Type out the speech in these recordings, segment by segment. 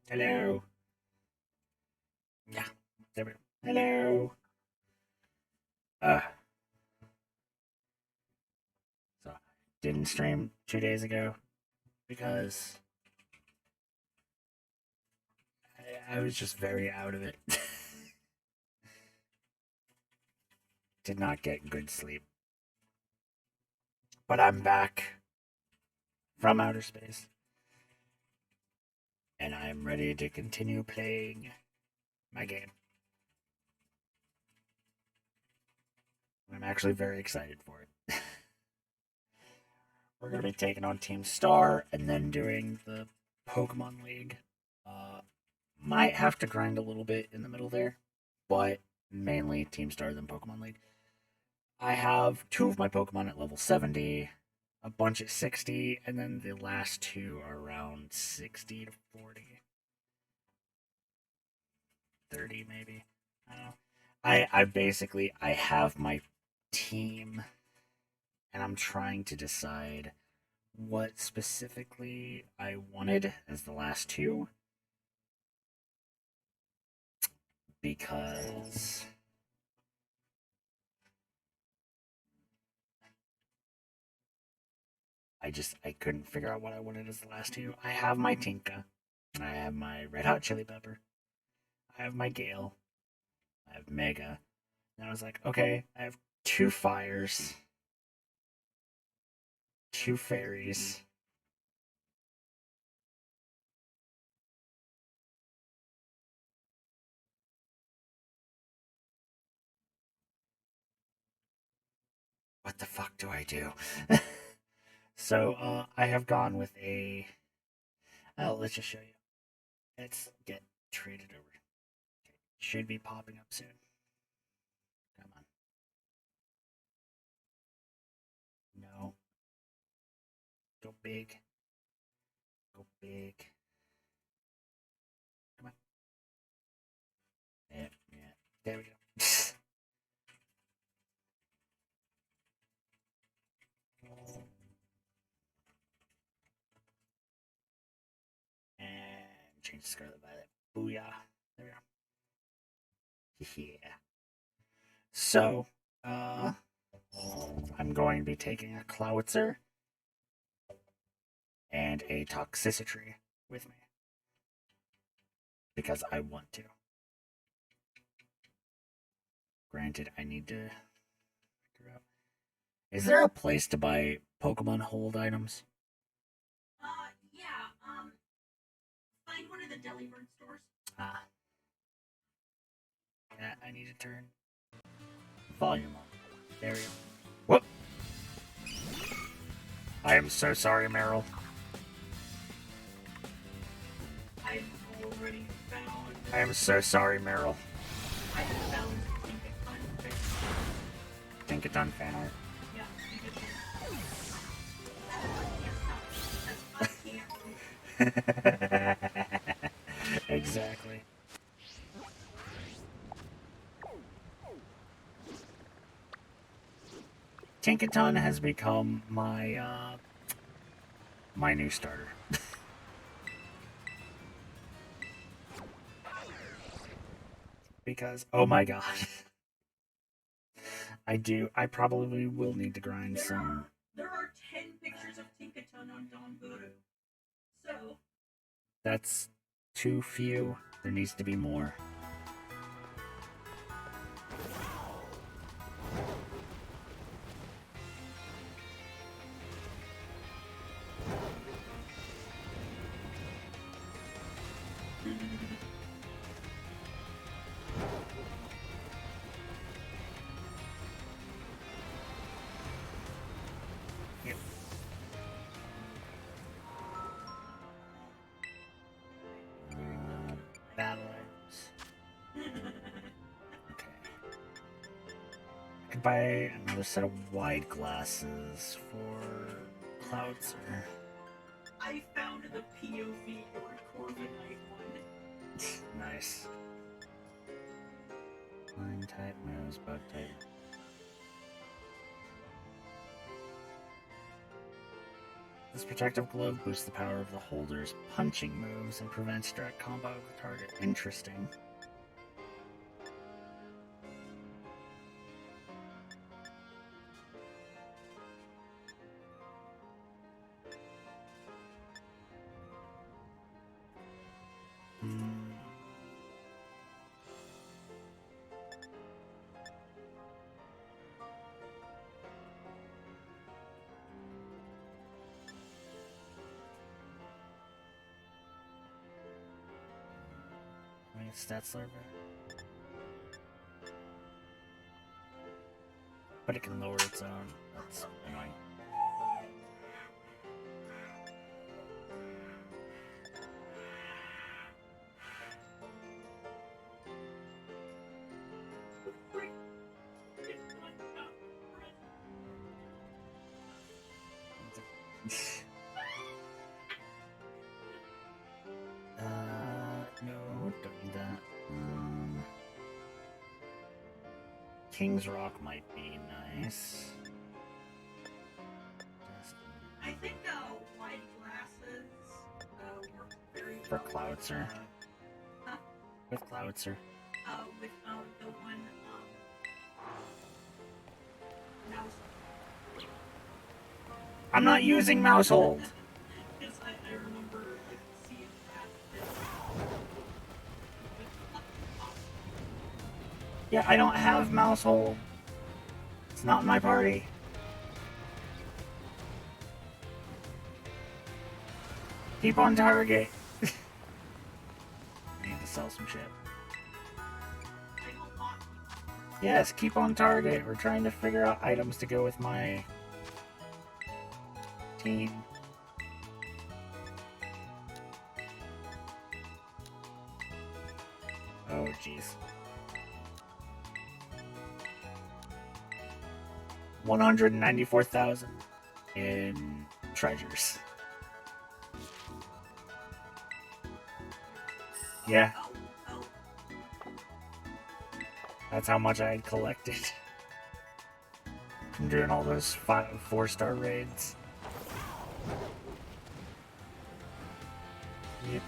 Hello. Yeah, there we go. Hello. Uh, so didn't stream 2 days ago because I was just very out of it. Did not get good sleep. But I'm back from outer space and I'm ready to continue playing my game. I'm actually very excited for it. We're going to be taking on Team Star and then doing the Pokemon League. Uh, might have to grind a little bit in the middle there, but mainly Team Star than Pokemon League. I have two of my Pokemon at level 70, a bunch at 60, and then the last two are around 60 to 40. 30 maybe. I don't know. I basically I have my team and I'm trying to decide what specifically I wanted as the last two because I couldn't figure out what I wanted as the last two. I have my Tinka, I have my Red Hot Chili Pepper, I have my Gale, I have Mega. And I was like, okay, I have two fires, two fairies. What the fuck do I do? So I have gone with a. Oh, let's just show you. Let's get traded over. Okay. Should be popping up soon. Come on. No. Go big. Go big. Come on. Yeah, yeah. There we go. And change the Scarlet Violet. Booyah. There we go. Yeah. So, I'm going to be taking a Cloudser and a Toxicity with me because I want to. Granted, I need to figure out. Is there a place to buy Pokemon hold items? Yeah. Find one of the Delibird stores. Ah, yeah, I need to turn volume on. There we go. Whoop! I am so sorry, Meryl. I've already found. I am so sorry, Meryl. I found Tinkaton fan art. Yeah, Exactly. Tinkaton has become my new starter. Because oh my god. I probably will need to grind some. There are 10 pictures of Tinkaton on Don Voodoo. So That's too few. There needs to be more. Yep. Battle items. Okay. I could buy another set of wide glasses for Cloudser. I found the POV or Corviknight one. Nice. Line type moves, bug type. This protective glove boosts the power of the holder's punching moves and prevents direct combo of the target. Interesting. Stat server. But it can lower its own. That's annoying. No, don't need that. King's Rock might be nice. I think white glasses work very For well Cloudser. Huh? With Cloudser. With the one mouse. I'm not using mouse hold. Yes, I remember seeing that. Yeah, I don't have mouse hold. It's not in my party. Keep on target. I need to sell some shit. Yes, keep on target. We're trying to figure out items to go with my team. Oh, jeez. 194,000 in treasures. Yeah. That's how much I had collected. I'm doing all those 4-star raids. Yep.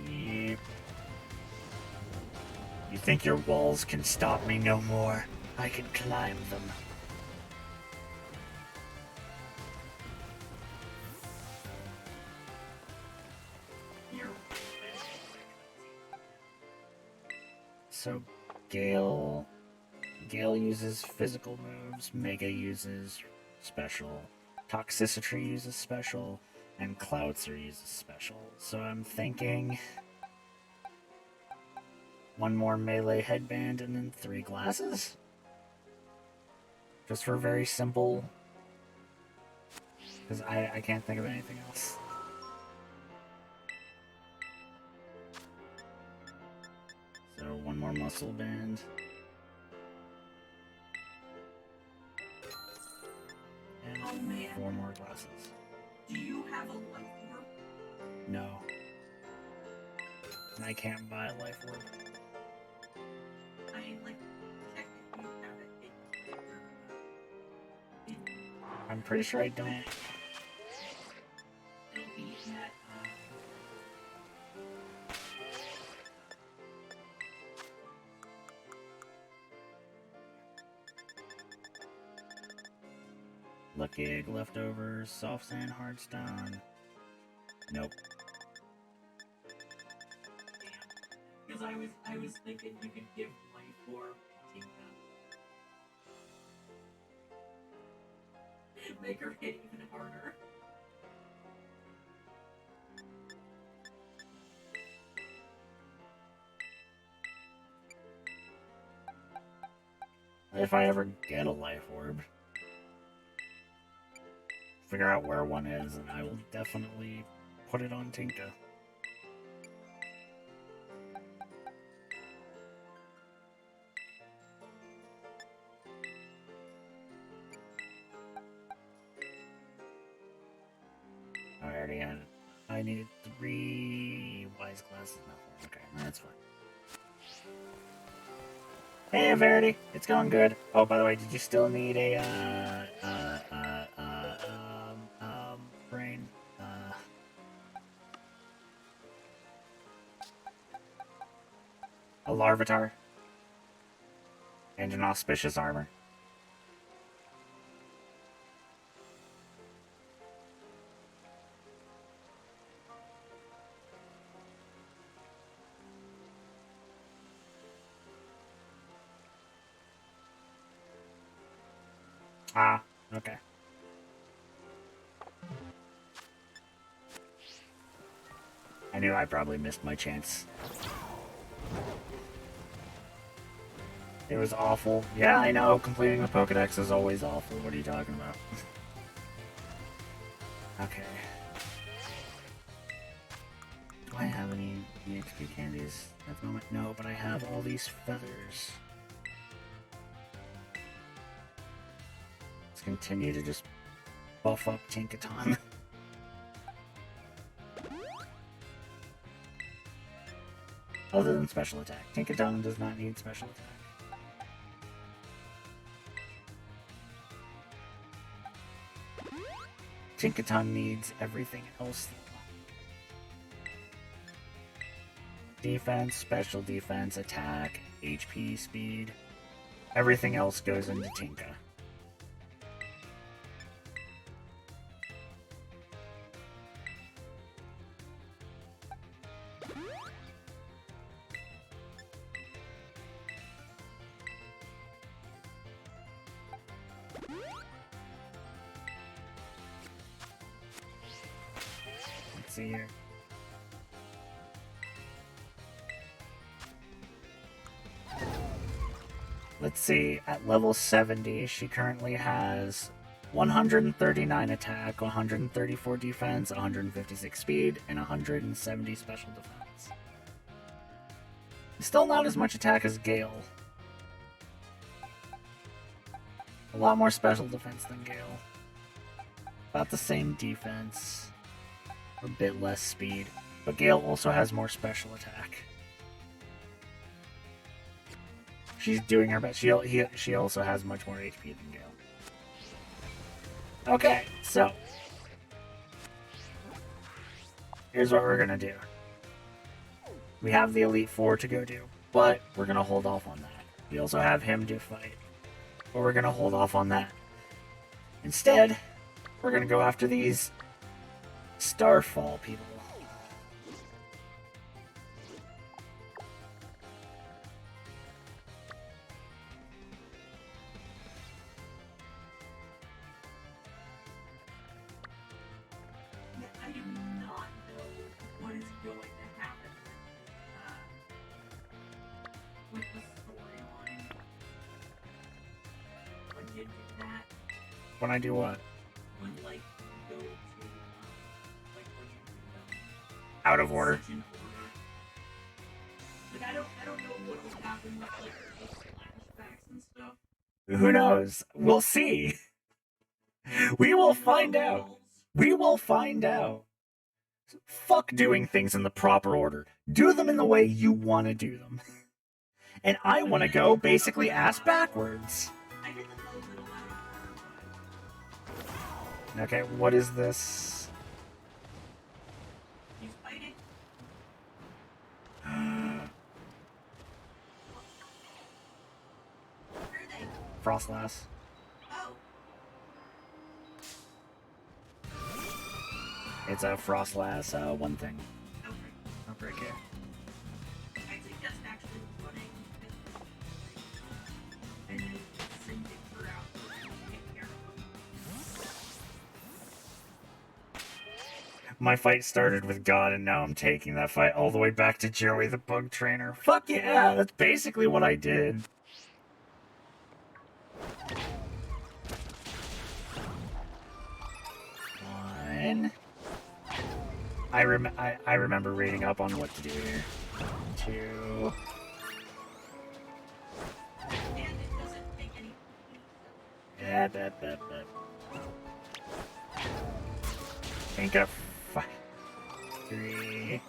Yep. You think your walls can stop me no more? I can climb them. So Gale uses physical moves, Mega uses special, Toxicity uses special, and Cloudser uses special. So I'm thinking one more melee headband and then 3 glasses? Just for very simple, because I can't think of anything else. So one more muscle band. And 4 more glasses. Do you have a life orb? No. And I can't buy a life orb. Technically have it. I'm pretty sure I don't. It'll be at, Lucky egg, leftovers, soft sand, hard stone. Nope. Because I was thinking you could give life orb to Tinka. Make her hit even harder. If I ever get a life orb, figure out where one is, and I will definitely put it on Tinka. I already had it. I needed 3 wise glasses. No, okay, that's fine. Hey, Verity, it's going good. Oh, by the way, did you still need a a Larvitar, and an Auspicious Armor. Ah, okay. I knew I probably missed my chance. It was awful. Yeah, I know. Completing the Pokedex is always awful. What are you talking about? Okay. Do I have any EXP candies at the moment? No, but I have all these feathers. Let's continue to just buff up Tinkaton. Other than special attack. Tinkaton does not need special attack. Tinkaton needs everything else. Defense, special defense, attack, HP, speed. Everything else goes into Tinka. Let's see here. Let's see, at level 70, she currently has 139 attack, 134 defense, 156 speed, and 170 special defense. Still not as much attack as Gale. A lot more special defense than Gale. About the same defense. A bit less speed. But Gale also has more special attack. She's doing her best. She also has much more HP than Gale. Okay, so here's what we're gonna do. We have the Elite Four to go do, but we're gonna hold off on that. We also have him do fight, but we're gonna hold off on that. Instead, we're gonna go after these Starfall people. I do not know what is going to happen with the storyline. When you do that, When I do what? when like you go to like when you do Out of order. such an order. Like I don't know what will happen with like the flashbacks and stuff. Who knows? We'll see. We will find out. We will find out. Fuck doing things in the proper order. Do them in the way you want to do them. And I want to go basically ass backwards. I did the a little out of order. Okay, what is this? He's fighting. Where are they? Frostlass. Oh, It's a Frostlass, one thing. okay. Outbreak here. I think that's actually running. And then send it throughout and take care of them. My fight started with God, and now I'm taking that fight all the way back to Joey the Bug Trainer. Fuck yeah, that's basically what I did. One. I remember reading up on what to do here. Two. And it doesn't take any. Yeah, Think of 3.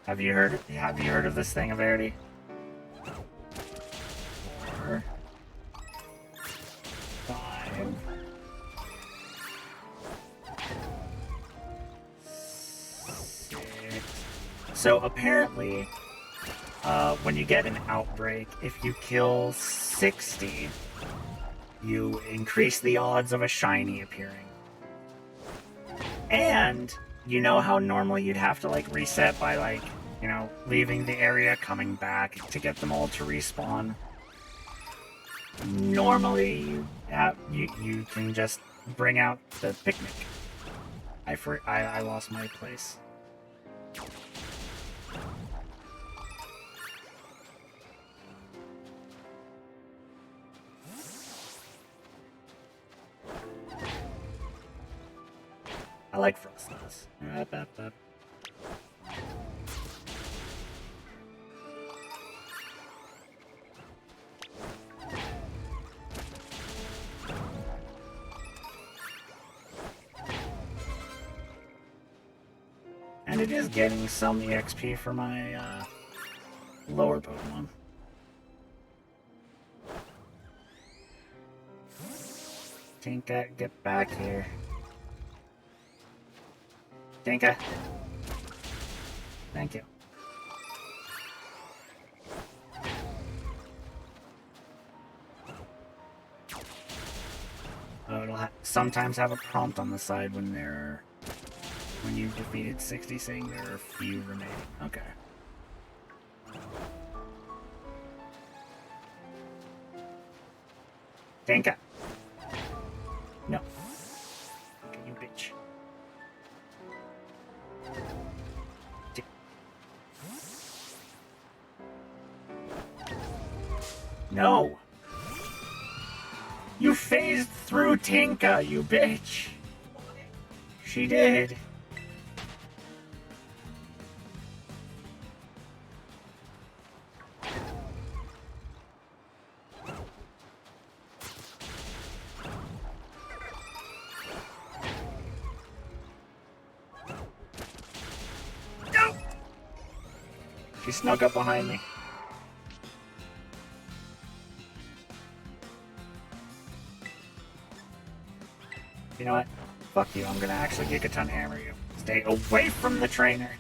Have you heard of this thing of Verity? 4. 5. 6. So apparently when you get an outbreak, if you kill 60, you increase the odds of a shiny appearing. And you know how normally you'd have to like reset by like, you know, leaving the area, coming back to get them all to respawn. Normally, you can just bring out the picnic. I lost my place. I like Frostlass. And it is getting some EXP for my lower Pokemon. Tinka, get back here. Tinka! Thank you. Oh, it'll sometimes have a prompt on the side when when you've defeated 60, saying there are a few remaining. Okay. Tinka! No. Okay, you bitch. No! You phased through Tinka, you bitch! She did. No! She snuck up behind me. You know what? Fuck you, I'm gonna actually Gigaton Hammer you. Stay away from the trainer!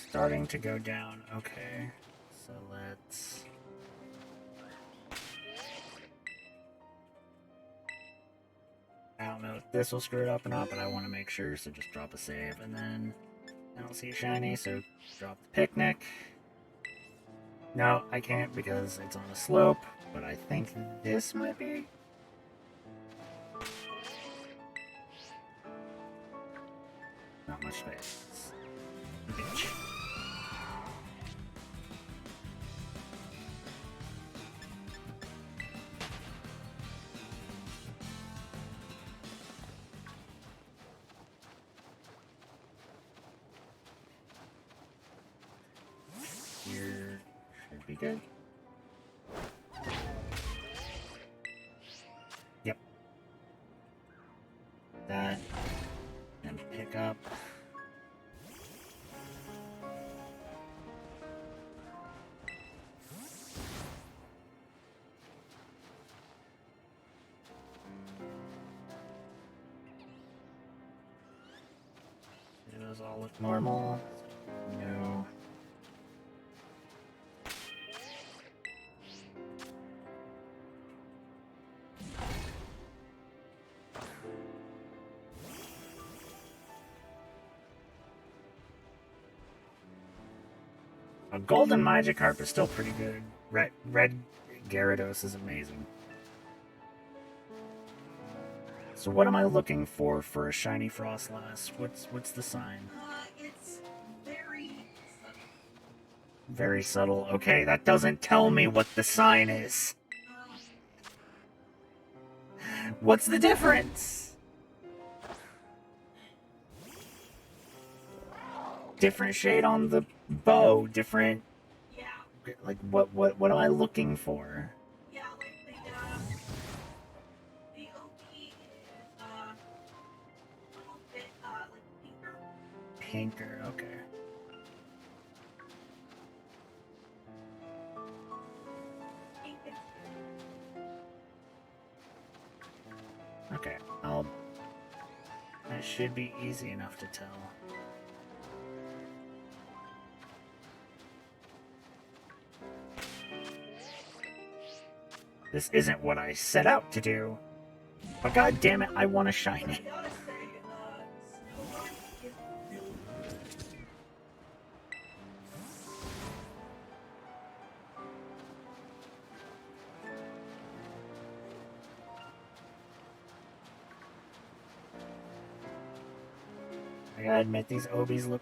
Starting to go down. Okay, so let's... I don't know if this will screw it up or not, but I want to make sure, so just drop a save. And then I don't see a shiny, so drop the picnic. No, I can't because it's on a slope, but I think this might be... Not much space. Bitch. Here should be good. Yep. That. And pick up. Do those all look normal? No. A golden Magikarp is still pretty good. Red Gyarados is amazing. So what am I looking for a shiny Frostlass? What's the sign? It's very... Very subtle. Okay, that doesn't tell me what the sign is. What's the difference? Different shade on the bow, different. Yeah. Like what am I looking for? Yeah, like the OP is a little bit like pinker. Pinker, okay. Pink and Okay, I'll. That should be easy enough to tell. This isn't what I set out to do. But god damn it, I want to shine it. I gotta say, Snow White is really good. I gotta admit, these obies look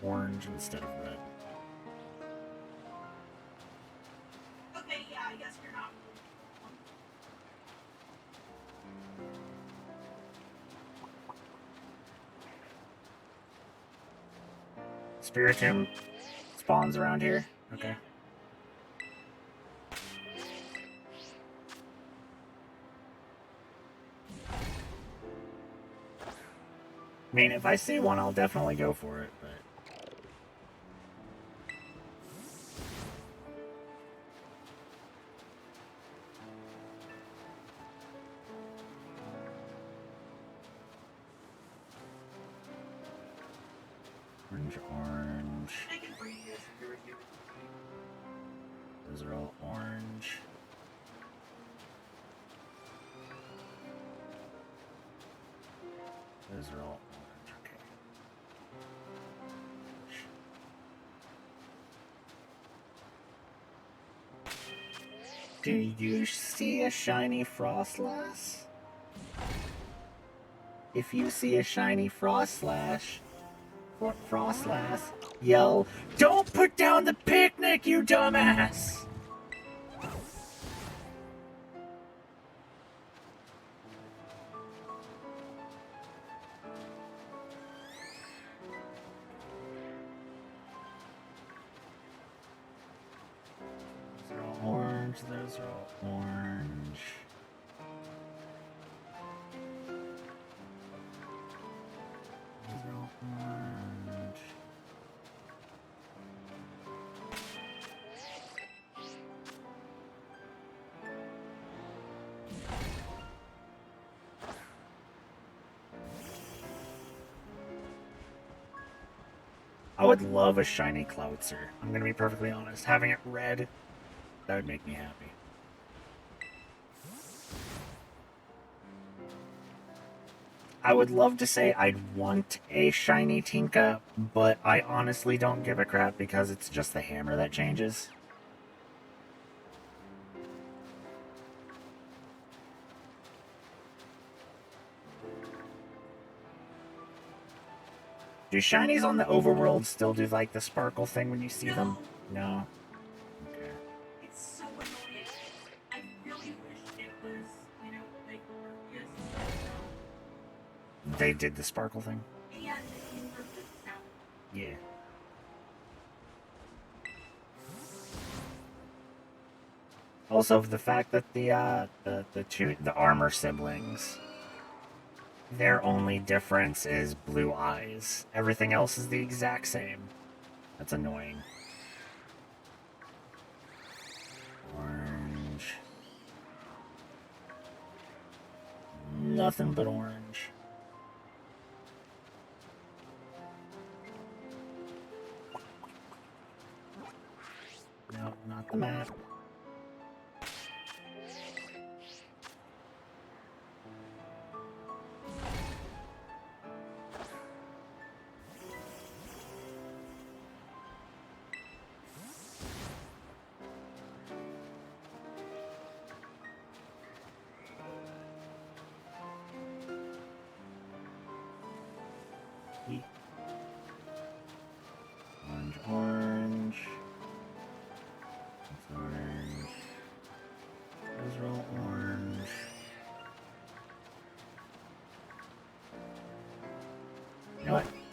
orange instead of red. Okay, yeah, I guess you're not really one. Spiritomb spawns around here? Okay. Yeah. I mean, if I see one, I'll definitely go for it, but... Orange. I can bring this here. Those are all orange. Those are all orange, okay. Do you see a shiny Frostlass? If you see a shiny Frostlass, yell, "Don't put down the picnic, you dumbass!" Those are all orange, those are all orange. Those are all orange. I would love a shiny Cloudster. I'm gonna be perfectly honest. Having it red, that would make me happy. I would love to say I'd want a shiny Tinka, but I honestly don't give a crap because it's just the hammer that changes. Do shinies on the overworld still do like the sparkle thing when you see them? No. Okay. It's so annoying. I really wish it was, like Arceus. They did the sparkle thing. And inverted sound. Yeah. Also, the fact that the armor siblings, their only difference is blue eyes. Everything else is the exact same. That's annoying. Orange. Nothing but orange. No, not the map.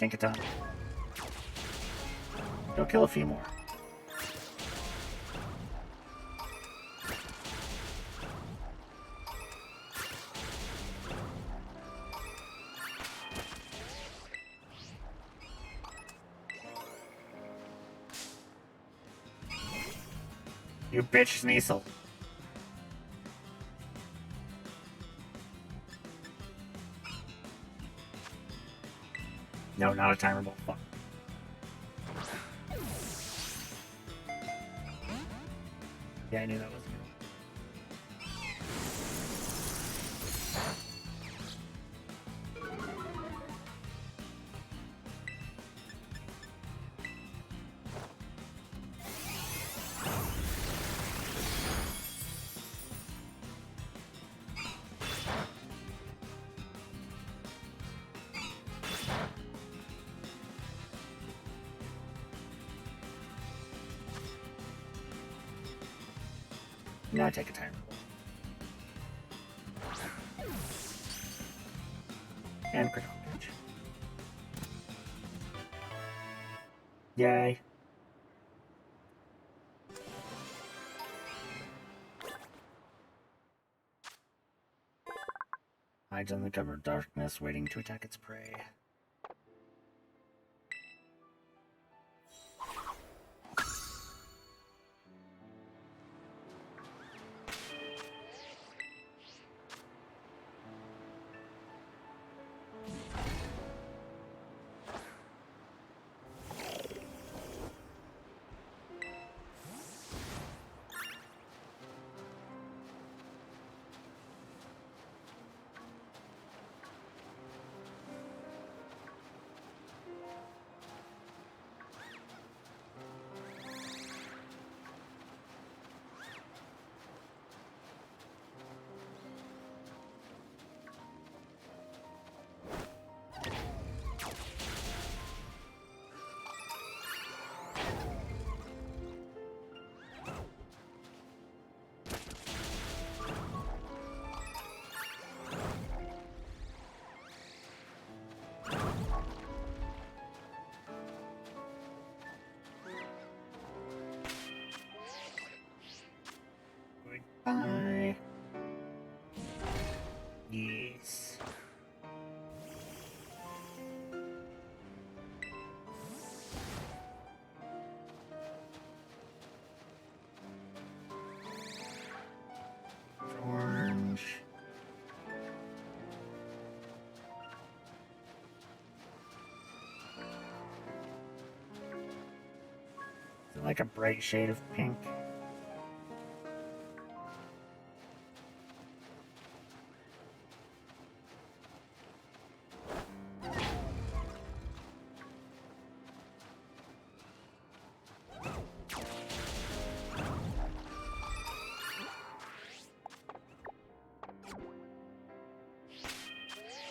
Take your time. Go kill a few more. You bitch, Sneasel. No, not a timer ball. Fuck. Yeah, I knew that wasn't real. Now take a timer ball. And critical pitch. Yay. Hides on the cover of darkness, waiting to attack its prey. Bye. Yes. Orange. Is it like a bright shade of pink?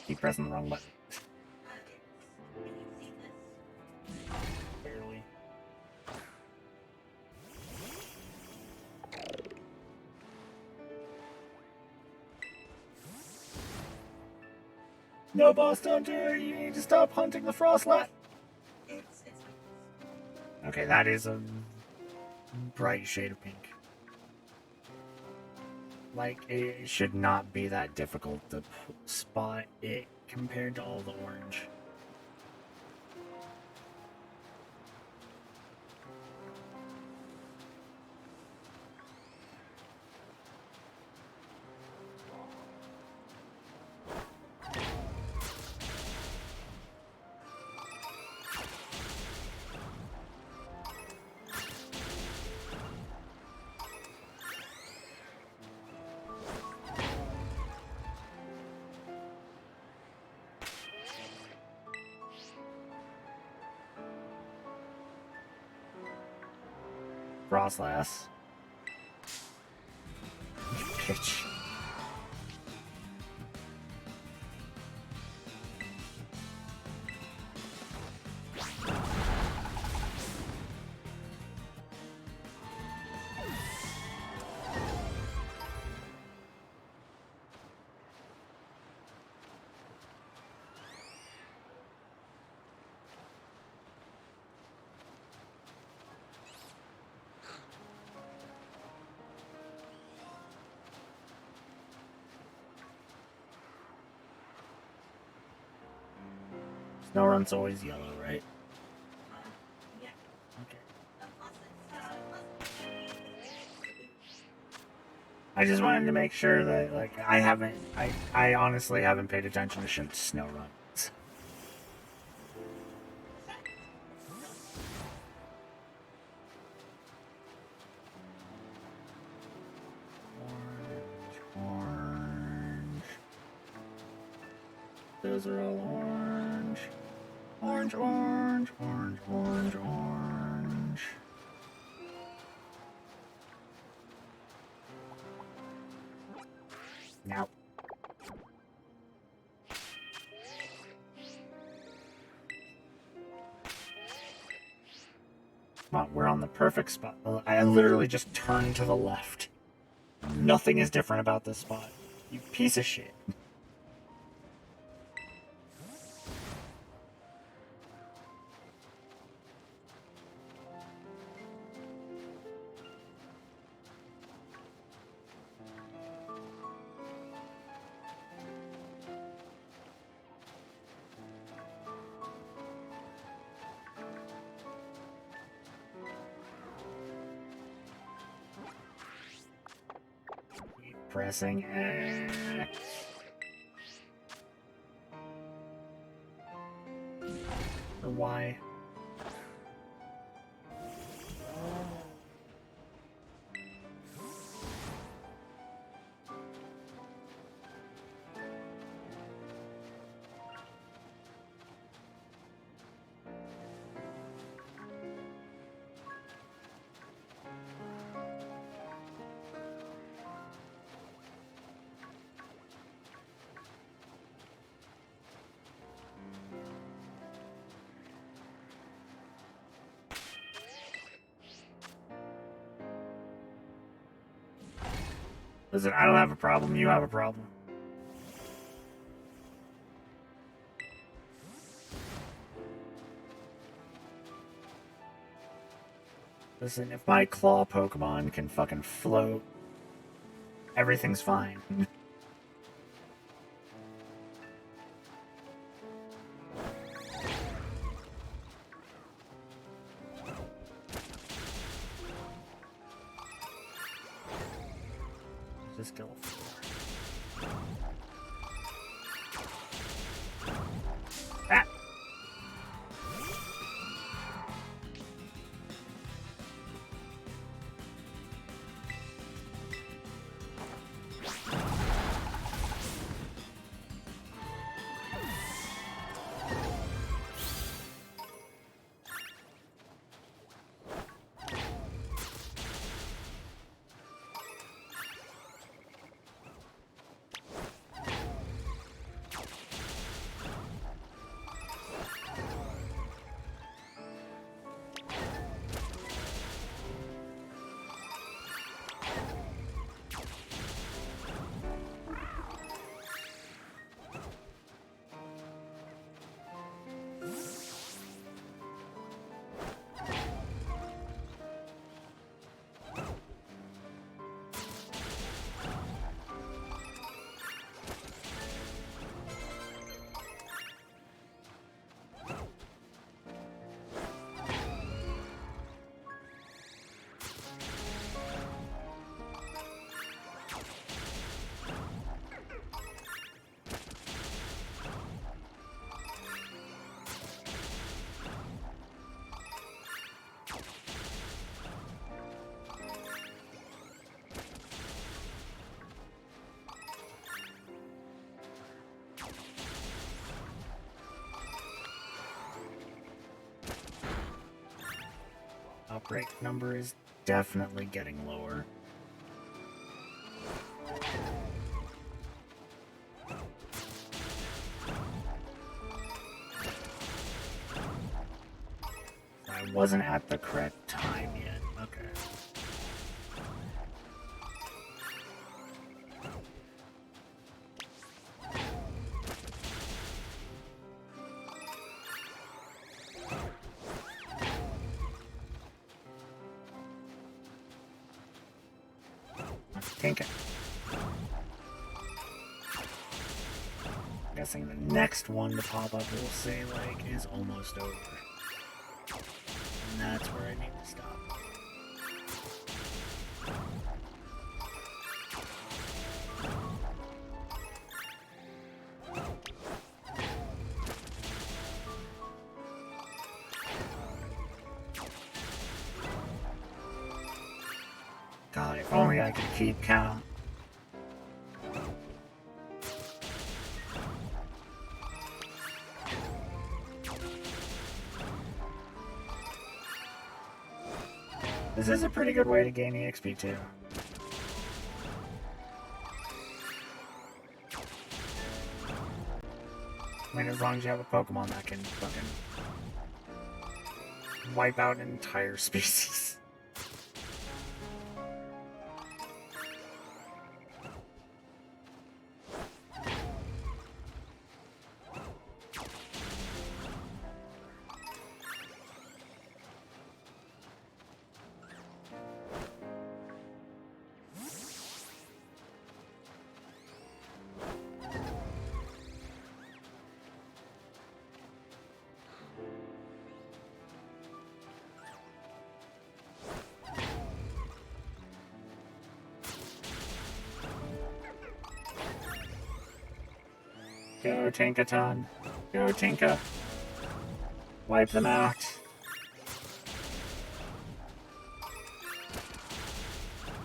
Keep pressing the wrong button. Barely. No, boss, don't do it. You need to stop hunting the Frostlat. It's Okay, that is a bright shade of pink. Like, it should not be that difficult to spot it compared to all the orange. Frostlass. Bitch. Snorunt's always yellow, right? Yeah. Okay. Unless I just wanted to make sure that, like, I honestly haven't paid attention to since Snorunt. Orange. Those are all orange. Orange, orange, orange, orange, orange. Now. Come on, we're on the perfect spot. I literally just turned to the left. Nothing is different about this spot. You piece of shit. Keep pressing X. Or Y. Listen, I don't have a problem, you have a problem. Listen, if my claw Pokemon can fucking float, everything's fine. Just kill. Ah! Outbreak number is definitely getting lower. I wasn't at the correct time yet. Okay. Tinker. guessing the next one to pop up will say, like, is almost over. And that's where I need to stop. God, if only I could keep count. This is a pretty good way to gain EXP too. I mean, as long as you have a Pokemon that can fucking wipe out an entire species. Go, Tinkaton. Go, Tinka. Wipe them out.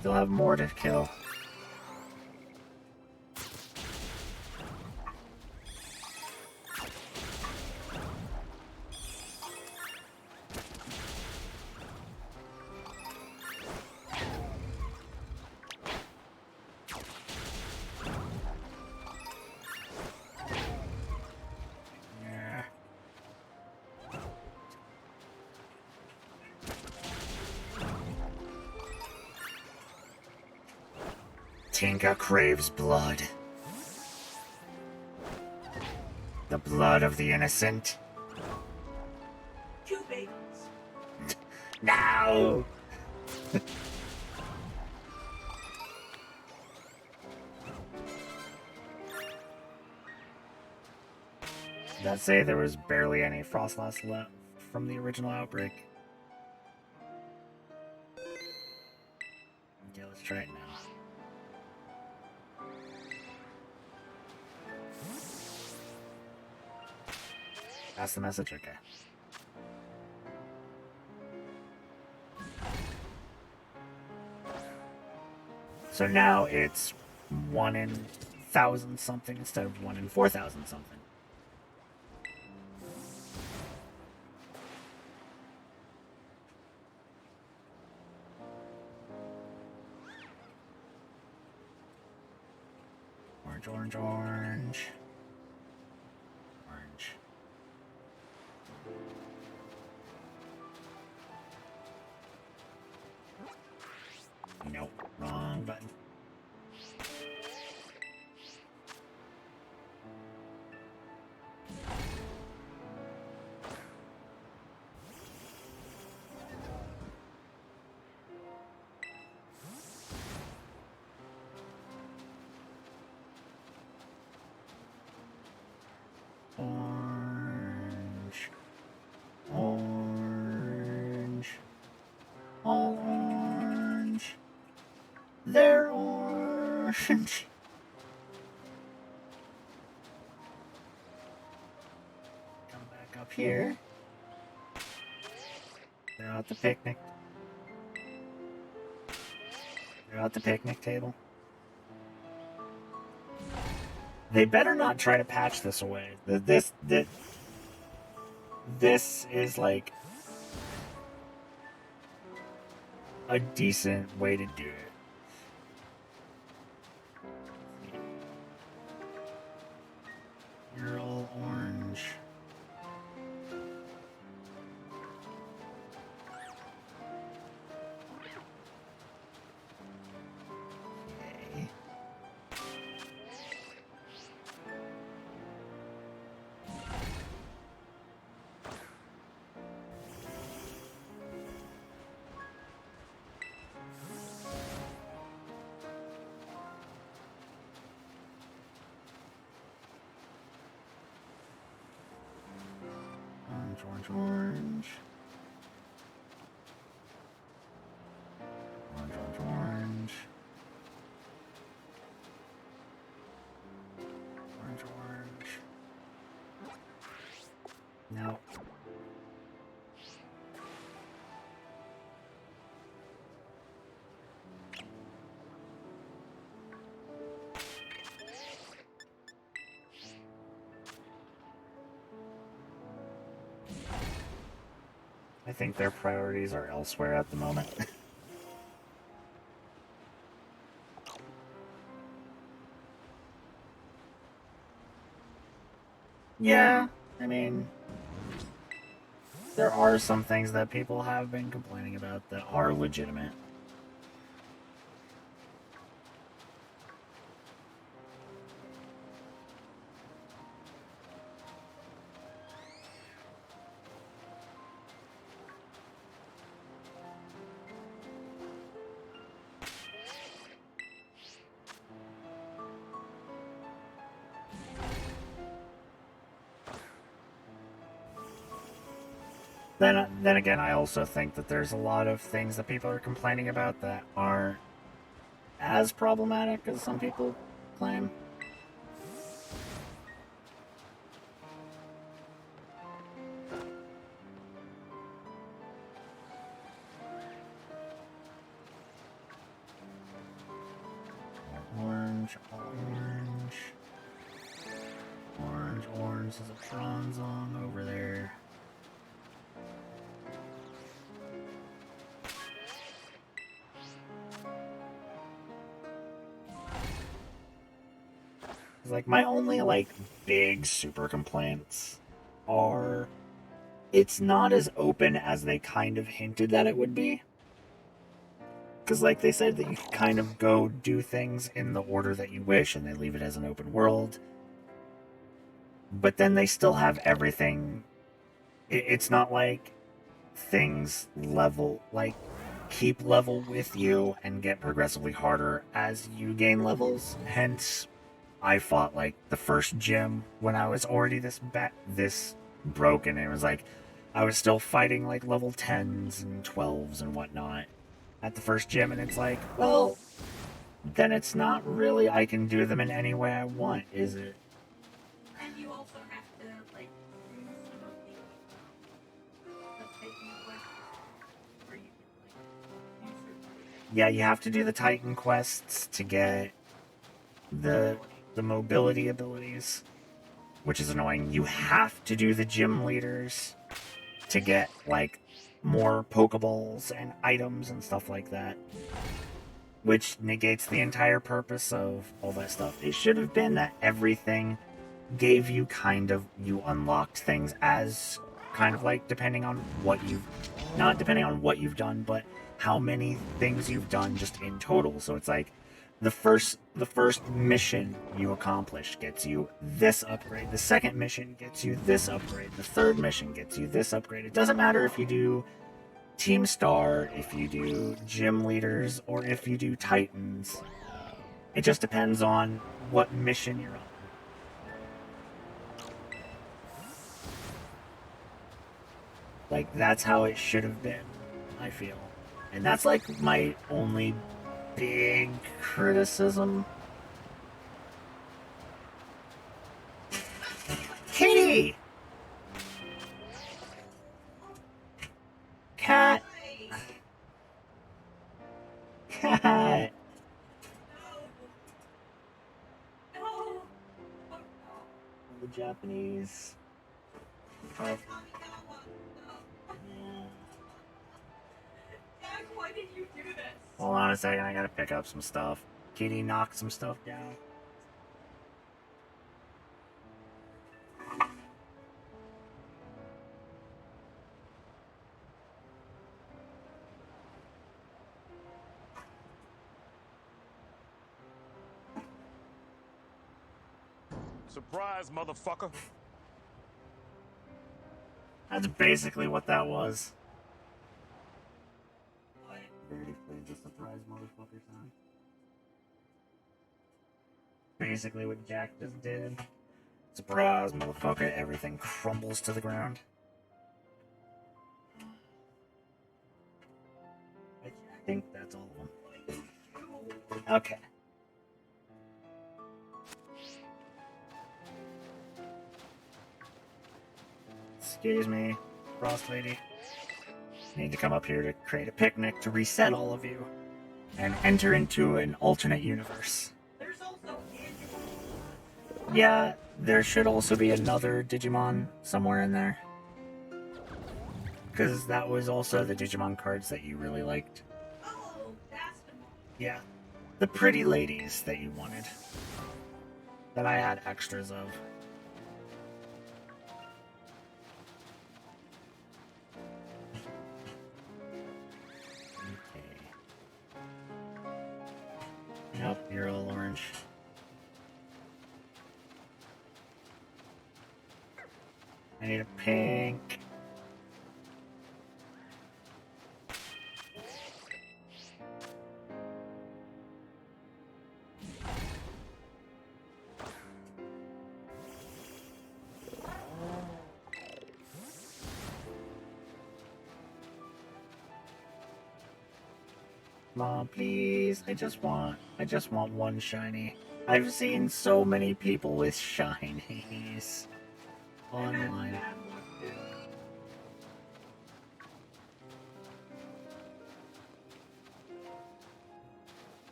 Still have more to kill. Tinka craves blood. The blood of the innocent. 2 babies. No! Did that say there was barely any Frostlass left from the original outbreak? Okay, let's try it now. That's the message, okay. So now it's 1 in 1,000 something instead of 1 in 4,000 something. Orange, orange, orange. Orange. Nope, wrong button. Orange. Orange. All orange. They're orange. Come back up here. They're at the picnic. They're at the picnic table. They better not try to patch this away. This is like a decent way to do it. You're all orange. Okay. Orange, orange. Orange, orange, orange. Orange, orange. No. I think their priorities are elsewhere at the moment. Yeah, I mean, there are some things that people have been complaining about that are legitimate. Then again, I also think that there's a lot of things that people are complaining about that aren't as problematic as some people claim. Orange, orange. Orange, orange is a Bronzong over there. Like, my only, like, big super complaints are it's not as open as they kind of hinted that it would be. Because, like, they said that you can kind of go do things in the order that you wish, and they leave it as an open world. But then they still have everything. It's not like things level, like, keep level with you and get progressively harder as you gain levels. Hence, I fought like the first gym when I was already this broken. It was like I was still fighting like level 10s and 12s and whatnot at the first gym, and it's like, well, then it's not really I can do them in any way I want, is it? And you also have to like do some of the Titan quests where you can like do certain Yeah, you have to do the Titan quests to get the the mobility abilities, which is annoying. You have to do the gym leaders to get like more Pokeballs and items and stuff like that, which negates the entire purpose of all that stuff. It should have been that everything gave you kind of, you unlocked things as kind of like depending on what you've, not depending on what you've done, but how many things you've done just in total. So it's like the first mission you accomplish gets you this upgrade. The second mission gets you this upgrade. The third mission gets you this upgrade. It doesn't matter if you do Team Star, if you do gym leaders, or if you do Titans. It just depends on what mission you're on. Like, that's how it should have been, I feel. And that's like my only big criticism. Kitty! Cat! Cat! No! The Japanese. Jack, why did you do this? Hold on a second, I gotta pick up some stuff. Kitty knocked some stuff down. Surprise, motherfucker. That's basically what that was. What? Very played the surprise motherfucker sound. Basically what Jack just did. Surprise motherfucker, everything crumbles to the ground. think that's all of them. Okay. Excuse me, Frost Lady. Need to come up here to create a picnic to reset all of you and enter into an alternate universe. There's also Digimon. Yeah, there should also be another Digimon somewhere in there. Because that was also the Digimon cards that you really liked. Oh, that's the one. Yeah. The pretty ladies that you wanted. That I had extras of. Nope, you're all orange. I need a pink. Mom, please. I just want one shiny. I've seen so many people with shinies I've had online. bad luck too.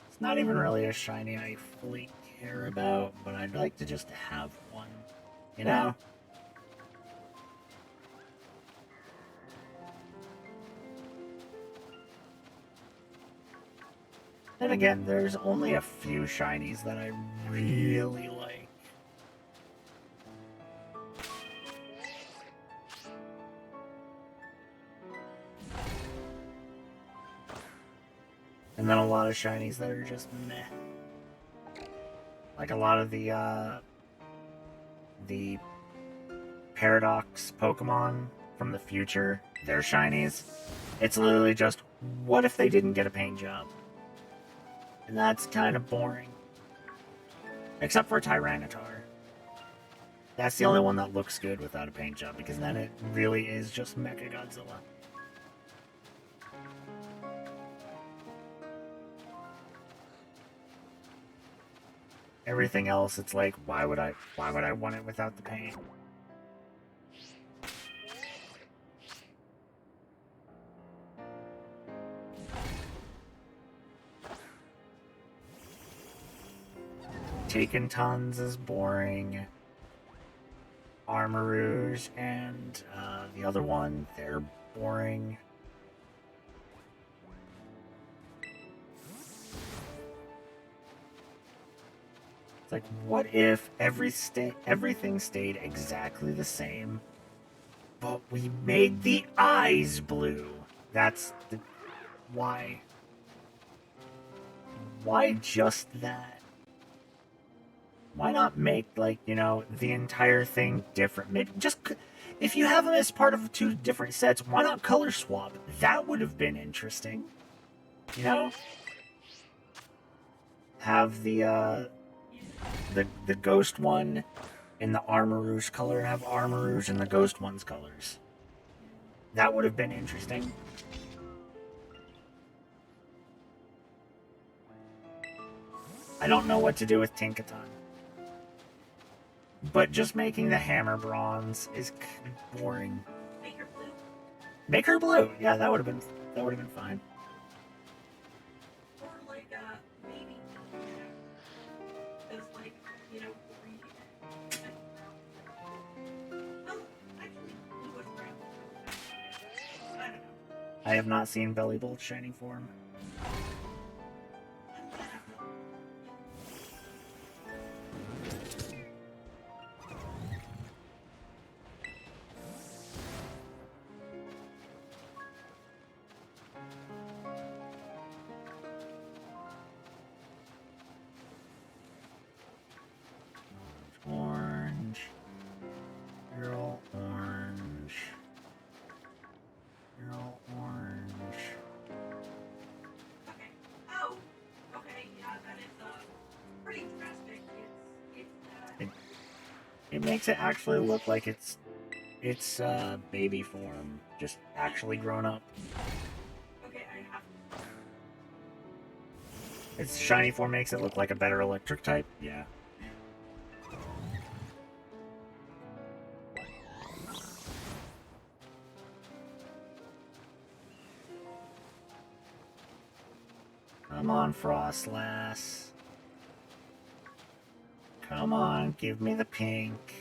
It's not even really a shiny I fully care about, but I'd like to just have one. You know? Then again, there's only a few shinies that I really like. And then a lot of shinies that are just meh. Like a lot of the Paradox Pokemon from the future, their shinies. It's literally just, what if they didn't get a paint job? And that's kind of boring. Except for Tyranitar. That's the only one that looks good without a paint job, because then it really is just Mechagodzilla. Everything else, it's like, why would I want it without the paint? Taking tons is boring. Armarouge and the other one, they're boring. It's like, what if everything stayed exactly the same, but we made the eyes blue? That's the... Why? Why just that? Why not make, like, you know, the entire thing different? Maybe just... If you have them as part of two different sets, why not color swap? That would have been interesting. You know? Have the ghost one in the Armarouge color and have Armarouge in the ghost one's colors. That would have been interesting. I don't know what to do with Tinkaton. But just making the hammer bronze is boring. Make her blue. Make her blue. Yeah, that would have been fine. Or like maybe because like, you know, well, actually blue was brown. I don't know. I have not seen Belly Bolt shining form. Orange. You're all orange. You're all orange. pretty drastic. It's It makes it actually look like it's baby form, just actually grown up. okay. I have Its shiny form makes it look like a better electric type. Yeah. Come on, Frostlass. Come on, give me the pink.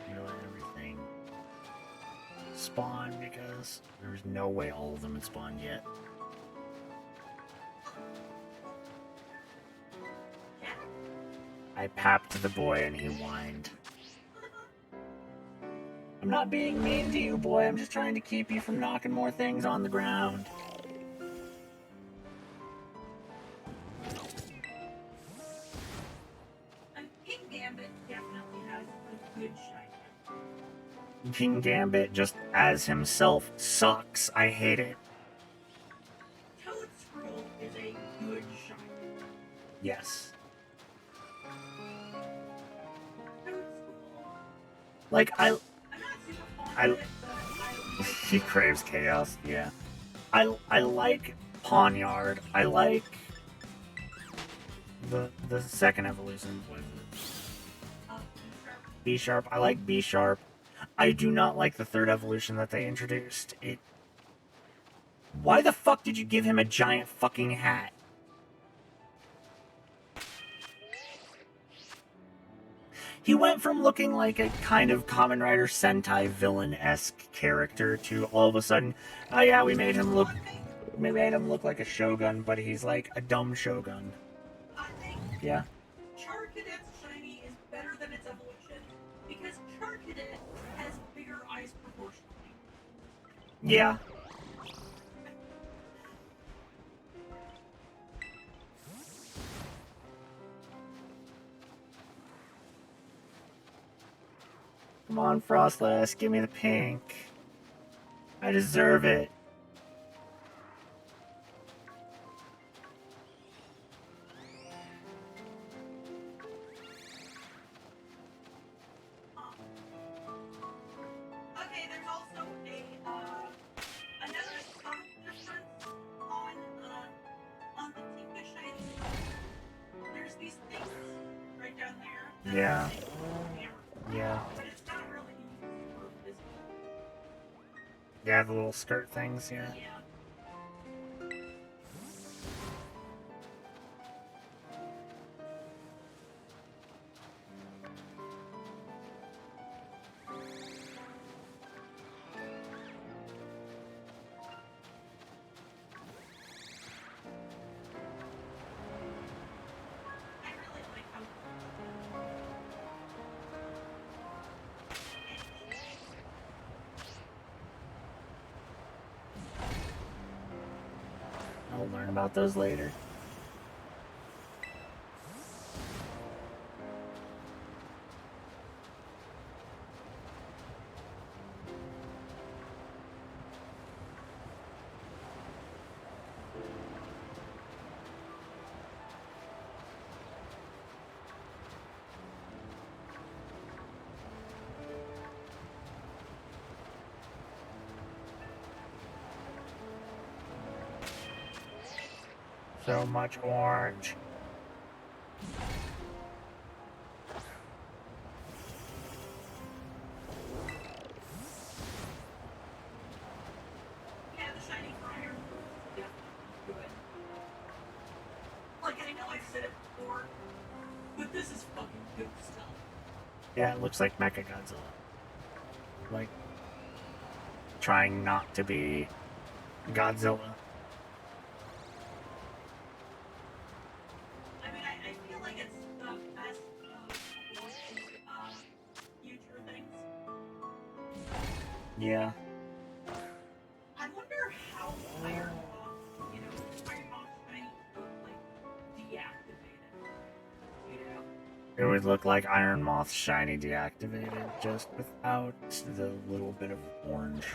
Let everything spawn because there's no way all of them had spawned yet. I papped the boy and he whined. I'm not being mean to you, boy. I'm just trying to keep you from knocking more things on the ground. And King Gambit definitely has a good shine. King Gambit, just as himself, sucks. I hate it. Toad Scroll is a good shine. Yes. Toad Scroll. Like, I'm not super fond of it, but I like he craves chaos, yeah. I like Pawnyard. I like the second evolution. What is it? B Sharp. I like B Sharp. I do not like the third evolution that they introduced. Why the fuck did you give him a giant fucking hat? He went from looking like a kind of Kamen Rider Sentai villain-esque character to all of a sudden, oh yeah, we made him look like a shogun, but he's like a dumb shogun. I think Yeah. Char Cadet's shiny is better than its evolution because Char Cadet has bigger eyes proportionally. Yeah. Come on, Frostlass, give me the pink. I deserve it. Okay, there's also another subtle difference on the Tinka shiny. There's these things right down there. Yeah. Yeah. But it's not really super visible. Yeah, the little skirt things, yeah. Yeah. I really like how I'll learn about those later. So much orange. yeah, the shiny friar is definitely good. Like I know I've said it before, but this is fucking good stuff. Yeah, it looks like Mechagodzilla. Like, trying not to be Godzilla. I mean, I feel like it's the best of future things. Yeah. I wonder how Iron Moth, Iron Moth shiny would like deactivate it. It would look like Iron Moth shiny deactivated, just without the little bit of orange.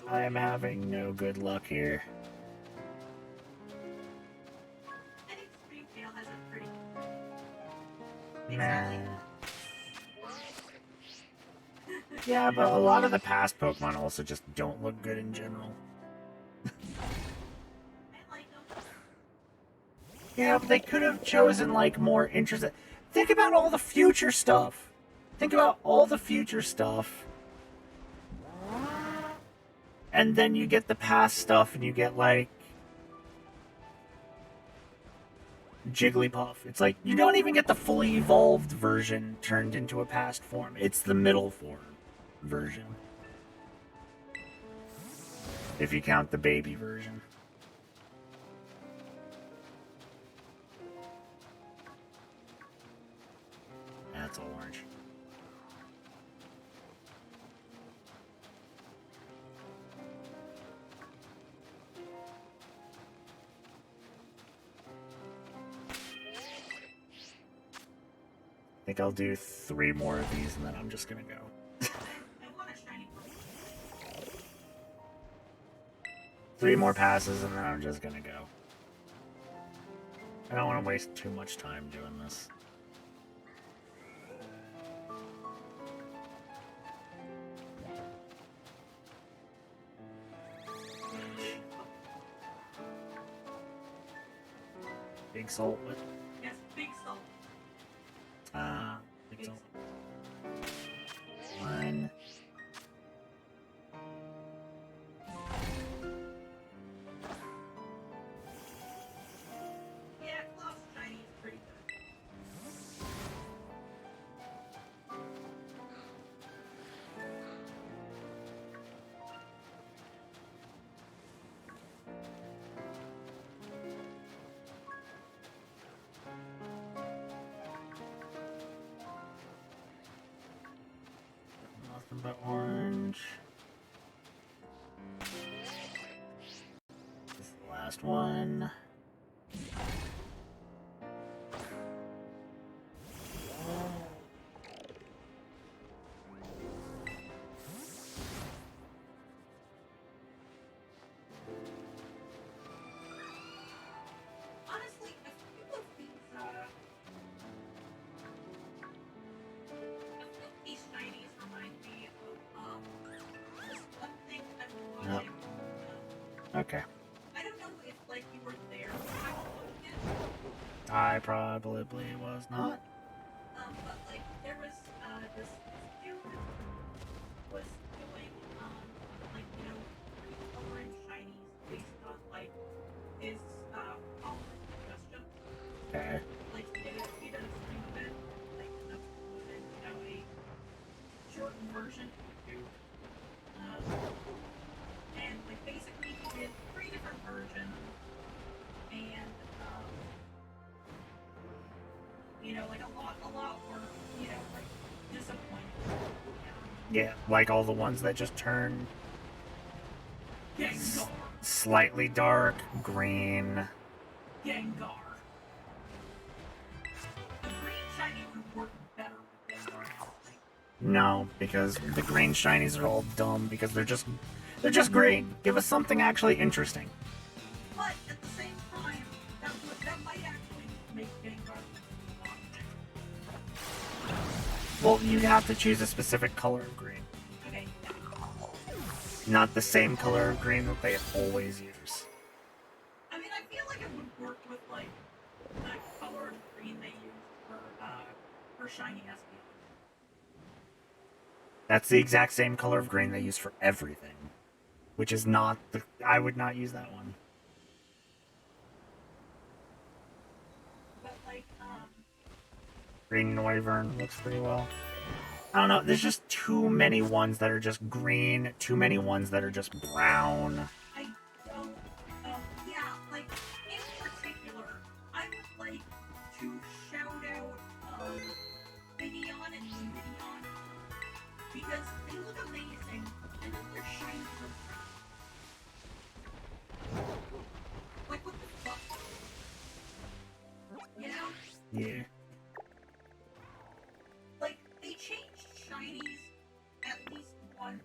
I am having no good luck here. I think Springtail has a pretty Nah. Yeah, but a lot of the past Pokemon also just don't look good in general. Yeah, but they could have chosen, like, more interesting... Think about all the future stuff. Think about all the future stuff. And then you get the past stuff, and you get, like... Jigglypuff. It's like, you don't even get the fully evolved version turned into a past form. It's the middle form version. If you count the baby version. That's all orange. I think I'll do 3 more of these and then I'm just gonna go. I want a shiny Pokemon. 3 more passes and then I'm just gonna go. I don't want to waste too much time doing this. Big salt with Yes, big salt. big salt. 1. Yeah, Cloud's shiny is pretty good. Nothing but orange. This is the last one. Honestly, a few of these shinies remind me of this one thing I've been watching. Okay. I don't know if like you were there when I was watching it. I probably was not. But like there was this dude was doing like coloring shinies based on like his following suggestions. Okay. Like he did a stream of it, like and uploaded a shortened version to and like basically he did 3 different versions and like a lot were, like disappointing. Yeah, like all the ones that just turn Gengar. slightly dark green. Gengar. The green shiny would work better with Gengar, honestly. No, because the green shinies are all dumb because they're just green. Give us something actually interesting. But at the same time, that might actually make Gengar. Well, you'd have to choose a specific color of green. Okay, yeah. Not the same color of green that they always use. I mean, I feel like it would work with like that color of green they use for shiny SP. That's the exact same color of green they use for everything. Which is not the... I would not use that one. But like, Green Noivern looks pretty well. I don't know, there's just too many ones that are just green, too many ones that are just brown. I don't, yeah, like, in particular, I would like to shout out, Minion and Minion, because they look amazing, and then their shiny look like, what the fuck? You know? Yeah. Like, they changed shinies at least once.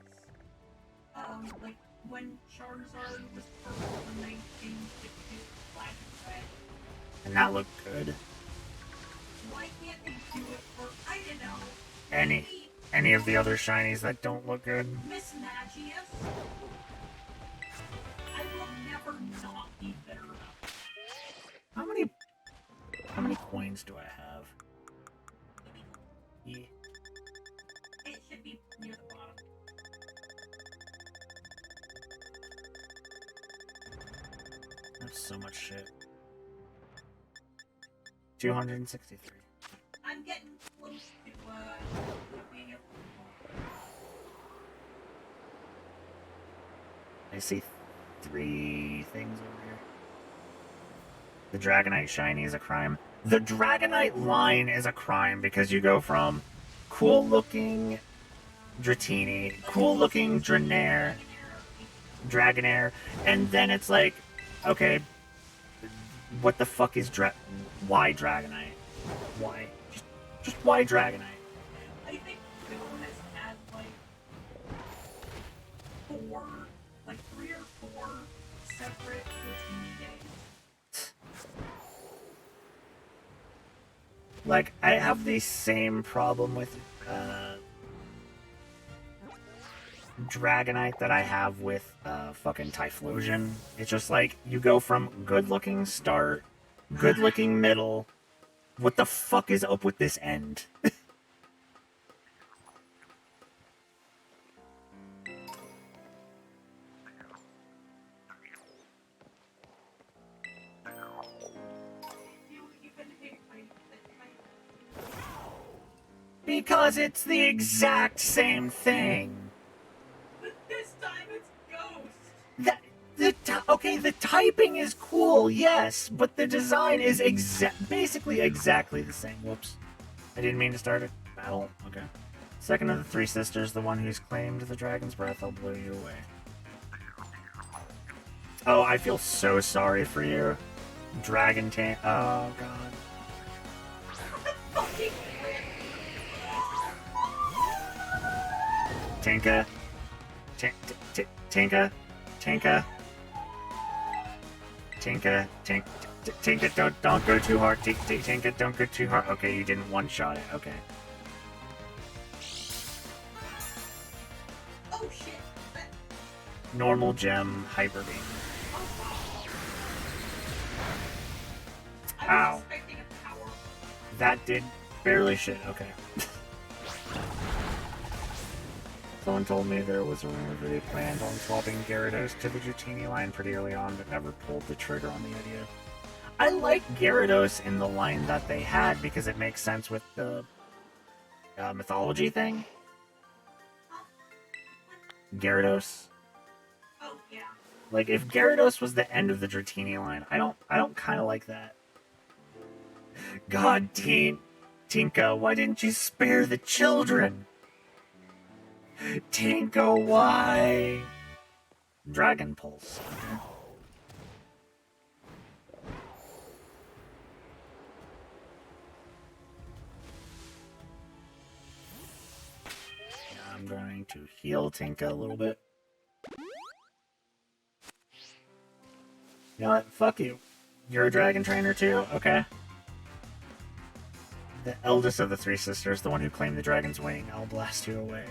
Like, when Charizard was purple and they changed it to black and red. And that looked good. Why can't they do it for, I don't know, Any of the other shinies that don't look good. Miss Magius? I will never not be bitter about it. How many coins do I have? Yeah. It should be near the bottom. That's so much shit. 263. I'm getting close to, being able to. I see 3 things over here. The Dragonite shiny is a crime. The Dragonite line is a crime because you go from cool looking Dratini, cool looking Dragonair, and then it's like, okay, what the fuck is why Dragonite? Why? Just why Dragonite? I think Bill has had like 3 or 4 separate routine days. Like, I have the same problem with Dragonite that I have with fucking Typhlosion. It's just like, you go from good looking start, good looking middle. What the fuck is up with this end? You even hate my Because it's the exact same thing. but this time it's Ghost! Okay, the typing is cool, yes, but the design is basically exactly the same. Whoops. I didn't mean to start a battle. Okay. Second of the 3 sisters, the one who's claimed the dragon's breath, I'll blow you away. Oh, I feel so sorry for you. Dragon Tank. Oh, God. Fucking Tinka. Tinka. Tinka. Tinka. Tinka, don't go too hard. Tinka, don't go too hard. Okay, you didn't one-shot it. Okay. oh shit! Normal gem, hyper beam. I Ow. was expecting a power. That did barely shit. Okay. Someone told me there was a rumor that they planned on swapping Gyarados to the Dratini line pretty early on, but never pulled the trigger on the idea. I like Gyarados in the line that they had because it makes sense with the mythology thing. Gyarados. Oh yeah. Like, if Gyarados was the end of the Dratini line, I don't kind of like that. God, Tinka, why didn't you spare the children? Tinka, why? Dragon Pulse. Okay. I'm going to heal Tinka a little bit. You know what? Fuck you. You're a dragon trainer too? Okay. The eldest of the 3 sisters, the one who claimed the dragon's wing, I'll blast you away.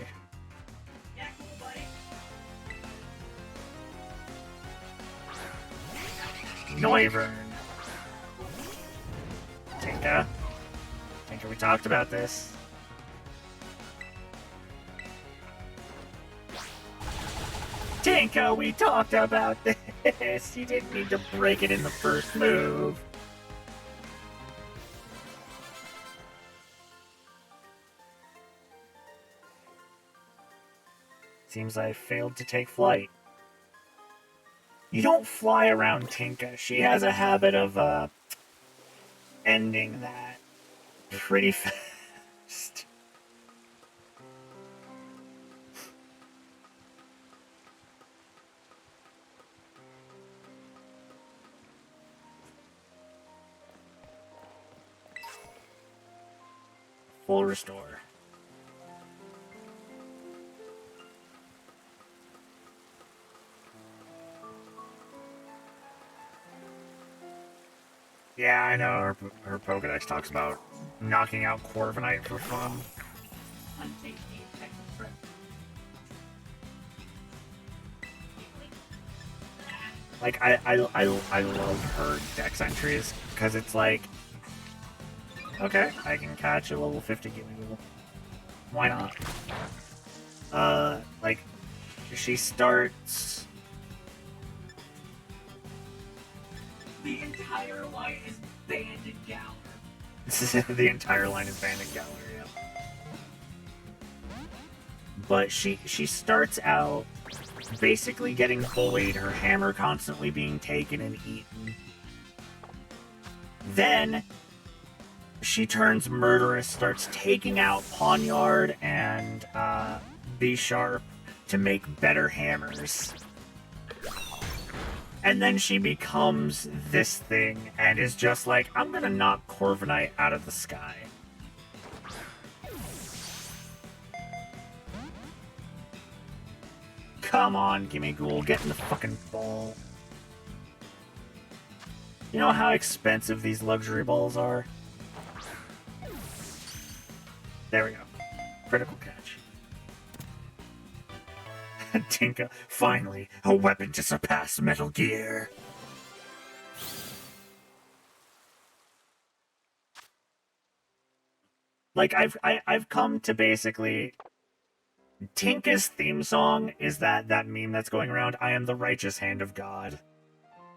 Yeah, cool, buddy. Noivern. Tinka. Tinka, we talked about this. Tinka, we talked about this. You didn't need to break it in the first move. Seems I failed to take flight. You don't fly around Tinka. She has a habit of, ending that pretty fast. Full restore. Yeah, I know her Pokedex talks about knocking out Corviknight for fun. Untake a Texas trip. Like, I love her Dex entries, because it's like, okay, I can catch a level 50 Gimmighoul. Why not? Like, she starts... The entire line is Banded Galar. The entire line is Banded Galar, yeah. But she starts out basically getting bullied, her hammer constantly being taken and eaten. Then she turns murderous, starts taking out Pawniard and B-Sharp to make better hammers. And then she becomes this thing and is just like, I'm gonna knock Corviknight out of the sky. Come on, Gimmighoul, get in the fucking ball. You know how expensive these luxury balls are? There we go. Critical catch. Tinka, finally, a weapon to surpass Metal Gear. Like, I've come to basically... Tinka's theme song is that meme that's going around, I am the righteous hand of God.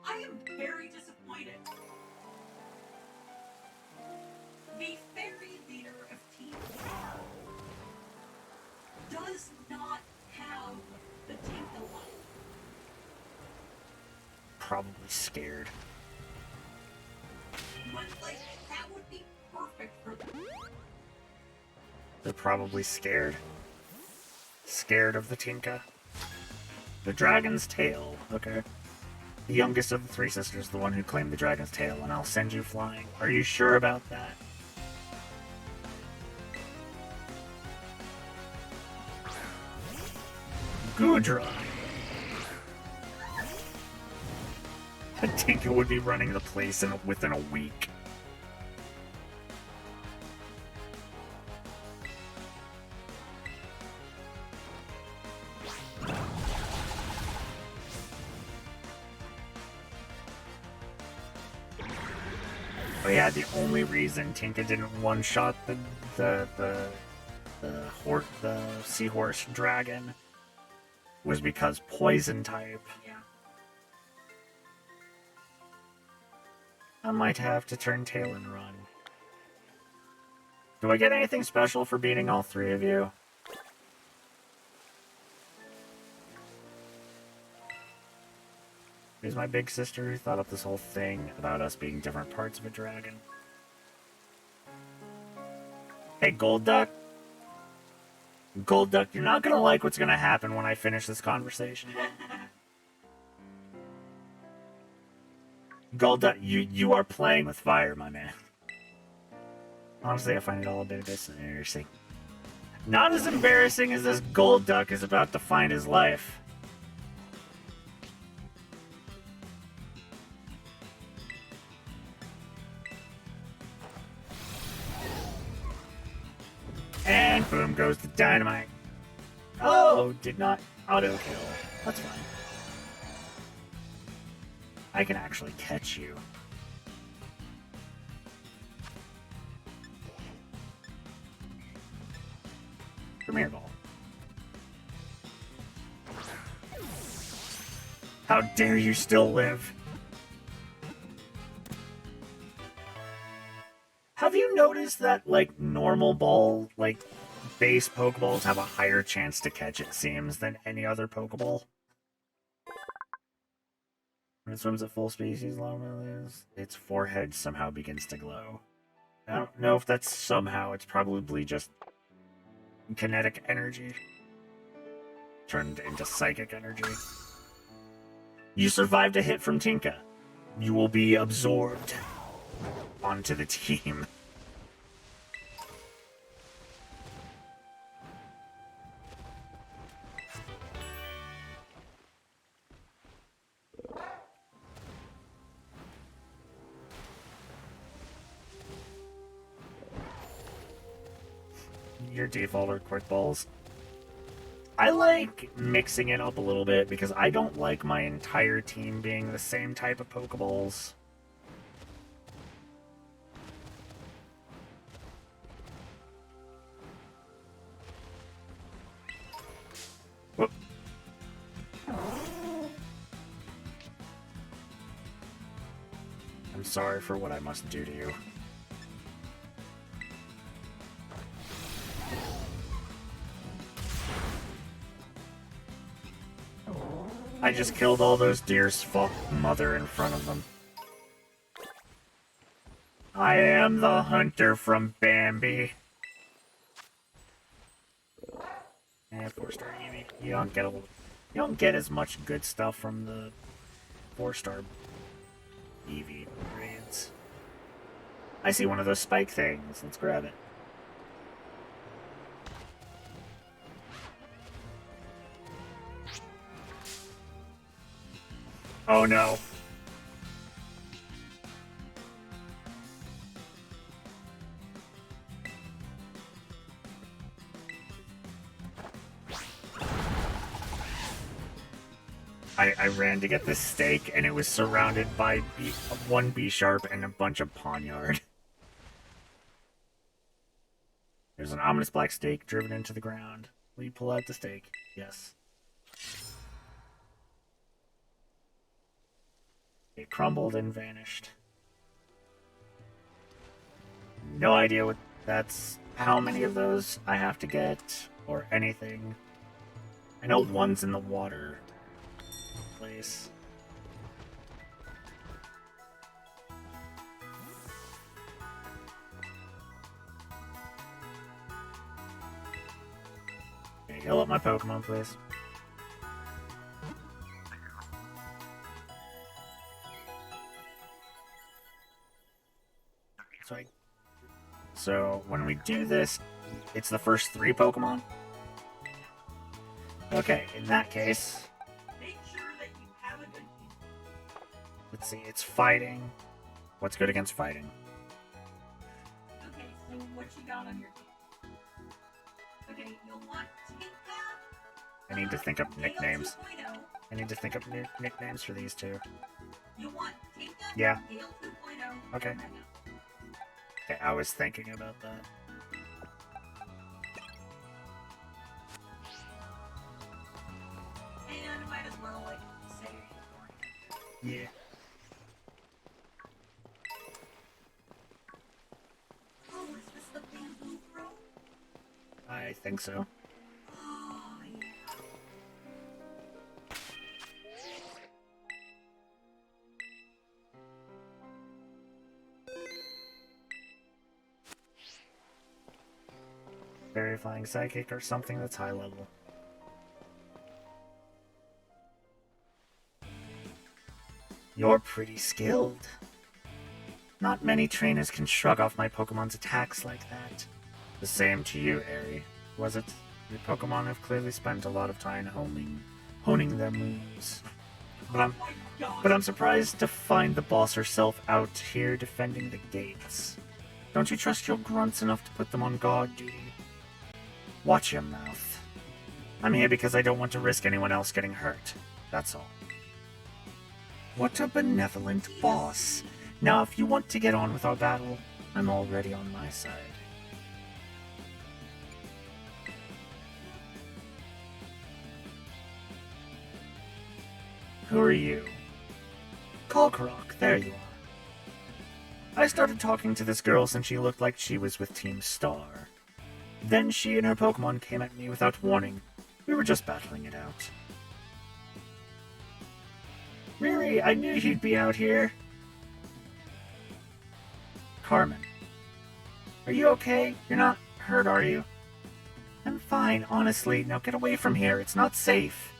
I am very disappointed. The fairy leader of Team Star does not have the Tinka life. Probably scared. But, like, that would be perfect for them. They're probably scared. Scared of the Tinka. The Dragon's Tail. Okay. The youngest of the three sisters, the one who claimed the Dragon's Tail, and I'll send you flying. Are you sure about that? Gudra. Tinka would be running the place within a week. But yeah, the only reason Tinka didn't one-shot the seahorse dragon was because poison type. Yeah. I might have to turn tail and run. Do I get anything special for beating all three of you? Here's my big sister who thought up this whole thing about us being different parts of a dragon. Hey, Golduck. Golduck, you're not gonna like what's gonna happen when I finish this conversation. Golduck, you are playing with fire, my man. Honestly, I find it all a bit embarrassing. Not as embarrassing as this Golduck is about to find his life. And boom goes the dynamite. Oh, did not auto kill. That's fine. I can actually catch you. Premier Ball. How dare you still live? Have you noticed that, like, normal ball, like, base Pokeballs have a higher chance to catch, it seems, than any other Pokeball. When it swims at full speed, its forehead somehow begins to glow. I don't know if that's somehow. It's probably just kinetic energy turned into psychic energy. You survived a hit from Tinka. You will be absorbed onto the team. Your default are quick balls. I like mixing it up a little bit because I don't like my entire team being the same type of Pokeballs. Whoop. I'm sorry for what I must do to you. I just killed all those deer's mother in front of them. I am the hunter from Bambi. And 4-star Eevee. You don't get as much good stuff from the 4-star Eevee raids. I see one of those spike things. Let's grab it. Oh no. I ran to get this steak and it was surrounded by one B-Sharp and a bunch of Pawniard. There's an ominous black stake driven into the ground. Will you pull out the stake? Yes. It crumbled and vanished. No idea what that's... how many of those I have to get, or anything. I know one's in the water place. Okay, heal up my Pokemon, please. So when we do this, it's the first 3 Pokemon? Okay, in that case... Make sure that you have a good team. Let's see, it's fighting. What's good against fighting? Okay, so what you got on your team? Okay, you'll want Tinka. I need to think up nicknames. Gale 2.0. I need to think up nicknames for these two. You want Tinka? Yeah. Gale 2.0. Okay. Okay, I was thinking about that. And might as well, like, say Yeah. Oh, is this the bamboo throw? I think so. Oh, yeah. Fairy Flying Psychic or something that's high level. You're pretty skilled. Not many trainers can shrug off my Pokemon's attacks like that. The same to you, Aerie. Was it? Your Pokemon have clearly spent a lot of time honing their moves. But I'm surprised to find the boss herself out here defending the gates. Don't you trust your grunts enough to put them on guard duty? Watch your mouth. I'm here because I don't want to risk anyone else getting hurt. That's all. What a benevolent boss. Now, if you want to get on with our battle, I'm already on my side. Who are you? Colkrok, there you are. I started talking to this girl since she looked like she was with Team Star. Then she and her Pokemon came at me without warning. We were just battling it out. Really? I knew you'd be out here. Carmen. Are you okay? You're not hurt, are you? I'm fine, honestly. Now get away from here. It's not safe.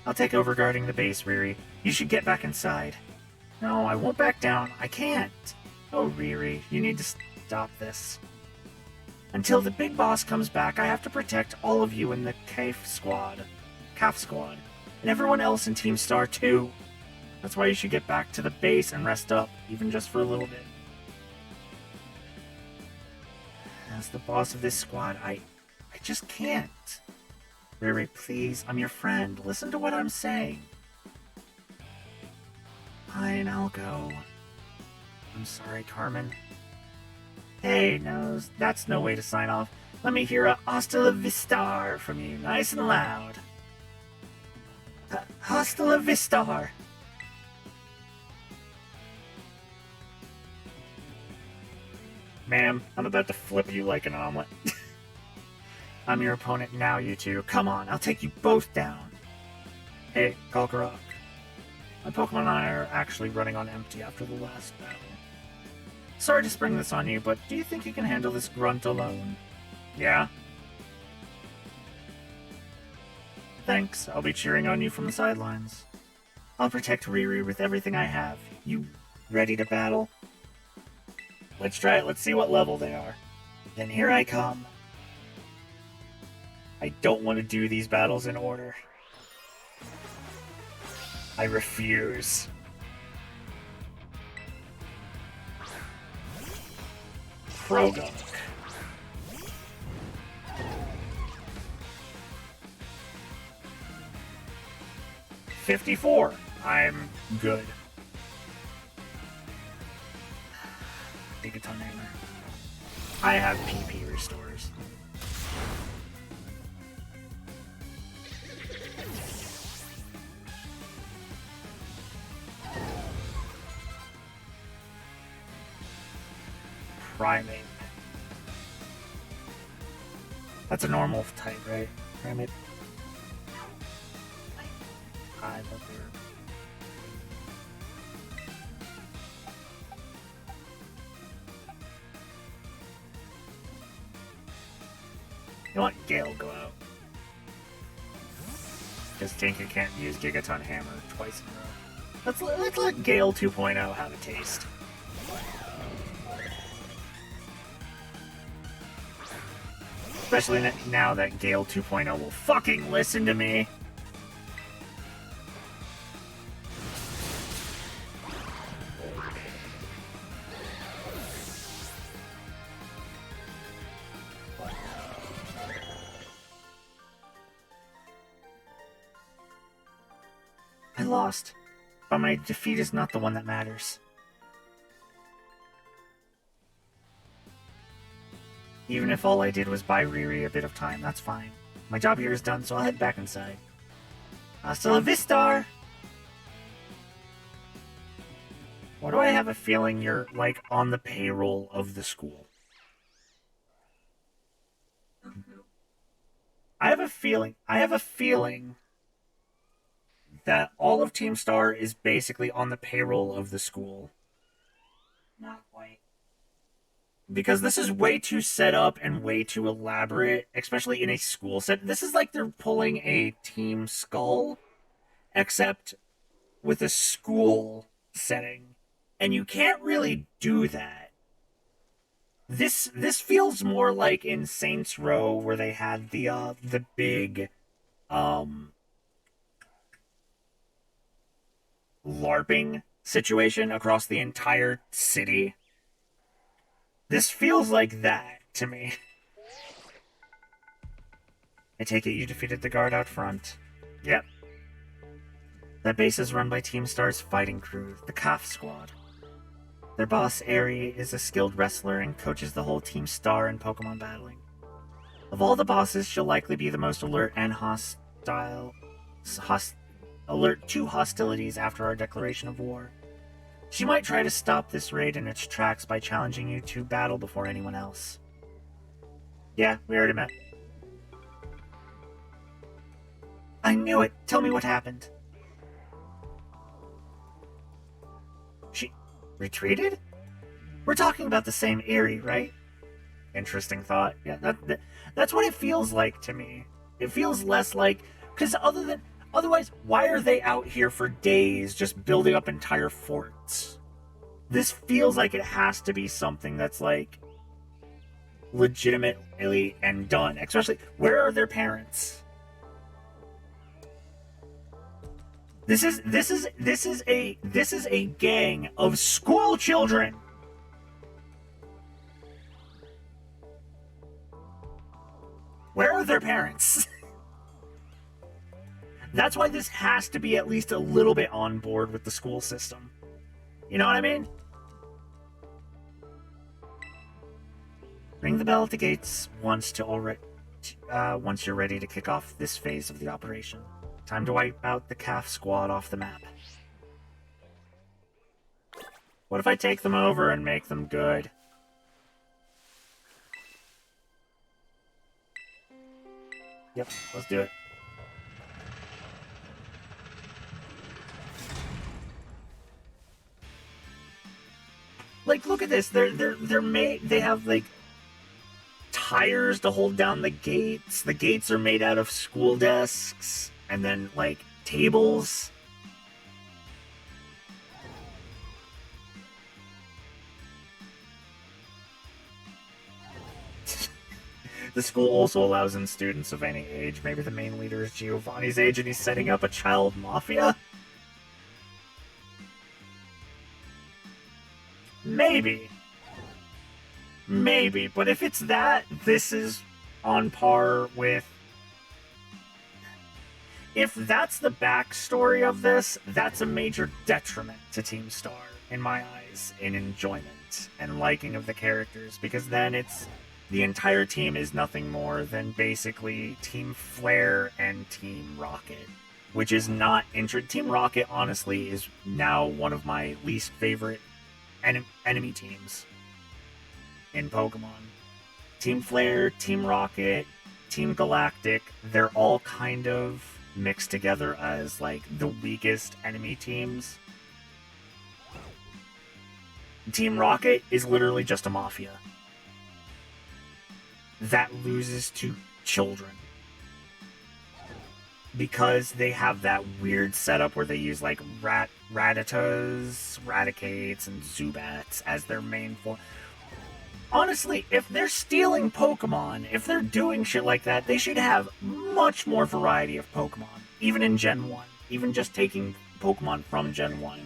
I'll take over guarding the base, Riri. You should get back inside. No, I won't back down. I can't. Oh, Riri, you need to stop this. Until the big boss comes back, I have to protect all of you in the CAF squad. And everyone else in Team Star, too. That's why you should get back to the base and rest up, even just for a little bit. As the boss of this squad, I just can't. Riri, please, I'm your friend. Listen to what I'm saying. Fine, I'll go. I'm sorry, Carmen. Hey, no, that's no way to sign off. Let me hear a hasta la vista from you, nice and loud. Hasta la vista. Ma'am, I'm about to flip you like an omelet. I'm your opponent now, you two. Come on, I'll take you both down. Hey, Kalkarok. My Pokemon and I are actually running on empty after the last battle. Sorry to spring this on you, but do you think you can handle this grunt alone? Yeah? Thanks, I'll be cheering on you from the sidelines. I'll protect Riri with everything I have. You ready to battle? Let's try it, let's see what level they are. Then here I come. I don't want to do these battles in order. I refuse. Progunk. $54. I'm good. Gigaton Hammer. I have PP restores. Primate. That's a normal type, right? Primate. I love her. You know what? Gale go out. Because Tinker can't use Gigaton Hammer twice in a row. Let's let Gale 2.0 have a taste. Especially now that Gale 2.0 will fucking listen to me. I lost, but my defeat is not the one that matters. Even if all I did was buy Riri a bit of time, that's fine. My job here is done, so I'll head back inside. Hasta la vista! Why do I have a feeling you're, like, on the payroll of the school? I have a feeling that all of Team Star is basically on the payroll of the school. Not quite. Because this is way too set up and way too elaborate, especially in a school set. This is like they're pulling a Team Skull, except with a school setting. And you can't really do that. This feels more like in Saints Row, where they had the big LARPing situation across the entire city. This feels like that to me. I take it you defeated the guard out front. Yep. That base is run by Team Star's fighting crew, the CAF squad. Their boss, Aerie, is a skilled wrestler and coaches the whole Team Star in Pokemon battling. Of all the bosses, she'll likely be the most alert and alert to hostilities after our declaration of war. She might try to stop this raid in its tracks by challenging you to battle before anyone else. Yeah, we already met. I knew it. Tell me what happened. She retreated? We're talking about the same Eerie, right? Interesting thought. Yeah, that's what it feels like to me. It feels less like, because otherwise, why are they out here for days just building up entire forts? This feels like it has to be something that's like legitimately and done. Especially, where are their parents? This is a gang of school children. Where are their parents? That's why this has to be at least a little bit on board with the school system. You know what I mean? Ring the bell at the gates once you're ready to kick off this phase of the operation. Time to wipe out the calf squad off the map. What if I take them over and make them good? Yep, let's do it. Like, look at this. They're made. They have like tires to hold down the gates. The gates are made out of school desks, and then like tables. The school also allows in students of any age. Maybe the main leader is Giovanni's age and he's setting up a child mafia? Maybe. Maybe, but if it's that, this is on par with... If that's the backstory of this, that's a major detriment to Team Star, in my eyes, in enjoyment and liking of the characters, because then it's... The entire team is nothing more than basically Team Flare and Team Rocket, which is not Team Rocket, honestly, is now one of my least favorite enemy teams in Pokemon. Team Flare, Team Rocket, Team Galactic, they're all kind of mixed together as like the weakest enemy teams. Team Rocket is literally just a mafia that loses to children because they have that weird setup where they use like Rattatas, Raticates, and Zubats as their main form. Honestly, if they're stealing Pokemon, if they're doing shit like that, they should have much more variety of Pokemon, even in Gen 1. Even just taking Pokemon from Gen 1.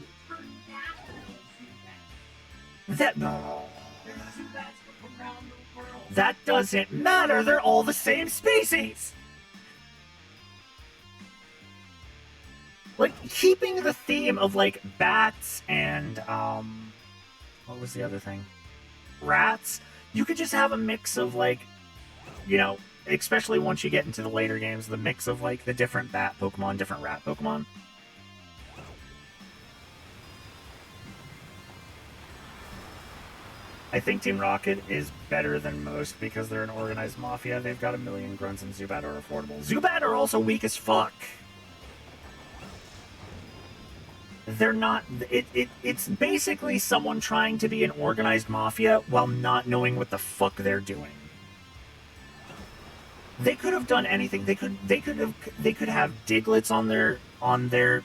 That doesn't matter, they're all the same species! Like, keeping the theme of, like, bats and, what was the other thing? Rats. You could just have a mix of, like, you know, especially once you get into the later games, the mix of, like, the different bat Pokemon, different rat Pokemon. I think Team Rocket is better than most because they're an organized mafia. They've got a million grunts and Zubat are affordable. Zubat are also weak as fuck. They're not... It's basically someone trying to be an organized mafia while not knowing what the fuck they're doing. They could have done anything. They could have Diglets on their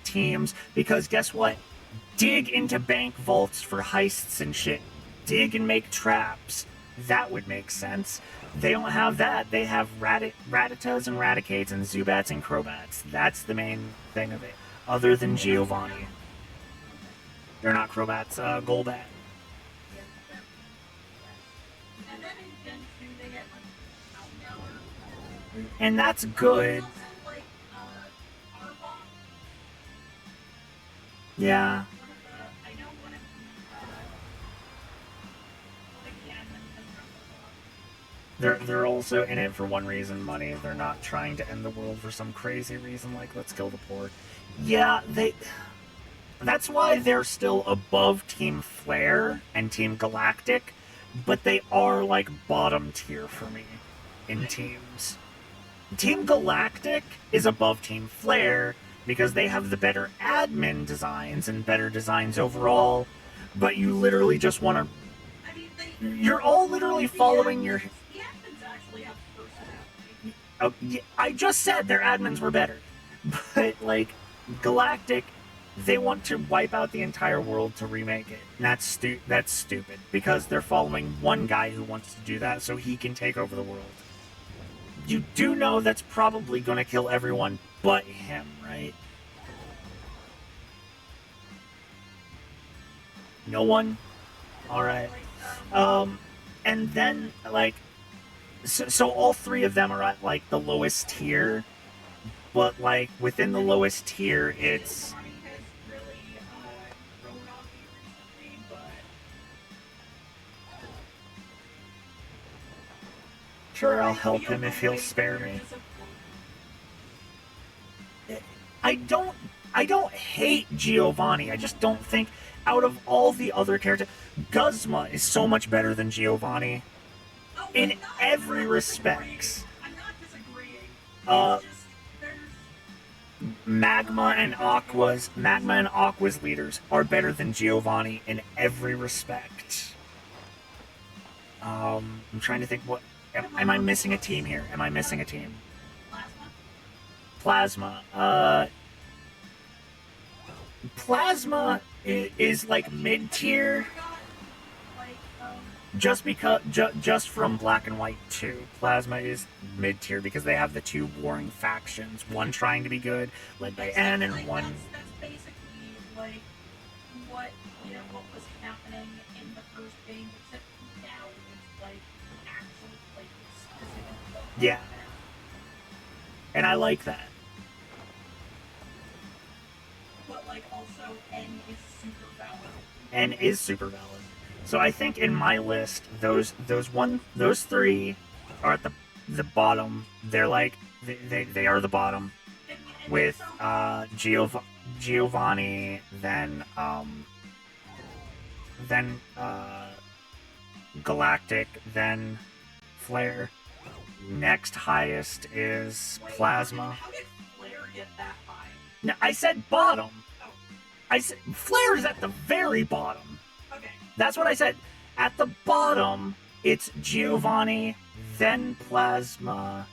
teams, because guess what? Dig into bank vaults for heists and shit. Dig and make traps. That would make sense. They don't have that. They have Rattatas and Raticates and Zubats and Crobats. That's the main thing of it. Other than Giovanni. They're not Crobats, Golbat. And that's good. Yeah. They're also in it for one reason, money. They're not trying to end the world for some crazy reason like let's kill the poor. Yeah, that's why they're still above Team Flare and Team Galactic, but they are like bottom tier for me in teams. Team Galactic is above Team Flare because they have the better admin designs and better designs overall, but you literally just want to. I mean, You're all literally following your. The admins actually have personality. Oh, yeah, I just said their admins were better, but like Galactic, they want to wipe out the entire world to remake it. And that's stupid because they're following one guy who wants to do that so he can take over the world. You do know that's probably going to kill everyone but him, right? No one? Alright. And then, like, so all three of them are at, like, the lowest tier, but, like, within the lowest tier, it's... Giovanni has really grown on me recently, but Sure, I'll help him if he'll spare me. I don't hate Giovanni. I just don't think out of all the other characters, Guzma is so much better than Giovanni in every respects. I'm not disagreeing. Uh, It's just there's Magma and Aqua's leaders are better than Giovanni in every respect. I'm trying to think what. Am I missing a team here? Am I missing a team? plasma. Plasma is like mid tier. Like Just from Black and White 2, Plasma is mid tier because they have the two warring factions, one trying to be good, led by N, and one. That's basically like what what was happening in the first game, except now it's like actually like specific. Yeah. And I like that. But like also N is super valid. N is super valid. So I think in my list, those three are at the bottom. They're like they are the bottom with Giovanni, then Galactic, then Flare. Next highest is Plasma. How did Flare get that high? No, I said bottom. Oh, I said Flare is at the very bottom. okay. That's what I said. At the bottom, it's Giovanni, then Plasma,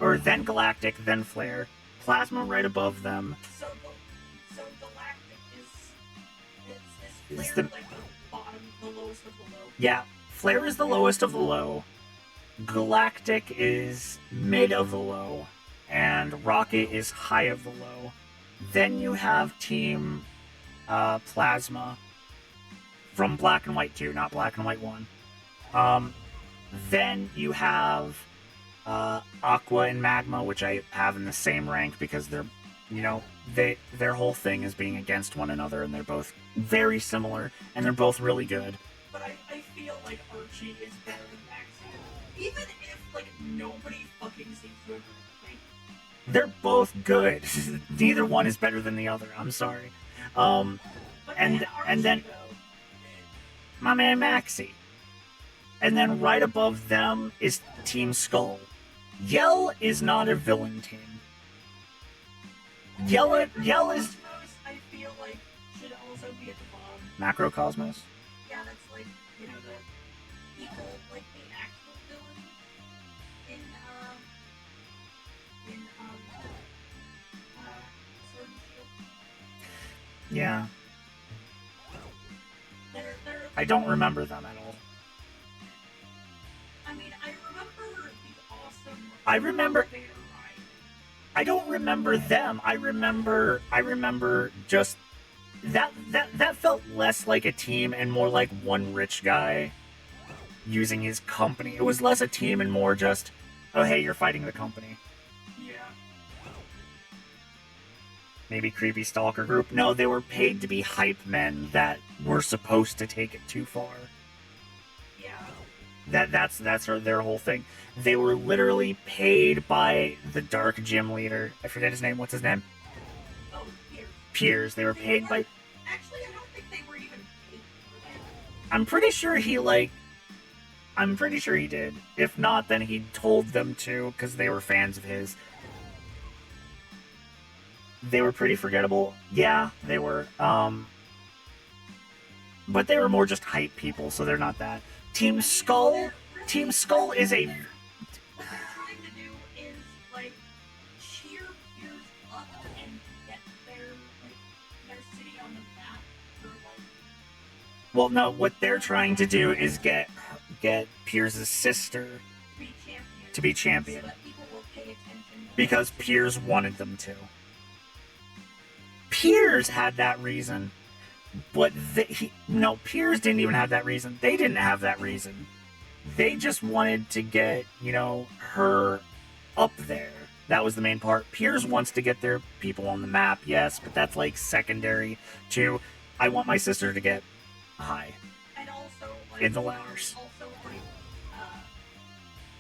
or then Galactic, then Flare. Plasma right above them. So Galactic is Is Flare the- like the bottom, the lowest of the low? Yeah, Flare is the lowest of the low. Galactic is mid of the low, and Rocket is high of the low. Then you have Team Plasma from Black and White 2, not Black and White 1. Then you have Aqua and Magma, which I have in the same rank because they're, their whole thing is being against one another, and they're both very similar, and they're both really good. But I feel like Archie is better than Maxie. Even if like nobody fucking seems to agree with me. They're both good. Neither one is better than the other. I'm sorry. But And Archie, then though, my man Maxie. And then right above them is Team Skull. Yell is not a villain team. Yell is Cosmos, I feel like should also be at the bottom. Macrocosmos. Yeah, that's like the people, like the actual villain in Sword and Shield. Yeah, They're I don't remember them at all. I mean, I remember the awesome. I remember- Vader ride. I don't remember them. I remember just that felt less like a team and more like one rich guy using his company. It was less a team and more just, oh hey, you're fighting the company. Yeah. Maybe creepy stalker group. No, they were paid to be hype men that were supposed to take it too far. Yeah. That's their whole thing. They were literally paid by the dark gym leader. I forget his name. What's his name? Oh, here. Piers. They were paid by. Actually, I don't think they were even paid for I'm pretty sure he I'm pretty sure he did. If not, then he told them to because they were fans of his. They were pretty forgettable. Yeah, they were. But they were more just hype people, so they're not that. Team Skull. Team Skull is a. What they're trying to do is like cheer Piers up and get their city on the map for like. Well, no. What they're trying to do is get Piers' sister to be champion. So that people will pay attention. Because Piers wanted them to. Piers had that reason, but Piers didn't even have that reason. They didn't have that reason. They just wanted to get, her up there. That was the main part. Piers wants to get their people on the map, yes, but that's like secondary to, I want my sister to get high. And also, like, in the ladders. Also, like,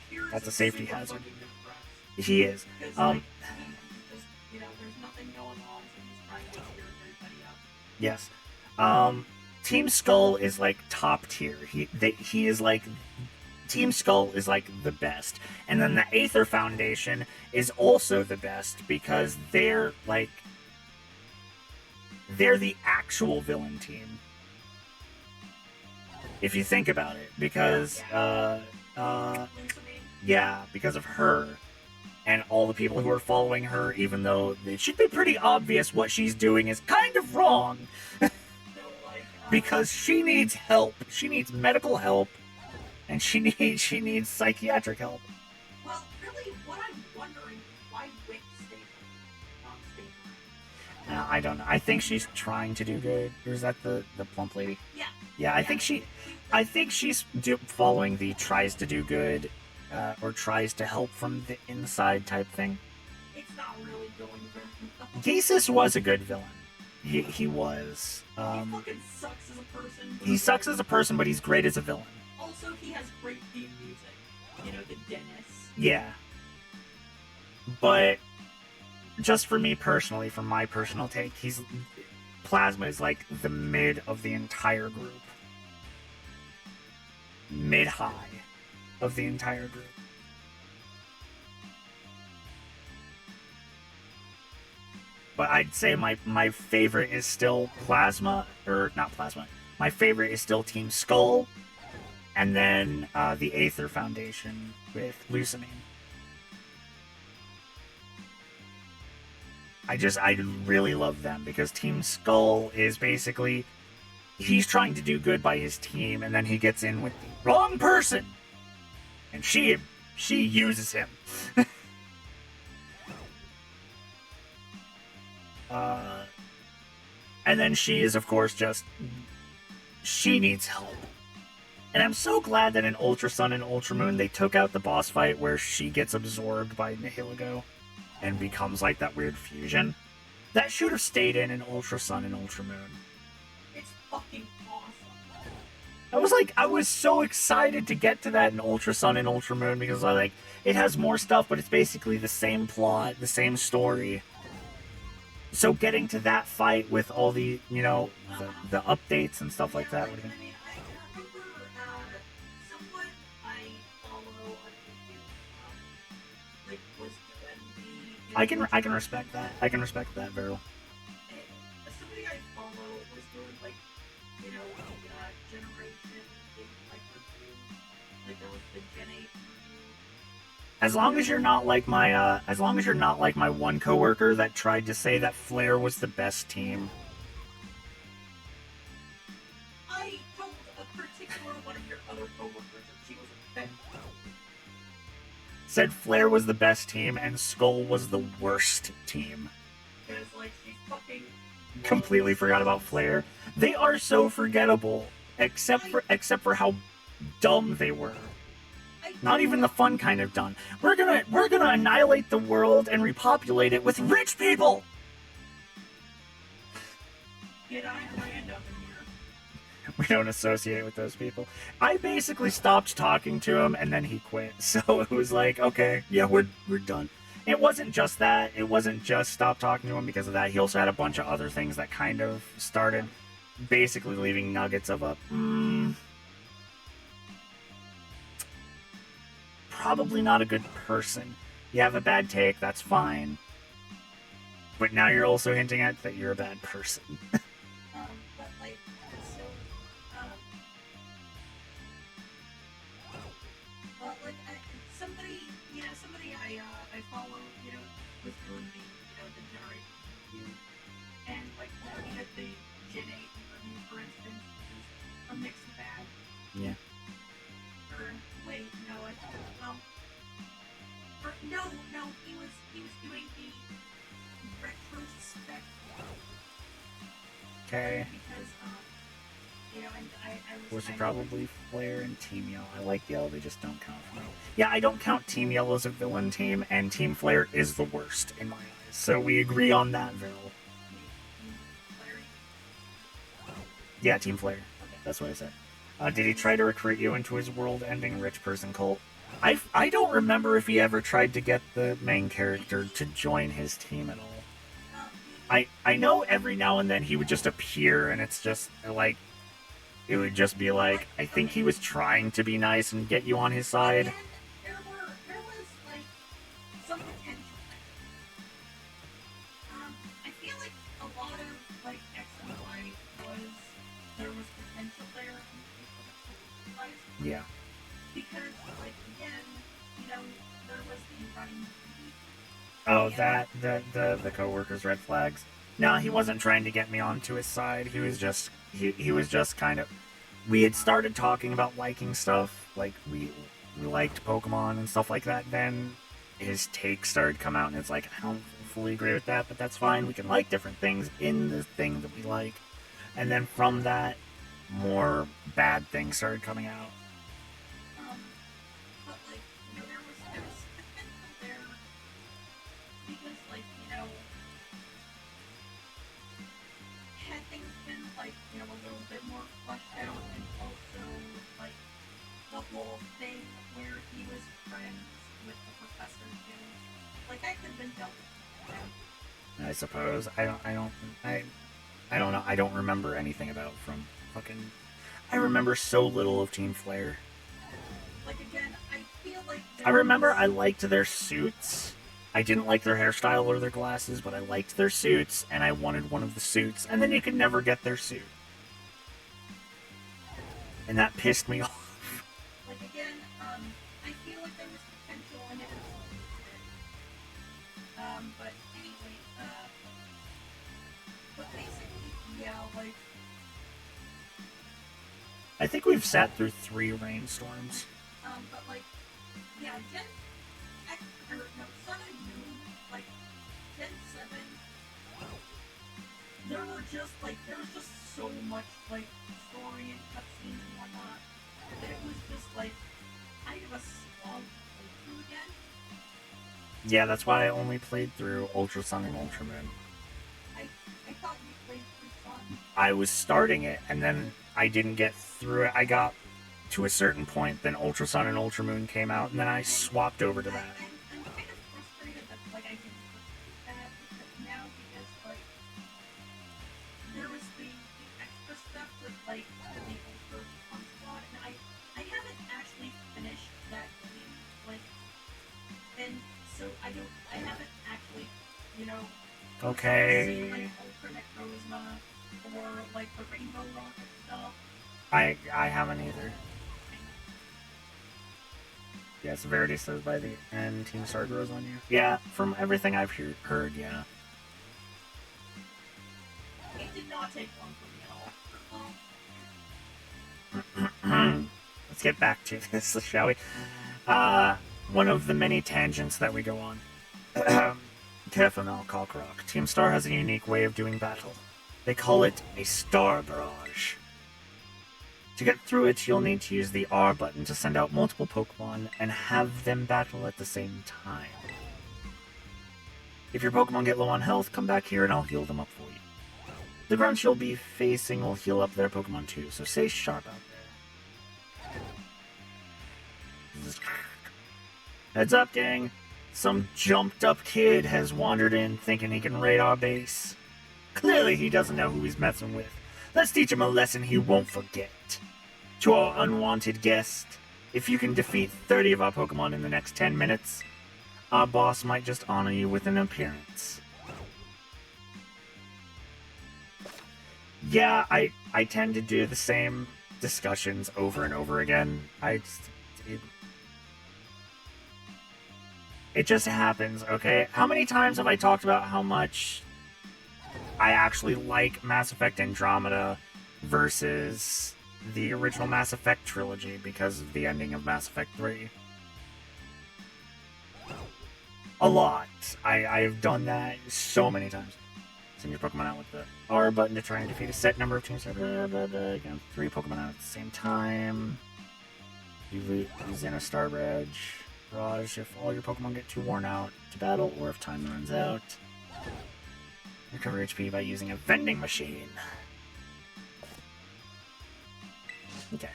Piers That's a is safety super hazard. fucking depressed. He is. Because, like, he just, there's nothing going on, so he's trying to cheer everybody up. Yes. Team Skull is like top tier. He is like Team Skull is like the best. And then the Aether Foundation is also the best because they're the actual villain team. If you think about it, because because of her and all the people who are following her, even though it should be pretty obvious what she's doing is kind of wrong. Because she needs help. She needs medical help. And she needs psychiatric help. Well, really, what I'm wondering is why Wick stayed not stayed. I don't know. I think she's trying to do good. Or is that the plump lady? Yeah. Yeah, I think she's following the tries to do good or tries to help from the inside type thing. It's not really going very well. Gaisus was a good villain. He was. He fucking sucks as a person. He sucks as a person, but he's great as a villain. Also, he has great theme music. The Dennis. Yeah. But just for me personally, from my personal take, Plasma is like the mid of the entire group. Mid-high of the entire group. But I'd say my favorite is still Plasma, or not Plasma. My favorite is still Team Skull, and then the Aether Foundation with Lusamine. I really love them because Team Skull is basically, he's trying to do good by his team, and then he gets in with the wrong person, and she uses him. And then she is, of course, she needs help. And I'm so glad that in Ultra Sun and Ultra Moon they took out the boss fight where she gets absorbed by Nihilego and becomes like that weird fusion. That should have stayed in Ultra Sun and Ultra Moon. It's fucking awesome. I was so excited to get to that in Ultra Sun and Ultra Moon because it has more stuff, but it's basically the same plot, the same story. So getting to that fight with all the, the updates and stuff like that would have been... I remember someone I follow on YouTube, was doing the... I can respect that. I can respect that very well. Somebody I follow was doing, generation, review. There was the Gen 8 review. As long as you're not like my one coworker that tried to say that Flare was the best team. I told a particular one of your other coworkers that she was a bad Said Flare was the best team and Skull was the worst team. because she's fucking Completely forgot about Flare. They are so forgettable, except for how dumb they were. Not even the fun kind of done. We're gonna annihilate the world and repopulate it with rich people. Get Ayn Rand up in here. We don't associate with those people. I basically stopped talking to him and then he quit. So it was like, okay, yeah, we're done. It wasn't just that. It wasn't just stop talking to him because of that. He also had a bunch of other things that kind of started. basically leaving nuggets of a probably not a good person. You have a bad take, that's fine. But now you're also hinting at that you're a bad person. But like, so, um, well, like, somebody, somebody I follow, was doing the generation review, and like looking at the Gen 8 review, for instance, which is a mixed bag. Yeah. Or wait, no, well, no, he was doing the retrospect. Okay. Because and I Was was it probably Flare and Team Yellow? I like Yellow, they just don't count for me. Yeah, I don't count Team Yellow as a villain team, and Team Flare is the worst in my eyes. So we agree on that, Vil. Yeah, Team Flare. That's what I said. Did he try to recruit you into his world-ending rich person cult? I don't remember if he ever tried to get the main character to join his team at all. I know every now and then he would just appear, and it's just like it would just be like, I think he was trying to be nice and get you on his side. There was like some potential. I feel like a lot of like X and Y there was potential there. Yeah. Because like again, there was the running. Oh, that the coworkers' red flags. No, he wasn't trying to get me onto his side. He was just he was just kind of. We had started talking about liking stuff, like we liked Pokemon and stuff like that. Then his takes started to come out, and it's like I don't fully agree with that, but that's fine. We can like different things in the thing that we like, and then from that, more bad things started coming out. But like there was potential there because like had things been like a little bit more fleshed out, and also like the whole thing where he was friends with the professor too, like I could have been dealt with that. I suppose I don't know. I don't remember anything about from fucking. I remember so little of Team Flare. Like again, I feel like I remember I liked their suits. I didn't like their hairstyle or their glasses, but I liked their suits, and I wanted one of the suits, and then you could never get their suit. And that pissed me off. Like again, I feel like there was potential in it. But anyway, but basically, yeah, like I think we've sat through 3 rainstorms. but like, yeah, Gen X, or no, Sun and Moon, like Gen 7, there was just so much like story and cutscenes and whatnot that it was just like kind of a slog playthrough again. Yeah, that's why I only played through Ultra Sun and Ultra Moon. I thought you played through Sun. I was starting it, and then I didn't get through it. I got to a certain point, then Ultra Sun and Ultra Moon came out, and then I swapped over to that. I'm kind of frustrated that like I didn't pursue that now because like there was the extra stuff with like the Ultra Onslaught, and I haven't actually finished that game, like, and so I haven't actually Okay. seen like Ultra Necrozma or like the Rainbow Rocket stuff. I haven't either. Yeah, Severity says by the end, Team Star grows on you. Yeah, from everything I've heard, yeah. It did not take long for me at all. Let's get back to this, shall we? One of the many tangents that we go on. Kefamel Cockrock. Team Star has a unique way of doing battle. They call it a Star Barrage. To get through it, you'll need to use the R button to send out multiple Pokemon and have them battle at the same time. If your Pokemon get low on health, come back here and I'll heal them up for you. The grunts you'll be facing will heal up their Pokemon too, so stay sharp out there. Heads up, gang! Some jumped up kid has wandered in thinking he can raid our base. Clearly he doesn't know who he's messing with. Let's teach him a lesson he won't forget. To our unwanted guest, if you can defeat 30 of our Pokemon in the next 10 minutes, our boss might just honor you with an appearance. Yeah, I tend to do the same discussions over and over again. It just happens, okay? How many times have I talked about how much I actually like Mass Effect Andromeda versus the original Mass Effect trilogy because of the ending of Mass Effect 3? A lot. I've done that so many times. Send your Pokemon out with the R button to try and defeat a set number of teams. Again, 3 Pokemon out at the same time. You use in a Star Badge. Barrage if all your Pokemon get too worn out to battle, or if time runs out. Recover HP by using a vending machine. Okay.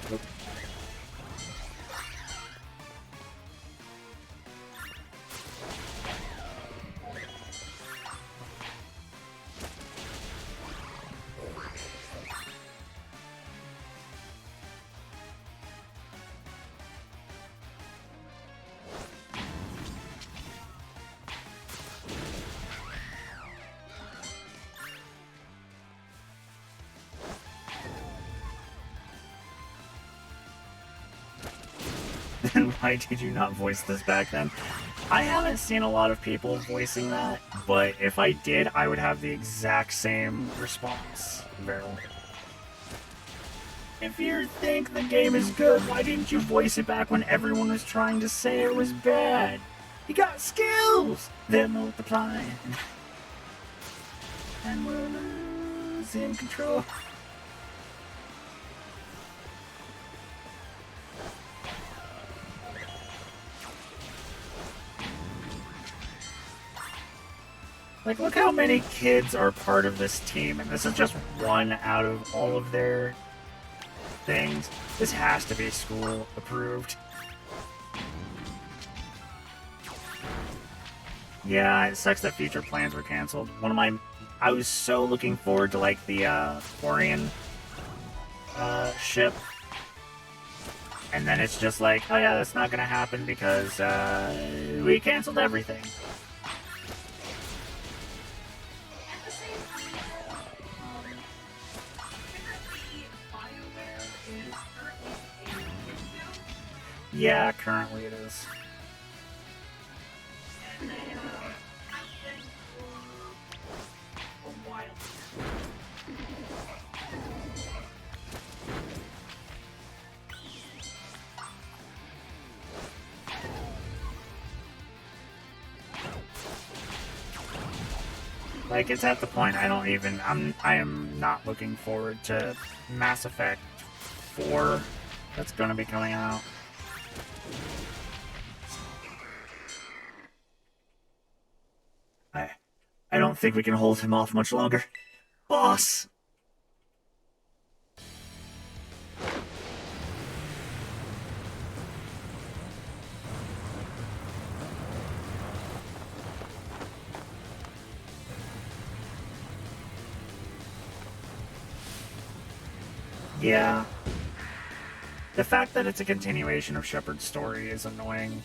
Nope. Then why did you not voice this back then? I haven't seen a lot of people voicing that, but if I did, I would have the exact same response. Verily. If you think the game is good, why didn't you voice it back when everyone was trying to say it was bad? You got skills! They're multiplying. And we're losing control. Like, look how many kids are part of this team, and this is just one out of all of their things. This has to be school approved. Yeah, it sucks that future plans were canceled. I was so looking forward to, like, the Orion ship. And then it's just like, oh yeah, that's not gonna happen because we canceled everything. Yeah, currently it is. And they have been for a while. Like, it's at the point I am not looking forward to Mass Effect 4 that's gonna be coming out. I don't think we can hold him off much longer. Boss! Yeah. The fact that it's a continuation of Shepard's story is annoying.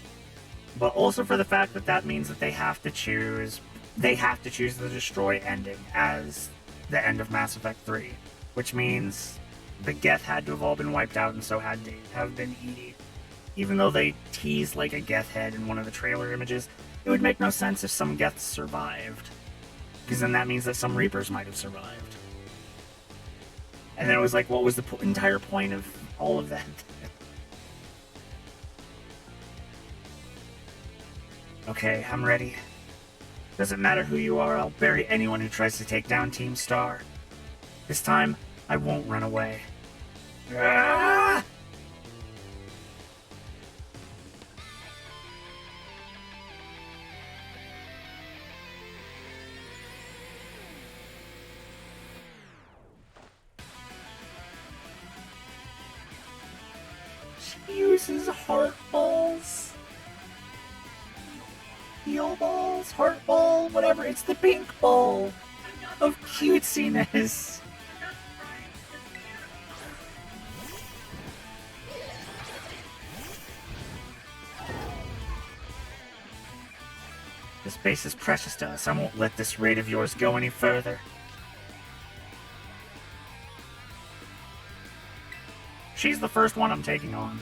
But also for the fact that that means that they have to choose the destroy ending as the end of Mass Effect 3, which means the Geth had to have all been wiped out and so had to have been EDI. Even though they teased like a Geth head in one of the trailer images, it would make no sense if some Geths survived, because then that means that some Reapers might have survived. And then it was like, what was the entire point of all of that? Okay, I'm ready. Doesn't matter who you are, I'll bury anyone who tries to take down Team Star. This time, I won't run away. Ah! uses heart balls. Heal balls, heart ball, whatever. It's the pink ball of cutesiness. This base is precious to us. I won't let this raid of yours go any further. She's the first one I'm taking on.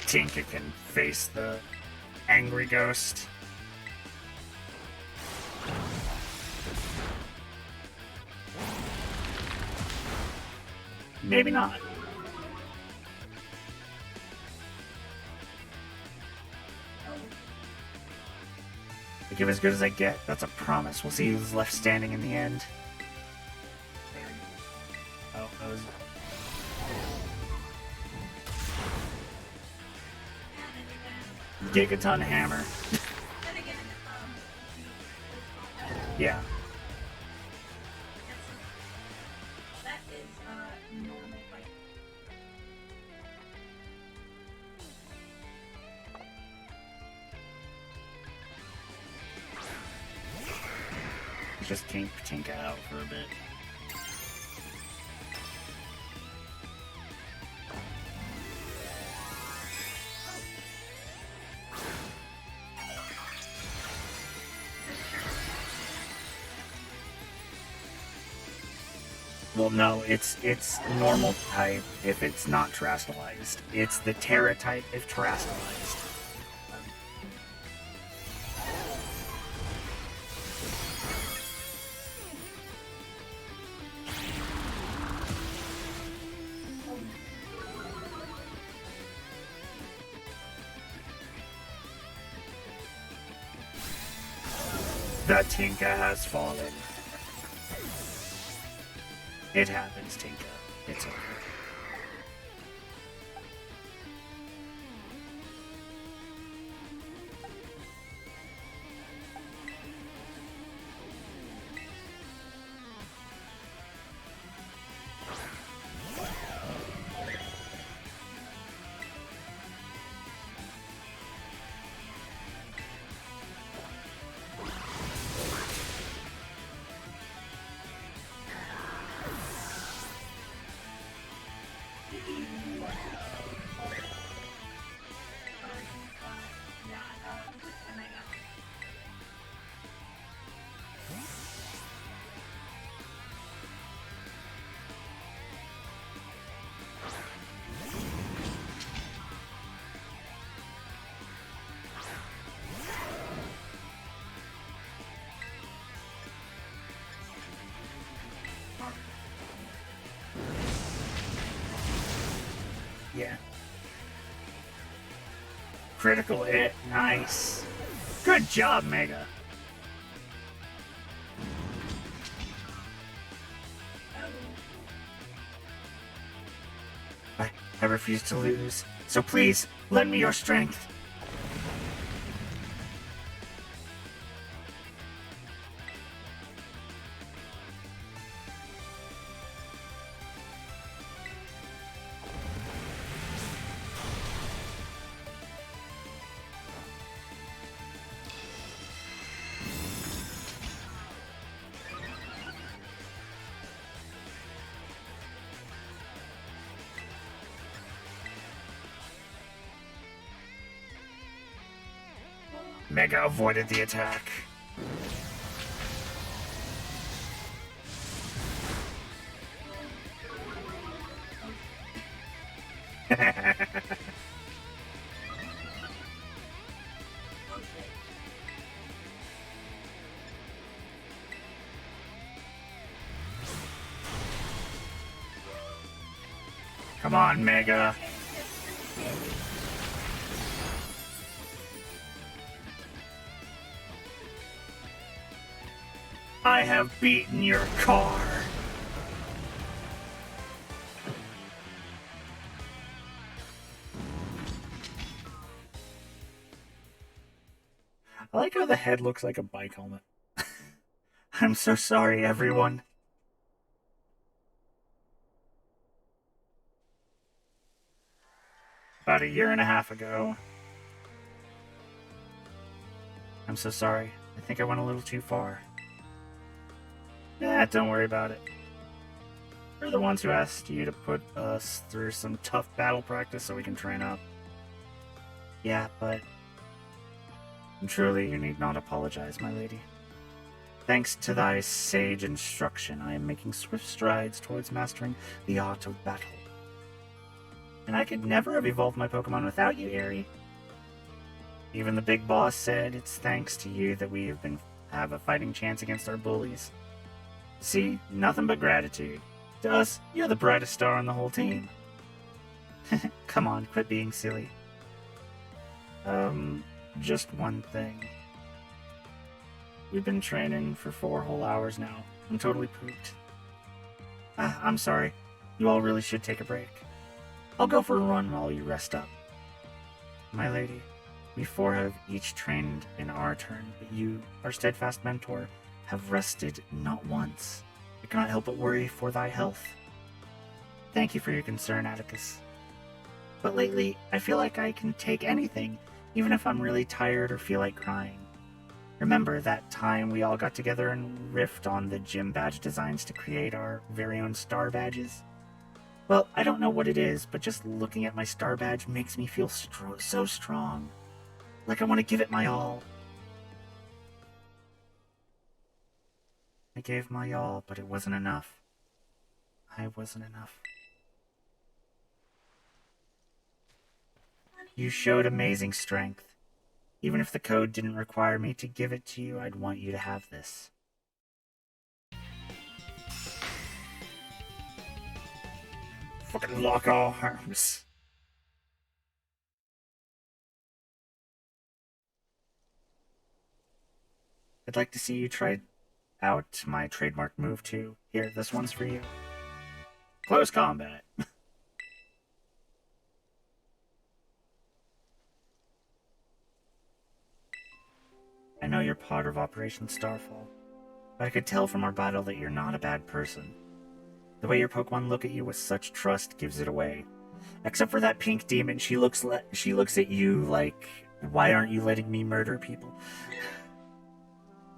Tinka can face the angry ghost. Maybe not. I give as good as I get. That's a promise. We'll see who's left standing in the end. Oh, that was... Gigaton hammer. Yeah. That is normal fight. Just keep Tinka out for a bit. Well, no, it's normal type if it's not terastallized. It's the Terra type if terastallized. The Tinka has fallen. It happens, Tinka. It's okay. Yeah. Critical hit. Nice. Good job, Mega. I refuse to lose. So please, lend me your strength. Mega avoided the attack. Come on, Mega. I have beaten your car. I like how the head looks like a bike helmet. I'm so sorry, everyone. About a year and a half ago. I'm so sorry. I think I went a little too far. Don't worry about it. We're the ones who asked you to put us through some tough battle practice so we can train up. Yeah, but truly you need not apologize, my lady. Thanks to thy sage instruction, I am making swift strides towards mastering the art of battle. And I could never have evolved my Pokemon without you, Aerie. Even the big boss said it's thanks to you that we have a fighting chance against our bullies. See, nothing but gratitude. To us, you're the brightest star on the whole team. Come on, quit being silly. Just one thing. We've been training for 4 whole hours now. I'm totally pooped. I'm sorry. You all really should take a break. I'll go for a run while you rest up. My lady, we 4 have each trained in our turn, but you, our steadfast mentor, have rested not once. I cannot help but worry for thy health. Thank you for your concern, Atticus. But lately, I feel like I can take anything, even if I'm really tired or feel like crying. Remember that time we all got together and riffed on the gym badge designs to create our very own star badges? Well, I don't know what it is, but just looking at my star badge makes me feel so strong. Like I want to give it my all. I gave my all, but it wasn't enough. I wasn't enough. You showed amazing strength. Even if the code didn't require me to give it to you, I'd want you to have this. Fucking lock arms. I'd like to see you try out my trademark move too. Here, this one's for you. Close combat. I know you're part of Operation Starfall, but I could tell from our battle that you're not a bad person. The way your Pokemon look at you with such trust gives it away. Except for that pink demon, she looks at you like, why aren't you letting me murder people?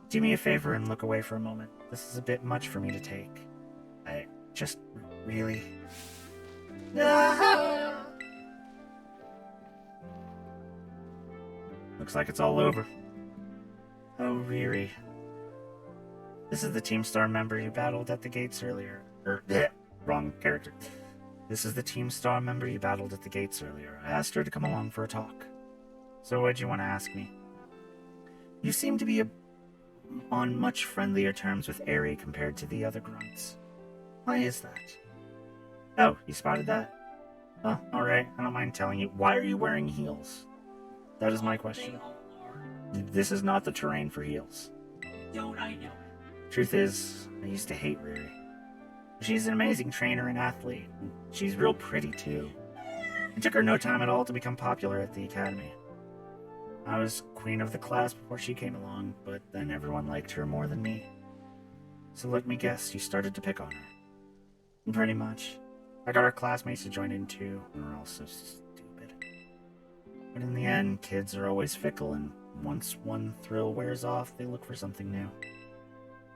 Do me a favor and look away for a moment. This is a bit much for me to take. I just really... Looks like it's all over. Oh, Riri. This is the Team Star member you battled at the gates earlier. Wrong character. This is the Team Star member you battled at the gates earlier. I asked her to come along for a talk. So what'd you want to ask me? You seem to be on much friendlier terms with Aerie compared to the other grunts. Why is that? Oh, you spotted that? Oh, alright, I don't mind telling you. Why are you wearing heels? That is my question. This is not the terrain for heels. Don't I know? Truth is, I used to hate Riri. She's an amazing trainer and athlete. And she's real pretty too. It took her no time at all to become popular at the academy. I was queen of the class before she came along, but then everyone liked her more than me. So let me guess, you started to pick on her. Pretty much. I got our classmates to join in too, and we're all so stupid. But in the end, kids are always fickle, and once one thrill wears off, they look for something new.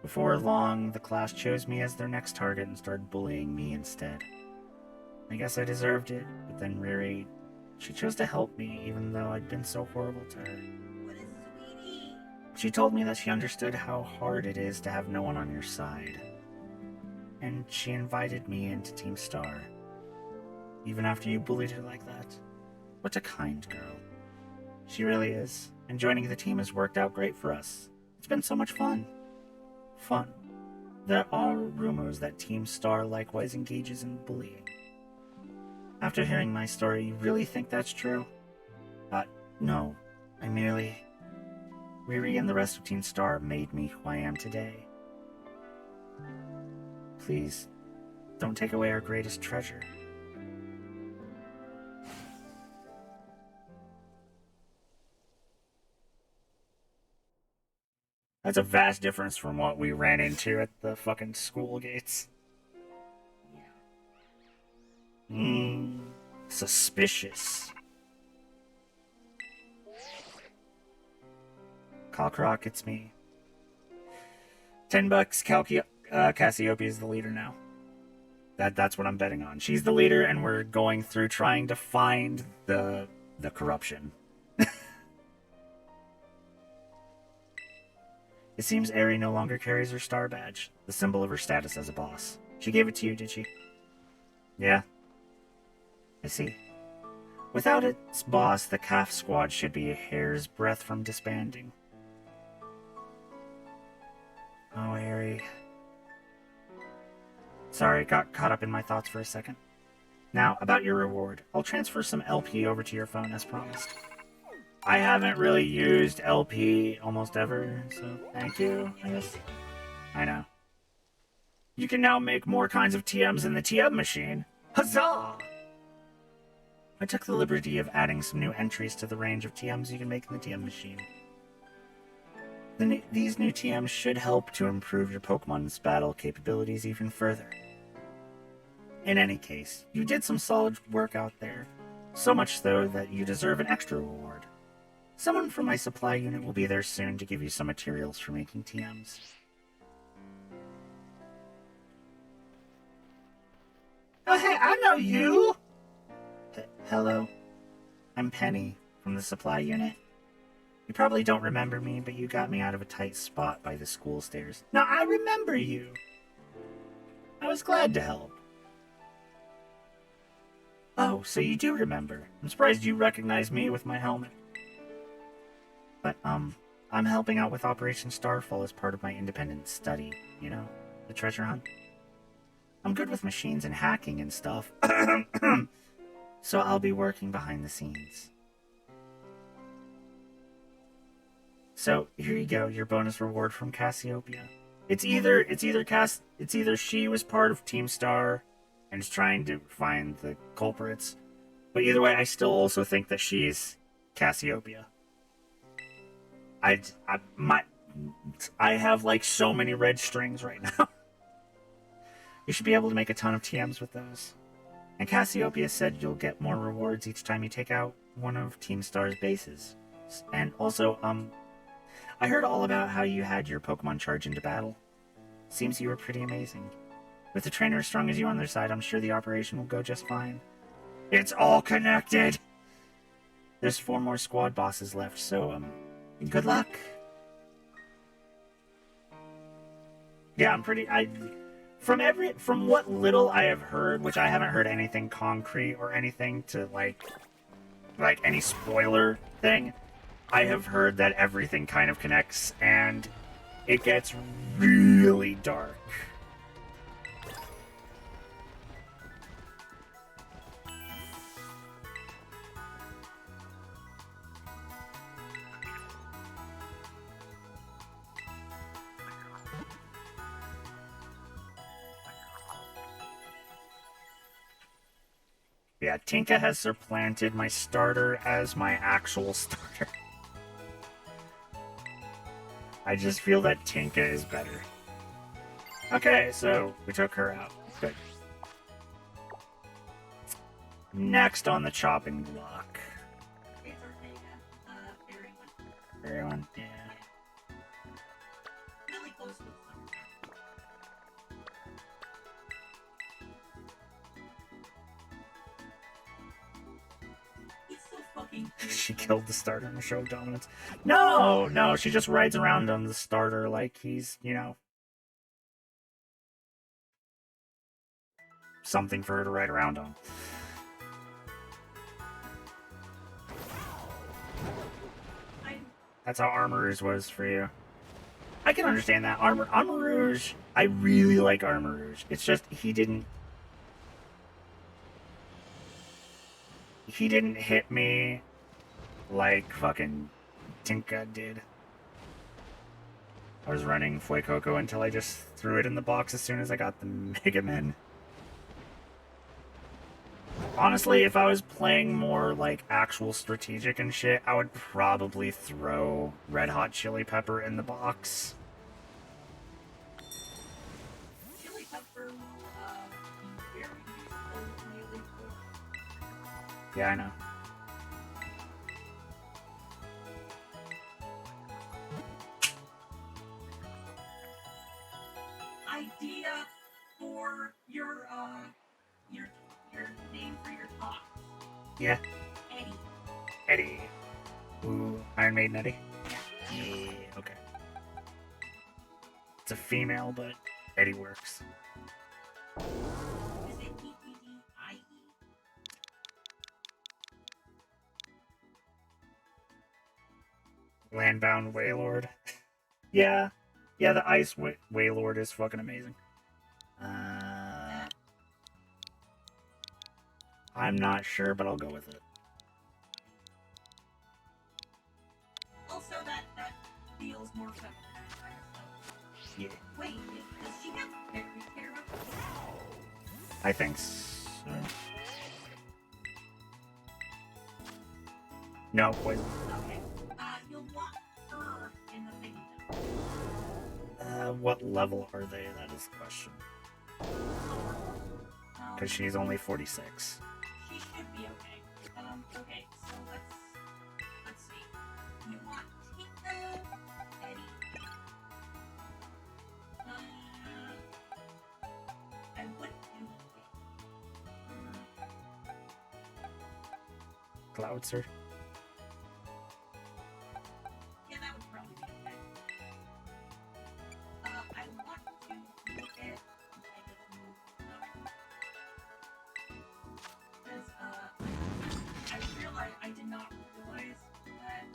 Before long, the class chose me as their next target and started bullying me instead. I guess I deserved it, but then Riri, she chose to help me even though I'd been so horrible to her. What a sweetie! She told me that she understood how hard it is to have no one on your side. And she invited me into Team Star. Even after you bullied her like that. What a kind girl. She really is, and joining the team has worked out great for us. It's been so much fun. There are rumors that Team Star likewise engages in bullying. After hearing my story, you really think that's true? No. I merely... Riri and the rest of Team Star made me who I am today. Please, don't take away our greatest treasure. That's a vast difference from what we ran into at the fucking school gates. Suspicious. Cockrock, it's me. $10. Cassiopeia is the leader now. That's what I'm betting on. She's the leader, and we're going through trying to find the corruption. It seems Aerie no longer carries her star badge, the symbol of her status as a boss. She gave it to you, did she? Yeah. I see. Without its boss, the calf squad should be a hair's breadth from disbanding. Oh, Aerie. Sorry, got caught up in my thoughts for a second. Now, about your reward. I'll transfer some LP over to your phone as promised. I haven't really used LP almost ever, so thank you, I guess. I know. You can now make more kinds of TMs in the TM machine. Huzzah! I took the liberty of adding some new entries to the range of TMs you can make in the TM machine. These new TMs should help to improve your Pokemon's battle capabilities even further. In any case, you did some solid work out there. So much so that you deserve an extra reward. Someone from my supply unit will be there soon to give you some materials for making TMs. Oh hey, I know you! Hello. I'm Penny, from the supply unit. You probably don't remember me, but you got me out of a tight spot by the school stairs. Now I remember you! I was glad to help. Oh, so you do remember. I'm surprised you recognize me with my helmet. But, I'm helping out with Operation Starfall as part of my independent study, you know, the treasure hunt. I'm good with machines and hacking and stuff, so I'll be working behind the scenes. So, here you go, your bonus reward from Cassiopeia. It's either she was part of Team Star and is trying to find the culprits, but either way, I still also think that she's Cassiopeia. I have like so many red strings right now. You should be able to make a ton of TMs with those. And Cassiopeia said you'll get more rewards each time you take out one of Team Star's bases. And also, I heard all about how you had your Pokemon charge into battle. Seems you were pretty amazing. With a trainer as strong as you on their side, I'm sure the operation will go just fine. It's all connected! There's 4 more squad bosses left, so, good luck. Yeah, from what little I have heard, which I haven't heard anything concrete or anything to like any spoiler thing, I have heard that everything kind of connects and it gets really dark. Yeah, Tinka has supplanted my starter as my actual starter. I just feel that Tinka is better. Okay, so we took her out. Good. Next on the chopping block. Everyone, yeah. Really close to the summer. He's so fucking cute. She killed the starter in the show of dominance. No, she just rides around on the starter like he's, you know, something for her to ride around on. That's how Armor was for you. I can understand that. Armor Rouge, I really like Armor Rouge. It's just he didn't hit me like fucking Tinka did. I was running Fuecoco until I just threw it in the box as soon as I got the Mega Men. Honestly, if I was playing more like actual strategic and shit, I would probably throw Red Hot Chili Pepper in the box. Chili pepper will be very useful really quick. Yeah, I know. Idea for your name for your talk. Yeah. Eddie. Eddie. Ooh, Iron Maiden Eddie? Yeah. Yeah, okay. It's a female, but Eddie works. Is it E-E-D-I-E? Landbound Waylord. Yeah. Yeah, the Ice Waylord is fucking amazing. I'm not sure, but I'll go with it. Also, that feels more feminine. So. Yeah. Wait, does she have fairy hair? I think so. No, poison. Okay. You'll want her in the thing. What level are they? That is the question. Because she's only 46. She should be okay. Okay, so let's see. You want Tika, Eddie. I would do Cloudser. yeah, that would probably be okay. I want to look at because I did not realize that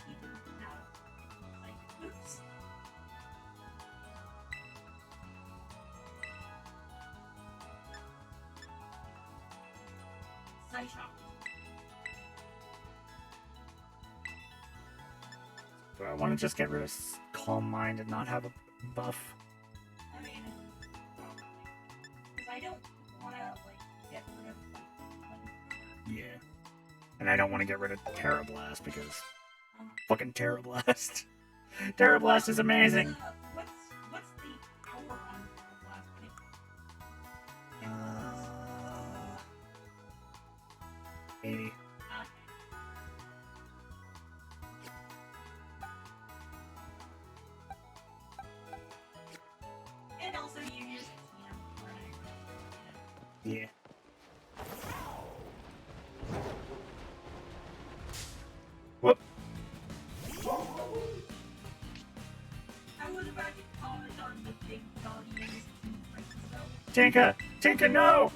he didn't have like oops. Side shot. Do I want to just get rid of Calm Mind and not have a buff? I mean, because I don't want to like get rid of Yeah. And I don't want to get rid of Terra Blast because fucking Terra Blast. Terra Blast is amazing. What's the power on Blast? 80. Okay. And also you use Yeah. Whoop. I was about to comment on the big doggy Tinka! Tinka, no!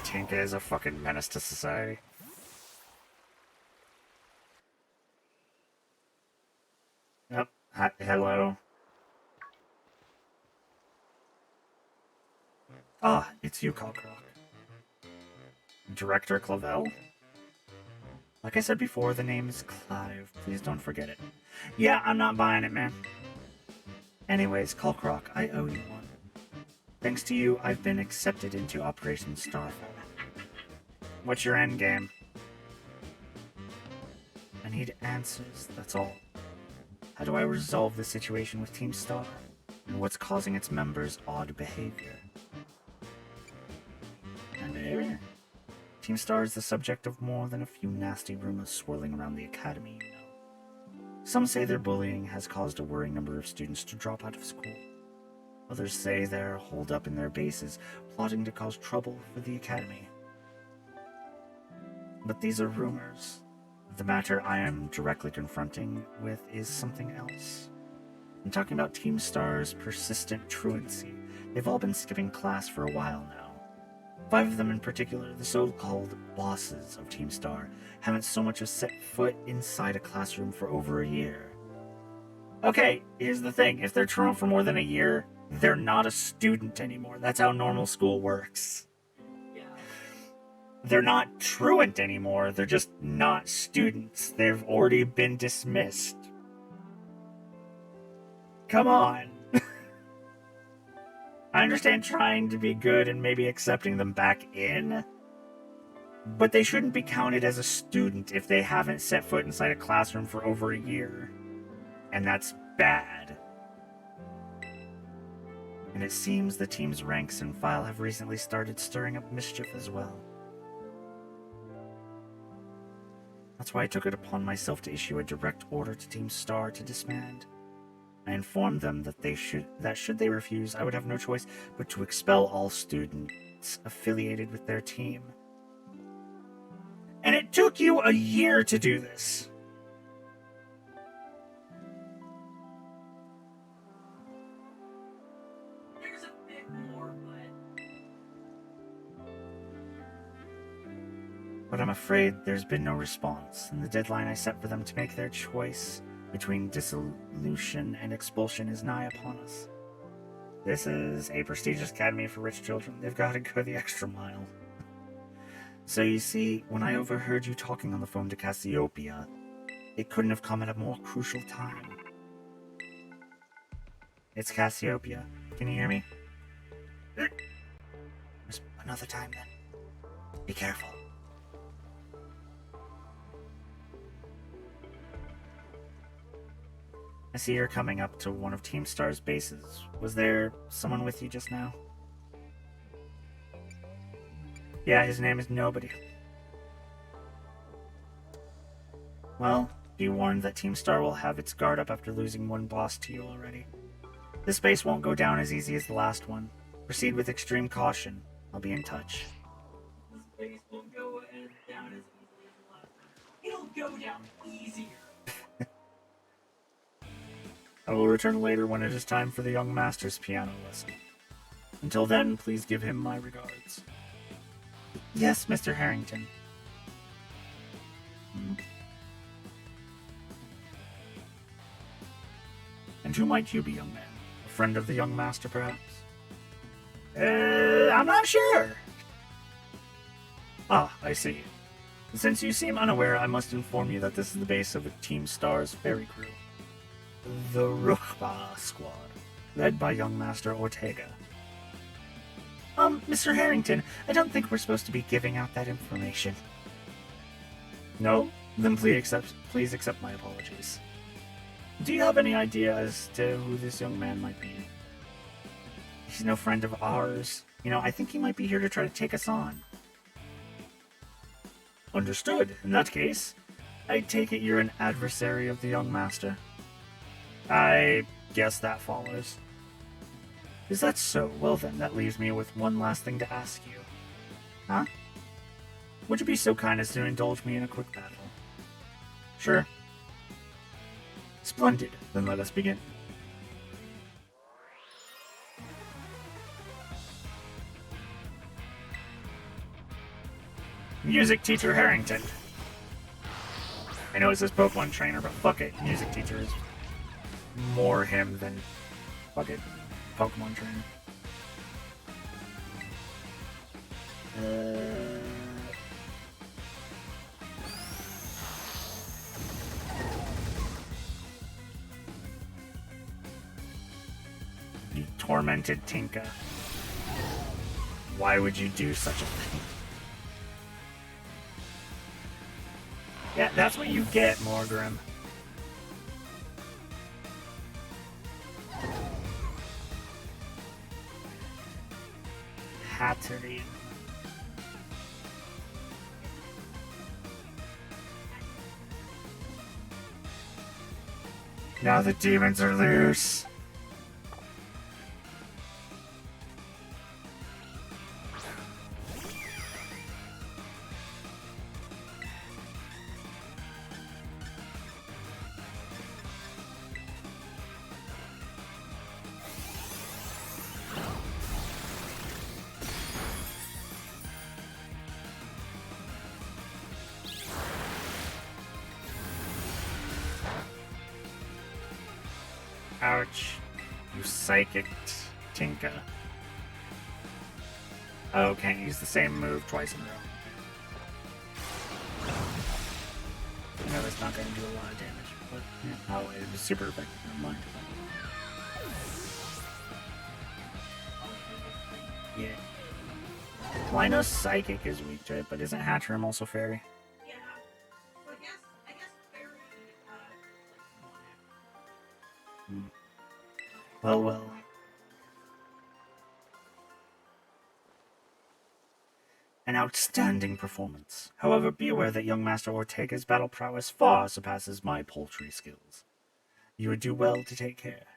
Tinka is a fucking menace to society. Yep. Hello. Ah, it's you, Cockroach. Director Clavel? Like I said before, the name is Clive. Please don't forget it. Yeah, I'm not buying it, man. Anyways, Cockroach, I owe you one. Thanks to you, I've been accepted into Operation Starfall. What's your end game? I need answers, that's all. How do I resolve the situation with Team Star? And what's causing its members' odd behavior? Team Star is the subject of more than a few nasty rumors swirling around the academy, you know. Some say their bullying has caused a worrying number of students to drop out of school. Others say they're holed up in their bases, plotting to cause trouble for the academy. But these are rumors. The matter I am directly confronting with is something else. I'm talking about Team Star's persistent truancy. They've all been skipping class for a while now. 5 of them in particular, the so-called bosses of Team Star, haven't so much as set foot inside a classroom for over a year. Okay, here's the thing. If they're truant for more than a year, they're not a student anymore. That's how normal school works. Yeah. They're not truant anymore. They're just not students. They've already been dismissed. Come on. I understand trying to be good and maybe accepting them back in, but they shouldn't be counted as a student if they haven't set foot inside a classroom for over a year. And that's bad. And it seems the team's ranks and file have recently started stirring up mischief as well. That's why I took it upon myself to issue a direct order to Team Star to disband. I informed them that should they refuse, I would have no choice but to expel all students affiliated with their team. And it took you a year to do this. There's a bit more, But I'm afraid there's been no response, and the deadline I set for them to make their choice between dissolution and expulsion is nigh upon us. This is a prestigious academy for rich children. They've got to go the extra mile. So you see, when I overheard you talking on the phone to Cassiopeia, it couldn't have come at a more crucial time. It's Cassiopeia. Can you hear me? Another time then. Be careful. I see you're coming up to one of Team Star's bases. Was there someone with you just now? Yeah, his name is Nobody. Well, be warned that Team Star will have its guard up after losing one boss to you already. This base won't go down as easy as the last one. Proceed with extreme caution. I'll be in touch. this base won't go down as easily as the last one. It'll go down easier. I will return later when it is time for the young master's piano lesson. Until then, please give him my regards. Yes, Mr. Harrington. And who might you be, young man? A friend of the young master, perhaps? I'm not sure. Ah, I see. Since you seem unaware, I must inform you that this is the base of Team Star's ferry crew. The Ruchba Squad, led by young Master Ortega. Mr. Harrington, I don't think we're supposed to be giving out that information. No? Then please accept my apologies. Do you have any idea as to who this young man might be? He's no friend of ours. I think he might be here to try to take us on. Understood. In that case, I take it you're an adversary of the young master. I guess that follows. Is that so? Well then, that leaves me with one last thing to ask you. Huh? Would you be so kind as to indulge me in a quick battle? Sure. Splendid. Then let us begin. Music Teacher Harrington. I know it says Pokemon Trainer, but fuck it. Music Teacher is more him than fuck it. Pokemon Trainer. You tormented Tinka. Why would you do such a thing? Yeah, that's what you get, Morgrim. Hatterene. Now the demons are loose. Ouch. You psychic Tinka. Oh, can't use the same move twice in a row. I know that's not going to do a lot of damage, but yeah. Oh, it was super effective. Never mind. Yeah. Well, I know Psychic is weak to it, but isn't Hatchram also fairy? Yeah. So I guess very, Well, well. An outstanding performance. However, be aware that young Master Ortega's battle prowess far surpasses my paltry skills. You would do well to take care.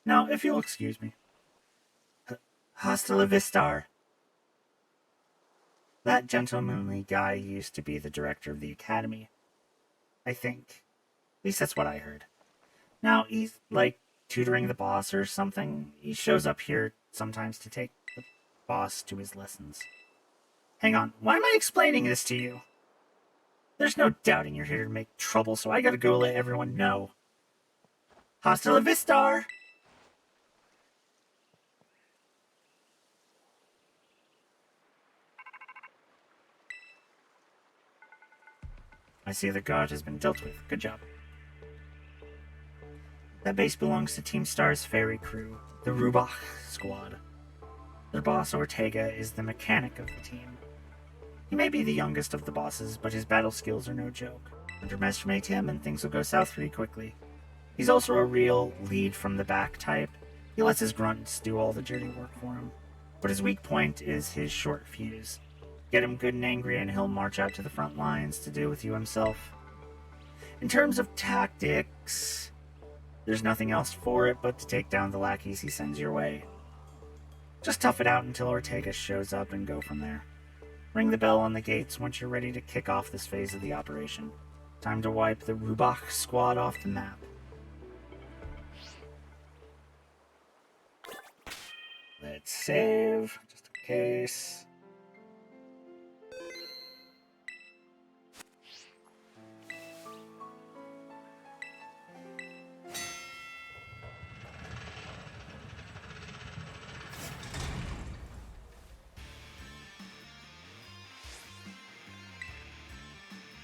Now, if you'll excuse me. Hasta la Vistar. That gentlemanly guy used to be the director of the academy. I think. At least that's what I heard. Now, he's, like, tutoring the boss or something. He shows up here sometimes to take the boss to his lessons. Hang on, why am I explaining this to you? There's no doubting you're here to make trouble, so I gotta go let everyone know. Hasta la Vistar! I see the guard has been dealt with. Good job. That base belongs to Team Star's fairy crew, the Rubach squad. Their boss, Ortega, is the mechanic of the team. He may be the youngest of the bosses, but his battle skills are no joke. Underestimate him and things will go south pretty quickly. He's also a real lead-from-the-back type. He lets his grunts do all the dirty work for him. But his weak point is his short fuse. Get him good and angry and he'll march out to the front lines to deal with you himself. In terms of tactics, there's nothing else for it but to take down the lackeys he sends your way. Just tough it out until Ortega shows up and go from there. Ring the bell on the gates once you're ready to kick off this phase of the operation. Time to wipe the Rubach squad off the map. Let's save, just in case.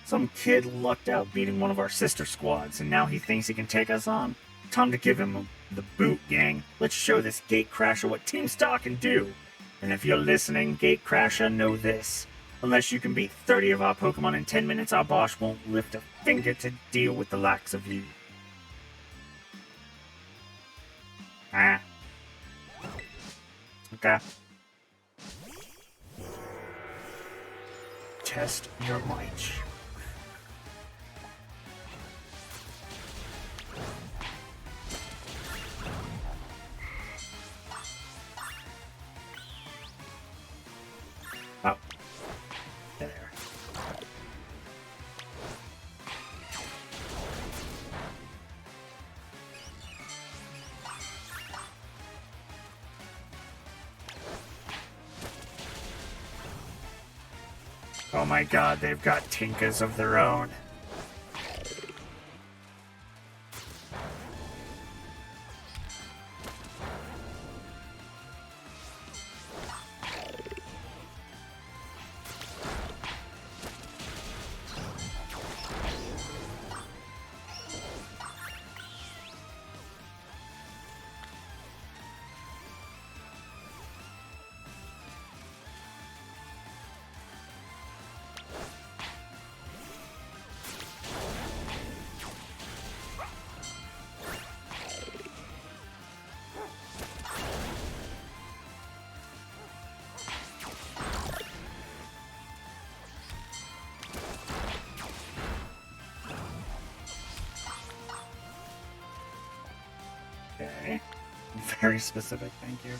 Some kid lucked out beating one of our sister squads, and now he thinks he can take us on. Time to give him the boot, gang. Let's show this Gatecrasher what Team Star can do. And if you're listening, Gatecrasher, know this. Unless you can beat 30 of our Pokemon in 10 minutes, our boss won't lift a finger to deal with the likes of you. Ah. Okay. Test your might. Oh. There. Oh my god, they've got Tinkas of their own. Okay. Very specific, thank you.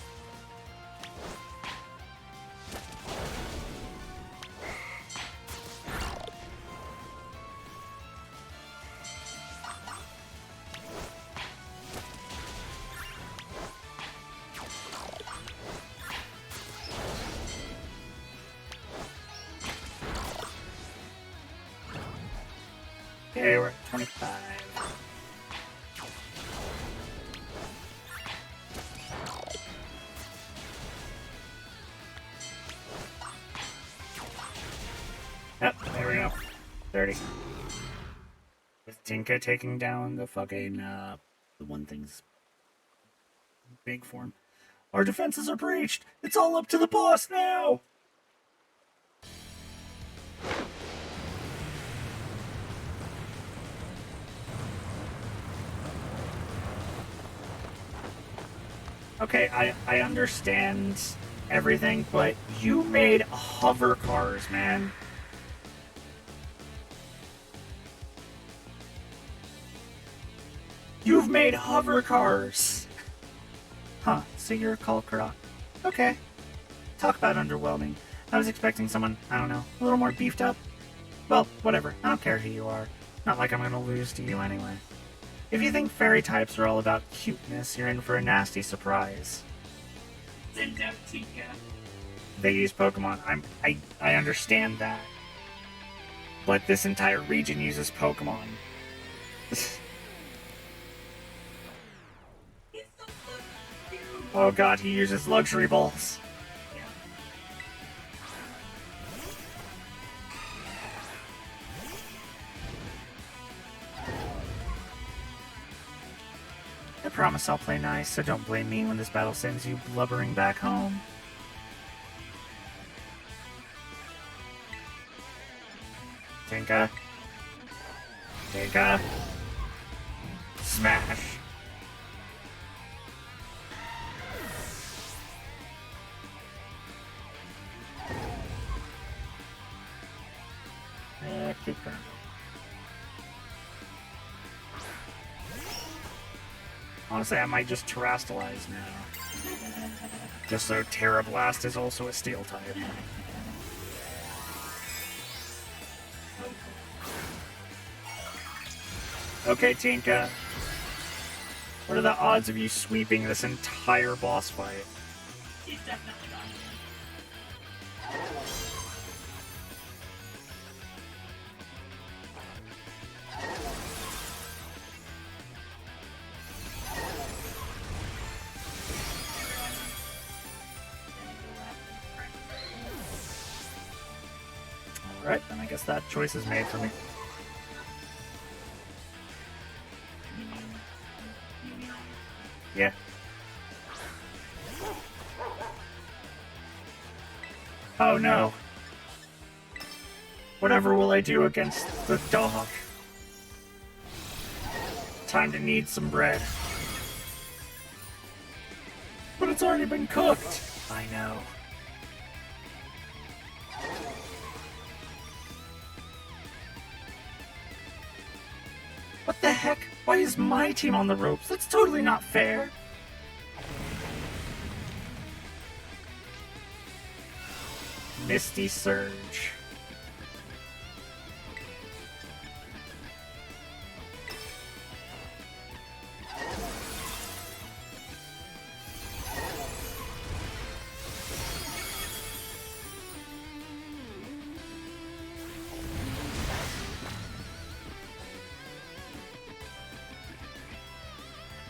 Okay, we're at 25. Yep, there we go. 30. With Tinka taking down the fucking, the one thing's big form. Our defenses are breached! It's all up to the boss now! Okay, I understand everything, but you made hover cars, man. You've made hover cars! Huh, so you're called Karak. Okay. Talk about underwhelming. I was expecting someone, I don't know, a little more beefed up. Well, whatever. I don't care who you are. Not like I'm gonna lose to you anyway. If you think fairy types are all about cuteness, you're in for a nasty surprise. They use Pokemon. I understand that. But this entire region uses Pokemon. Oh god, he uses luxury balls. I promise I'll play nice, so don't blame me when this battle sends you blubbering back home. Tinka. Tinka. Smash. Keep going. Honestly, I might just Terrastalize now. Just so Terra Blast is also a Steel type. Okay, Tinka. What are the odds of you sweeping this entire boss fight? He's definitely not. Alright, then I guess that choice is made for me. Yeah. Oh no. Whatever will I do against the dog? Time to knead some bread. But it's already been cooked. I know. What the heck? Why is my team on the ropes? That's totally not fair. Misty Surge.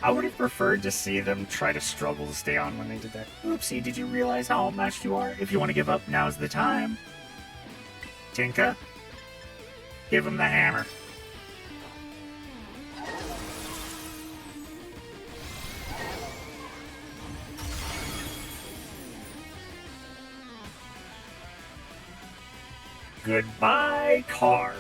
I would have preferred to see them try to struggle to stay on when they did that. Oopsie, did you realize how outmatched you are? If you want to give up, now's the time. Tinka, give him the hammer. Goodbye, car.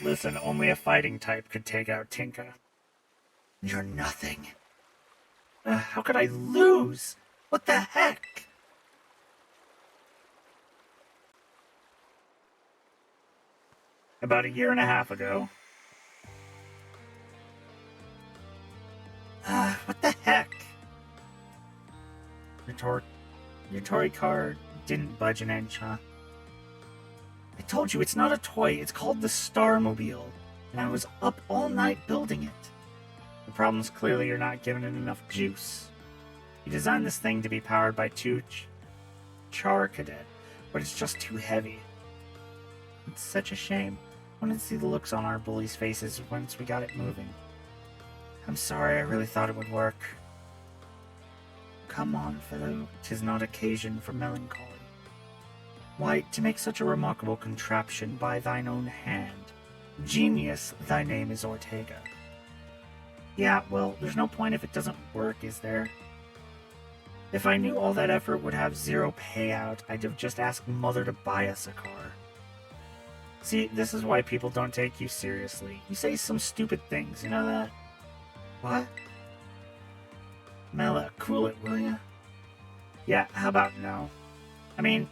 Listen, only a fighting type could take out Tinka. You're nothing. How could I lose? What the heck? About a year and a half ago. What the heck? Your toy car didn't budge an inch, huh? I told you, it's not a toy. It's called the Starmobile. And I was up all night building it. The problem's clearly you're not giving it enough juice. You designed this thing to be powered by two Char Cadet, but it's just too heavy. It's such a shame. Wanted to see the looks on our bullies' faces once we got it moving. I'm sorry, I really thought it would work. Come on, fellow, 'tis not occasion for melancholy. Why, to make such a remarkable contraption by thine own hand. Genius, thy name is Ortega. Yeah, well, there's no point if it doesn't work, is there? If I knew all that effort would have zero payout, I'd have just asked Mother to buy us a car. See, this is why people don't take you seriously. You say some stupid things, you know that? What? Mela, cool it, will ya? Yeah, how about no? I mean,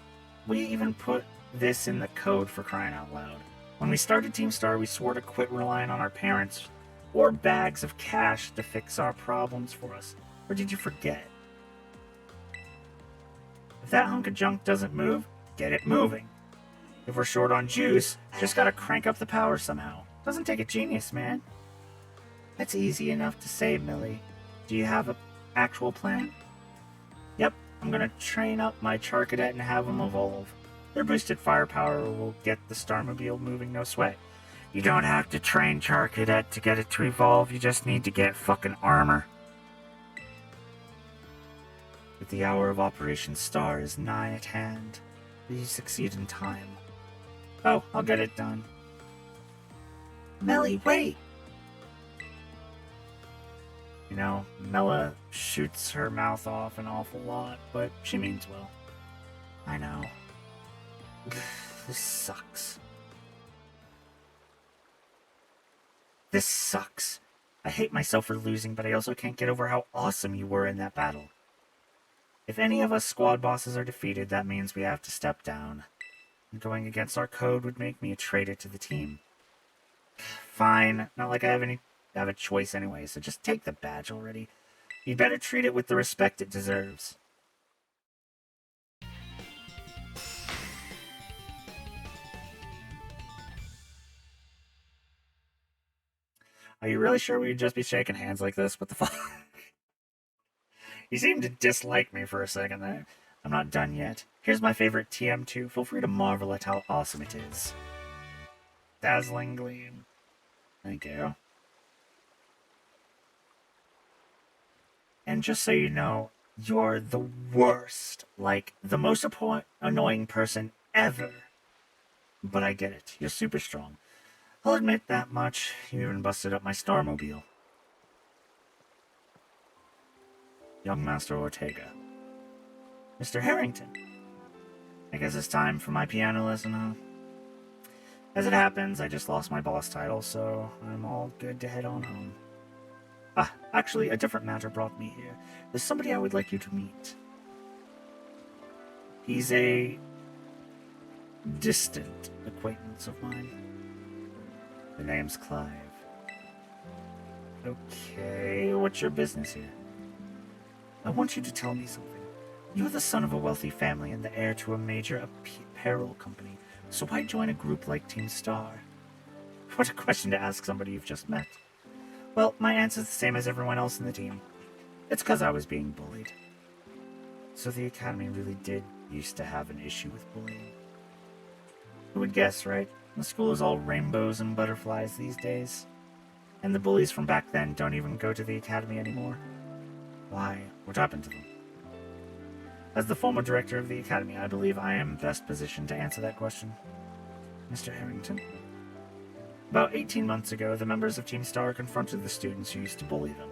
we even put this in the code, for crying out loud. When we started Team Star, we swore to quit relying on our parents or bags of cash to fix our problems for us. Or did you forget? If that hunk of junk doesn't move, get it moving. If we're short on juice, just gotta crank up the power somehow. Doesn't take a genius, man. That's easy enough to say, Millie. Do you have an actual plan? Yep, I'm gonna train up my Char Cadet and have them evolve. Their boosted firepower will get the Starmobile moving, no sweat. You don't have to train Char Cadet to get it to evolve, you just need to get fucking armor. But the hour of Operation Star is nigh at hand. Will you succeed in time? Oh, I'll get it done. Melly, wait! You know, Mela shoots her mouth off an awful lot, but she means well. I know. This sucks. This sucks. I hate myself for losing, but I also can't get over how awesome you were in that battle. If any of us squad bosses are defeated, that means we have to step down. And going against our code would make me a traitor to the team. Fine, not like I have a choice anyway, so just take the badge already. You'd better treat it with the respect it deserves. Are you really sure we'd just be shaking hands like this? What the fuck? You seem to dislike me for a second there. I'm not done yet. Here's my favorite TM2. Feel free to marvel at how awesome it is. Dazzling Gleam. Thank you. And just so you know, you're the worst. Like, the most annoying person ever. But I get it. You're super strong. I'll admit that much. You even busted up my Starmobile. Young Master Ortega. Mr. Harrington. I guess it's time for my piano lesson, huh? As it happens, I just lost my boss title, so I'm all good to head on home. Ah, actually, a different matter brought me here. There's somebody I would like you to meet. He's a distant acquaintance of mine. The name's Clive. Okay, what's your business here? I want you to tell me something. You're the son of a wealthy family and the heir to a major apparel company, so why join a group like Team Star? What a question to ask somebody you've just met. Well, my answer's the same as everyone else in the team. It's because I was being bullied. So the Academy really did used to have an issue with bullying. Who would guess, right? The school is all rainbows and butterflies these days. And the bullies from back then don't even go to the Academy anymore. Why? What happened to them? As the former director of the Academy, I believe I am best positioned to answer that question. Mr. Harrington? About 18 months ago, the members of Team Star confronted the students who used to bully them,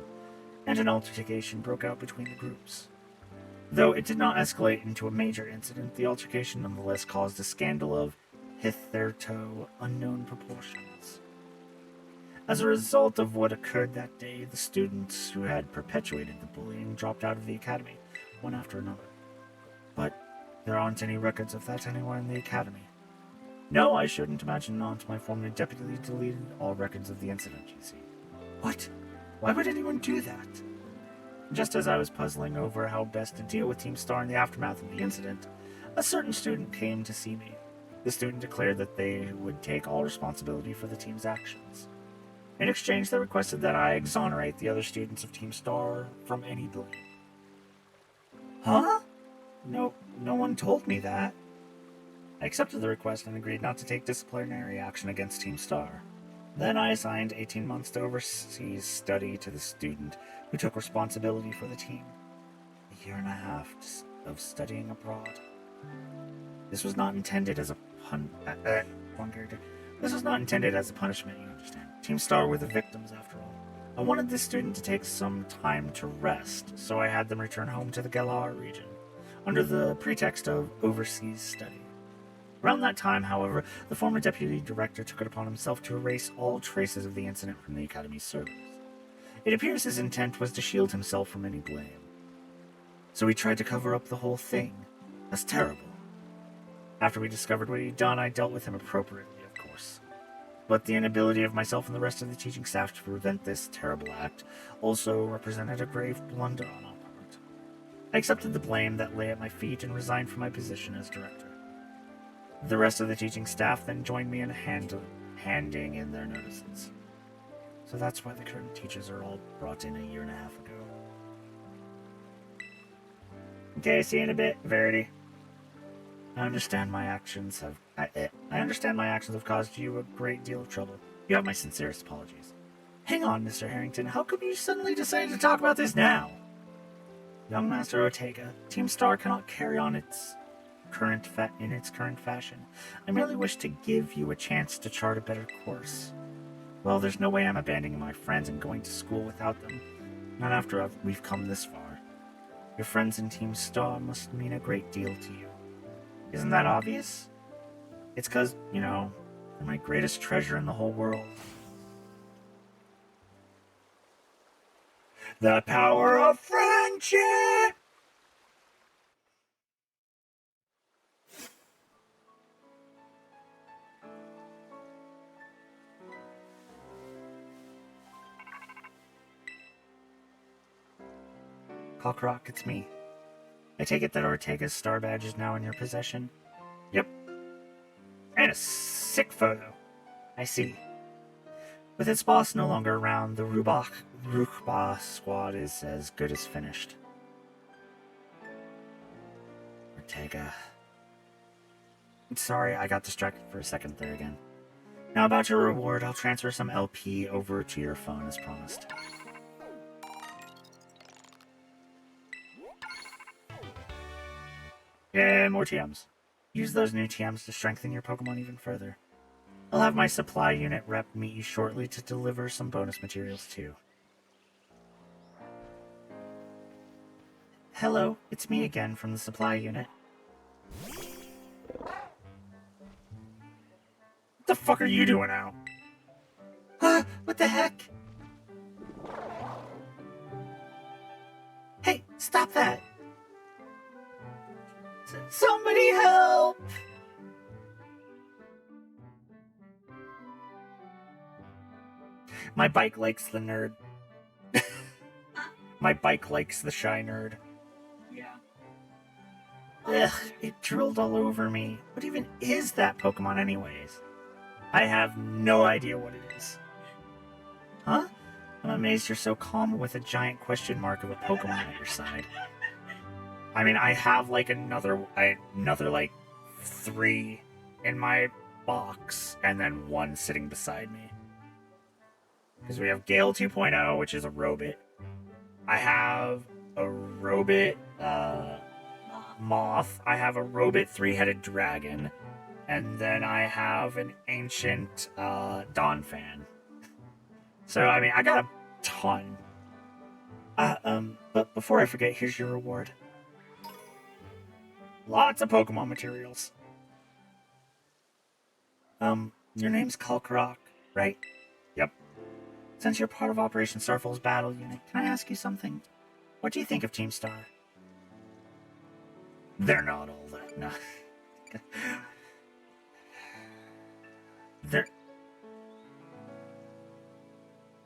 and an altercation broke out between the groups. Though it did not escalate into a major incident, the altercation nonetheless caused a scandal of hitherto unknown proportions. As a result of what occurred that day, the students who had perpetuated the bullying dropped out of the Academy, one after another. But there aren't any records of that anywhere in the Academy. No, I shouldn't imagine not. My former deputy deleted all records of the incident, you see. What? Why would anyone do that? Just as I was puzzling over how best to deal with Team Star in the aftermath of the incident, a certain student came to see me. The student declared that they would take all responsibility for the team's actions. In exchange, they requested that I exonerate the other students of Team Star from any blame. Huh? No one told me that. I accepted the request and agreed not to take disciplinary action against Team Star. Then I assigned 18 months to overseas study to the student who took responsibility for the team. A year and a half of studying abroad. This was not intended as a one character. This was not intended as a punishment, you understand. Team Star were the victims, after all. I wanted this student to take some time to rest, so I had them return home to the Galar region, under the pretext of overseas study. Around that time, however, the former deputy director took it upon himself to erase all traces of the incident from the Academy's servers. It appears his intent was to shield himself from any blame. So he tried to cover up the whole thing. That's terrible. After we discovered what he'd done, I dealt with him appropriately, of course. But the inability of myself and the rest of the teaching staff to prevent this terrible act also represented a grave blunder on our part. I accepted the blame that lay at my feet and resigned from my position as director. The rest of the teaching staff then joined me in handing in their notices. So that's why the current teachers are all brought in a year and a half ago. Okay, see you in a bit, Verity. I understand my actions have caused you a great deal of trouble. You have my sincerest apologies. Hang on, Mr. Harrington. How come you suddenly decided to talk about this now? Young Master Ortega, Team Star cannot carry on in its current fashion. I merely wish to give you a chance to chart a better course. Well, there's no way I'm abandoning my friends and going to school without them. Not after we've come this far. Your friends in Team Star must mean a great deal to you. Isn't that obvious? It's 'cause, they're my greatest treasure in the whole world. The power of friendship! Cockrock, it's me. I take it that Ortega's star badge is now in your possession? Yep. And a sick photo. I see. With its boss no longer around, the Rukba squad is as good as finished. Ortega. Sorry, I got distracted for a second there again. Now about your reward, I'll transfer some LP over to your phone as promised. Yeah, more TMs. Use those new TMs to strengthen your Pokemon even further. I'll have my supply unit rep meet you shortly to deliver some bonus materials too. Hello, it's me again from the supply unit. What the fuck are you doing out? Huh? What the heck? Hey, stop that! Somebody help! My bike likes the nerd. My bike likes the shy nerd. Yeah. Ugh, it drilled all over me. What even is that Pokemon anyways? I have no idea what it is. Huh? I'm amazed you're so calm with a giant question mark of a Pokemon at your side. I mean, I have like another like 3 in my box, and then 1 sitting beside me. Because we have Gale 2.0, which is a Robit. I have a Robit Moth. I have a Robit 3-headed dragon. And then I have an ancient Donphan. So, I mean, I got a ton. But before I forget, here's your reward. Lots of Pokemon materials. Your name's Kalkarok, right? Yep. Since you're part of Operation Starfall's battle unit, can I ask you something? What do you think of Team Star? They're not all that. No.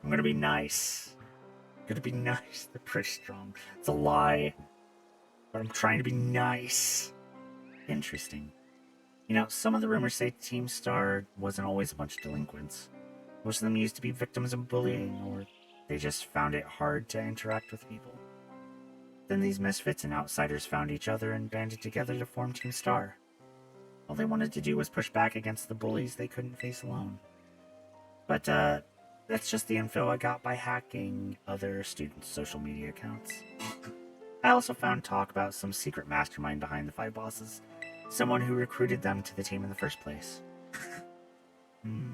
I'm gonna be nice. They're pretty strong. It's a lie. But I'm trying to be nice. Interesting. Some of the rumors say Team Star wasn't always a bunch of delinquents. Most of them used to be victims of bullying, or they just found it hard to interact with people. Then these misfits and outsiders found each other and banded together to form Team Star. All they wanted to do was push back against the bullies they couldn't face alone. But, that's just the info I got by hacking other students' social media accounts. I also found talk about some secret mastermind behind the 5 bosses. Someone who recruited them to the team in the first place.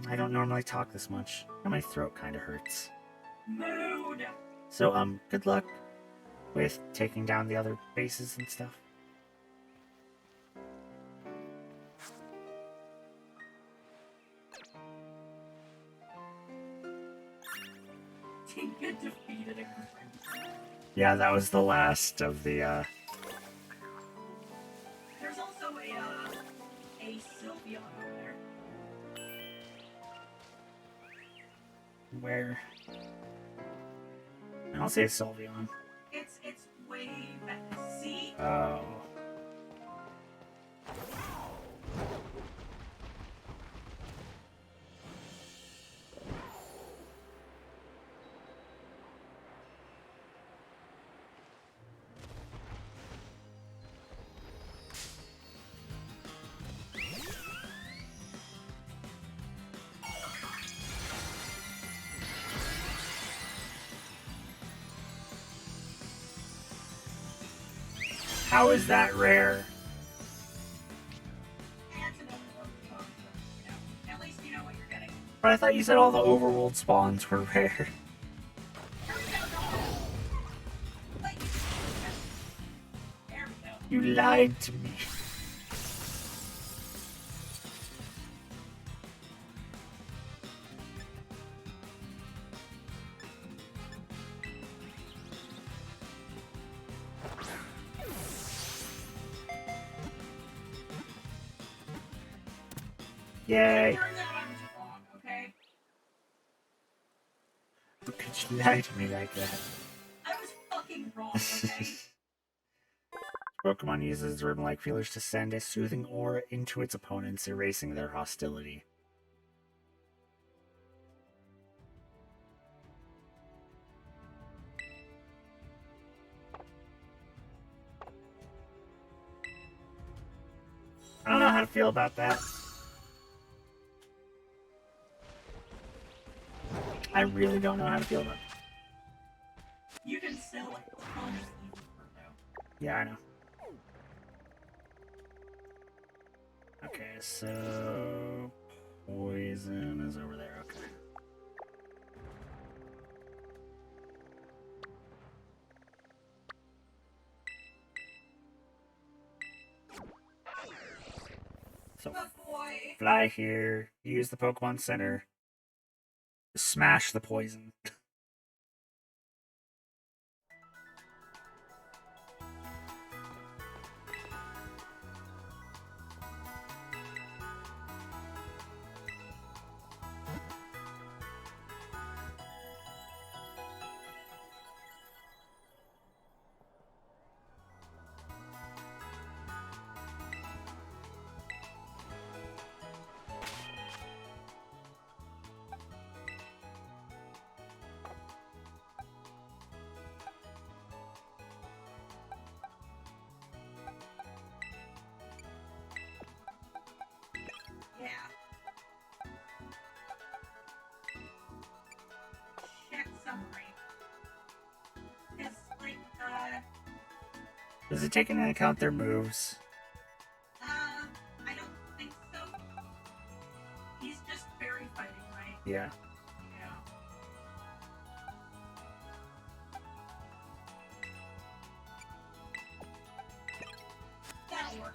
I don't normally talk this much, and my throat kinda hurts. Mood! So, good luck with taking down the other bases and stuff. Tinka defeated a group. Yeah, that was the last of the, There's also a Sylveon over there. where... I don't see a Sylveon. It's way back. See? Oh. How is that rare? That's another one. At least you know what you're getting. But I thought you said all the overworld spawns were rare. There we go. Like, there we go. You lied to me. Yay! Turns out I was wrong, okay? How could you lie to me like that? I was fucking wrong, okay? Pokemon uses rhythm-like feelers to send a soothing aura into its opponents, erasing their hostility. I don't know how to feel about that. I really don't know how to feel about it. You can sell like tons of evil fruit though. Yeah, I know. Okay, so... Poison is over there, okay. So, Good boy. fly here, use the Pokemon Center, smash the poison. Yeah. Check summary. It's like, Does it take into account their moves? I don't think so. He's just fairy fighting, right? Yeah. Yeah. That'll work.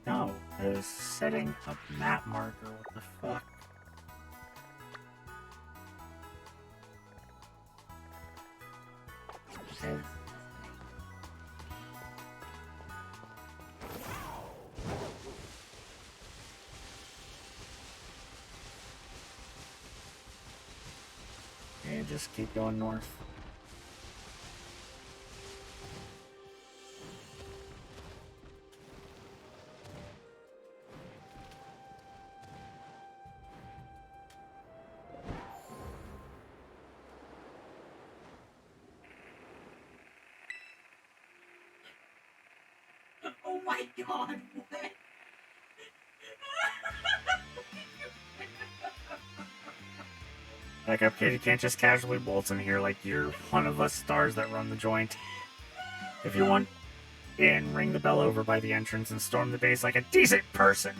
No, it was setting up map marker. What the fuck? Okay. Okay, just keep going north. my god, what? Back up, kid. You can't just casually waltz in here like you're one of us stars that run the joint. If you want in, ring the bell over by the entrance and storm the base like a decent person.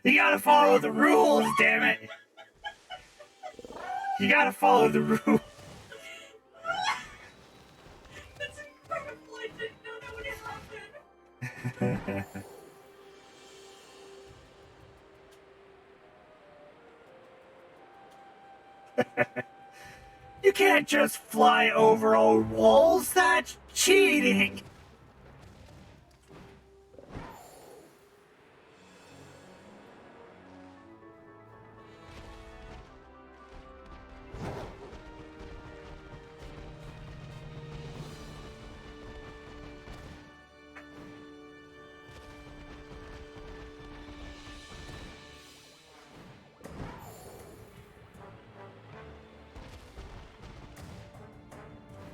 You gotta follow the rules, damn it! You gotta follow the rules. That's incredible. I didn't know that would happen. You can't just fly over old walls. That's cheating.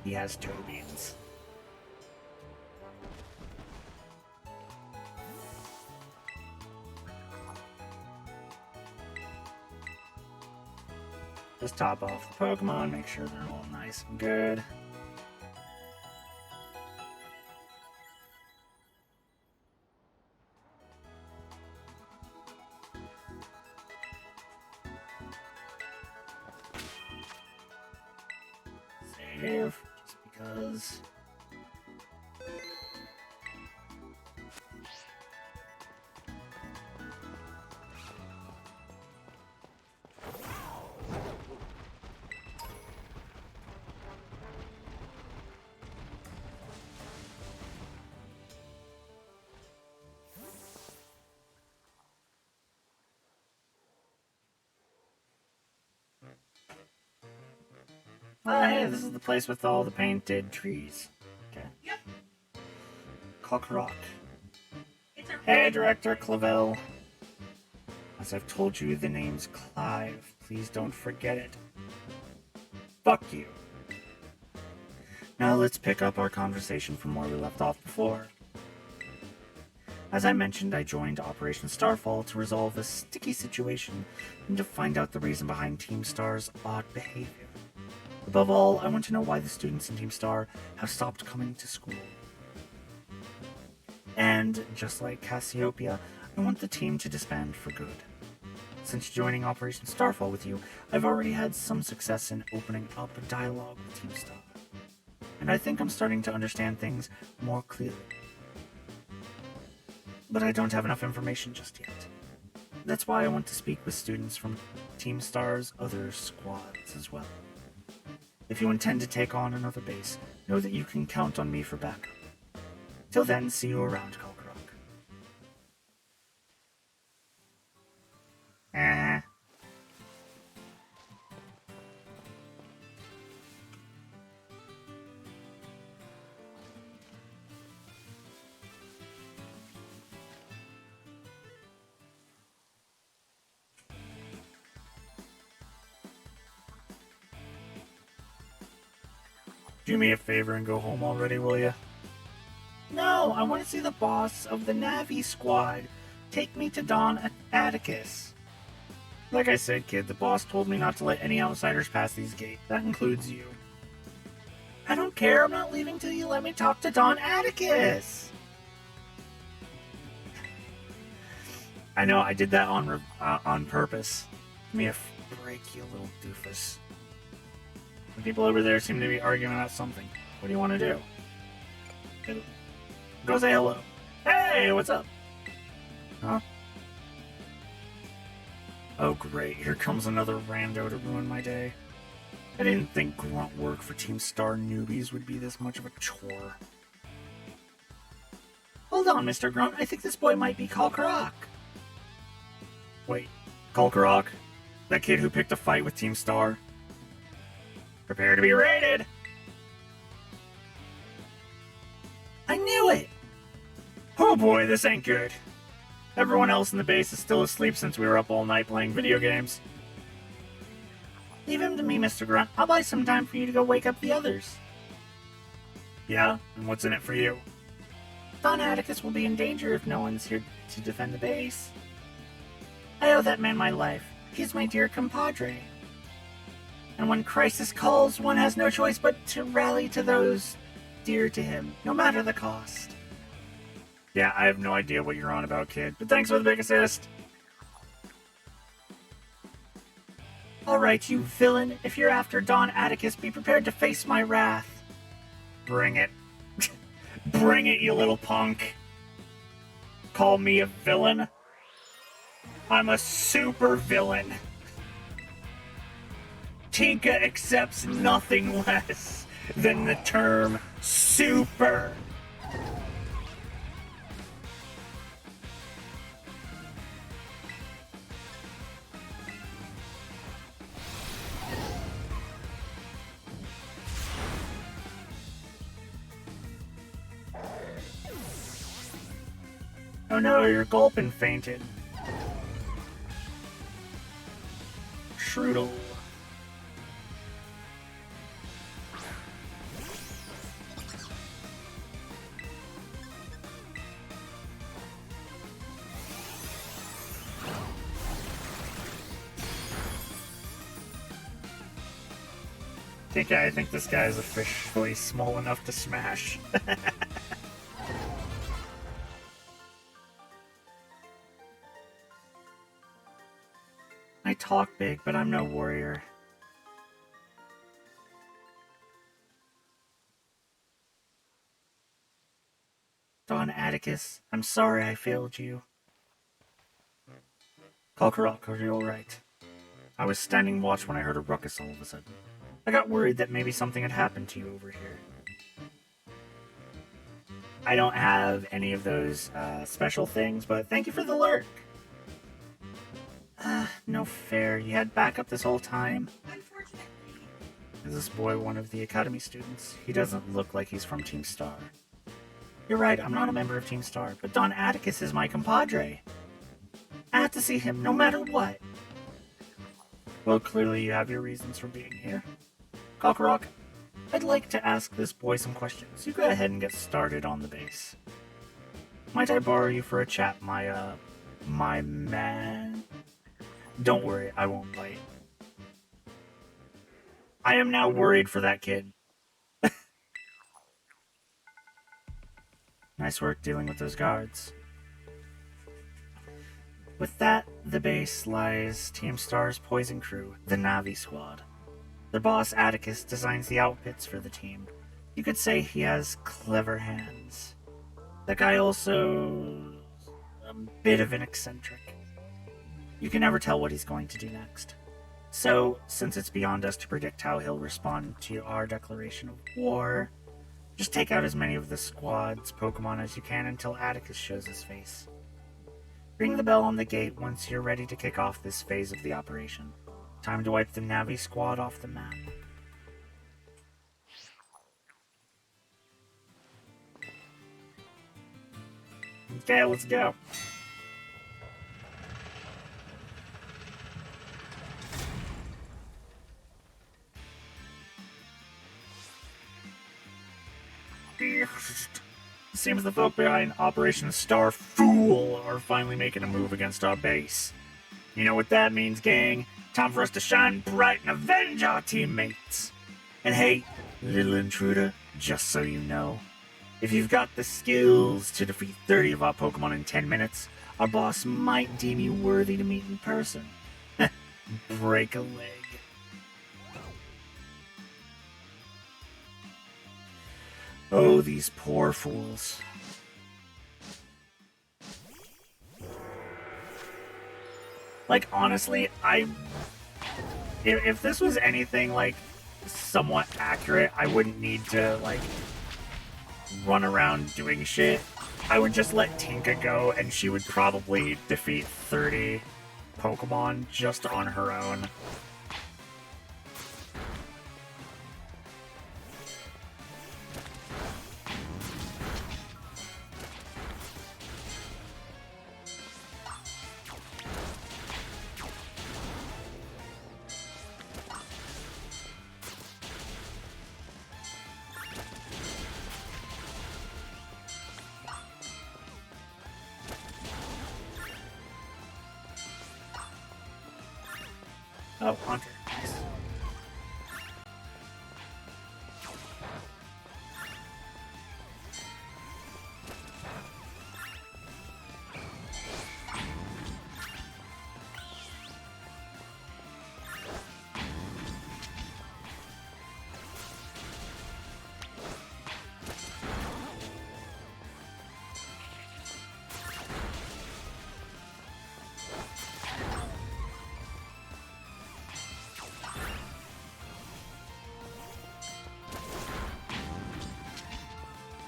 He has toe beans. Just top off the Pokemon, make sure they're all nice and good. Save, just because. Oh, hey, this is the place with all the painted trees. Okay. Yep. Cockrock. It's a Hey, Director Clavel. As I've told you, the name's Clive. Please don't forget it. Fuck you. Now let's pick up our conversation from where we left off before. As I mentioned, I joined Operation Starfall to resolve a sticky situation and to find out the reason behind Team Star's odd behavior. Above all, I want to know why the students in Team Star have stopped coming to school. And, just like Cassiopeia, I want the team to disband for good. Since joining Operation Starfall with you, I've already had some success in opening up a dialogue with Team Star. And I think I'm starting to understand things more clearly. But I don't have enough information just yet. That's why I want to speak with students from Team Star's other squads as well. If you intend to take on another base, know that you can count on me for backup. Till then, see you around, Kalkarok. Do me a favor and go home already, will you? No, I want to see the boss of the Navi squad. Take me to Don Atticus. Like I said, kid, the boss told me not to let any outsiders pass these gates. That includes you. I don't care. I'm not leaving till you let me talk to Don Atticus. I know, I did that on purpose. Give me a break, you little doofus. The people over there seem to be arguing about something. What do you want to do? Go say hello. Hey, what's up? Huh? Oh great, here comes another rando to ruin my day. I didn't think grunt work for Team Star newbies would be this much of a chore. Hold on, Mr. Grunt, I think this boy might be Kalkarok. Wait, Kalkarok? That kid who picked a fight with Team Star? Prepare to be raided! I knew it! Oh boy, this ain't good. Everyone else in the base is still asleep since we were up all night playing video games. Leave him to me, Mr. Grunt. I'll buy some time for you to go wake up the others. Yeah? And what's in it for you? Don Atticus will be in danger if no one's here to defend the base. I owe that man my life. He's my dear compadre. And when crisis calls, one has no choice but to rally to those dear to him, no matter the cost. Yeah, I have no idea what you're on about, kid, but thanks for the big assist. Alright, you villain, if you're after Don Atticus, be prepared to face my wrath. Bring it. Bring it, you little punk. Call me a villain? I'm a super villain. Tinka accepts nothing less than the term super. Oh no, you're gulping fainted. Strudel. I think this guy is officially small enough to smash. I talk big, but I'm no warrior. Don Atticus, I'm sorry I failed you. Kalkarok, are you alright? I was standing watch when I heard a ruckus all of a sudden. I got worried that maybe something had happened to you over here. I don't have any of those special things, but thank you for the lurk. No fair. You had backup this whole time? Unfortunately. Is this boy one of the Academy students? He doesn't look like he's from Team Star. You're right, I'm not a member of Team Star, but Don Atticus is my compadre. I have to see him no matter what. Well, clearly you have your reasons for being here. Kakarot, I'd like to ask this boy some questions. You go ahead and get started on the base. Might I borrow you for a chat, my man? Don't worry, I won't bite. I am now worried for that kid. Nice work dealing with those guards. With that, the base lies Team Star's poison crew, the Navi Squad. Their boss, Atticus, designs the outfits for the team. You could say he has clever hands. That guy also... a bit of an eccentric. You can never tell what he's going to do next. So, since it's beyond us to predict how he'll respond to our declaration of war, just take out as many of the squad's Pokemon as you can until Atticus shows his face. Ring the bell on the gate once you're ready to kick off this phase of the operation. Time to wipe the Navi Squad off the map. Okay, let's go. Seems the folk behind Operation Star Fool are finally making a move against our base. You know what that means, gang? Time for us to shine bright and avenge our teammates. And hey, little intruder, just so you know, if you've got the skills to defeat 30 of our Pokemon in 10 minutes, our boss might deem you worthy to meet in person. Break a leg. Oh, these poor fools. Like, honestly, if this was anything, like, somewhat accurate, I wouldn't need to, like, run around doing shit. I would just let Tinka go, and she would probably defeat 30 Pokemon just on her own. Oh, Haunter. Nice.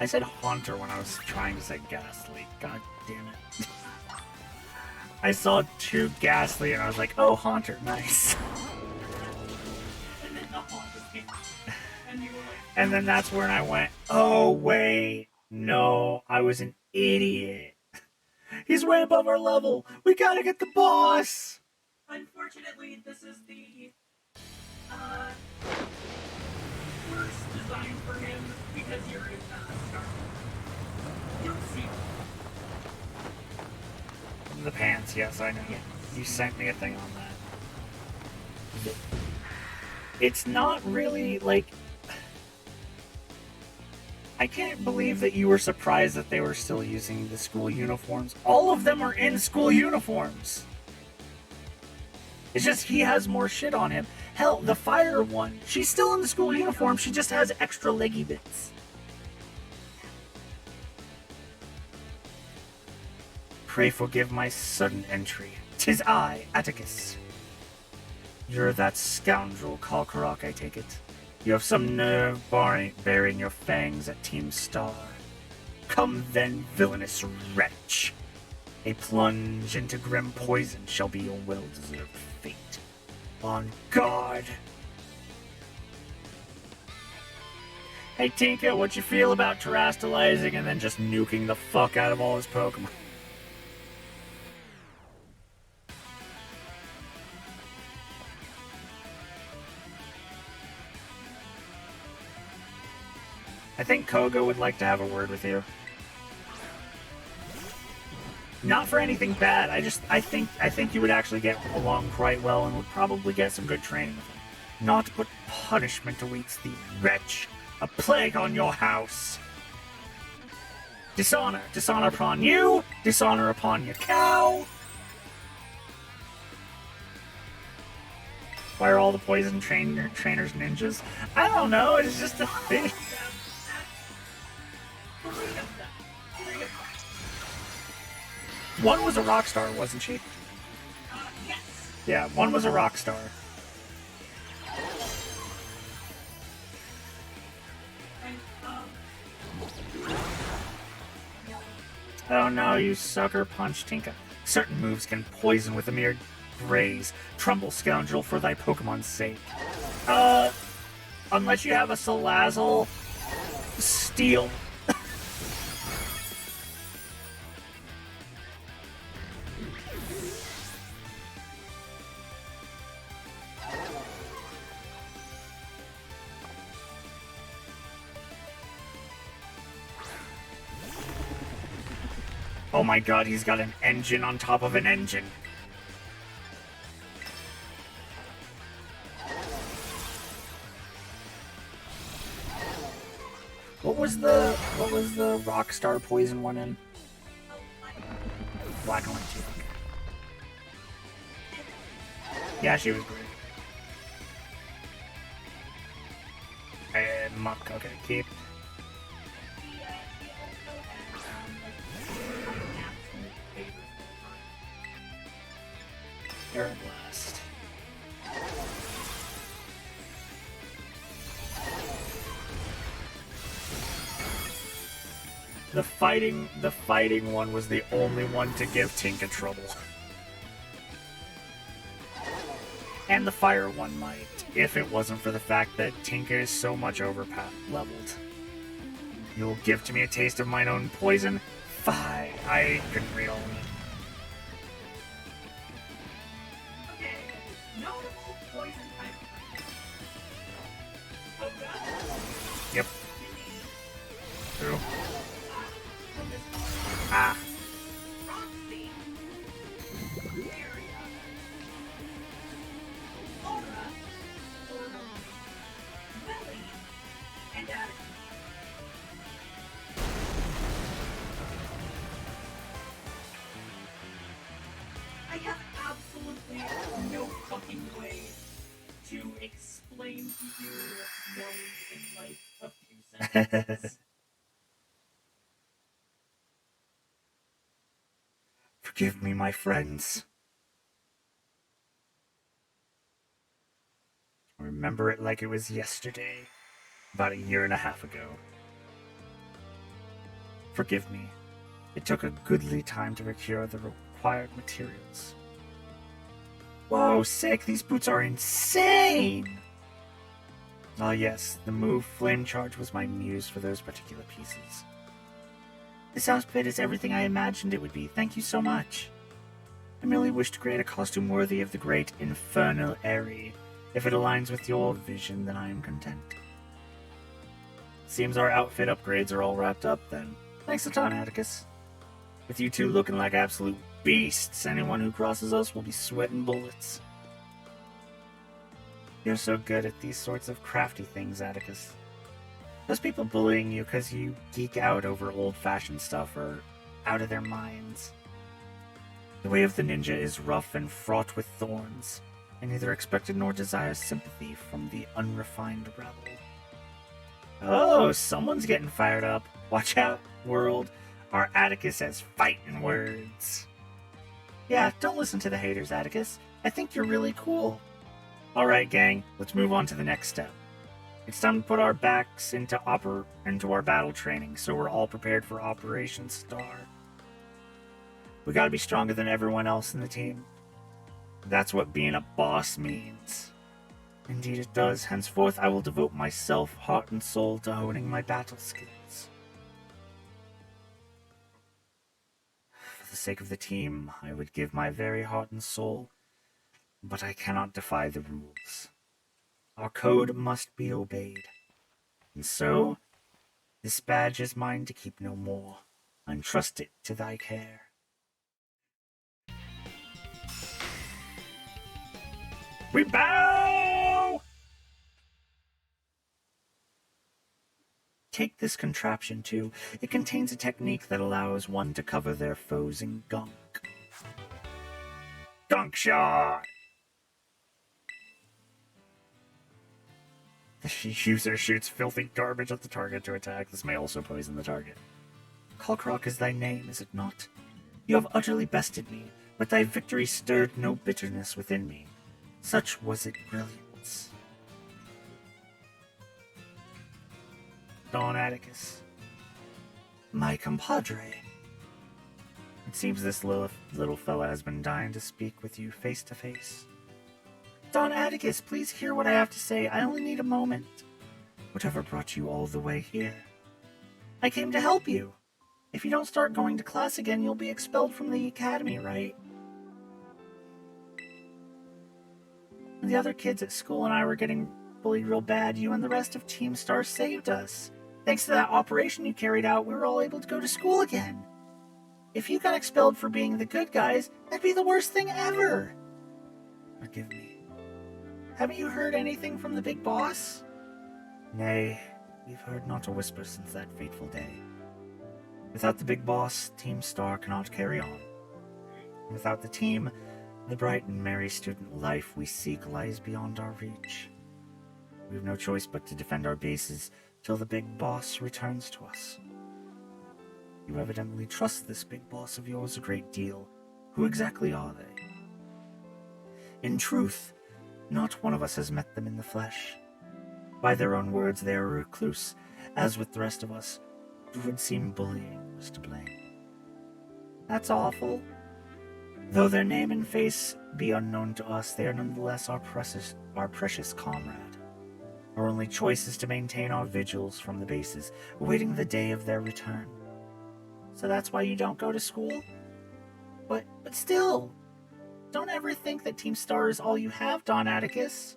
I said Haunter when I was trying to say Ghastly. God damn it. I saw 2 Ghastly and I was like, oh, Haunter, nice. And then the Haunter came out. And you were like, And then that's when I went, oh, wait. No, I was an idiot. He's way above our level. We gotta get the boss. unfortunately, this is the worst design for him because you're in Scarlet. You'll see. The pants, yes, I know. Yes. You sent me a thing on that. It's not really, like... I can't believe that you were surprised that they were still using the school uniforms. All of them are in school uniforms. It's just he has more shit on him. Hell, the fire one, she's still in the school uniform, she just has extra leggy bits. Pray forgive my sudden entry. 'Tis I, Atticus. You're that scoundrel Kalkarok, I take it. You have some nerve bearing your fangs at Team Star. Come then, villainous wretch. A plunge into grim poison shall be your well-deserved fate. On guard! Hey Tinka, what you feel about terastallizing and then just nuking the fuck out of all his Pokemon? I think Koga would like to have a word with you. Not for anything bad. I think you would actually get along quite well and would probably get some good training with him. Naught but punishment awaits thee, wretch. A plague on your house. Dishonor. Dishonor upon you. Dishonor upon your cow. Why are all the poison trainers ninjas? I don't know. It's just a thing. One was a rock star, wasn't she? Yes. Yeah, one was a rock star. And, Oh no, you sucker punch Tinka. Certain moves can poison with a mere graze. Trumble, scoundrel, for thy Pokemon's sake. Unless you have a Salazzle, Steel. Oh my god, he's got an engine on top of an engine. What was the Rockstar poison one in? Black and white too. Yeah, she was great. Muck, okay, keep. Air Blast. The fighting one was the only one to give Tinka trouble. And the fire one might, if it wasn't for the fact that Tinka is so much leveled. You'll give to me a taste of mine own poison? Fine. I couldn't read all of it. notable poison type. Koga. Yep. True. Ah. Roxy. Area. absolutely no fucking way to explain to you Smelly in like a few sentences. Forgive me, my friends. I remember it like it was yesterday, about a year and a half ago. Forgive me. It took a goodly time to procure the required materials. Whoa, sick! These boots are insane! Ah yes, the move Flame Charge was my muse for those particular pieces. This outfit is everything I imagined it would be. Thank you so much. I merely wish to create a costume worthy of the great Infernal Airy. If it aligns with your vision, then I am content. Seems our outfit upgrades are all wrapped up then. Thanks a ton, Atticus. With you two looking like absolute beasts, anyone who crosses us will be sweating bullets. You're so good at these sorts of crafty things, Atticus. Those people bullying you because you geek out over old-fashioned stuff are out of their minds. The way of the ninja is rough and fraught with thorns. I neither expected nor desire sympathy from the unrefined rebel. Oh, someone's getting fired up. Watch out, world. Our Atticus has fighting words. Yeah, don't listen to the haters, Atticus. I think you're really cool. Alright, gang, let's move on to the next step. It's time to put our backs into our battle training so we're all prepared for Operation Star. We gotta be stronger than everyone else in the team. That's what being a boss means. Indeed it does. Henceforth I will devote myself, heart and soul, to honing my battle skills. For the sake of the team, I would give my very heart and soul, but I cannot defy the rules. Our code must be obeyed. And so, this badge is mine to keep no more. Untrust it to thy care. We bow! Take this contraption, too. It contains a technique that allows one to cover their foes in gunk. Gunk shot! The user shoots filthy garbage at the target to attack. This may also poison the target. Kalkrok is thy name, is it not? You have utterly bested me, but thy victory stirred no bitterness within me. Such was its brilliance. Don Atticus. My compadre. It seems this little fella has been dying to speak with you face to face. Don Atticus, please hear what I have to say. I only need a moment. Whatever brought you all the way here? I came to help you. If you don't start going to class again, you'll be expelled from the academy, right? When the other kids at school and I were getting bullied real bad, you and the rest of Team Star saved us. Thanks to that operation you carried out, we were all able to go to school again. If you got expelled for being the good guys, that'd be the worst thing ever. Forgive me. Haven't you heard anything from the big boss? Nay, we've heard not a whisper since that fateful day. Without the big boss, Team Star cannot carry on. Without the team, the bright and merry student life we seek lies beyond our reach. We have no choice but to defend our bases till the big boss returns to us. You evidently trust this big boss of yours a great deal. Who exactly are they? In truth, not one of us has met them in the flesh. By their own words, they are a recluse, as with the rest of us. It would seem bullying was to blame. That's awful. Though their name and face be unknown to us, they are nonetheless our precious comrade. Our only choice is to maintain our vigils from the bases, awaiting the day of their return. So that's why you don't go to school? But still, don't ever think that Team Star is all you have, Don Atticus.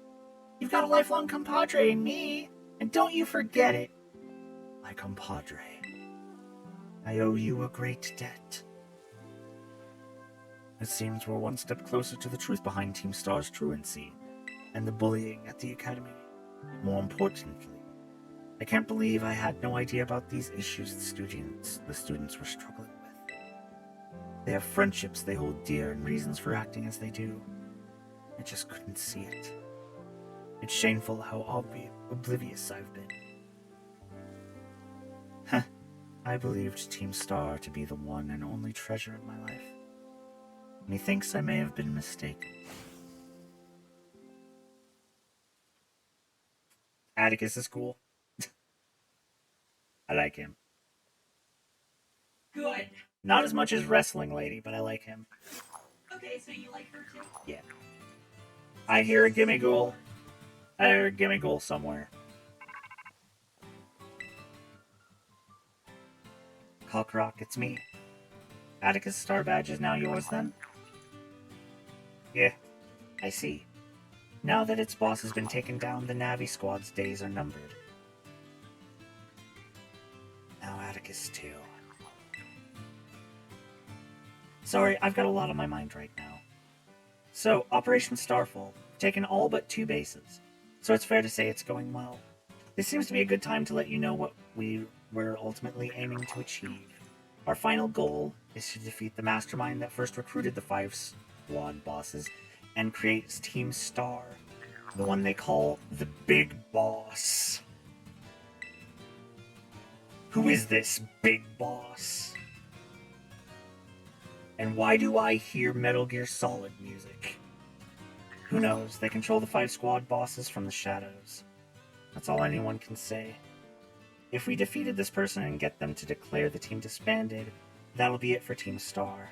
You've got a lifelong compadre in me, and don't you forget it. My compadre. I owe you a great debt. It seems we're one step closer to the truth behind Team Star's truancy, and the bullying at the academy. More importantly, I can't believe I had no idea about these issues the students were struggling with. They have friendships they hold dear and reasons for acting as they do. I just couldn't see it. It's shameful how oblivious I've been. Huh. I believed Team Star to be the one and only treasure of my life. Methinks I may have been mistaken. Atticus is cool. I like him. Good. Not as much as Wrestling Lady, but I like him. Okay, so you like her too? Yeah. I hear a gimme goal. I hear a gimme goal somewhere. Cockrock, it's me. Atticus' star badge is now yours then? Yeah, I see. Now that its boss has been taken down, the Navi Squad's days are numbered. Now Atticus too. Sorry, I've got a lot on my mind right now. So, Operation Starfall. Taken all but 2 bases. So it's fair to say it's going well. This seems to be a good time to let you know what we were ultimately aiming to achieve. Our final goal is to defeat the mastermind that first recruited the 5 squad bosses and creates Team Star, the one they call the Big Boss. Who is this Big Boss? And why do I hear Metal Gear Solid music? Who knows? They control the 5 squad bosses from the shadows. That's all anyone can say. If we defeated this person and get them to declare the team disbanded, that'll be it for Team Star.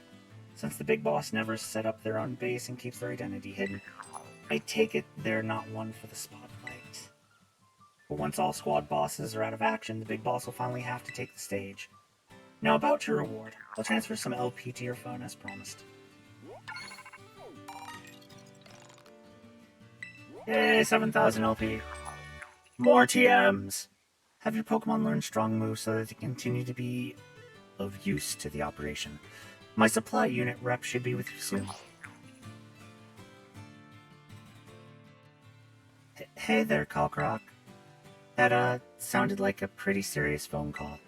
Since the big boss never set up their own base and keeps their identity hidden, I take it they're not one for the spotlight. But once all squad bosses are out of action, the big boss will finally have to take the stage. Now about your reward. I'll transfer some LP to your phone as promised. Yay, 7,000 LP. More TMs! Have your Pokemon learn strong moves so that they continue to be of use to the operation. My supply unit rep should be with you soon. Hey there, Cockrock. That, sounded like a pretty serious phone call.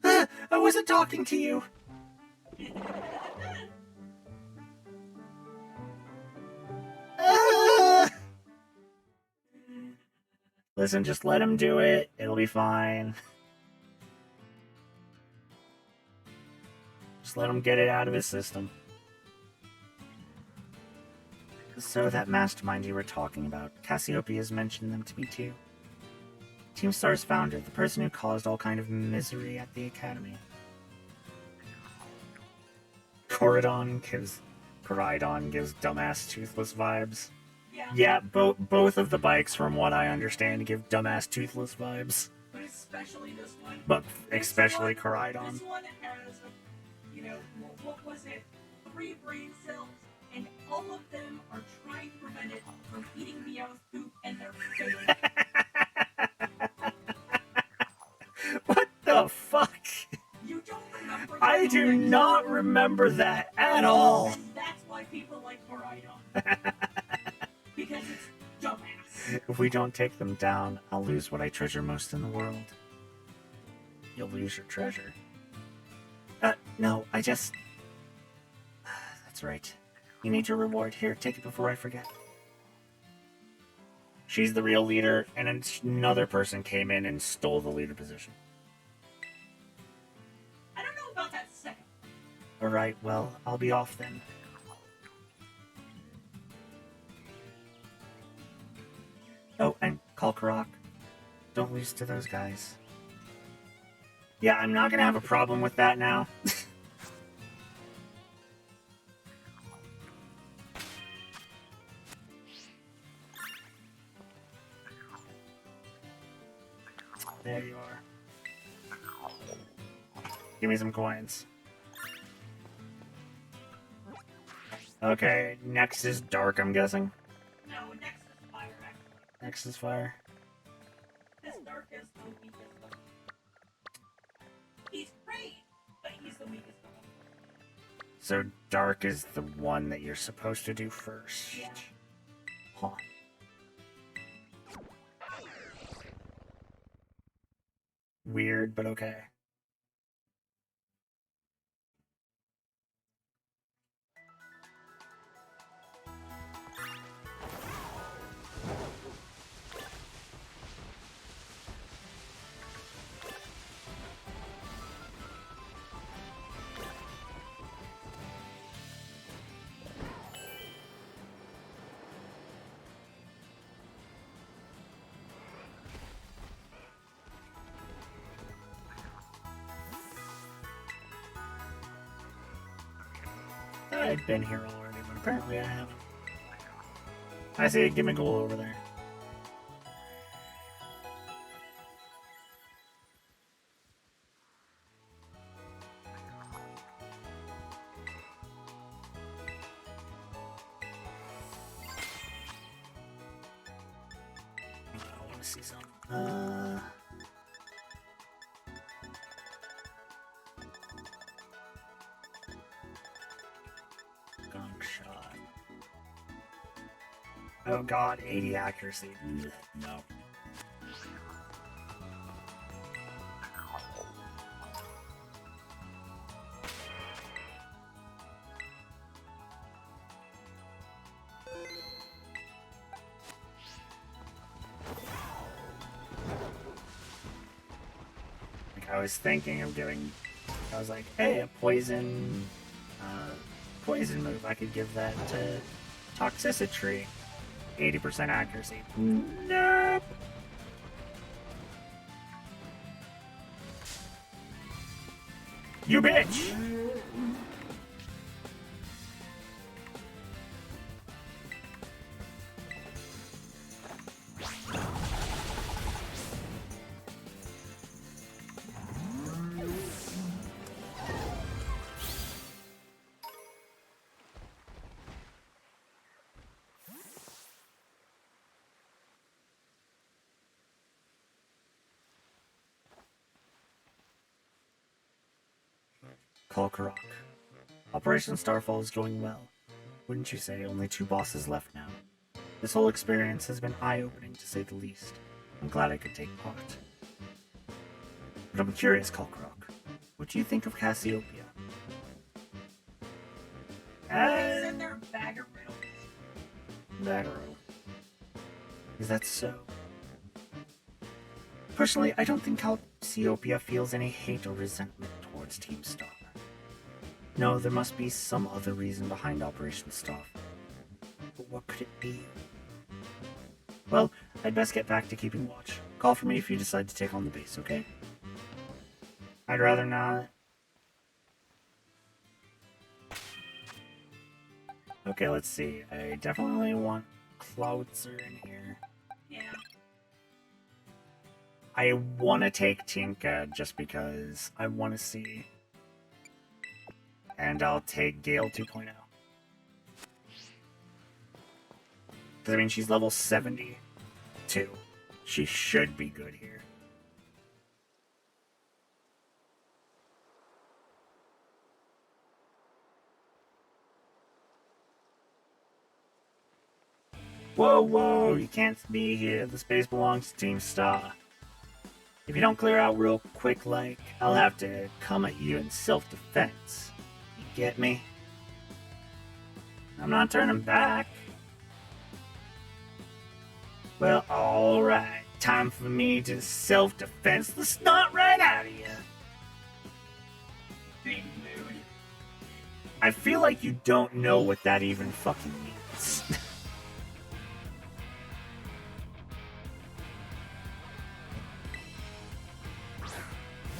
I wasn't talking to you! Listen, just let him do it. It'll be fine. Just let him get it out of his system. So that mastermind you were talking about, Cassiopeia's mentioned them to me too. Team Star's founder, the person who caused all kind of misery at the academy. Coridon gives dumbass toothless vibes. Yeah, both of the bikes, from what I understand, give dumbass toothless vibes. But especially this one. But especially Coridon. This one has, what was it? 3 brain cells, and all of them are trying to prevent it from eating Meow's poop and their food. What the fuck? You don't remember that? I do not remember that at all. And that's why people like Coridon. Because it's dumbass. If we don't take them down, I'll lose what I treasure most in the world. You'll lose your treasure. No, I just... That's right. You need your reward. Here, take it before I forget. She's the real leader, and another person came in and stole the leader position. I don't know about that second. Alright, well, I'll be off then. Oh, and Kalkarok. Don't lose to those guys. Yeah, I'm not gonna have a problem with that now. There you are. Give me some coins. Okay, next is Dark, I'm guessing? No, next is Fire, actually. Next is Fire. This Dark is the weakest one. He's great, but he's the weakest one. So Dark is the one that you're supposed to do first. Yeah. Huh. Weird, but okay. I've been here already, but apparently I haven't. I see a gimmick over there. I want to see some. Gunk shot. Oh god, 80 accuracy. Ugh, no. Like, I was thinking of giving. I was like, hey, a poison move. I could give that to Toxicity. 80% accuracy. Nope. You bitch! Kalkarok. Operation Starfall is going well. Wouldn't you say? Only 2 bosses left now. This whole experience has been eye-opening, to say the least. I'm glad I could take part. But I'm curious, Kalkarok. What do you think of Cassiopeia? They said they're a bag of riddles. Battle. Is that so? Personally, I don't think Cassiopeia feels any hate or resentment towards Team Star. No, there must be some other reason behind Operation Starfall. But what could it be? Well, I'd best get back to keeping watch. Call for me if you decide to take on the base, okay? I'd rather not. Okay, let's see. I definitely want Cloudser in here. Yeah. I want to take Tinka just because I want to see. And I'll take Gale 2.0. Because, I mean, she's level 72. She should be good here. Whoa, whoa, you can't be here. The space belongs to Team Star. If you don't clear out real quick, like, I'll have to come at you in self-defense. You get me? I'm not turning back. Well, alright. Time for me to self-defense the snot right out of you. Big mood. I feel like you don't know what that even fucking means.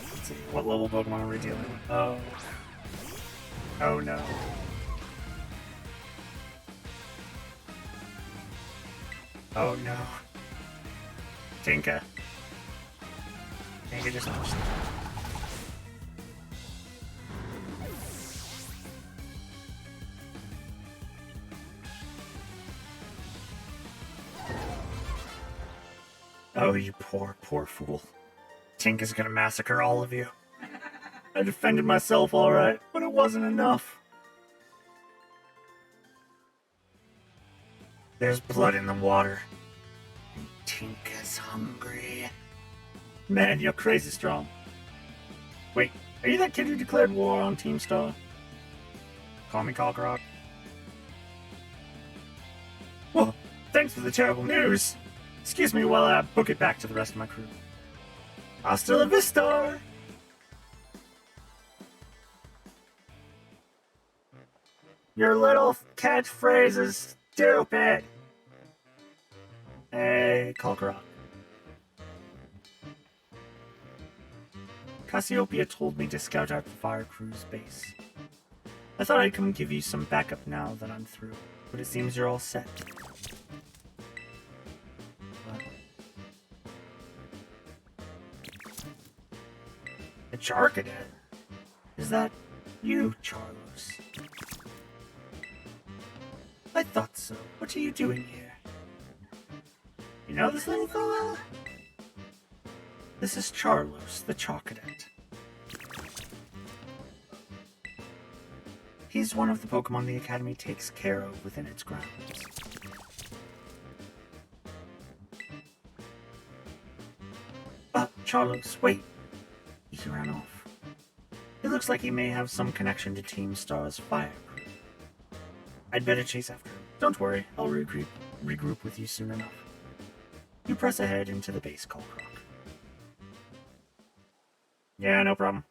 Let's see, what level Pokemon are we dealing with? Oh. Oh no. Oh no. Tinka. Tinka just pushed it. Oh, you poor, poor fool. Tinka's gonna massacre all of you. I defended myself alright, but it wasn't enough. There's blood in the water. And Tinka's hungry. Man, you're crazy strong. Wait, are you that kid who declared war on Team Star? Call me Kalkarok. Well, thanks for the terrible news. Excuse me while I book it back to the rest of my crew. Hasta la vista! Your little catchphrase is stupid! Hey, Kalkarok. Cassiopeia told me to scout out the fire crew's base. I thought I'd come give you some backup now that I'm through, but it seems you're all set. What? A Charcadet? Is that you, Charlos? I thought so. What are you doing here? You know this little fella? This is Charlos, the Charcadet. He's one of the Pokemon the Academy takes care of within its grounds. Charlos, wait. He ran off. It looks like he may have some connection to Team Star's fire crew. I'd better chase after him. Don't worry, I'll regroup with you soon enough. You press ahead into the base, Colcroc. Yeah, no problem.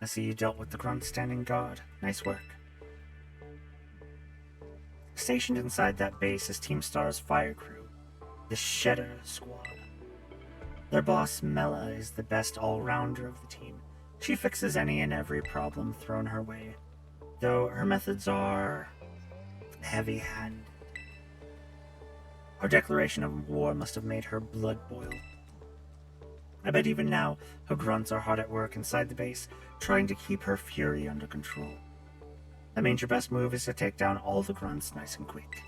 I see you dealt with the grunt standing guard. Nice work. Stationed inside that base is Team Star's fire crew, the Shedder Squad. Their boss, Mela, is the best all-rounder of the team. She fixes any and every problem thrown her way, though her methods are heavy-handed. Our declaration of war must have made her blood boil. I bet even now, her grunts are hard at work inside the base, trying to keep her fury under control. That means your best move is to take down all the grunts nice and quick.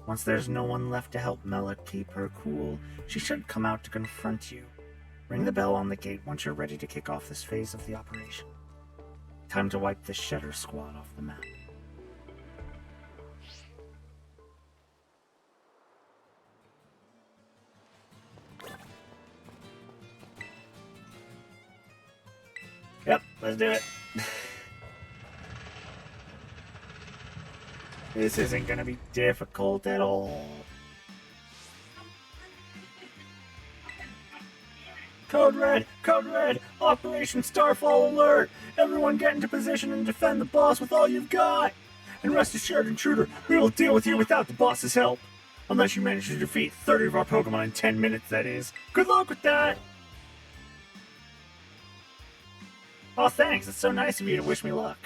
Once there's no one left to help Mela keep her cool, she should come out to confront you. Ring the bell on the gate once you're ready to kick off this phase of the operation. Time to wipe the Shedder Squad off the map. Yep, let's do it. This isn't gonna be difficult at all. Code Red! Code Red! Operation Starfall alert! Everyone get into position and defend the boss with all you've got! And rest assured, intruder, we will deal with you without the boss's help! Unless you manage to defeat 30 of our Pokemon in 10 minutes, that is. Good luck with that! Oh, thanks. It's so nice of you to wish me luck.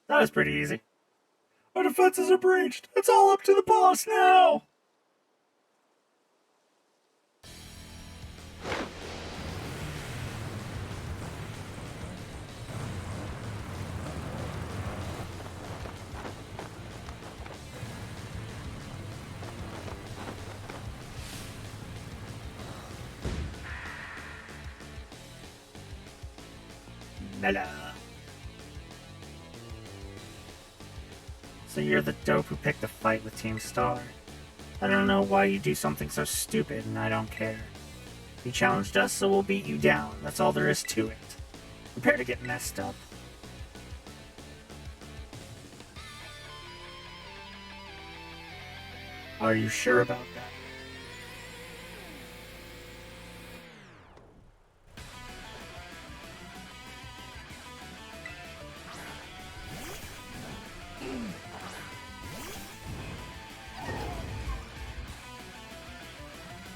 That was pretty easy. Our defenses are breached. It's all up to the boss now. Mela. So you're the dope who picked a fight with Team Star. I don't know why you do something so stupid, and I don't care. You challenged us, so we'll beat you down. That's all there is to it. Prepare to get messed up. Are you sure about that?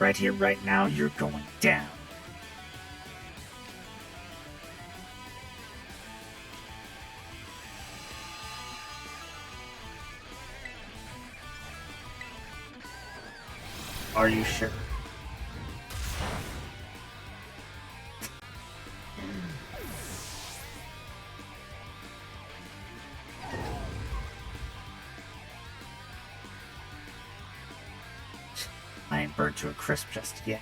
Right here, right now, you're going down. Are you sure? I ain't burnt to a crisp just yet.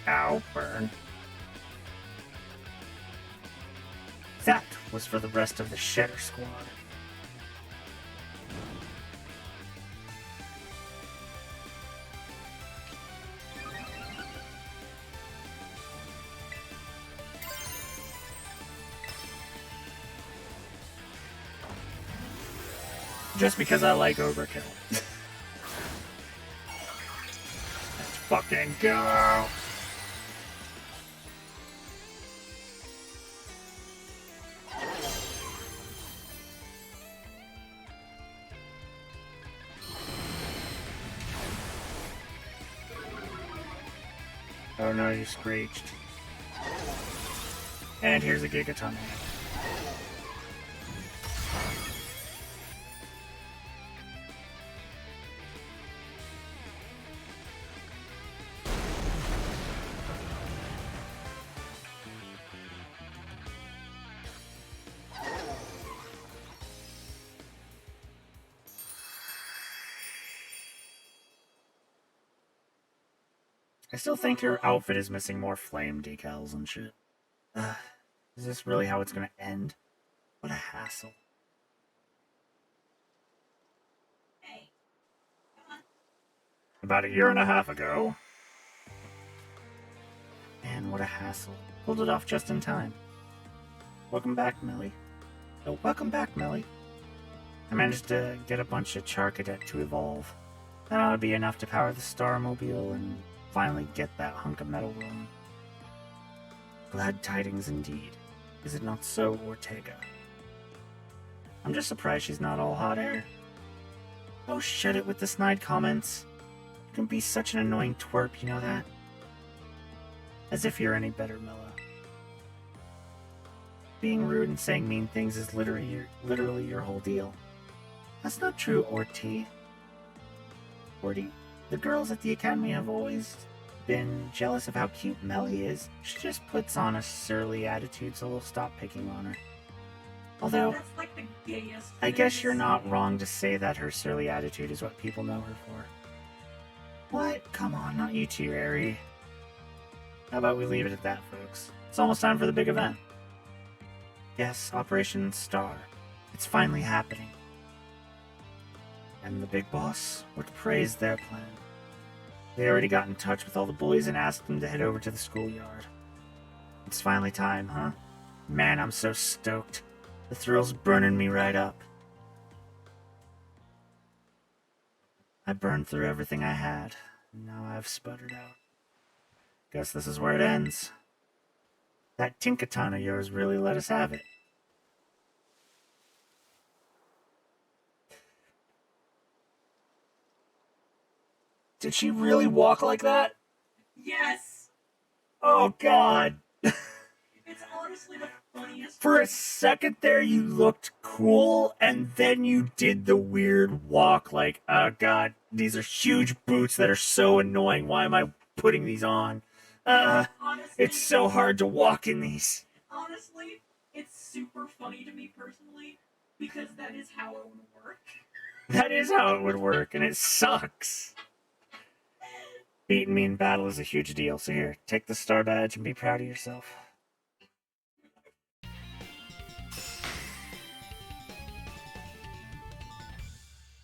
Ow, burn. That was for the rest of the Shedder Squad. Just because I like overkill. Let's fucking go! Oh no, you screeched. And here's a Gigaton. I still think your outfit is missing more flame decals and shit. Is this really how it's gonna end? What a hassle. Hey, come on. About a year and a half ago. Man, what a hassle. Pulled it off just in time. Welcome back, Millie. Oh, welcome back, Millie. I managed to get a bunch of Charcadet to evolve. That ought to be enough to power the Starmobile and finally get that hunk of metal rolling. Glad tidings indeed. Is it not so, Ortega? I'm just surprised she's not all hot air. Oh, shut it with the snide comments. You can be such an annoying twerp, you know that? As if you're any better, Milla. Being rude and saying mean things is literally your whole deal. That's not true, Orty. The girls at the academy have always been jealous of how cute Melly is. She just puts on a surly attitude, so they'll stop picking on her. Although, That's like the gayest. I guess you're not wrong to say that her surly attitude is what people know her for. What? Come on, not you two, Ari. How about we leave it at that, folks? It's almost time for the big event. Yes, Operation Star. It's finally happening. And the big boss would praise their plan. They already got in touch with all the bullies and asked them to head over to the schoolyard. It's finally time, huh? Man, I'm so stoked. The thrill's burning me right up. I burned through everything I had, and now I've sputtered out. Guess this is where it ends. That Tinkaton of yours really let us have it. Did she really walk like that? Yes! Oh, God. It's honestly the funniest. For a second there, you looked cool, and then you did the weird walk like, oh, God, these are huge boots that are so annoying. Why am I putting these on? Honestly, It's so hard to walk in these. honestly, it's super funny to me personally because that is how it would work. That is how it would work, and it sucks. Beating me in battle is a huge deal, so here, take the star badge and be proud of yourself.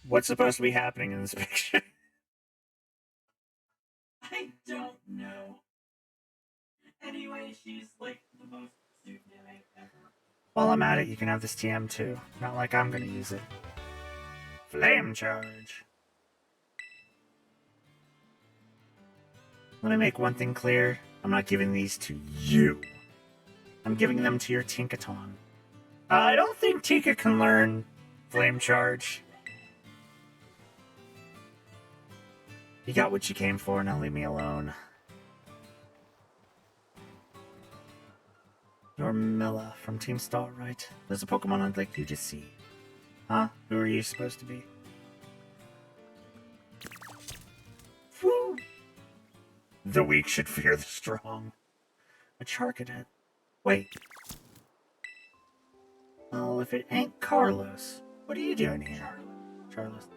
What's supposed to be happening in this picture? I don't know. Anyway, she's like the most stupid ever. While I'm at it, you can have this TM too. Not like I'm gonna use it. Flame Charge. Let me make one thing clear. I'm not giving these to you. I'm giving them to your Tinkaton. I don't think Tinka can learn Flame Charge. You got what you came for, now leave me alone. You're Milla from Team Star, right? There's a Pokemon I'd like you to see. Huh? Who are you supposed to be? Woo! The weak should fear the strong. A Charcadet. Wait. Well, if it ain't Carlos, what are you doing here? Charles.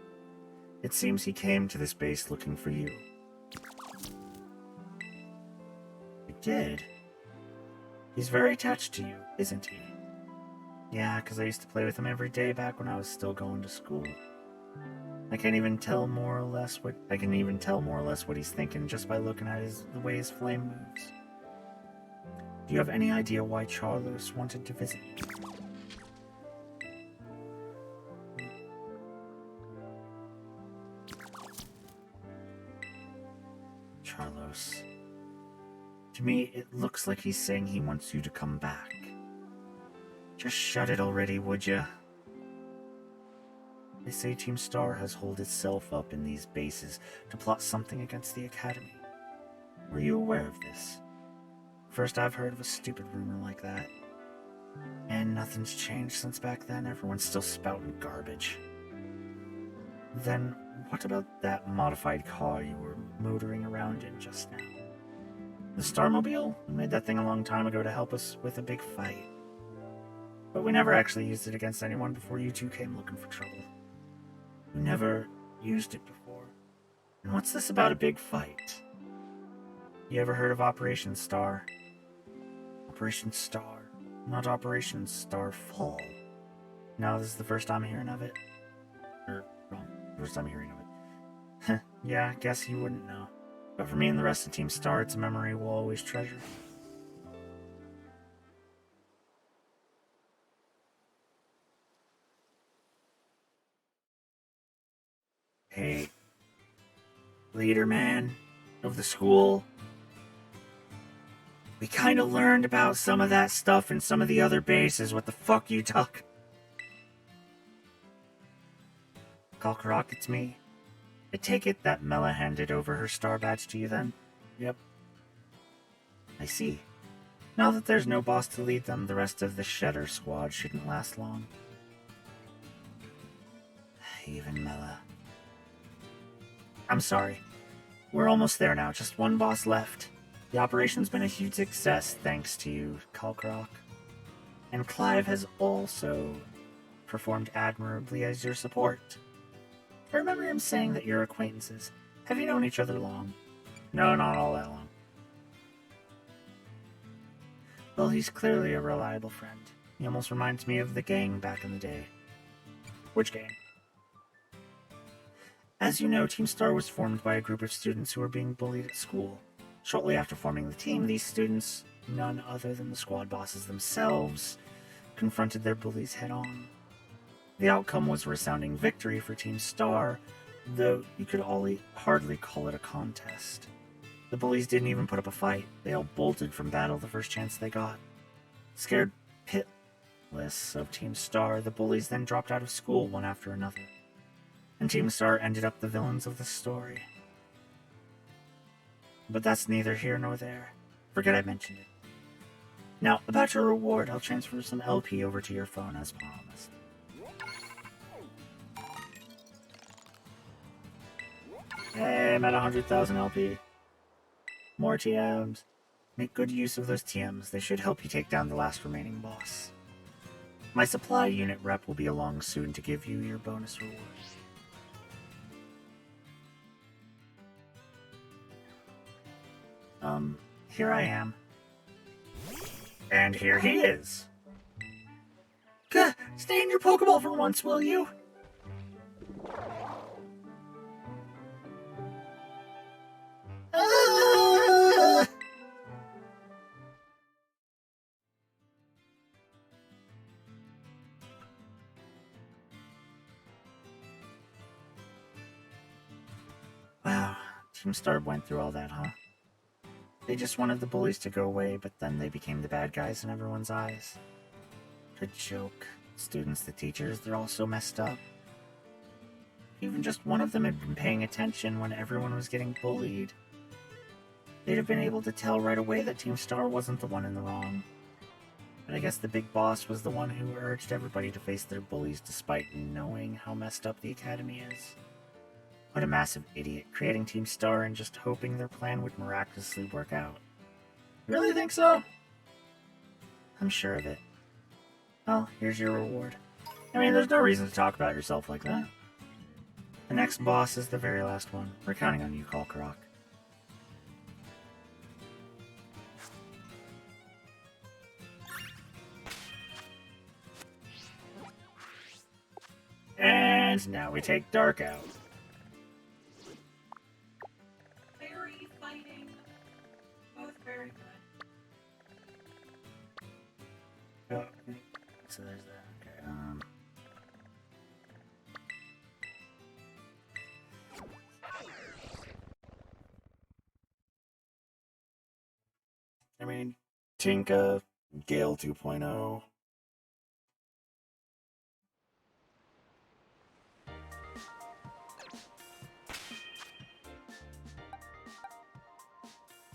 It seems he came to this base looking for you. He did? He's very attached to you, isn't he? Yeah, because I used to play with him every day back when I was still going to school. I can even tell more or less what he's thinking just by looking at the way his flame moves. Do you have any idea why Charlos wanted to visit you? Charlos. To me, it looks like he's saying he wants you to come back. Just shut it already, would ya? They say Team Star has holed itself up in these bases to plot something against the Academy. Were you aware of this? First I've heard of a stupid rumor like that. And nothing's changed since back then. Everyone's still spouting garbage. Then what about that modified car you were motoring around in just now? The Starmobile? We made that thing a long time ago to help us with a big fight. But we never actually used it against anyone before you two came looking for trouble. We never used it before. And what's this about a big fight? You ever heard of Operation Star? Operation Star, not Operation Starfall. No, this is the first time hearing of it. Wrong. First time hearing of it. Yeah, guess you wouldn't know. But for me and the rest of Team Star, it's a memory we'll always treasure. Hey, leader man of the school. We kinda learned about some of that stuff in some of the other bases. What the fuck you talk? Kalkarok, it's me. I take it that Mela handed over her star badge to you then? Yep. I see. Now that there's no boss to lead them, the rest of the Shedder squad shouldn't last long. Even Mela. I'm sorry. We're almost there now, just one boss left. The operation's been a huge success thanks to you, Kalkarok. And Clive has also performed admirably as your support. I remember him saying that you're acquaintances. Have you known each other long? No, not all that long. Well, he's clearly a reliable friend. He almost reminds me of the gang back in the day. Which gang? As you know, Team Star was formed by a group of students who were being bullied at school. Shortly after forming the team, these students, none other than the squad bosses themselves, confronted their bullies head-on. The outcome was a resounding victory for Team Star, though you could hardly call it a contest. The bullies didn't even put up a fight. They all bolted from battle the first chance they got. Scared pitless of Team Star, the bullies then dropped out of school one after another. And Team Star ended up the villains of the story. But that's neither here nor there. Forget I mentioned it. Now, about your reward, I'll transfer some LP over to your phone as promised. Hey, I'm at 100,000 LP. More TMs. Make good use of those TMs. They should help you take down the last remaining boss. My supply unit rep will be along soon to give you your bonus reward. Here I am. And here he is. Gah! Stay in your Pokeball for once, will you? Ah! Team Star went through all that, huh? They just wanted the bullies to go away, but then they became the bad guys in everyone's eyes. Good joke. Students, the teachers, they're all so messed up. Even just one of them had been paying attention when everyone was getting bullied. They'd have been able to tell right away that Team Star wasn't the one in the wrong. But I guess the big boss was the one who urged everybody to face their bullies despite knowing how messed up the academy is. What a massive idiot, creating Team Star and just hoping their plan would miraculously work out. You really think so? I'm sure of it. Well, here's your reward. I mean, there's no reason to talk about yourself like that. The next boss is the very last one. We're counting on you, Kalkarok. And now we take Dark out. Very fighting. Both very good. Oh, so there's that. Okay. I mean, Tinka, Gale 2.0.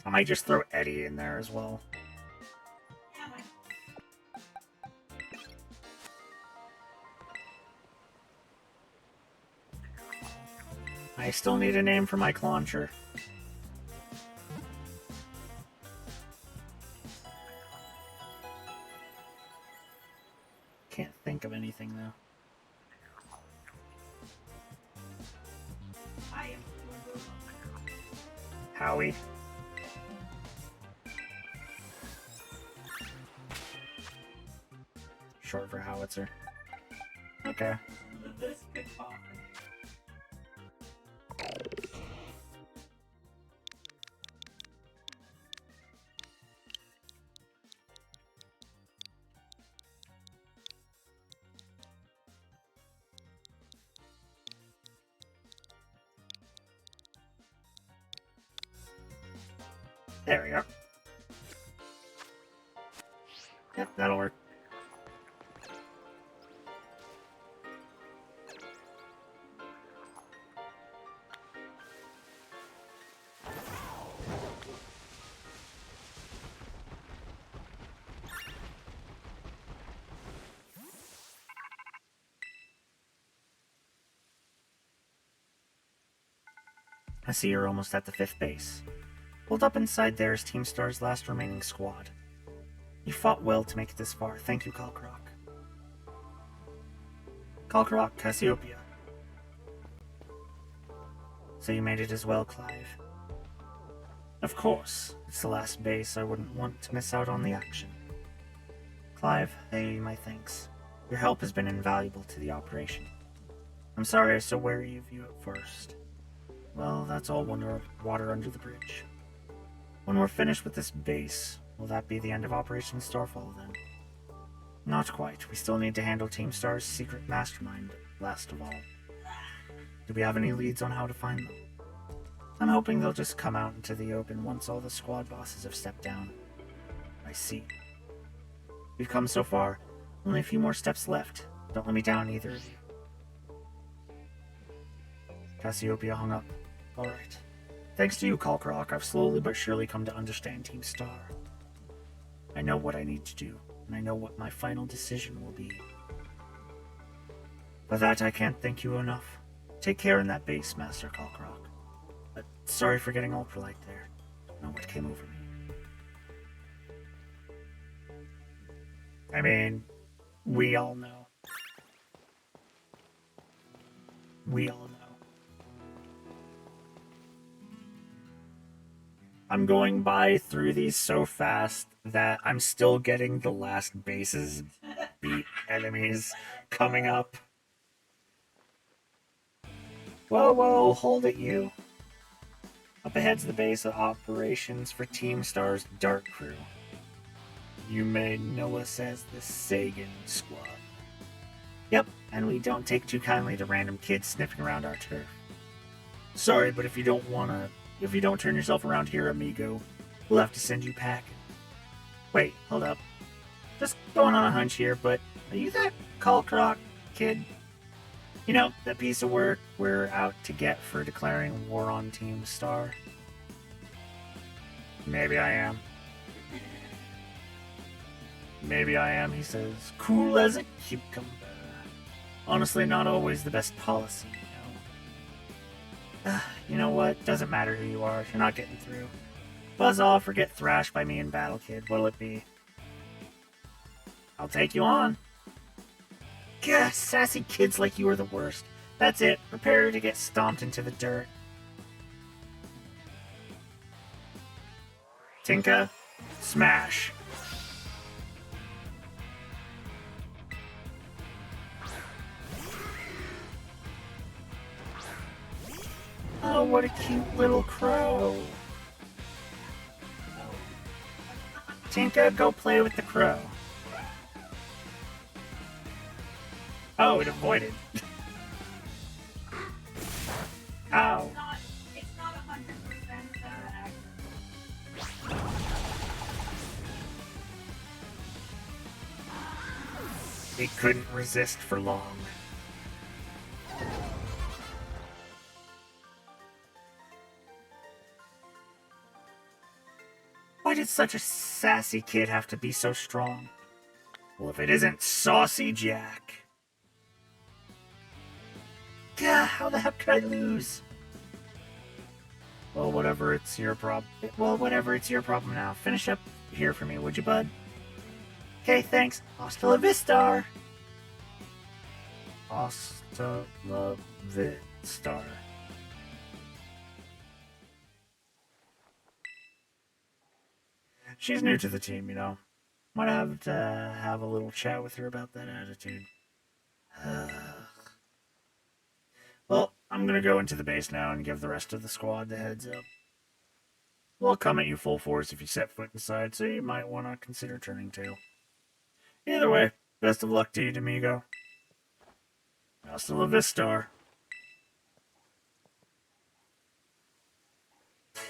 I might just throw Eddie in there as well. Yeah, my I still need a name for my launcher. Can't think of anything though. I am Howie. Short for howitzer. Okay. this could talk. There we go. Yep, that'll work. I see you're almost at the 5th base. Hold up inside there is Team Star's last remaining squad. You fought well to make it this far. Thank you, Kalkarok. Kalkarok, Cassiopeia. So you made it as well, Clive. Of course. It's the last base. I wouldn't want to miss out on the action. Clive, I owe you my thanks. Your help has been invaluable to the operation. I'm sorry I was so wary of you at first. Well, that's all water under the bridge. When we're finished with this base, will that be the end of Operation Starfall then? Not quite. We still need to handle Team Star's secret mastermind, last of all. Do we have any leads on how to find them? I'm hoping they'll just come out into the open once all the squad bosses have stepped down. I see. We've come so far. Only a few more steps left. Don't let me down, either of you. Cassiopeia hung up. Alright. Thanks to you, Kalkarok, I've slowly but surely come to understand Team Star. I know what I need to do, and I know what my final decision will be. For that, I can't thank you enough. Take care in that base, Master Kalkarok. But sorry for getting ultralight there. I don't know what came over me. I mean, we all know. We all know. I'm going by through these so fast that I'm still getting the last bases beat enemies coming up. Whoa, whoa, hold it, you. Up ahead's the base of operations for Team Star's Dark Crew. You may know us as the Sagan Squad. Yep, and we don't take too kindly to random kids sniffing around our turf. Sorry, but if you don't want to if you don't turn yourself around here, amigo, we'll have to send you packing. Wait, hold up. Just going on a hunch here, but are you that Calcroc kid? You know, that piece of work we're out to get for declaring war on Team Star? Maybe I am. Maybe I am, he says. Cool as a cucumber. Honestly, not always the best policy, you know. You know what? Doesn't matter who you are if you're not getting through. Buzz off or get thrashed by me in battle, kid. What'll it be? I'll take you on. Gah, sassy kids like you are the worst. That's it. Prepare to get stomped into the dirt. Tinka, smash. Oh, what a cute little crow. Tinka, go play with the crow. Oh, it avoided. Ow. It's not 100% accurate. It couldn't resist for long. Why did such a sassy kid have to be so strong? Well, if it isn't Saucy Jack. Gah, how the heck could I lose? Well, whatever, it's your problem. Well, whatever, it's your problem now. Finish up here for me, would you, bud? Okay, thanks. Hasta la vista. Hasta la vista. She's new to the team, you know. Might have to have a little chat with her about that attitude. Well, I'm gonna go into the base now and give the rest of the squad the heads up. We'll come at you full force if you set foot inside, so you might want to consider turning tail. Either way, best of luck to you, Domingo. Hasta la vista.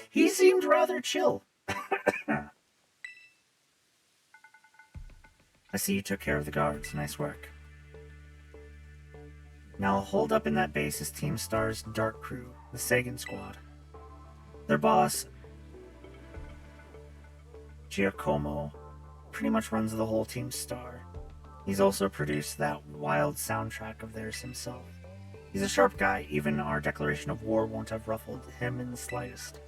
He seemed rather chill. I see you took care of the guards. Nice work. Now hold up in that base is Team Star's Dark Crew, the Sagan Squad. Their boss, Giacomo, pretty much runs the whole Team Star. He's also produced that wild soundtrack of theirs himself. He's a sharp guy, even our declaration of war won't have ruffled him in the slightest.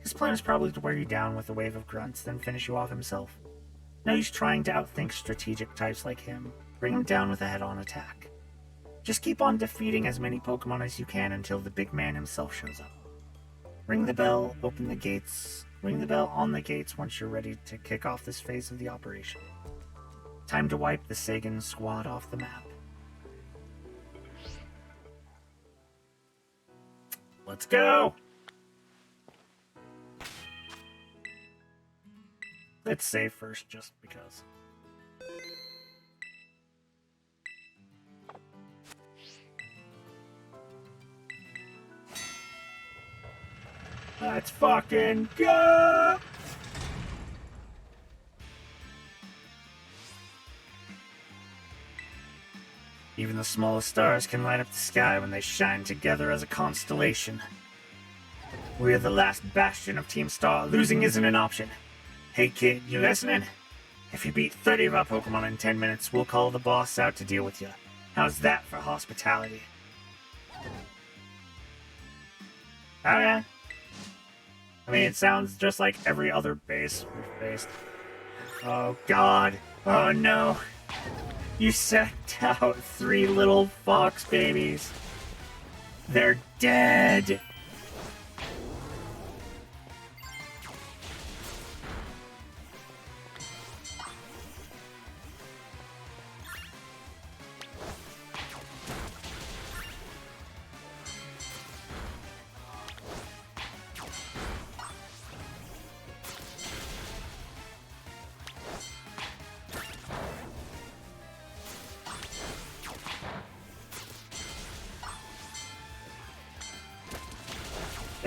His plan is probably to wear you down with a wave of grunts, then finish you off himself. No use trying to outthink strategic types like him. Bring him down with a head-on attack. Just keep on defeating as many Pokemon as you can until the big man himself shows up. Ring the bell, open the gates. Ring the bell on the gates once you're ready to kick off this phase of the operation. Time to wipe the Sagan squad off the map. Let's go! Let's save first, just because. Let's fucking go! Even the smallest stars can light up the sky when they shine together as a constellation. We are the last bastion of Team Star. Losing isn't an option. Hey kid, you listening? If you beat 30 of our Pokemon in 10 minutes, we'll call the boss out to deal with you. How's that for hospitality? Oh yeah? I mean, it sounds just like every other base we've faced. Oh god. Oh no. You sent out 3 little fox babies. They're dead.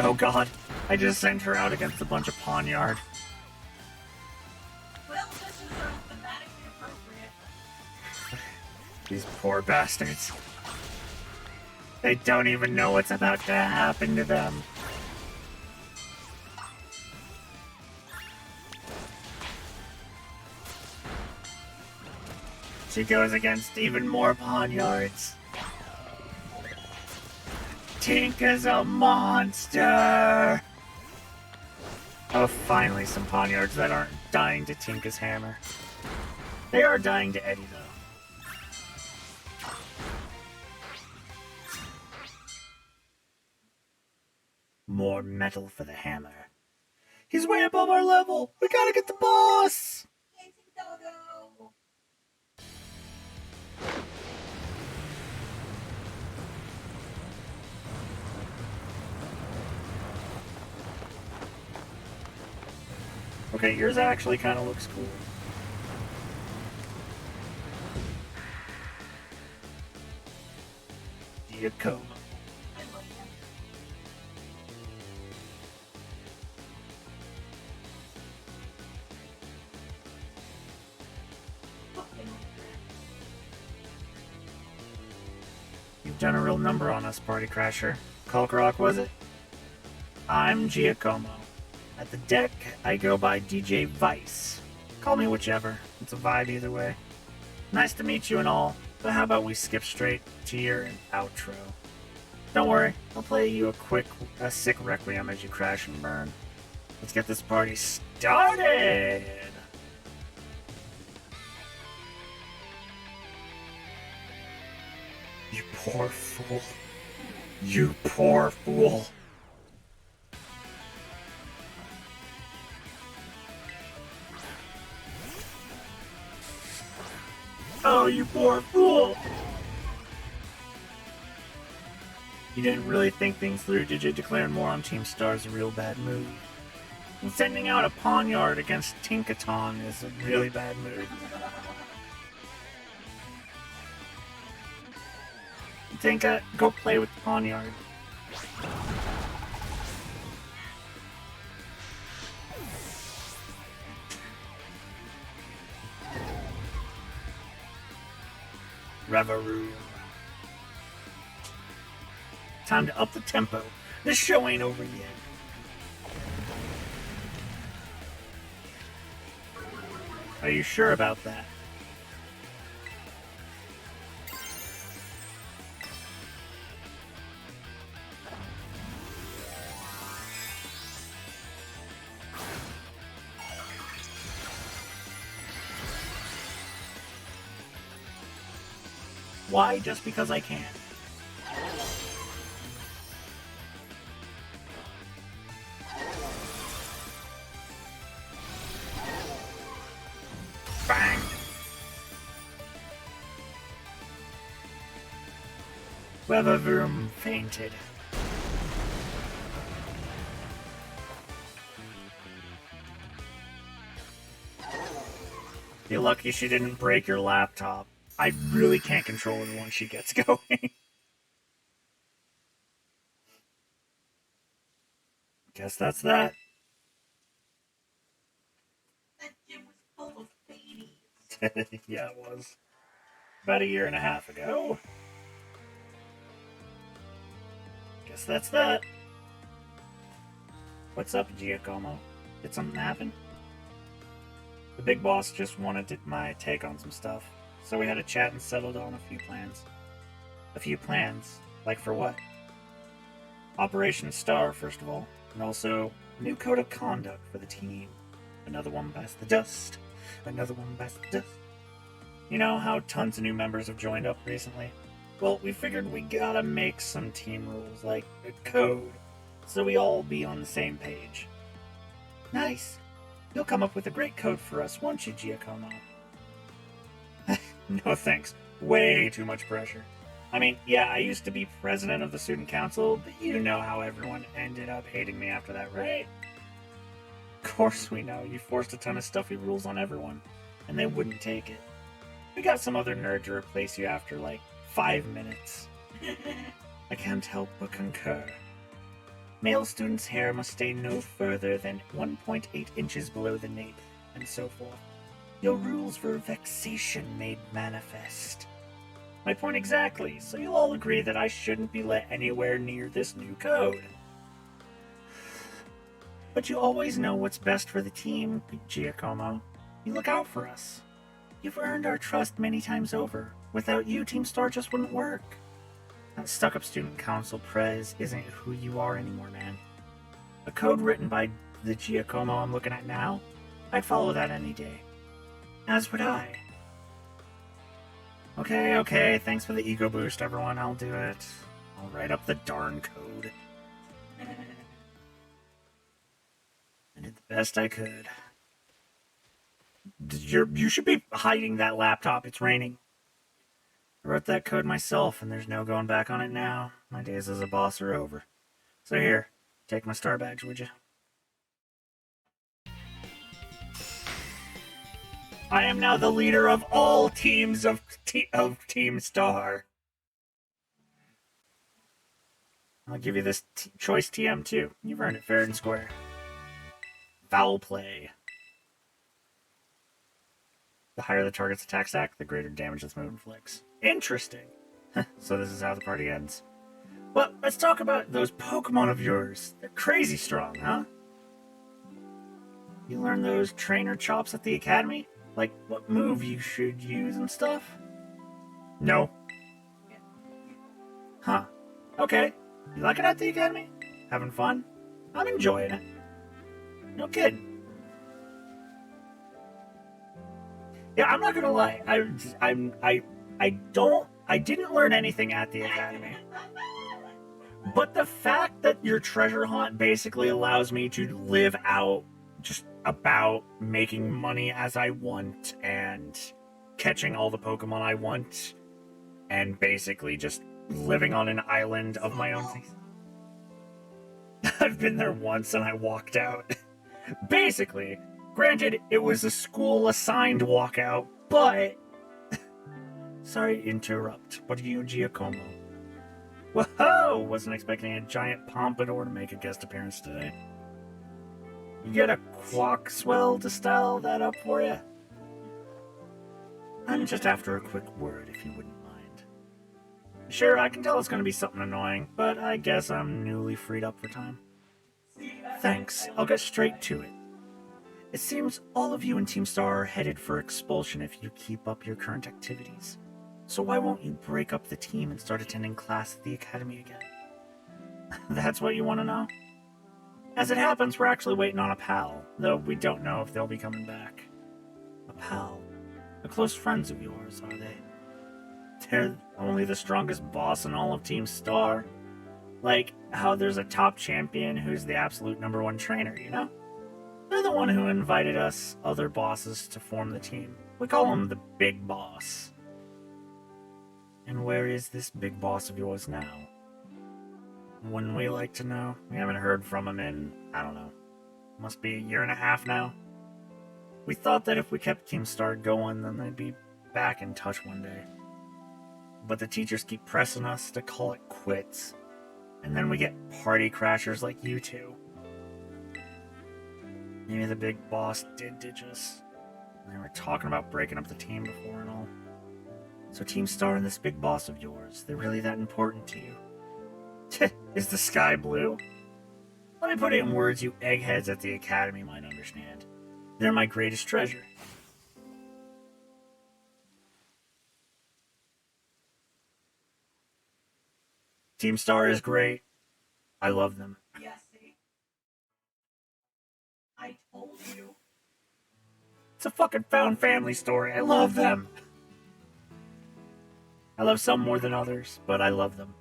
Oh god. I just sent her out against a bunch of Pawnyard. Well, this is thematically appropriate. These poor bastards. They don't even know what's about to happen to them. She goes against even more Pawnyards. Tinka's a monster! Oh, finally some Pawnyards that aren't dying to Tinka's hammer. They are dying to Eddie, though. More metal for the hammer. He's way above our level! We gotta get the boss! Dancing Dodo! Okay, yours actually kind of looks cool. Giacomo. I love him. Fucking You've done a real number on us, Party Crasher. Rock, was it? I'm Giacomo. At the deck, I go by DJ Vice. Call me whichever. It's a vibe either way. Nice to meet you and all, but how about we skip straight to your outro? Don't worry, I'll play you a sick requiem as you crash and burn. Let's get this party started! You poor fool. You poor fool. Oh, you poor fool! You didn't really think things through, did you? Declaring war on Team Star is a real bad move. And sending out a Pawnyard against Tinkaton is a really bad move. Tinka, go play with the Pawnyard. Reverie. Time to up the tempo. This show ain't over yet. Are you sure about that? Why? Just because I can. Bang! Weatherroom fainted. You're lucky she didn't break your laptop. I really can't control her once she gets going. Guess that's that. That gym was full of babies. Yeah, it was. About a year and a half ago. Guess that's that. What's up, Giacomo? Did something happen? The big boss just wanted my take on some stuff, so we had a chat and settled on a few plans. A few plans? Like for what? Operation Star, first of all, and also a new code of conduct for the team. Another one bites the dust. Another one bites the dust. You know how tons of new members have joined up recently? Well, we figured we gotta make some team rules, like a code, so we all be on the same page. Nice. You'll come up with a great code for us, won't you, Giacomo? No thanks. Way too much pressure. I mean, yeah, I used to be president of the student council, but you know how everyone ended up hating me after that, right? Of course we know. You forced a ton of stuffy rules on everyone, and they wouldn't take it. We got some other nerd to replace you after, like, 5 minutes. I can't help but concur. Male students' hair must stay no further than 1.8 inches below the nape, and so forth. Your rules were vexation made manifest. My point exactly, so you'll all agree that I shouldn't be let anywhere near this new code. But you always know what's best for the team, Giacomo. You look out for us. You've earned our trust many times over. Without you, Team Star just wouldn't work. That stuck-up student council prez isn't who you are anymore, man. A code written by the Giacomo I'm looking at now, I'd follow that any day. As would I. Okay, thanks for the ego boost, everyone. I'll do it. I'll write up the darn code. I did the best I could. You should be hiding that laptop. It's raining. I wrote that code myself, and there's no going back on it now. My days as a boss are over. So here, take my star badge, would you? I am now the leader of all teams of Team Star. I'll give you this choice TM too. You've earned it fair and square. Foul play. The higher the target's attack stack, the greater damage this move inflicts. Interesting. So this is how the party ends. Well, let's talk about those Pokemon of yours. They're crazy strong, huh? You learn those trainer chops at the academy? Like what move you should use and stuff? No. Huh. Okay. You like it at the academy? Having fun? I'm enjoying it. No kidding. Yeah, I'm not gonna lie. I didn't learn anything at the academy. But the fact that your treasure hunt basically allows me to live out just about making money as I want and catching all the Pokemon I want and basically just living on an island of my own things. I've been there once and I walked out. Basically, granted, it was a school-assigned walkout, but... Sorry to interrupt, but you, Giacomo? Whoa! Wasn't expecting a giant pompadour to make a guest appearance today. You get a Quaxwell to style that up for you? I'm just after a quick word, if you wouldn't mind. Sure, I can tell it's going to be something annoying, but I guess I'm newly freed up for time. Thanks, I'll get straight to it. It seems all of you in Team Star are headed for expulsion if you keep up your current activities. So why won't you break up the team and start attending class at the academy again? That's what you want to know? As it happens, we're actually waiting on a pal, though we don't know if they'll be coming back. A pal? A close friends of yours, are they? They're only the strongest boss in all of Team Star. Like how there's a top champion who's the absolute #1 trainer, you know? They're the one who invited us other bosses to form the team. We call him the Big Boss. And where is this big boss of yours now? Wouldn't we like to know? We haven't heard from him in, I don't know, must be a year and a half now. We thought that if we kept Team Star going, then they'd be back in touch one day. But the teachers keep pressing us to call it quits. And then we get party crashers like you two. Maybe the big boss did ditch us. They were talking about breaking up the team before and all. So Team Star and this big boss of yours, they're really that important to you? Is the sky blue? Let me put it in words you eggheads at the academy might understand. They're my greatest treasure. Team Star is great. I love them. Yes, see? I told you. It's a fucking found family story. I love them. I love some more than others, but I love them.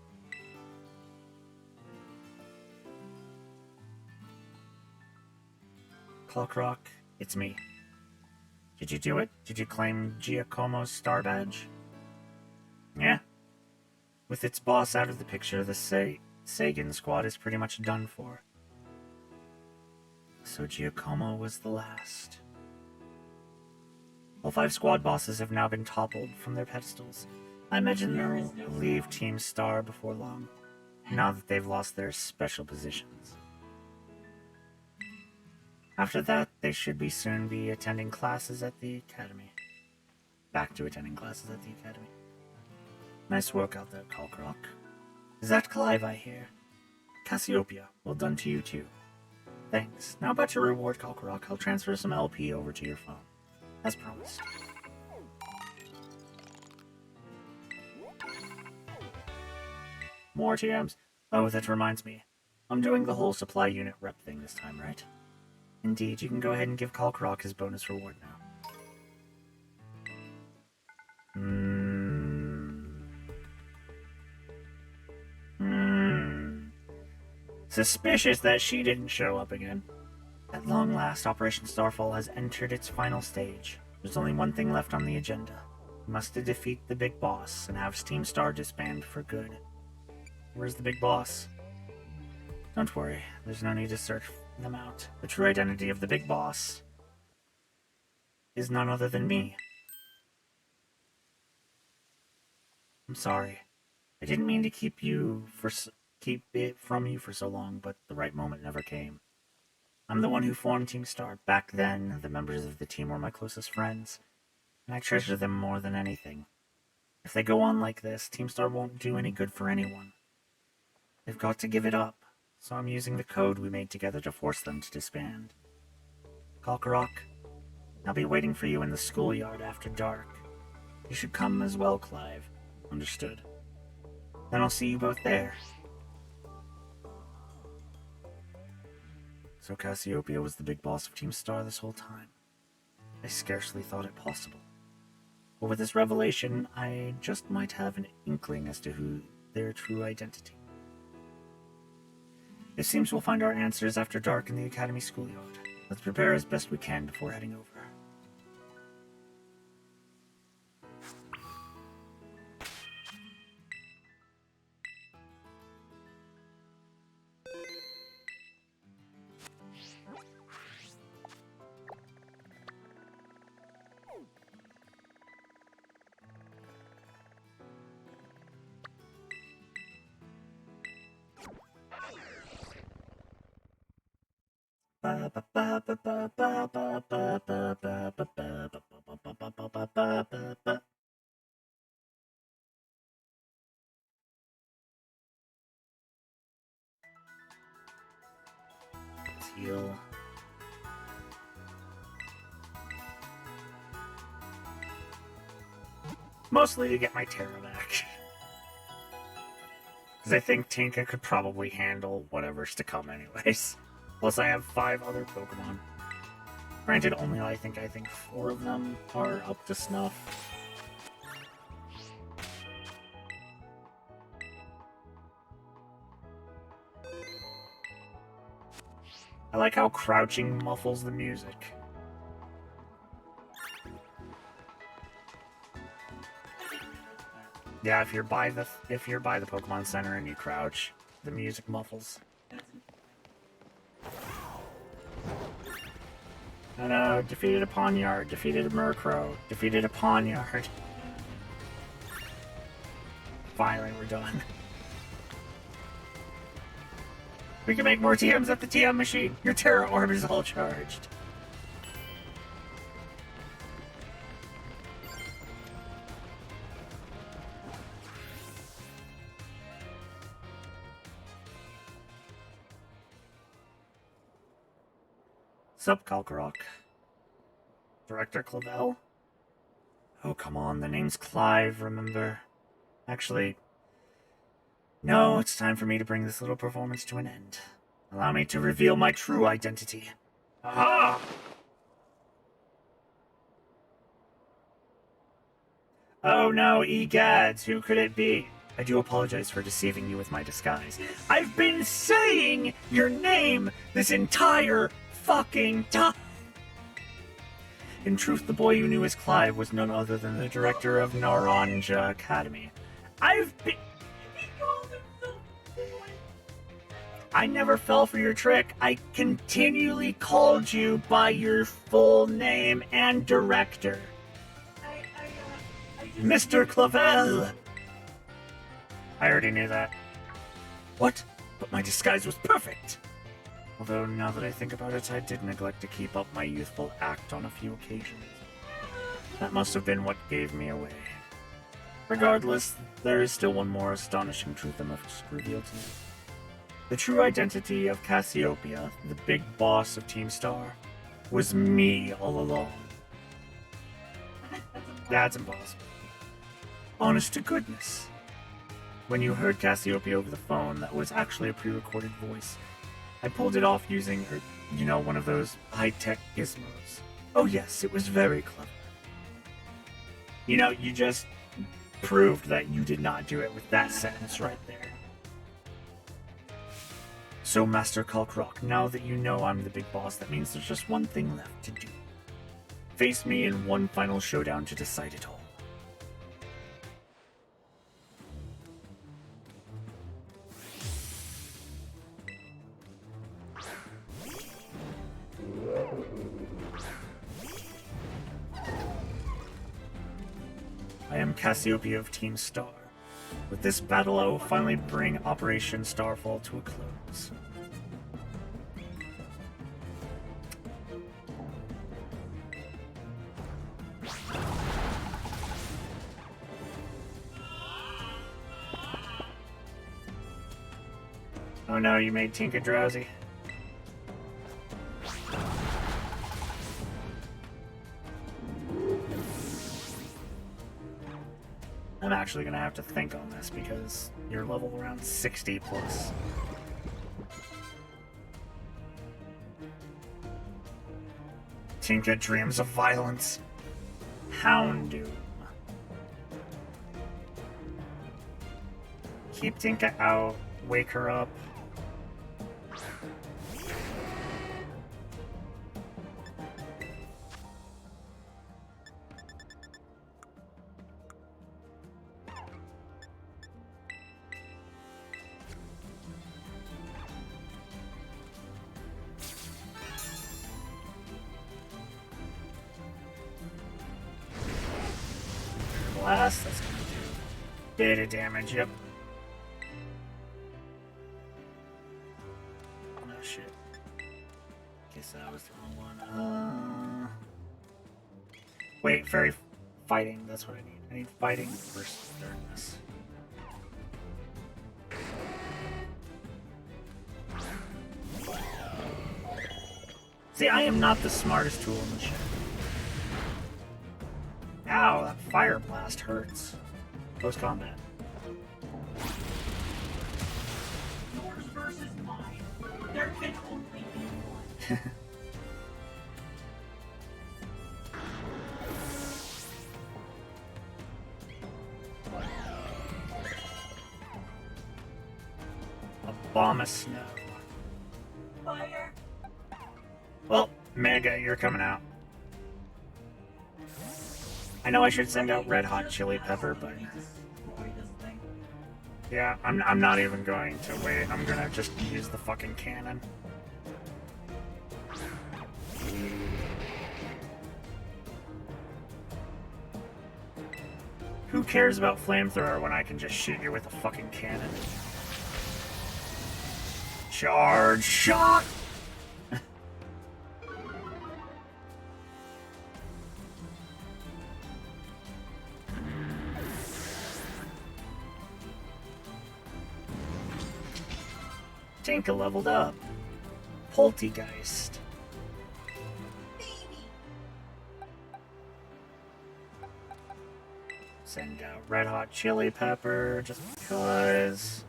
Clockrock, it's me. Did you do it? Did you claim Giacomo's star badge? Yeah. With its boss out of the picture, the Sagan squad is pretty much done for. So Giacomo was the last. All 5 squad bosses have now been toppled from their pedestals. I imagine they'll leave Team Star before long. now that they've lost their special positions. After that, they should soon be attending classes at the academy. Back to attending classes at the academy. Nice work out there, Kalkrok. Is that Clive I hear? Cassiopeia, well done to you too. Thanks. Now about your reward, Kalkrok. I'll transfer some LP over to your phone. As promised. More TMs. Oh, that reminds me. I'm doing the whole supply unit rep thing this time, right? Indeed, you can go ahead and give Kalkrok his bonus reward now. Suspicious that she didn't show up again. At long last, Operation Starfall has entered its final stage. There's only one thing left on the agenda. We must defeat the big boss and have Team Star disband for good. Where's the big boss? Don't worry, there's no need to search them out. The true identity of the big boss is none other than me. I'm sorry. I didn't mean to keep it from you for so long, but the right moment never came. I'm the one who formed Team Star. Back then, the members of the team were my closest friends, and I treasure them more than anything. If they go on like this, Team Star won't do any good for anyone. They've got to give it up, so I'm using the code we made together to force them to disband. Kalkarok, I'll be waiting for you in the schoolyard after dark. You should come as well, Clive. Understood. Then I'll see you both there. So Cassiopeia was the big boss of Team Star this whole time. I scarcely thought it possible. But with this revelation, I just might have an inkling as to their true identity. It seems we'll find our answers after dark in the Academy schoolyard. Let's prepare as best we can before heading over. Let's heal. Mostly to get my Terra back. Because I think Tinka could probably handle whatever's to come anyways. Plus I have 5 other Pokemon. Granted, only I think 4 of them are up to snuff. I like how crouching muffles the music. Yeah, if you're by the Pokemon Center and you crouch, the music muffles. Oh no, defeated a Pawniard, defeated a Murkrow, defeated a Pawniard. Finally, we're done. We can make more TMs at the TM machine! Your Terra Orb is all charged. Sup, Kalkarok? Director Clavel? Oh, come on, the name's Clive, remember? Actually, no, it's time for me to bring this little performance to an end. Allow me to reveal my true identity. Aha! Oh no, egads, who could it be? I do apologize for deceiving you with my disguise. I've been saying your name this entire fucking time! In truth, the boy you knew as Clive was none other than the director of Naranja Academy. I never fell for your trick. I continually called you by your full name and director. Mr. Clavel! I already knew that. What? But my disguise was perfect! Although, now that I think about it, I did neglect to keep up my youthful act on a few occasions. That must have been what gave me away. Regardless, there is still one more astonishing truth that must reveal to me. The true identity of Cassiopeia, the big boss of Team Star, was me all along. That's impossible. Honest to goodness. When you heard Cassiopeia over the phone, that was actually a pre-recorded voice. I pulled it off using, one of those high-tech gizmos. Oh yes, it was very clever. You just proved that you did not do it with that sentence right there. So, Master Kalkrok, now that you know I'm the big boss, that means there's just one thing left to do. Face me in one final showdown to decide it all. I am Cassiopeia of Team Star. With this battle, I will finally bring Operation Starfall to a close. Oh no, you made Tinka drowsy. I'm actually gonna have to think on this because you're level around 60 plus. Tinka dreams of violence. Houndoom. Keep Tinka out, wake her up. Blast, that's gonna do data damage, yep. Oh shit. Guess that was the wrong one. Wait, fairy fighting, that's what I need. I need fighting versus darkness. See, I am not the smartest tool in the shed. Ow, that fire blast hurts. Close combat. Yours versus mine. There can only be one. A bomb of snow. Fire. Well, Mega, you're coming out. I know I should send out Red Hot Chili Pepper, but Destroy this thing. yeah, I'm not even going to wait. I'm gonna just use the fucking cannon. Who cares about flamethrower when I can just shoot you with a fucking cannon? Charge shot! Tinka leveled up. Poltergeist. Send out Red Hot Chili Pepper just because.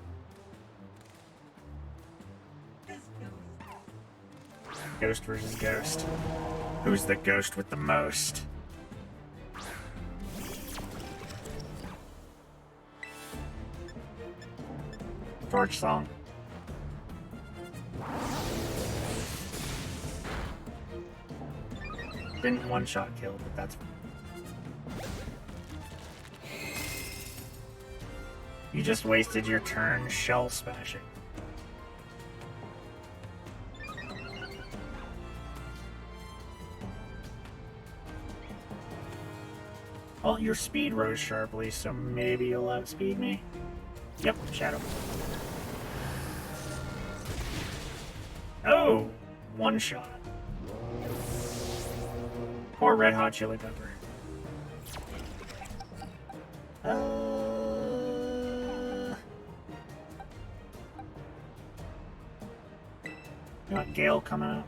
Ghost versus Ghost. Who's the ghost with the most? Torch song. Didn't one-shot kill, but that's fine. You just wasted your turn shell smashing. Well, your speed rose sharply, so maybe you'll outspeed me? Yep, Shadow. Oh, one shot. Poor Red Hot Chili Pepper. You want Gale coming out?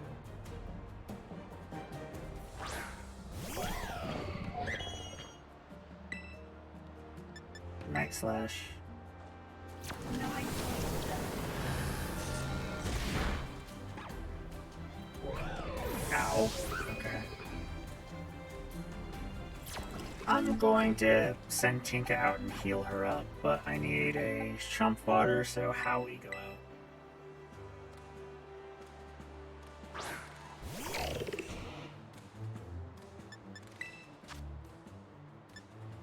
Night Slash. Ow. Okay. I'm going to send Tinka out and heal her up, but I need a Chump Water, so Howie go out.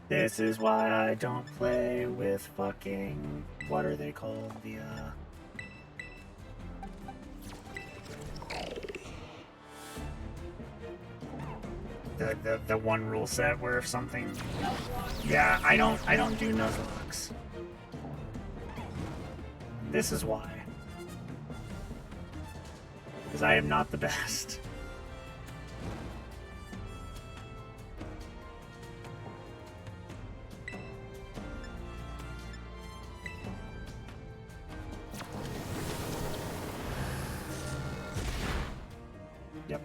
This is why I don't play with fucking... What are they called? The one rule set where if something... Yeah, I don't do Nuzlocks. This is why. Because I am not the best. Yep.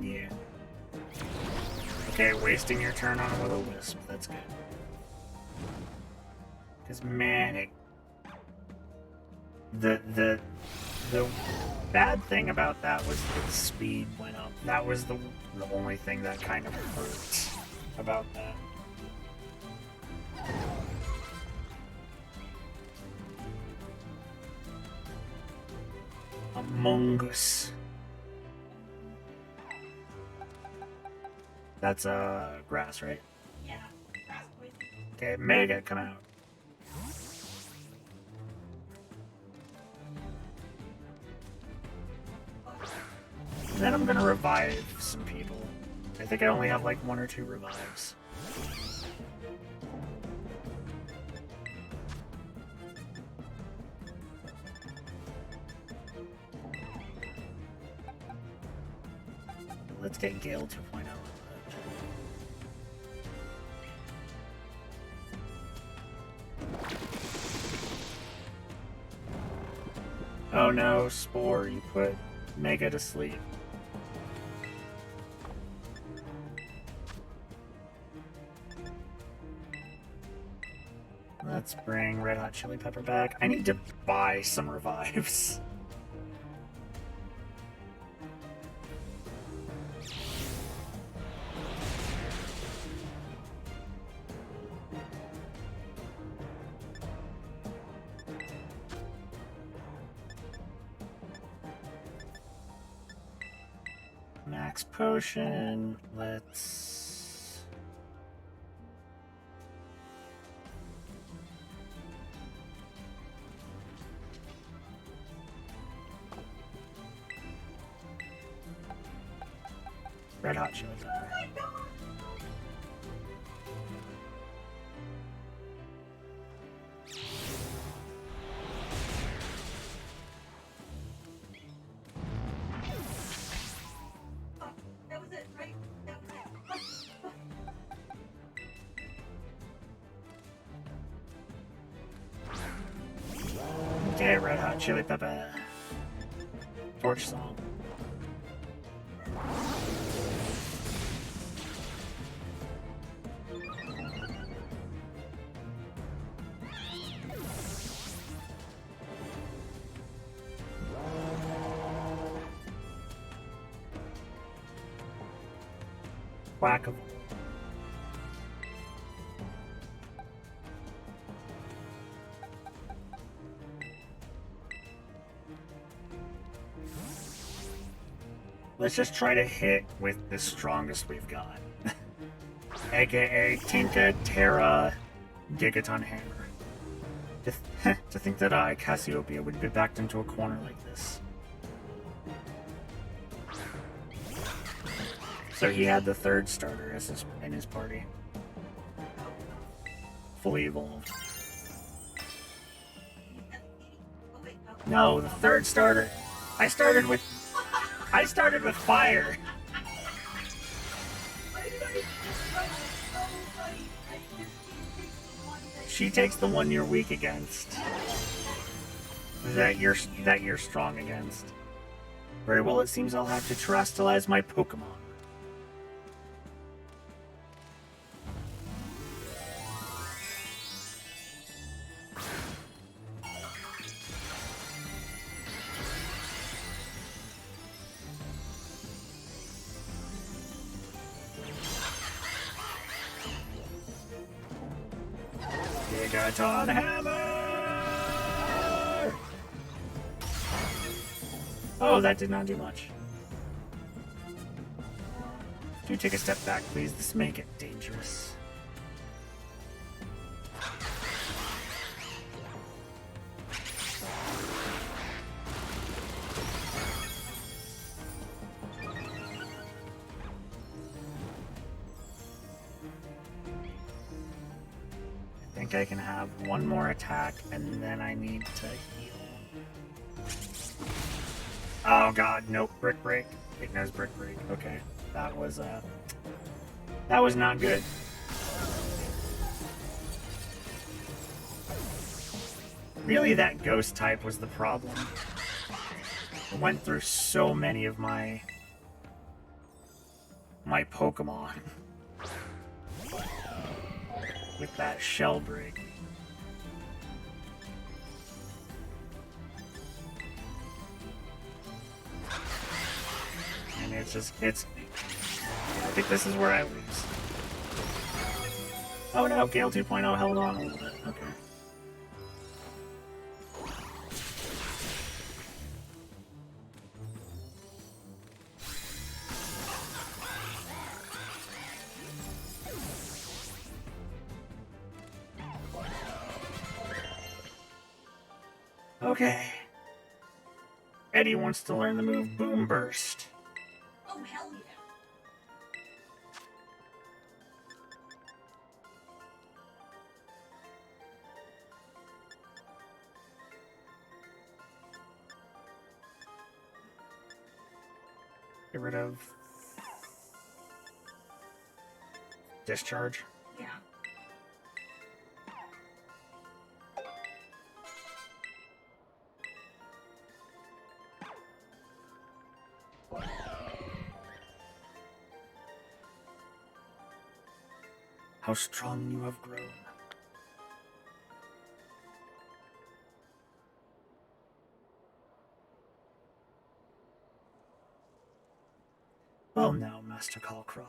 Yeah. Okay, wasting your turn on a Will-O-Wisp. That's good. Because, man, it... The bad thing about that was that the speed went up. That was the only thing that kind of hurt about that. Among Us. That's grass, right? Yeah, grass poison. Okay, Mega, come out. And then I'm gonna revive some people. I think I only have like 1 or 2 revives. Let's get Gale 2.0 revived. Oh no, Spore, you put Mega to sleep. Let's bring Red Hot Chili Pepper back. I need to buy some revives. Max potion. Let's... Red Hot Chili Pepper. That was it, right? That was it. Okay, Red Hot Chili Pepper. Torch Song. Whack 'em. Let's just try to hit with the strongest we've got. AKA Tinka, Terra, Gigaton Hammer. To think that I, Cassiopeia, would be backed into a corner like this. So he had the third starter as in his party. Fully evolved. No, the third starter. I started with fire. She takes the one you're weak against. That you're strong against. Very well, it seems I'll have to terrestrialize my Pokemon. Gigaton Hammer! Oh, that did not do much. Do take a step back, please. This may get dangerous. I think I can have one more attack, and then I need to heal. Oh god, nope, Brick Break. Ignores Brick Break. Okay, that was not good. Really, that ghost type was the problem. I went through so many of my Pokemon with that shell break. And it's I think this is where I lose. Oh no, Gale 2.0 held on a little bit. Okay. Okay. Eddie wants to learn the move Boom Burst. Oh, hell yeah. Get rid of Discharge. Yeah. How strong you have grown. Well now, Master Calcroc.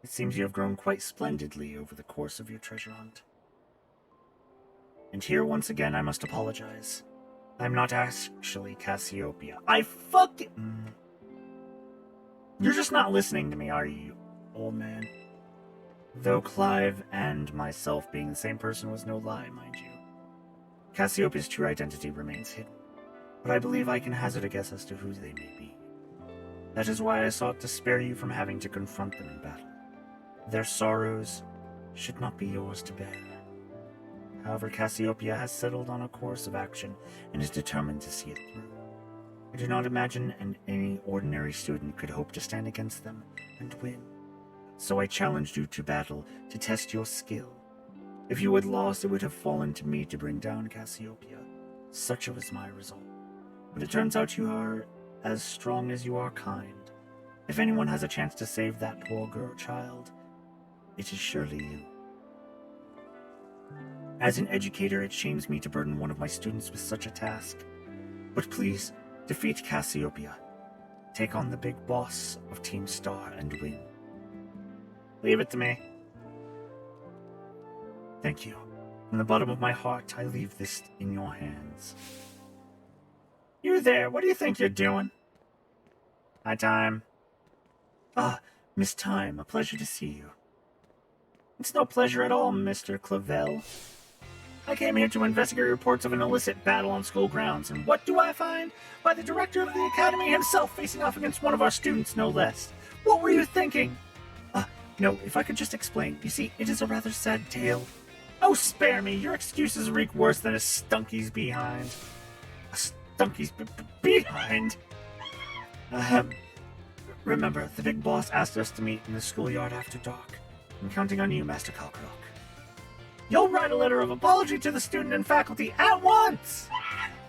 It seems you have grown quite splendidly over the course of your treasure hunt. And here once again I must apologize. I'm not actually Cassiopeia. I fucking... You're just not listening to me, are you, old man? Though Clive and myself being the same person was no lie, mind you. Cassiopeia's true identity remains hidden, but I believe I can hazard a guess as to who they may be. That is why I sought to spare you from having to confront them in battle. Their sorrows should not be yours to bear. However, Cassiopeia has settled on a course of action and is determined to see it through. I do not imagine any ordinary student could hope to stand against them and win. So I challenged you to battle to test your skill. If you had lost, it would have fallen to me to bring down Cassiopeia. Such was my result. But it turns out you are as strong as you are kind. If anyone has a chance to save that poor girl child, it is surely you. As an educator, it shames me to burden one of my students with such a task. But please, defeat Cassiopeia. Take on the big boss of Team Star and win. Leave it to me. Thank you. From the bottom of my heart, I leave this in your hands. You there, what do you think you're doing? Hi, Time. Ah, Miss Time, a pleasure to see you. It's no pleasure at all, Mr. Clavel. I came here to investigate reports of an illicit battle on school grounds, and what do I find? Why, the director of the academy himself facing off against one of our students, no less. What were you thinking? No, if I could just explain. You see, it is a rather sad tale. Oh, spare me! Your excuses reek worse than a stunky's behind. A stunky's behind? Ahem. Remember, the big boss asked us to meet in the schoolyard after dark. I'm counting on you, Master Cockroach. You'll write a letter of apology to the student and faculty at once!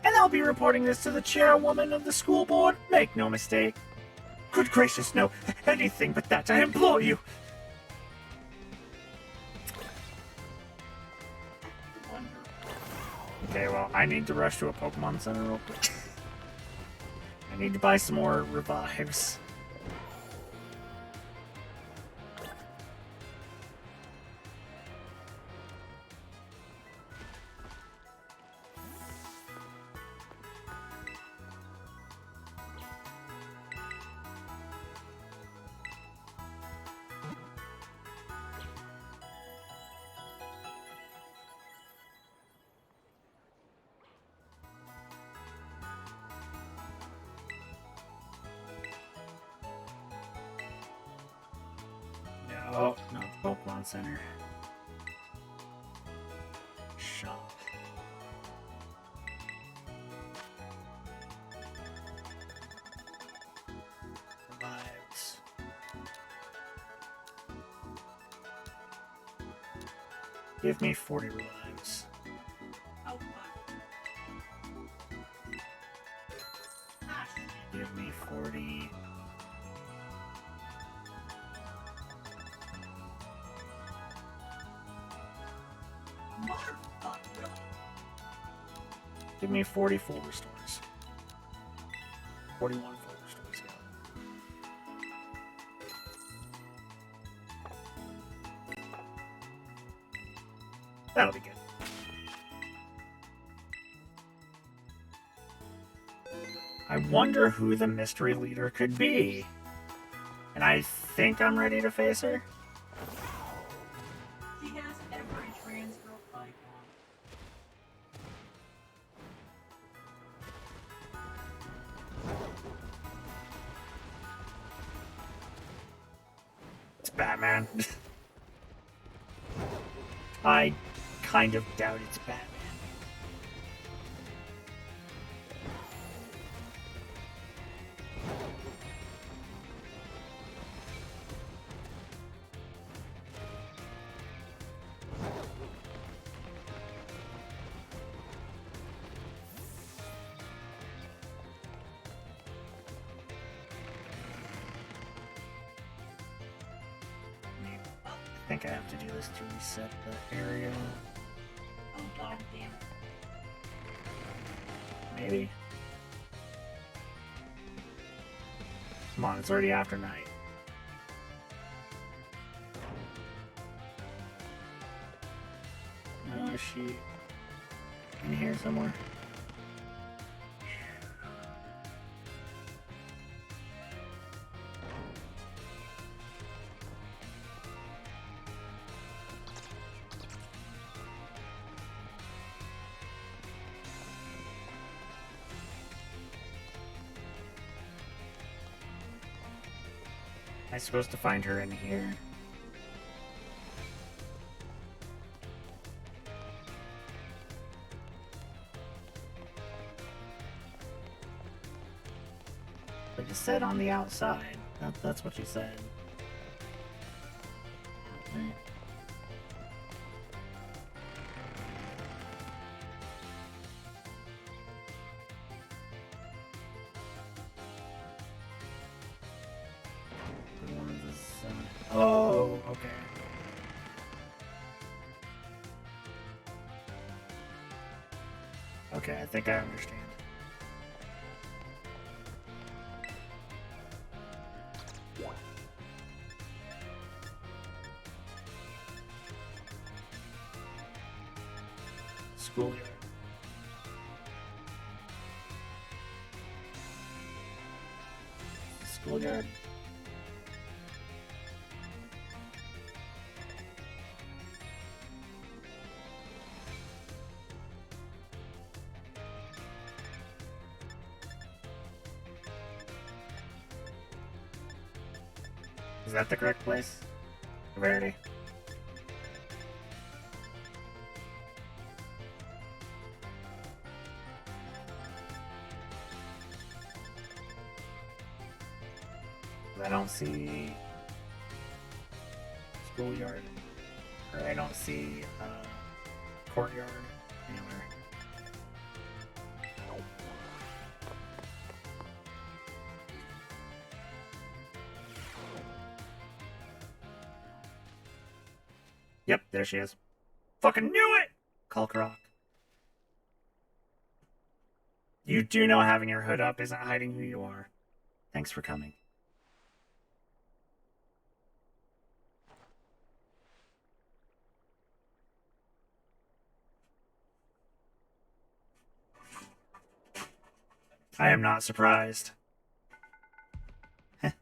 And I'll be reporting this to the chairwoman of the school board. Make no mistake. Good gracious, no. Anything but that, I implore you. Okay, well, I need to rush to a Pokemon Center real quick. I need to buy some more revives. No, not the Pokemon Center. Shop. Revives. Give me 40 revives. Oh, fuck. Ah, shit. Give me 40. Motherfucker, really? Give me 40 full restores. 41 full restores, yeah. That'll be good. I wonder who the mystery leader could be. And I think I'm ready to face her. She has every trans girl icon. It's Batman. I kind of doubt it's Batman. I think I have to do this to reset the area. Oh, god damn it. Maybe. Come on, it's already after night. Oh, is she in here somewhere? Am I supposed to find her in here? But you said on the outside. That's what you said. Okay. Oh, okay. Okay, I think I understand. Schoolyard. Schoolyard. Is that the correct place? Rarity. I don't see schoolyard, or I don't see courtyard anywhere. Yep, there she is. Fucking knew it! Kalkarok. You do know having your hood up isn't hiding who you are. Thanks for coming. I am not surprised. Heh,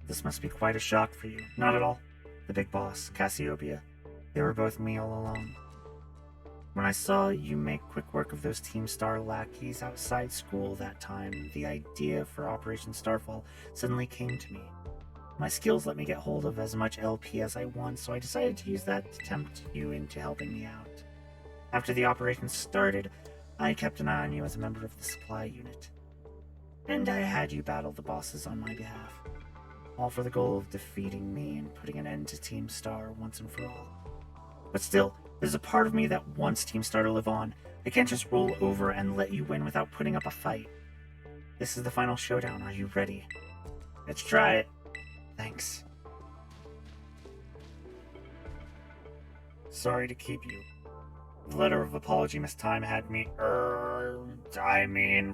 this must be quite a shock for you. Not at all. The big boss, Cassiopeia. They were both me all along. When I saw you make quick work of those Team Star lackeys outside school that time, the idea for Operation Starfall suddenly came to me. My skills let me get hold of as much LP as I want, so I decided to use that to tempt you into helping me out. After the operation started, I kept an eye on you as a member of the supply unit. And I had you battle the bosses on my behalf. All for the goal of defeating me and putting an end to Team Star once and for all. But still, there's a part of me that wants Team Star to live on. I can't just roll over and let you win without putting up a fight. This is the final showdown. Are you ready? Let's try it. Thanks. Sorry to keep you. The letter of apology Miss Time had me,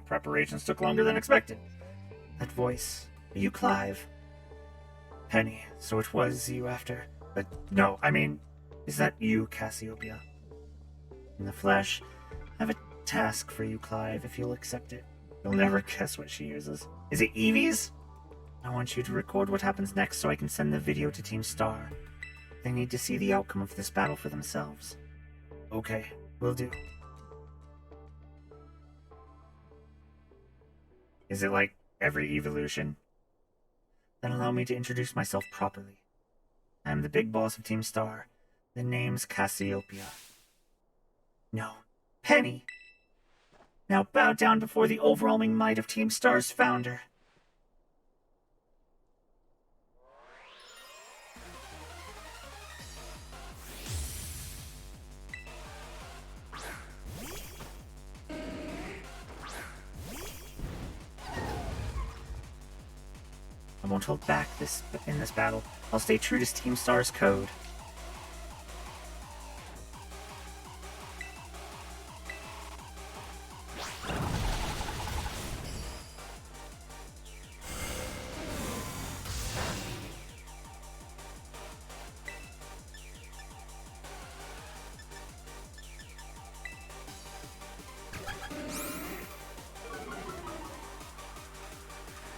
preparations took longer than expected. That voice. Are you Clive? Penny, so it was you after. But no, is that you, Cassiopeia? In the flesh, I have a task for you, Clive, if you'll accept it. You'll never guess what she uses. Is it Eevee's? I want you to record what happens next so I can send the video to Team Star. They need to see the outcome of this battle for themselves. Okay, will do. Is it like every evolution? Then allow me to introduce myself properly. I am the big boss of Team Star. The name's Cassiopeia. No, Penny! Now bow down before the overwhelming might of Team Star's founder. I won't hold back in this battle. I'll stay true to Team Star's code.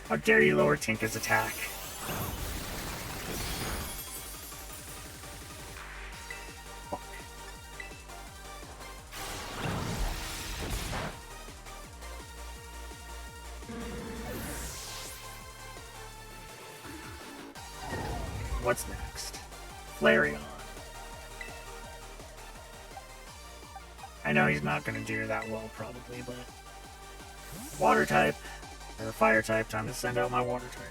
How dare you lower Tinka's attack? Fuck. What's next? Flareon. I know he's not going to do that well, probably, but... Water type. Or fire type, time to send out my water type.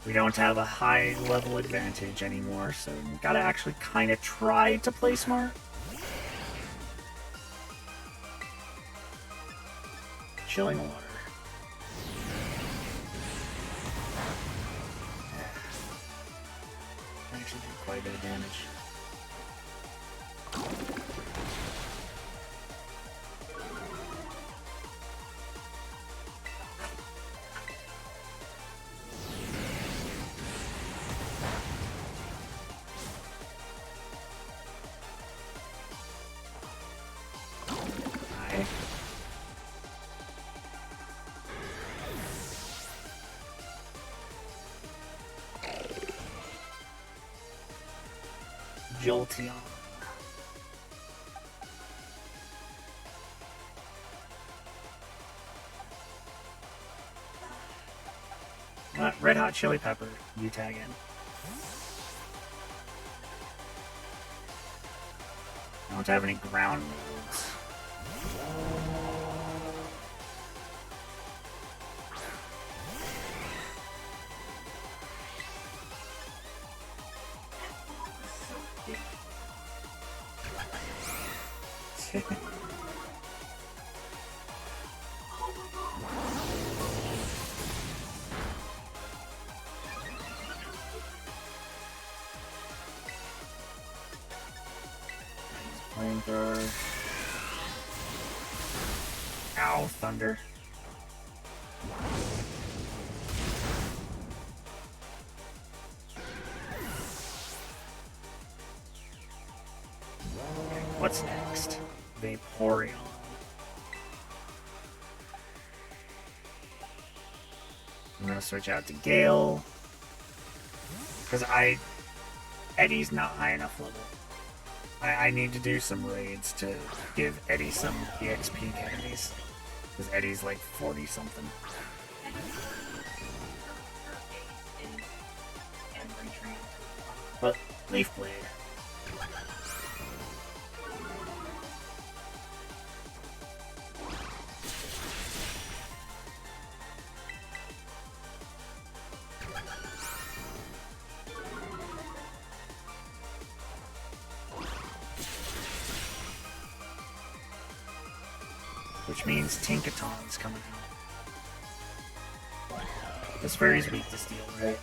We don't have a high level advantage anymore, so we gotta actually kind of try to play smart. Chilling water. Actually did quite a bit of damage. Jolteon. Red Hot Chili Pepper, you tag in. I don't have any ground moves. Flamethrower. Ow, thunder. Okay, what's next? Vaporeon. I'm gonna switch out to Gale. Because Eddie's not high enough level. I need to do some raids to give Eddie some EXP candies. Because Eddie's like 40 something. But Leaf Blade. Which means Tinkaton's coming out. This fairy's weak to steel, right?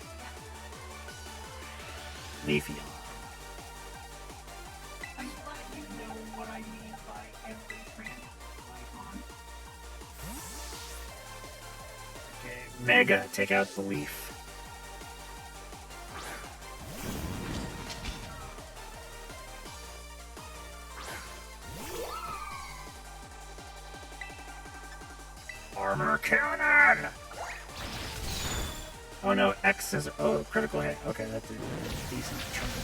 Leafeon. I'm glad you know what I mean by every training icon. Okay, Mega, take out the leaf. Armor cannon! Oh no, X is... Oh, critical hit. Okay, that's a decent chunk of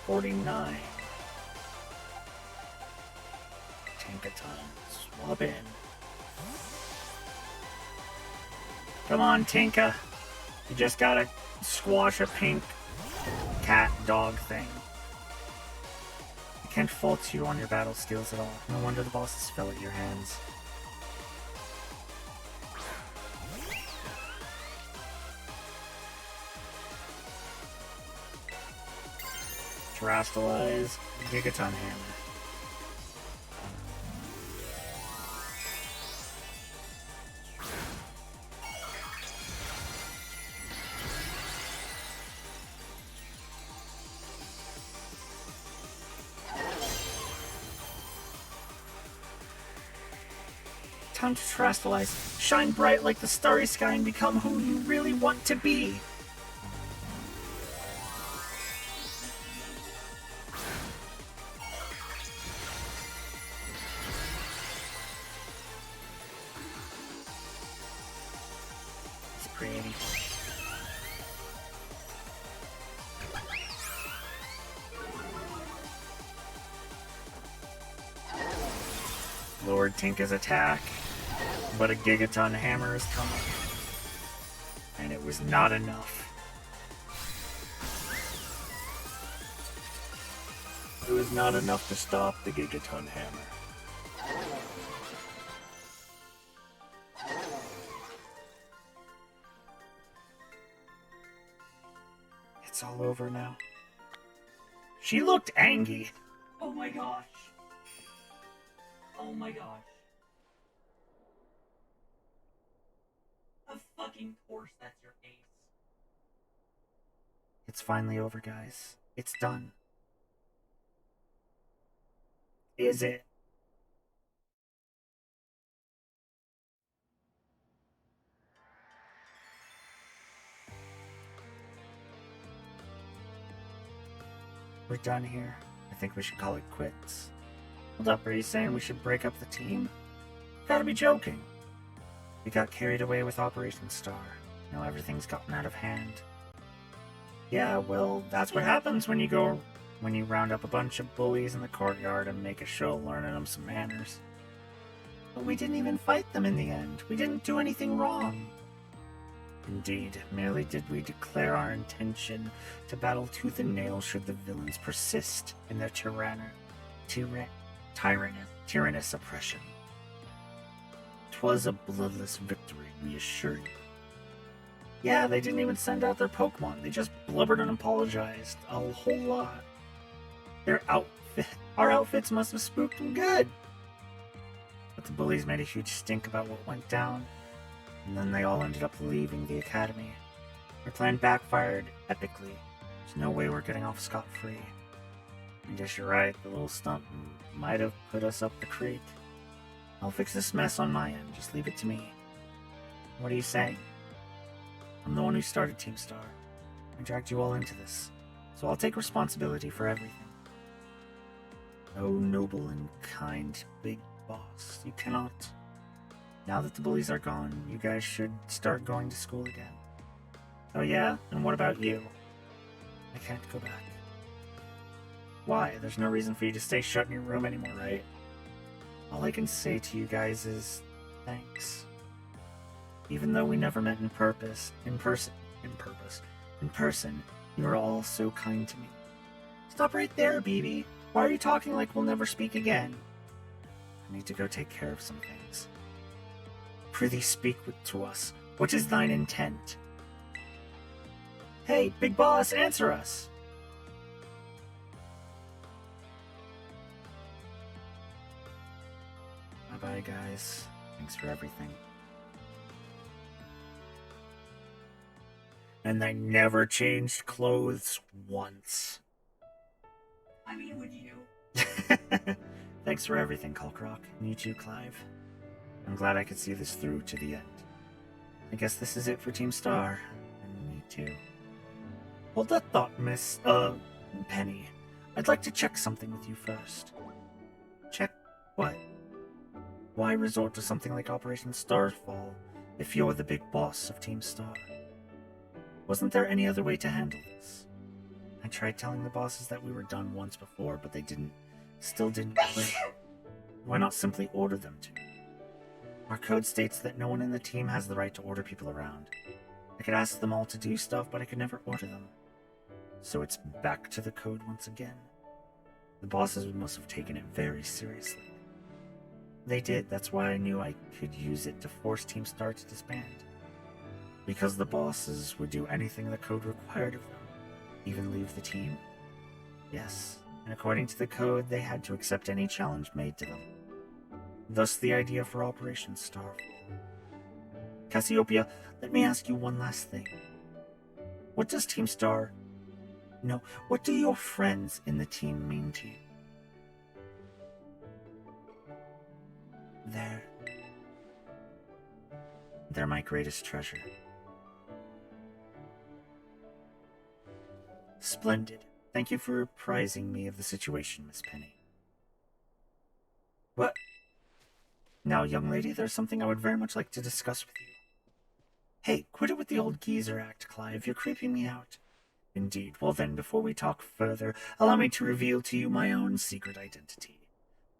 damage. $49. Tinkaton. Swap in. Come on, Tinka. You just gotta squash a pink cat dog thing. I can't fault you on your battle skills at all. No wonder the bosses fell at your hands. Terastalize, Gigaton Hammer. Time to terastalize. Shine bright like the starry sky and become who you really want to be. It's pretty. Lord Tinka's attack. But a Gigaton Hammer is coming. And it was not enough. It was not enough to stop the Gigaton Hammer. It's all over now. She looked angry. Oh my gosh. Oh my gosh. Of fucking course that's your ace. It's finally over, guys. It's done. Is it? We're done here. I think we should call it quits. Hold up, are you saying we should break up the team? Gotta be joking. We got carried away with Operation Star. Now everything's gotten out of hand. Yeah, well, that's what happens when you round up a bunch of bullies in the courtyard and make a show learning them some manners. But we didn't even fight them in the end. We didn't do anything wrong. Indeed, merely did we declare our intention to battle tooth and nail should the villains persist in their tyrannous oppression. 'Twas a bloodless victory, we assure you. Yeah, they didn't even send out their Pokemon. They just blubbered and apologized a whole lot. Our outfits must have spooked them good. But the bullies made a huge stink about what went down, and then they all ended up leaving the academy. Our plan backfired epically. There's no way we're getting off scot-free. I guess you're right, the little stunt might have put us up the creek. I'll fix this mess on my end, just leave it to me. What are you saying? I'm the one who started Team Star. I dragged you all into this, so I'll take responsibility for everything. Oh, noble and kind big boss, you cannot. Now that the bullies are gone, you guys should start going to school again. Oh yeah? And what about you? I can't go back. Why? There's no reason for you to stay shut in your room anymore, right? All I can say to you guys is thanks. Even though we never met in person, you are all so kind to me. Stop right there, BB. Why are you talking like we'll never speak again? I need to go take care of some things. Prithee speak to us. What is thine intent? Hey, big boss, answer us! Bye-bye, guys. Thanks for everything. And they never changed clothes once. I mean, would you? Thanks for everything, Colcrock. And you too, Clive. I'm glad I could see this through to the end. I guess this is it for Team Star. And me too. Hold that thought, Miss, Penny. I'd like to check something with you first. Check what? Why resort to something like Operation Starfall if you're the big boss of Team Star? Wasn't there any other way to handle this? I tried telling the bosses that we were done once before, but they still didn't quit. Why not simply order them to? Our code states that no one in the team has the right to order people around. I could ask them all to do stuff, but I could never order them. So it's back to the code once again. The bosses must have taken it very seriously. They did, that's why I knew I could use it to force Team Star to disband. Because the bosses would do anything the code required of them, even leave the team. Yes, and according to the code, they had to accept any challenge made to them. Thus the idea for Operation Starfall. Cassiopeia, let me ask you one last thing. What does Team Star... No, what do your friends in the team mean to you? They're my greatest treasure. Splendid. Thank you for apprising me of the situation, Miss Penny. What? Now, young lady, there's something I would very much like to discuss with you. Hey, quit it with the old geezer act, Clive. You're creeping me out. Indeed. Well then, before we talk further, allow me to reveal to you my own secret identity.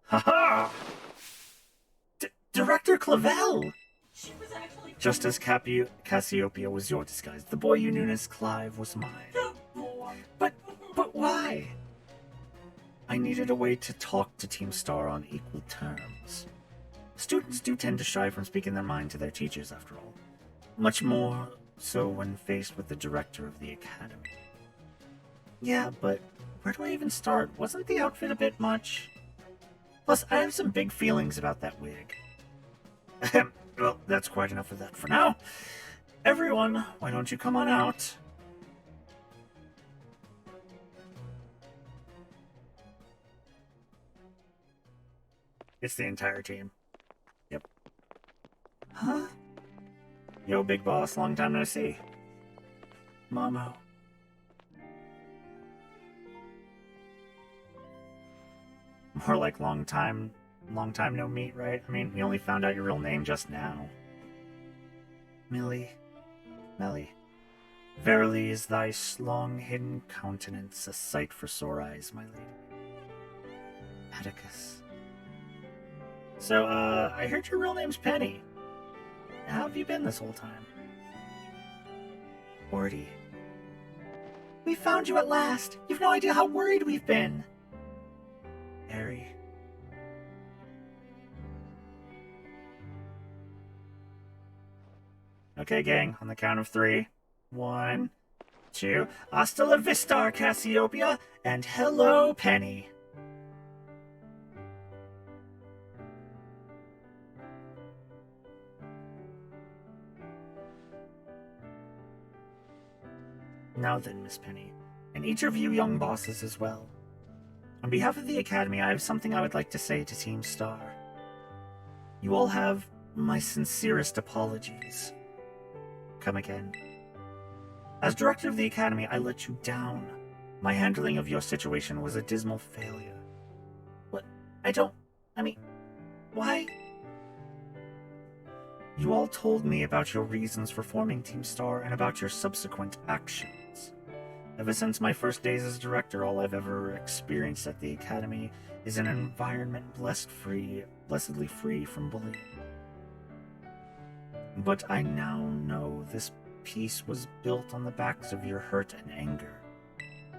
Ha-ha! Director Clavel! She was actually... Just as Cassiopeia was your disguise, the boy you knew as Clive was mine. The boy. But why? I needed a way to talk to Team Star on equal terms. Students do tend to shy from speaking their mind to their teachers, after all. Much more so when faced with the director of the academy. Yeah, but where do I even start? Wasn't the outfit a bit much? Plus, I have some big feelings about that wig. Well, that's quite enough of that for now. Everyone, why don't you come on out? It's the entire team. Yep. Huh? Yo, big boss, long time no see. Momo. More like long time no meet, right? I mean, we only found out your real name just now. Millie. Melly, verily is thy long-hidden countenance a sight for sore eyes, my lady. Atticus. So, I heard your real name's Penny. How have you been this whole time? Orty. We found you at last! You've no idea how worried we've been! Harry. Okay, gang, on the count of 3. 1, 2, hasta la vista, Cassiopeia, and hello, Penny. Now then, Miss Penny, and each of you young bosses as well. On behalf of the Academy, I have something I would like to say to Team Star. You all have my sincerest apologies. Come again. As director of the Academy, I let you down. My handling of your situation was a dismal failure. What? Why? You all told me about your reasons for forming Team Star and about your subsequent actions. Ever since my first days as director, all I've ever experienced at the Academy is an environment blessedly free from bullying. But I now know this peace was built on the backs of your hurt and anger,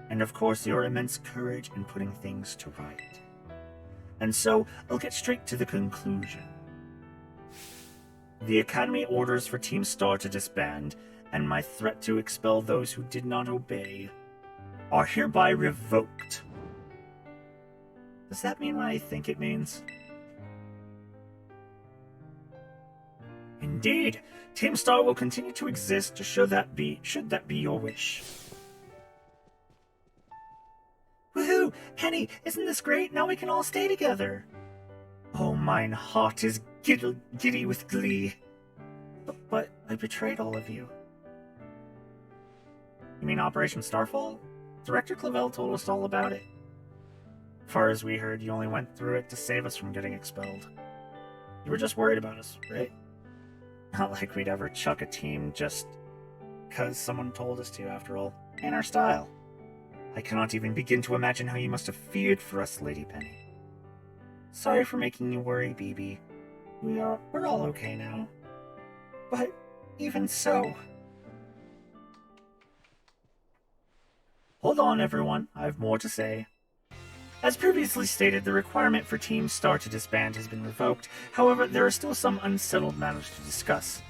and of course your immense courage in putting things to right. And so, I'll get straight to the conclusion. The Academy orders for Team Star to disband, and my threat to expel those who did not obey, are hereby revoked. Does that mean what I think it means? Indeed, Team Star will continue to exist should that be your wish. Woohoo! Penny, isn't this great? Now we can all stay together. Oh, mine heart is giddy with glee. But I betrayed all of you. You mean Operation Starfall? Director Clavel told us all about it. As far as we heard, you only went through it to save us from getting expelled. You were just worried about us, right? Not like we'd ever chuck a team just because someone told us to, after all. In our style. I cannot even begin to imagine how you must have feared for us, Lady Penny. Sorry for making you worry, BB. We're all okay now. But even so... Hold on, everyone. I have more to say. As previously stated, the requirement for Team Star to disband has been revoked. However, there are still some unsettled matters to discuss.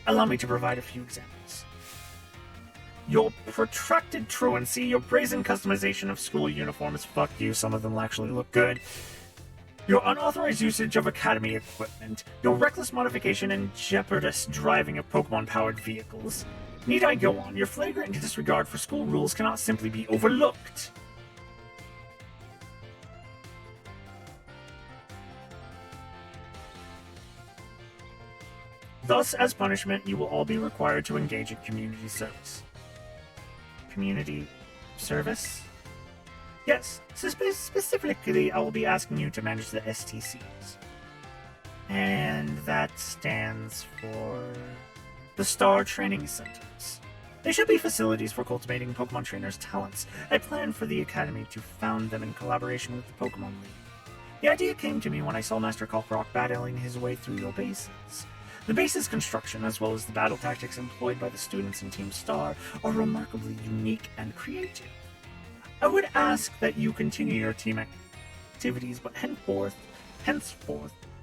Allow me to provide a few examples. Your protracted truancy, your brazen customization of school uniforms, fuck you, some of them actually look good. Your unauthorized usage of Academy equipment, your reckless modification and jeopardous driving of Pokemon-powered vehicles. Need I go on? Your flagrant disregard for school rules cannot simply be overlooked. Thus, as punishment, you will all be required to engage in community service. Community service? Yes, specifically, I will be asking you to manage the STCs. And that stands for the Star Training Centers. They should be facilities for cultivating Pokemon trainers' talents. I plan for the Academy to found them in collaboration with the Pokemon League. The idea came to me when I saw Master Cockrock battling his way through your bases. The base's construction, as well as the battle tactics employed by the students in Team Star, are remarkably unique and creative. I would ask that you continue your team activities, but henceforth,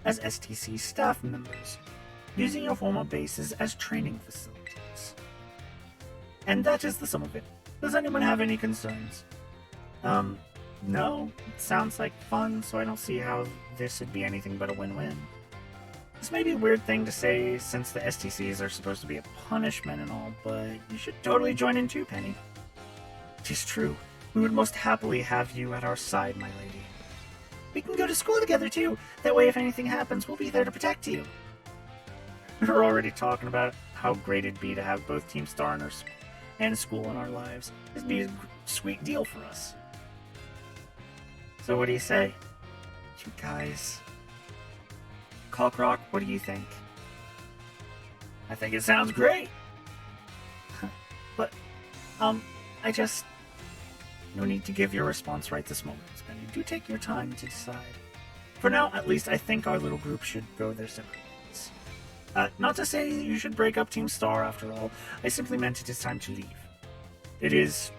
as STC staff members, using your former bases as training facilities. And that is the sum of it. Does anyone have any concerns? No. It sounds like fun, so I don't see how this would be anything but a win-win. This may be a weird thing to say since the STCs are supposed to be a punishment and all, but you should totally join in too, Penny. It is true. We would most happily have you at our side, my lady. We can go to school together too. That way if anything happens, we'll be there to protect you. We're already talking about how great it'd be to have both Team Star and school in our lives. It'd be a sweet deal for us. So what do you say? You guys... Cockrock, what do you think? I think it sounds great! I just... No need to give your response right this moment, Miss Penny. Do take your time to decide. For now, at least, I think our little group should go their separate ways. Not to say you should break up Team Star, after all. I simply meant it is time to leave. It is,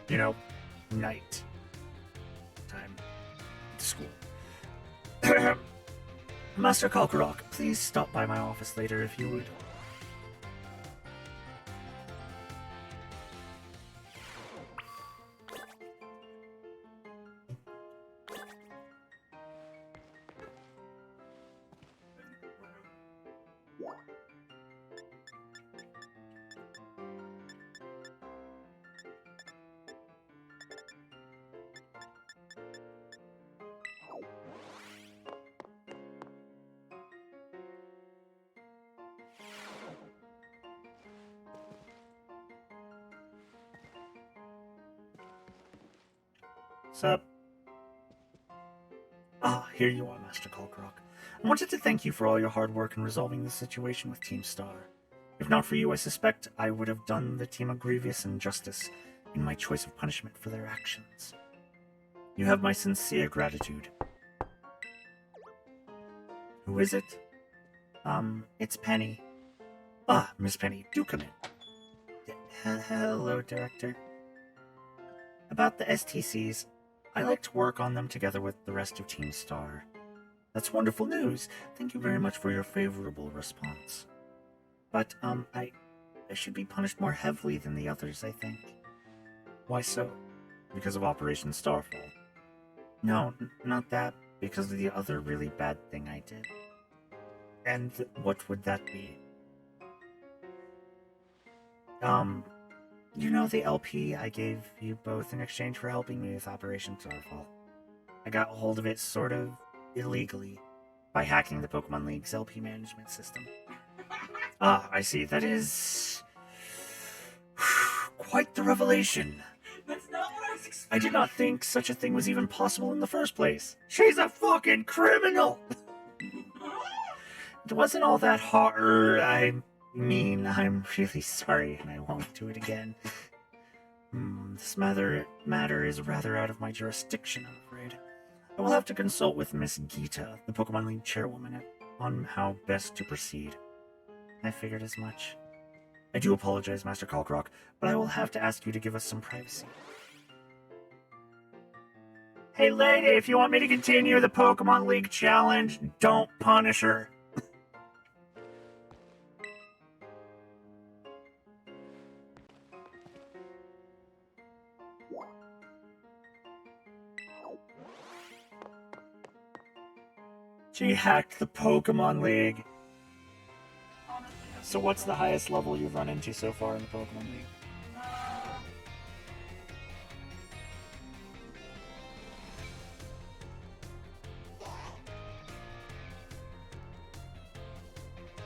night time to school. Master Kalkarok, please stop by my office later if you would. Sup? Ah, here you are, Master Kalkarok. I wanted to thank you for all your hard work in resolving the situation with Team Star. If not for you, I suspect I would have done the team a grievous injustice in my choice of punishment for their actions. You have my sincere gratitude. Who is it? It's Penny. Ah, Miss Penny, do come in. Hello, Director. About the STCs, I like to work on them together with the rest of Team Star. That's wonderful news. Thank you very much for your favorable response. But, I should be punished more heavily than the others, I think. Why so? Because of Operation Starfall? No, not that. Because of the other really bad thing I did. And what would that be? You know the LP I gave you both in exchange for helping me with Operation Starfall? I got a hold of it sort of illegally by hacking the Pokemon League's LP management system. Ah, I see. That is quite the revelation. That's not what I was expecting. I did not think such a thing was even possible in the first place. She's a fucking criminal! It wasn't all that hard. I'm really sorry, and I won't do it again. This matter is rather out of my jurisdiction, I'm afraid. I will have to consult with Miss Gita, the Pokemon League chairwoman, on how best to proceed. I figured as much. I do apologize, Master Kalkarok, but I will have to ask you to give us some privacy. Hey lady, if you want me to continue the Pokemon League challenge, don't punish her. She hacked the Pokemon League. Honestly, So what's the highest level you've run into so far in the Pokemon League?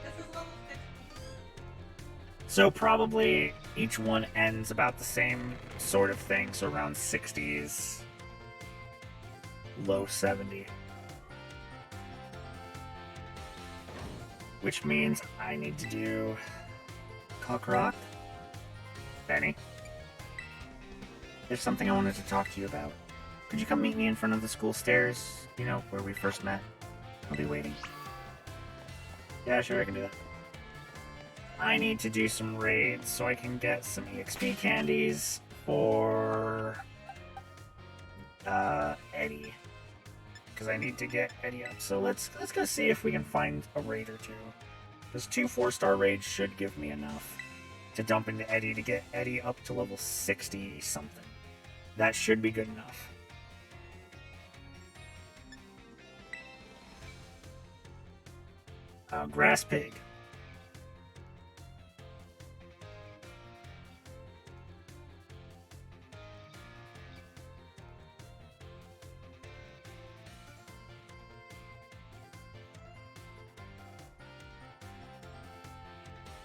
this is level 50. So probably each one ends about the same sort of thing, so around 60s, low 70. Which means I need to do Kalkarok, Benny. There's something I wanted to talk to you about. Could you come meet me in front of the school stairs, where we first met? I'll be waiting. Yeah, sure, I can do that. I need to do some raids so I can get some EXP candies for Eddie. Because I need to get Eddie up. So let's go see if we can find a raid or two. Those 2 4-star raids should give me enough to dump into Eddie to get Eddie up to level 60 something. That should be good enough. Grass Pig.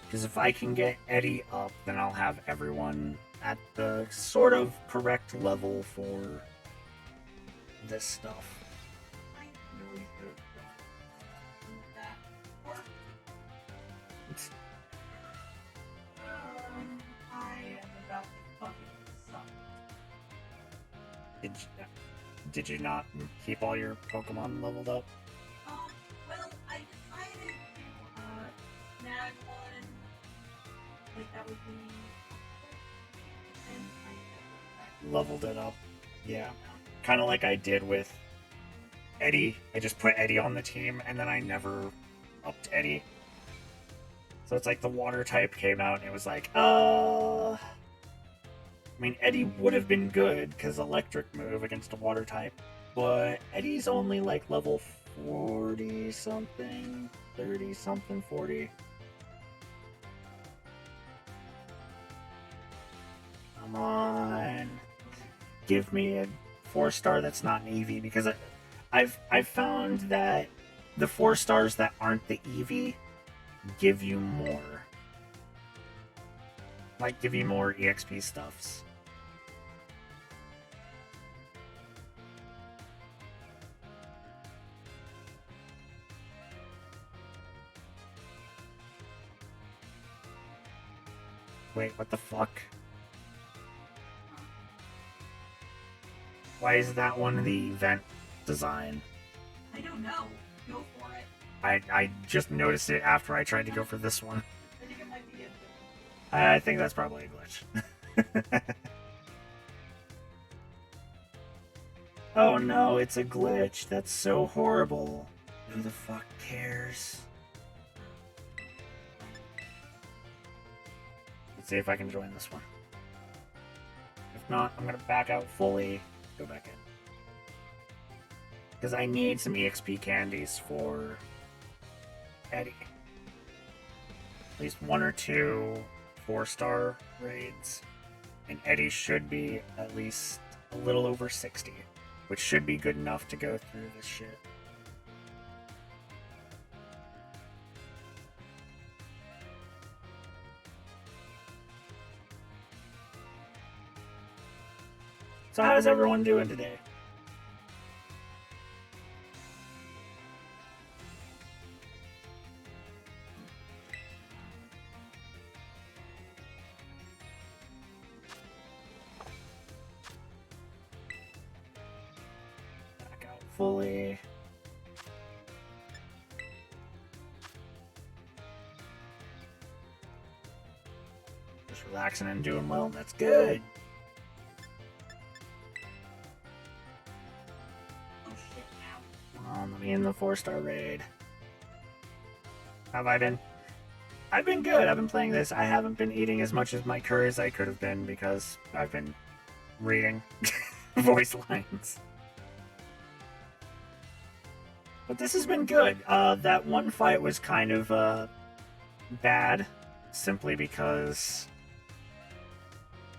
Because if I can get Eddie up, then I'll have everyone at the sort of correct level for this stuff. I really could have done that. Or, I am about to fucking Did did you not keep all your Pokemon leveled up? Well, I decided to, snag one, like, that would be, and I Leveled it up. Yeah. Kind of like I did with Eddie. I just put Eddie on the team, and then I never upped Eddie. So it's like the water type came out, and it was like, I mean, Eddie would have been good, because electric move against a water type, but Eddie's only like level 40 something, 30 something, 40. Come on. Give me a 4-star that's not an EV, because I've found that the 4-stars that aren't the EV give you more. Like, give you more EXP stuffs. Wait, what the fuck? Why is that one the event design? I don't know. Go for it. I just noticed it after I tried to go for this one. I think it might be it. I think that's probably a glitch. Oh no, it's a glitch. That's so horrible. Who the fuck cares? Let's see if I can join this one. If not, I'm gonna back out fully, go back in. Because I need some EXP candies for Eddie. At least 1 or 2 4-star raids. And Eddie should be at least a little over 60, which should be good enough to go through this shit. So how's everyone doing today? Back out fully. Just relaxing and doing well, that's good. Oh shit, ow. Come on, let me in the 4-star raid. How have I been? I've been good. I've been playing this. I haven't been eating as much as my curry as I could have been because I've been reading voice lines. But this has been good. That one fight was kind of bad, simply because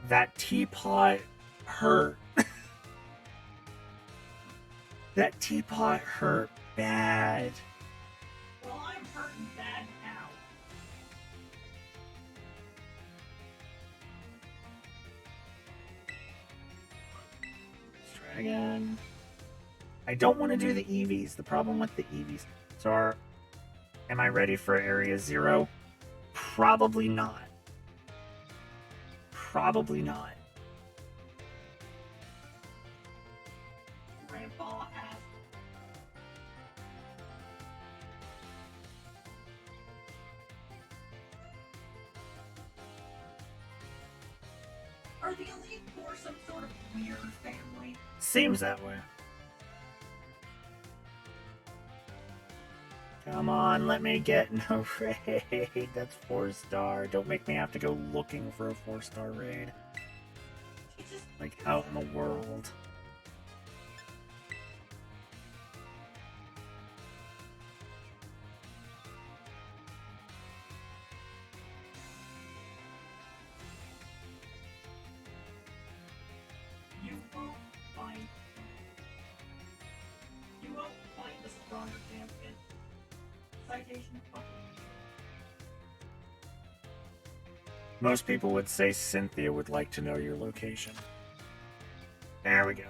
that teapot hurt. That teapot hurt bad. Well, I'm hurting bad now. Let's try again. I don't want to do the EVs. The problem with the EVs. So, am I ready for Area 0? Probably not. Probably not. Grandpa ass. Are the Elite Four some sort of weird family? Seems that way. Come on, let me get no raid. That's 4-star. Don't make me have to go looking for a 4-star raid. It's just Like, out in the world. you won't find. You won't find the stronger champion. Citation fucking. Most people would say Cynthia would like to know your location. There we go.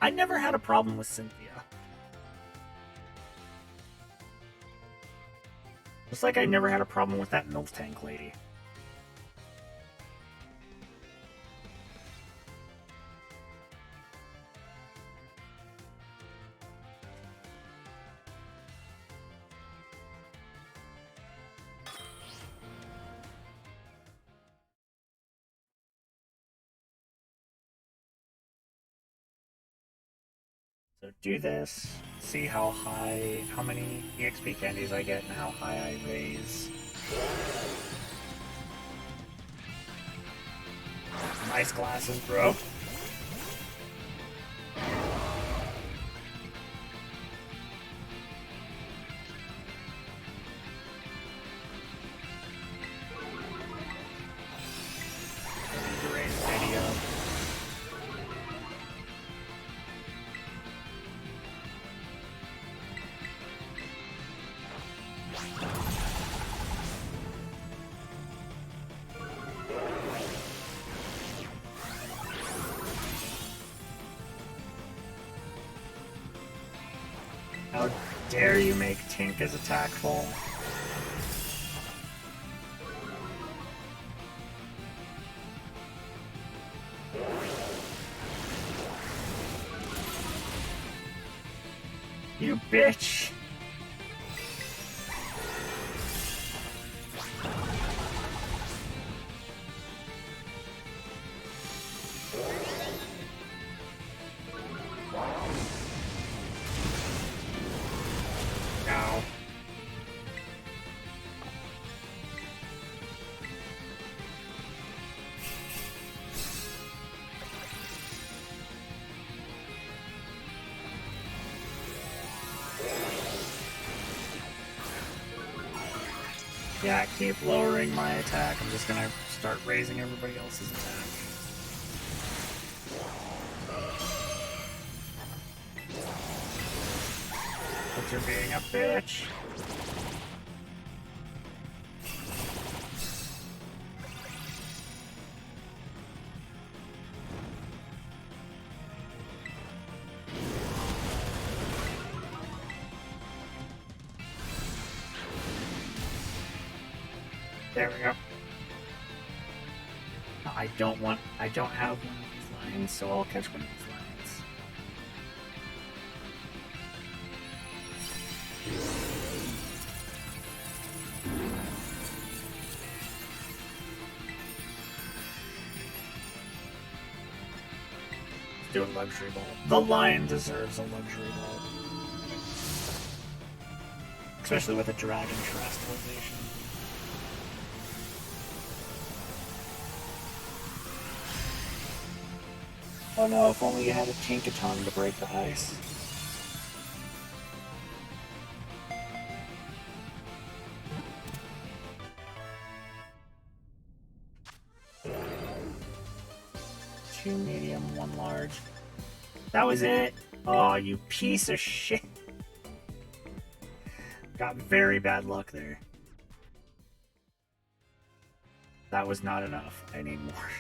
I never had a problem with Cynthia. Just like I never had a problem with that milk tank lady. So do this, see how many EXP candies I get and how high I raise. Nice glasses, bro. Raise video. How dare you make Tink as attack full? You bitch! No. Yeah, keep lowering my attack. I'm just gonna start raising everybody else's attack. But you're being a bitch. There we go. I don't have one of these lines, so I'll catch one of these lines. Let's do a luxury ball. The lion deserves a luxury ball. Especially with a dragon terrestrialization. Oh no, if only you had a Tinkaton to break the ice. Two medium, one large. That was it! Oh, you piece of shit. Got very bad luck there. That was not enough. I need more.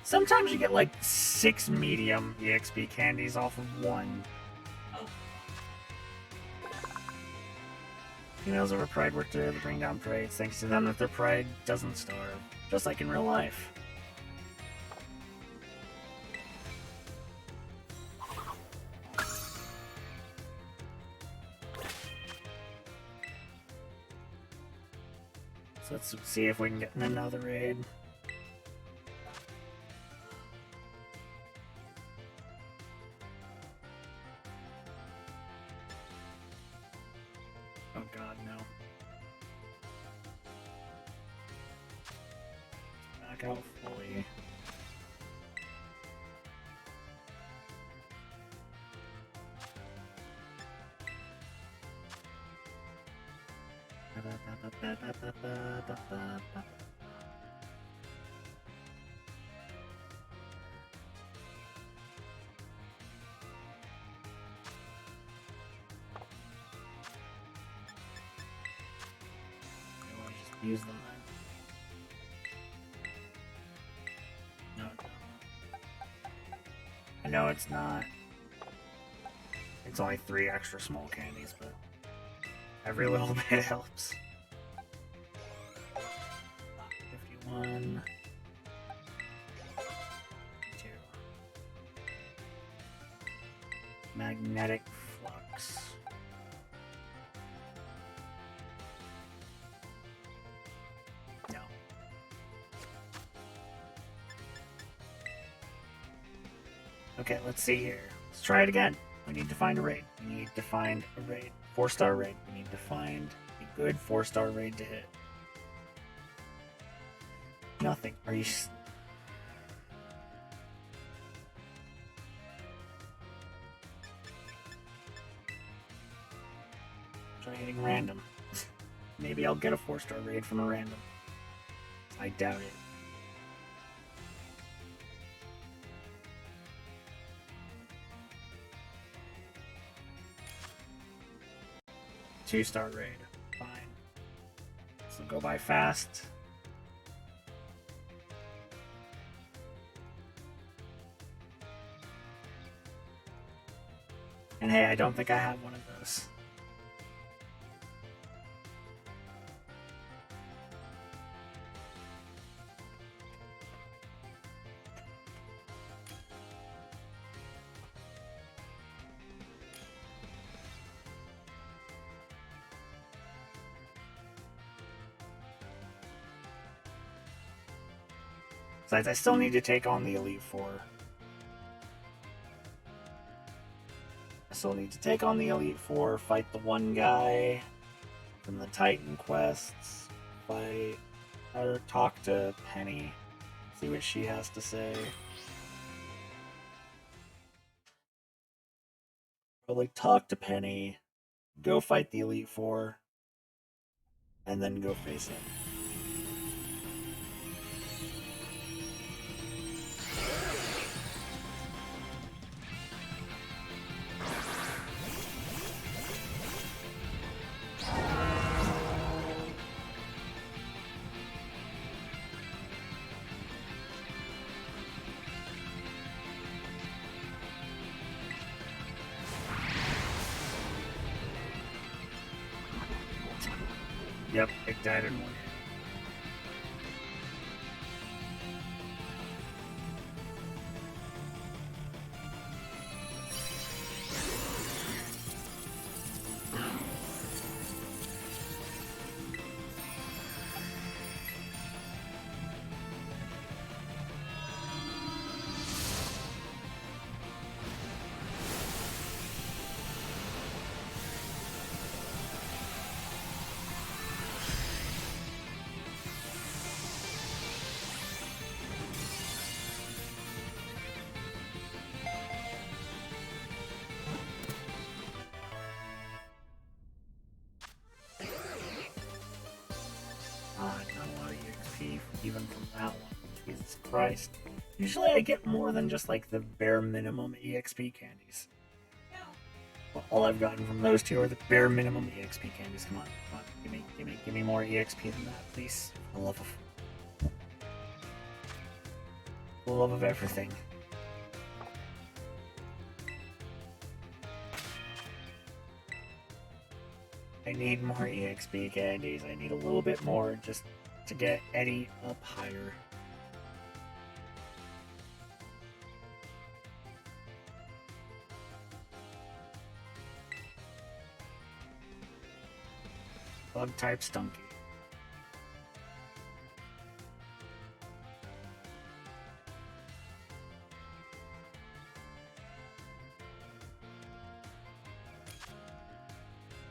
Sometimes you get like 6 medium EXP candies off of one. Oh, Females of her pride work together to bring down prey. It's thanks to them that their pride doesn't starve. Just like in real life. So let's see if we can get in another raid. Oh god, no. Back out fully. Use them. No. I know it's not. It's only 3 extra small candies, but every little bit helps. 51. 2. Magnetic flux. No. Okay, let's see here. Let's try it again. We need to find a raid. We need to find a raid. 4-star raid. We need to find a good 4-star raid to hit. Nothing. Are you... Try hitting random. Maybe I'll get a 4-star raid from a random. I doubt it. Two-star raid. Fine. This will go by fast. And hey, I don't think I have one of those. Besides, I still need to take on the Elite Four. I still need to take on the Elite Four, fight the one guy from the Titan quests, fight or talk to Penny, see what she has to say. Probably talk to Penny, go fight the Elite Four, and then go face him. Yep, it died in one hit. Even from that one. Jesus Christ. Usually I get more than just like the bare minimum EXP candies. But all I've gotten from those two are the bare minimum EXP candies. Come on, come on. Give me more EXP than that, please. For the love of everything. I need more EXP candies. I need a little bit more just to get Eddie up higher. Bug type Stunky.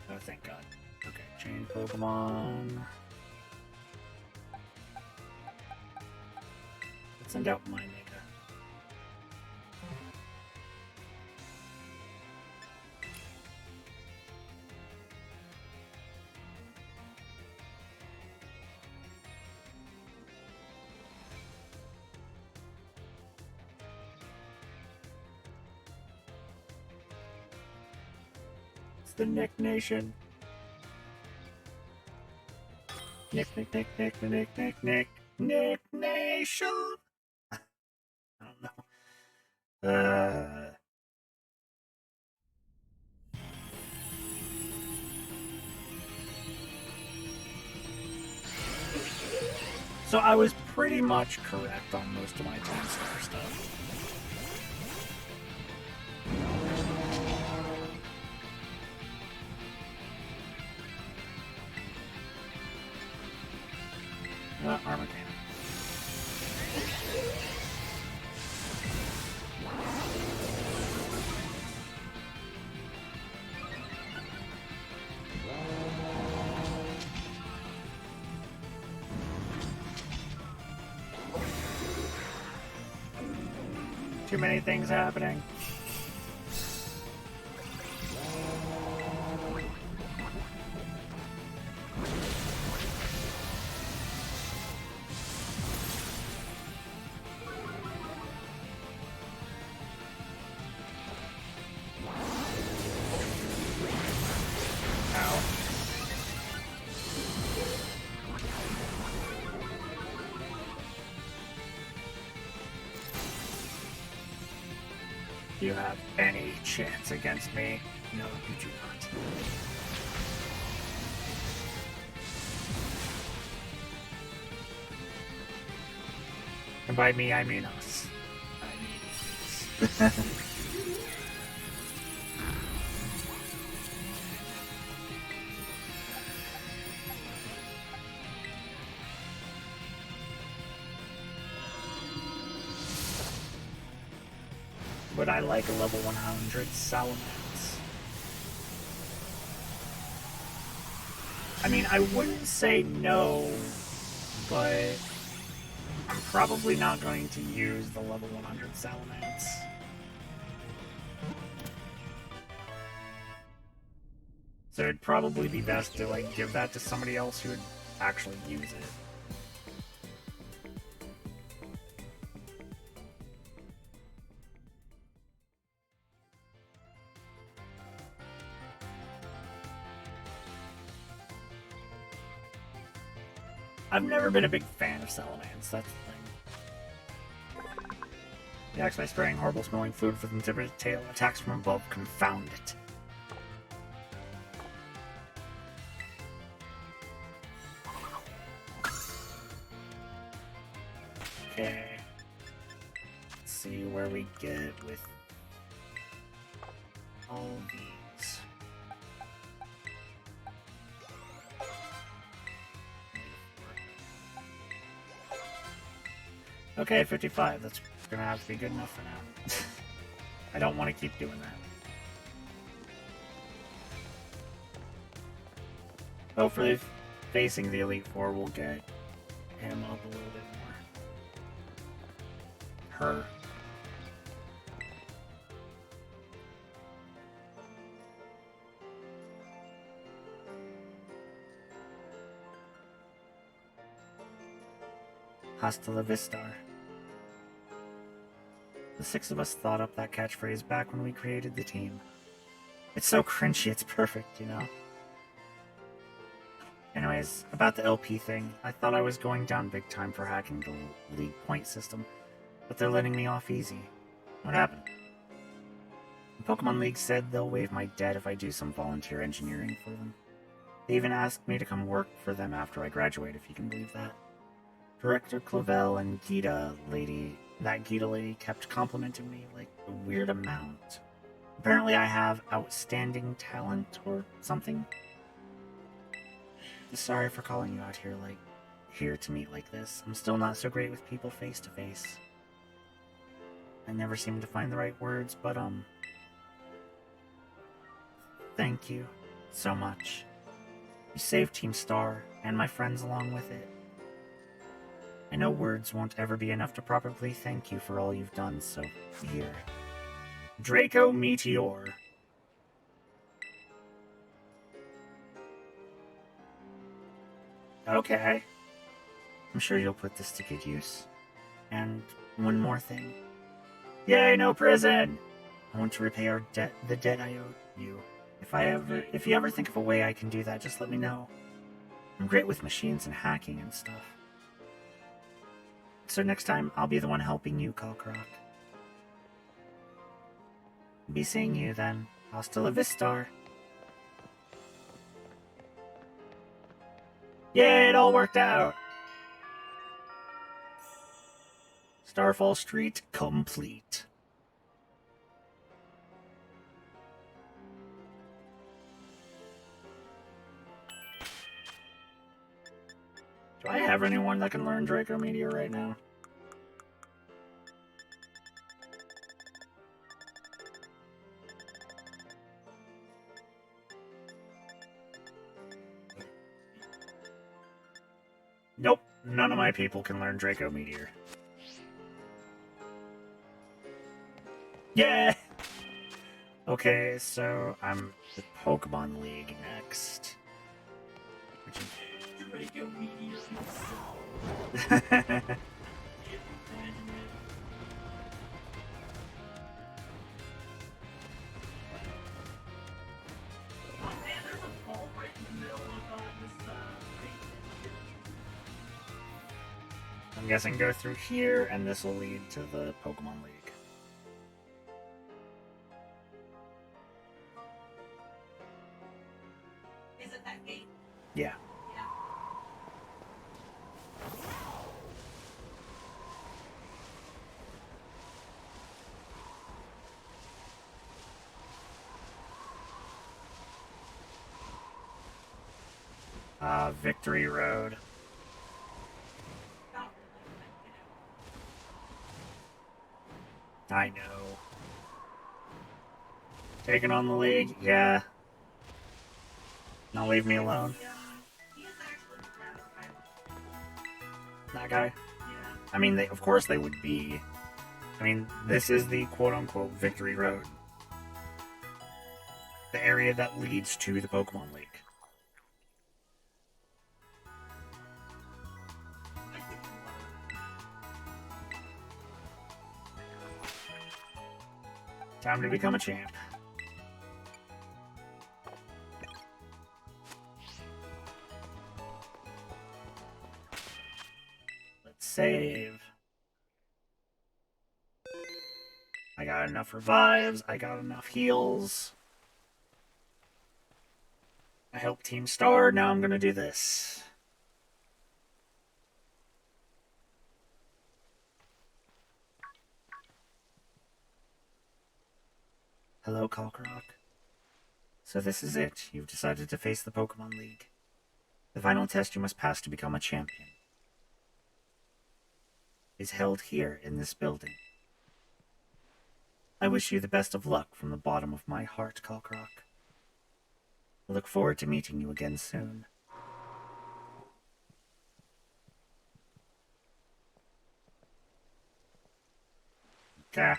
Oh, thank God. Okay, change Pokemon. Send out my Mega. It's the Nick Nation. Nick Nation. I don't know. So I was pretty much correct on most of my 10-star stuff. Armor Cannon. Too many things happening. Ow. Do you have any chance against me? No, you do not. And by me, I mean us. I mean us. But I like a level 100 Salamence. I mean, I wouldn't say no, but I'm probably not going to use the level 100 Salamence. So it'd probably be best to like give that to somebody else who would actually use it. I've never been a big fan of Salamence, that's the thing. Reacts by spraying horrible smelling fluid from the tip of its tail. Attacks from above. Confound it. Okay. Let's see where we get with all these. Okay, 55. That's gonna have to be good enough for now. I don't want to keep doing that. Hopefully, facing the Elite Four will get him up a little bit more. Her. Hasta la vista. The six of us thought up that catchphrase back when we created the team. It's so cringy, it's perfect, you know? Anyways, about the LP thing, I thought I was going down big time for hacking the league point system, but they're letting me off easy. What happened? The Pokemon League said they'll waive my debt if I do some volunteer engineering for them. They even asked me to come work for them after I graduate, if you can believe that. Director Clavel and Gita lady kept complimenting me like a weird amount. Apparently I have outstanding talent or something. Sorry for calling you out here to meet like this. I'm still not so great with people face to face. I never seem to find the right words, but thank you so much. You saved Team Star and my friends along with it. I know words won't ever be enough to properly thank you for all you've done, so here. Draco Meteor. Okay. I'm sure you'll put this to good use. And one more thing. Yay, no prison! I want to repay the debt I owe you. If you ever think of a way I can do that, just let me know. I'm great with machines and hacking and stuff. So next time, I'll be the one helping you, Cockrock. Be seeing you then. Hasta la vista. Yay, it all worked out! Starfall Street complete. Do I have anyone that can learn Draco Meteor right now? Nope, none of my people can learn Draco Meteor. Yeah! Okay, so I'm the Pokemon League next. Which Draco Meteor himself. is... Imagine that. Oh man, there's a ball right in the middle of this thing. I'm guessing go through here, and this will lead to the Pokemon League. Is it that gate? Yeah. Yeah. Victory Road. Not really, but you know. I know. Taking on the league? Yeah. Now leave me alone. He is actually the better guy. That guy? Yeah. I mean, of course they would be. I mean, this is the quote-unquote Victory Road. The area that leads to the Pokemon League. Time to become a champ. Let's save. I got enough revives. I got enough heals. I helped Team Star. Now I'm gonna do this. Hello, Colcroc. So this is it. You've decided to face the Pokemon League. The final test you must pass to become a champion is held here in this building. I wish you the best of luck from the bottom of my heart, Colcroc. I look forward to meeting you again soon. Okay.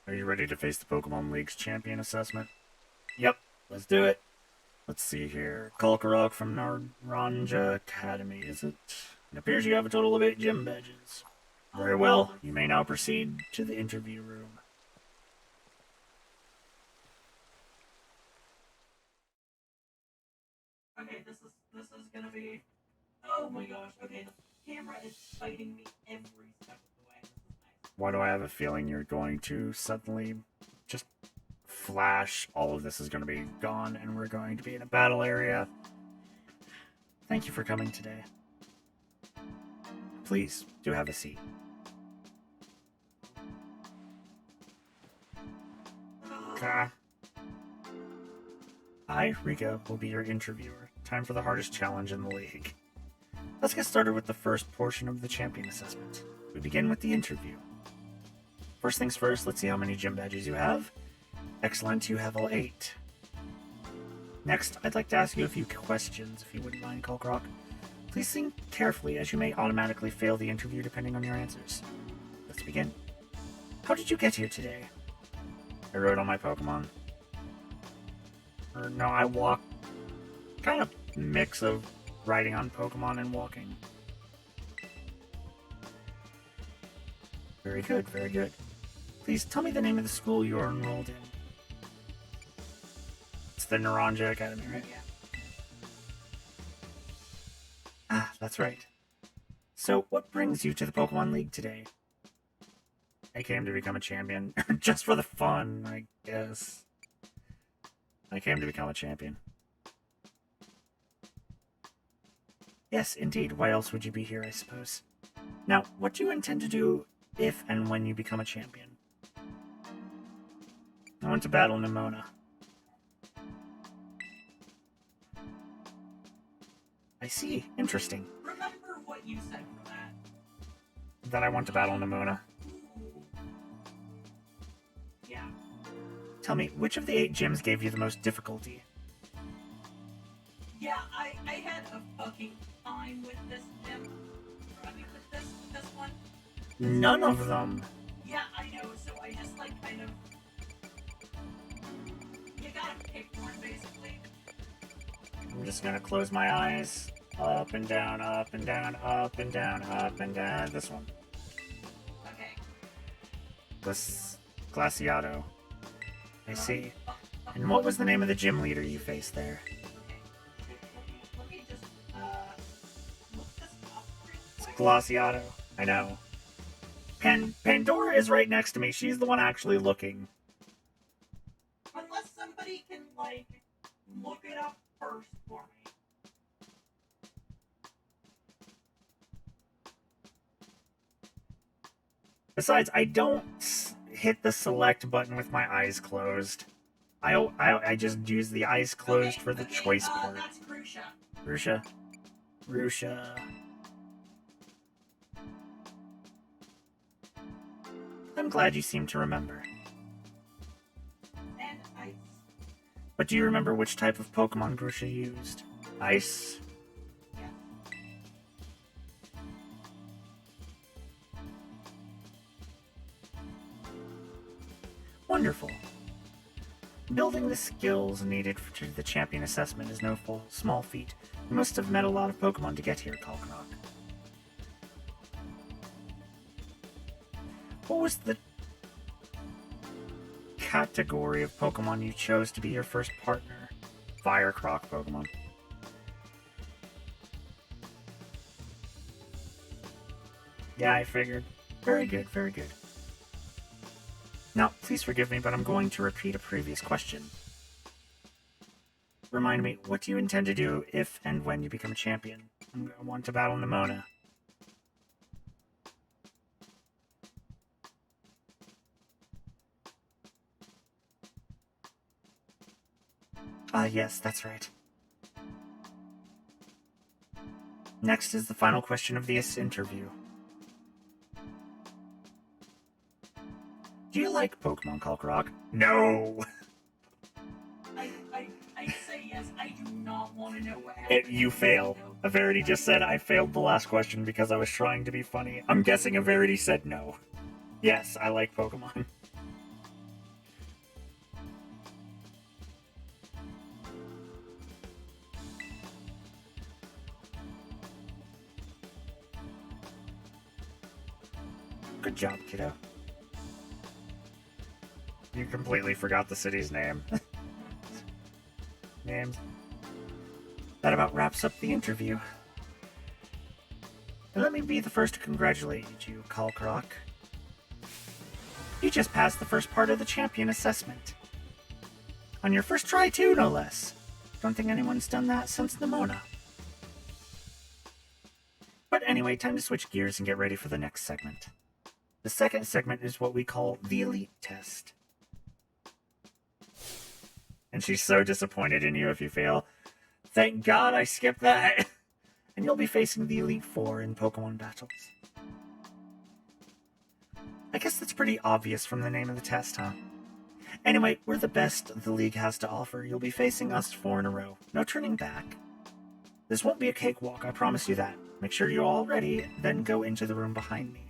Are you ready to face the Pokemon League's champion assessment? Yep, let's do it. Let's see here. Colcroc from Naranja Academy, is it? It appears you have a total of 8 gym badges. Very well, you may now proceed to the interview room. Okay, this is gonna be. Oh my gosh. Okay, the camera is fighting me every step of the way. This is nice. Why do I have a feeling you're going to suddenly just flash? All of this is going to be gone, and we're going to be in a battle area. Thank you for coming today. Please, do have a seat. Okay. I, Rico, will be your interviewer. Time for the hardest challenge in the league. Let's get started with the first portion of the champion assessment. We begin with the interview. First things first, let's see how many gym badges you have. Excellent, you have all 8. Next, I'd like to ask you a few questions, if you wouldn't mind, Colcroc. Please think carefully, as you may automatically fail the interview depending on your answers. Let's begin. How did you get here today? I rode on my Pokemon. Or no, I walked. Kind of mix of riding on Pokemon and walking. Very good, very good. Please tell me the name of the school you are enrolled in. It's the Naranja Academy, right? Yeah. Ah, that's right. So, what brings you to the Pokemon League today? I came to become a champion. Just for the fun, I guess. I came to become a champion. Yes, indeed. Why else would you be here, I suppose? Now, what do you intend to do if and when you become a champion? I want to battle Nimona. I see. Interesting. Remember what you said for that. That I want to battle Nimona. Ooh. Yeah. Tell me, which of the 8 gyms gave you the most difficulty? Yeah, I had a fucking time with this gym. I mean, with this one. None of them. Yeah, I kind of... You gotta pick one, basically. I'm just gonna close my eyes. Up and down, up and down, up and down, up and down. This one. Okay. This Glaciato. I see. And what was the name of the gym leader you faced there? Let me just, look this up. It's Glaciato. I know. Pandora is right next to me. She's the one actually looking. Unless somebody can, like, look it up first for me. Besides, I don't hit the select button with my eyes closed. I just use the eyes closed for the choice part. That's Grusha. Rusha. Rusha. I'm glad you seem to remember. And Ice. But do you remember which type of Pokemon Grusha used? Ice? Yeah. Wonderful. Building the skills needed for the champion assessment is no small feat. You must have met a lot of Pokemon to get here, Kalkrock. What was the category of Pokemon you chose to be your first partner? Fire Croc Pokemon. Yeah, I figured. Very good, very good. Now, please forgive me, but I'm going to repeat a previous question. Remind me, what do you intend to do if and when you become a champion? I want to battle Nimona. Ah, yes, that's right. Next is the final question of this interview. Do you like Pokemon, Kalkrock? No! I say yes, I do not want to know what happened. You fail. A Verity just said I failed the last question because I was trying to be funny. I'm guessing a Verity said no. Yes, I like Pokemon. Good job, kiddo. You completely forgot the city's name. Names. That about wraps up the interview. And let me be the first to congratulate you, Kalkrock. You just passed the first part of the champion assessment. On your first try, too, no less. Don't think anyone's done that since Nimona. But anyway, time to switch gears and get ready for the next segment. The second segment is what we call the Elite Test. And she's so disappointed in you if you fail. Thank God I skipped that. And you'll be facing the Elite Four in Pokemon battles. I guess that's pretty obvious from the name of the test, huh? Anyway, we're the best the league has to offer. You'll be facing us 4 in a row. No turning back. This won't be a cakewalk, I promise you that. Make sure you're all ready, then go into the room behind me.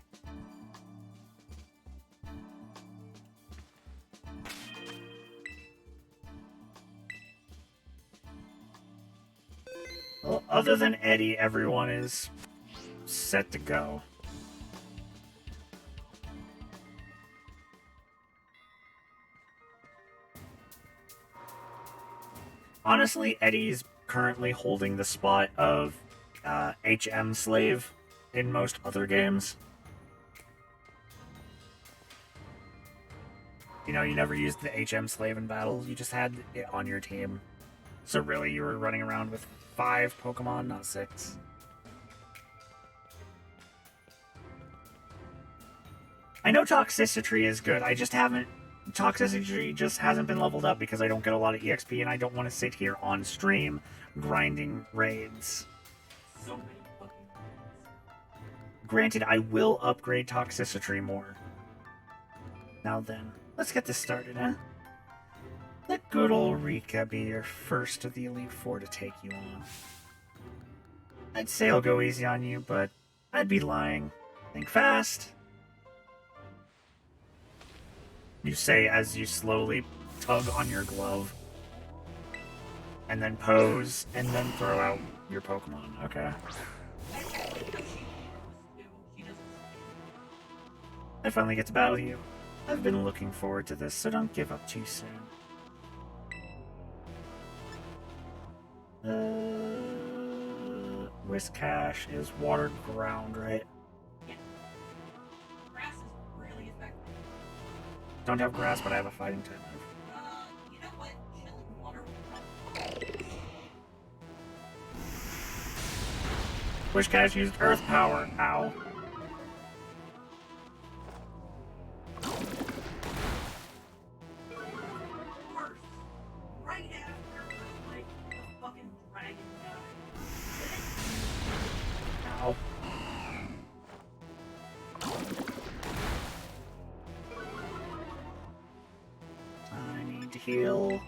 Well, other than Eddie, everyone is set to go. Honestly, Eddie's currently holding the spot of HM Slave in most other games. You know, you never used the HM Slave in battle, you just had it on your team. So really, you were running around with 5 Pokemon, not 6. I know Toxicity is good, I just haven't... Toxicity just hasn't been leveled up because I don't get a lot of EXP and I don't want to sit here on stream grinding raids. So many fucking things. Granted, I will upgrade Toxicity more. Now then, let's get this started, huh? Let good old Rika be your first of the Elite Four to take you on. I'd say I'll go easy on you, but I'd be lying. Think fast. You say as you slowly tug on your glove. And then pose, and then throw out your Pokemon. Okay. I like how she knows too. She doesn't. I finally get to battle you. I've been looking forward to this, so don't give up too soon. Whiscash is watered ground, right? Yeah. Grass is really effective. Don't have grass, but I have a fighting type. You know what? Chilling water will Whiscash used Earth Power. Ow. worse. Right after, like, the fucking dragon died. Ow. I need to heal.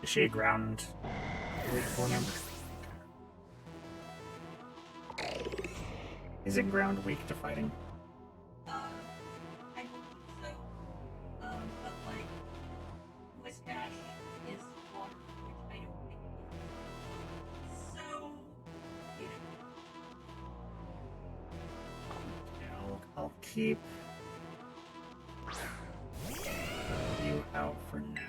Is she a ground for him? Is it ground weak to fighting? I believe so. But like, Whiscash is water, which I don't think it is. So, I'll keep you out for now.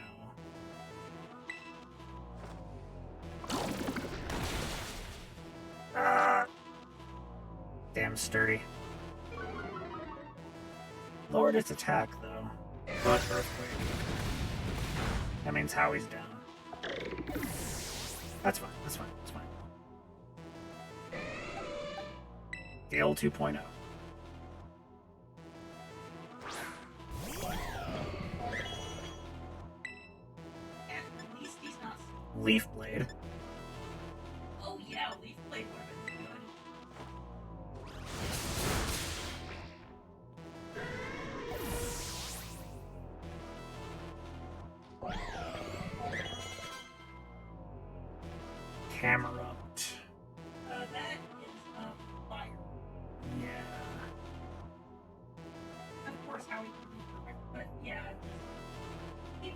Damn sturdy. Lowered its attack though. But Earthquake. That means Howie's down. That's fine, that's fine, that's fine. Gale 2.0. at least he's not. Leaf Blade. Oh yeah, Leaf Blade would have been good. Camerupt. That is fire. Yeah. Of course, Howie would be perfect, but yeah.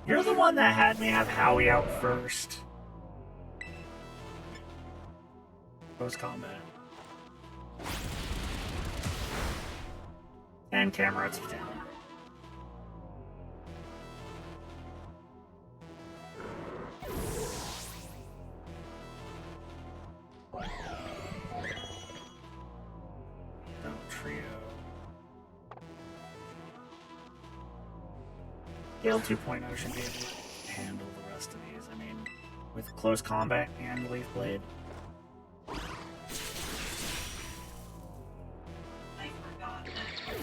You're the one that had me have Howie out first. Post combat. And Camerupt's down. Trio. Gale 2.0 should be able to handle the rest of these. I mean, with close combat and Leaf Blade. I forgot that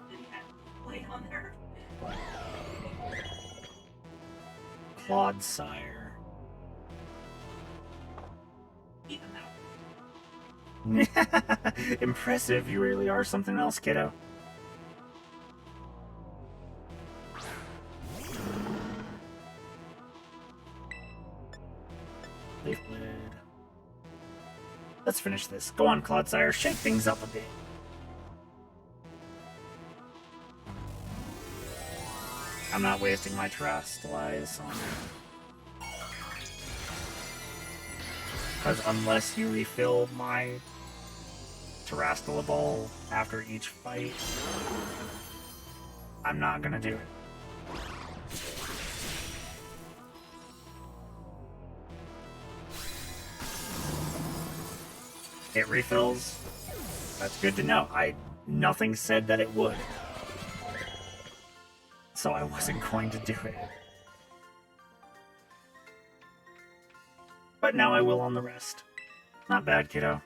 he had Blade on there. Clodsire. Keep him out. Impressive, you really are something else, kiddo. Leaf Blade. Let's finish this. Go on, Clodsire, shake things up a bit. I'm not wasting my Terrastalize on it. Because unless you refill my Terrastala Ball after each fight, I'm not gonna do it. It refills. That's good to know. Nothing said that it would. So I wasn't going to do it. But now I will on the rest. Not bad, kiddo.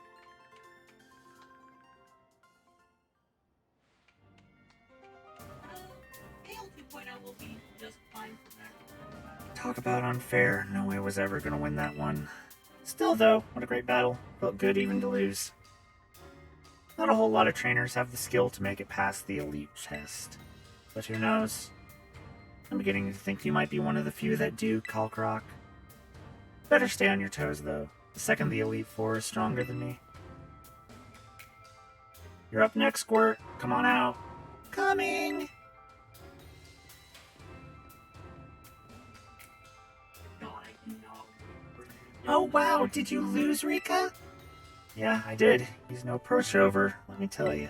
Gale 2.0 will be just line from that. Talk about unfair. No way was ever gonna win that one. Still, though, what a great battle. Felt good even to lose. Not a whole lot of trainers have the skill to make it past the elite test. But who knows? I'm beginning to think you might be one of the few that do, Kalkrock. Better stay on your toes, though. The second the Elite Four is stronger than me. You're up next, Squirt. Come on out. Coming! God, I do not. Oh wow, did you lose, Rika? Yeah, I did. He's no pushover, let me tell you.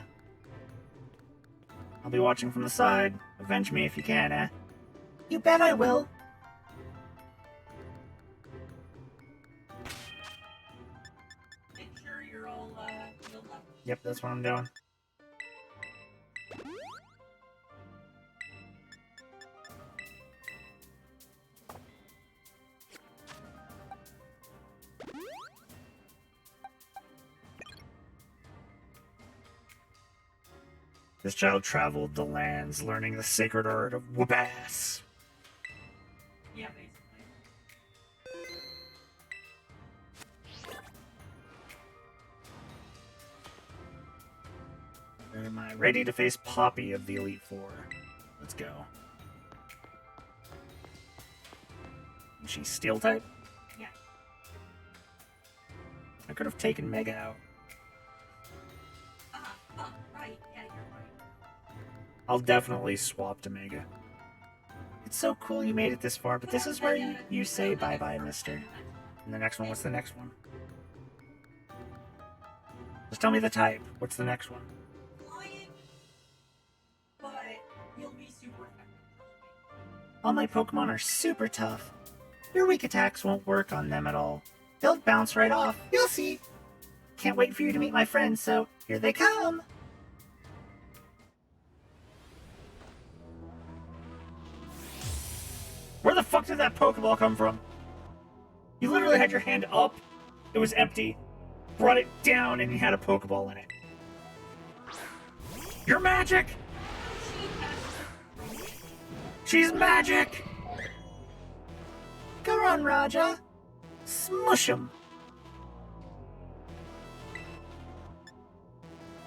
I'll be watching from the side. Avenge me if you can, eh? You bet I will. Make sure you're all healed up. Yep, that's what I'm doing. This child traveled the lands, learning the sacred art of Wabass. Yeah, basically. Am I ready to face Poppy of the Elite Four? Let's go. She's Steel type? Yeah. I could have taken Mega out. Right. Yeah, you're right. I'll definitely swap to Mega. It's so cool you made it this far, but this is where you say bye-bye, mister. And the next one, what's the next one? Just tell me the type. What's the next one? Flying, but you'll be super effective. All my Pokemon are super tough. Your weak attacks won't work on them at all. They'll bounce right off. You'll see. Can't wait for you to meet my friends, so here they come. Where the fuck did that Pokeball come from? You literally had your hand up, it was empty, brought it down, and you had a Pokeball in it. You're magic! She's magic! Go on, Raja. Smush him.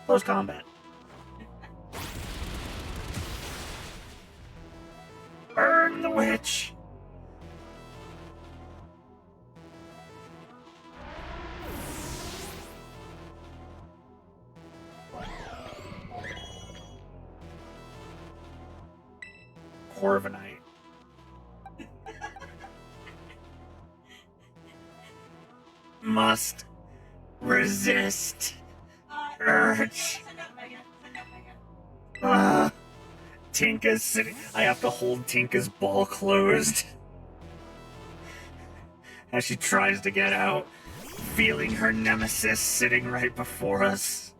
Close combat. Burn the witch! Corviknight. Must resist urge. Send out Megan. Send out Megan. Tinka's sitting. I have to hold Tinka's ball closed as she tries to get out, feeling her nemesis sitting right before us.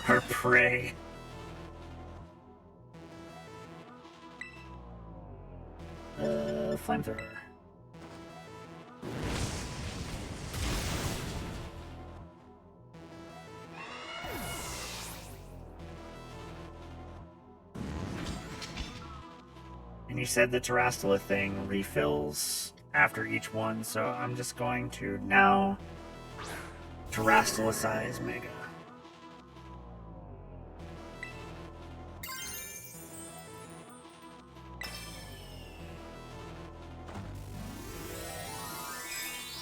Her prey. Flamethrower. And you said the Terastula thing refills after each one, so I'm just going to now Terastula size Mega.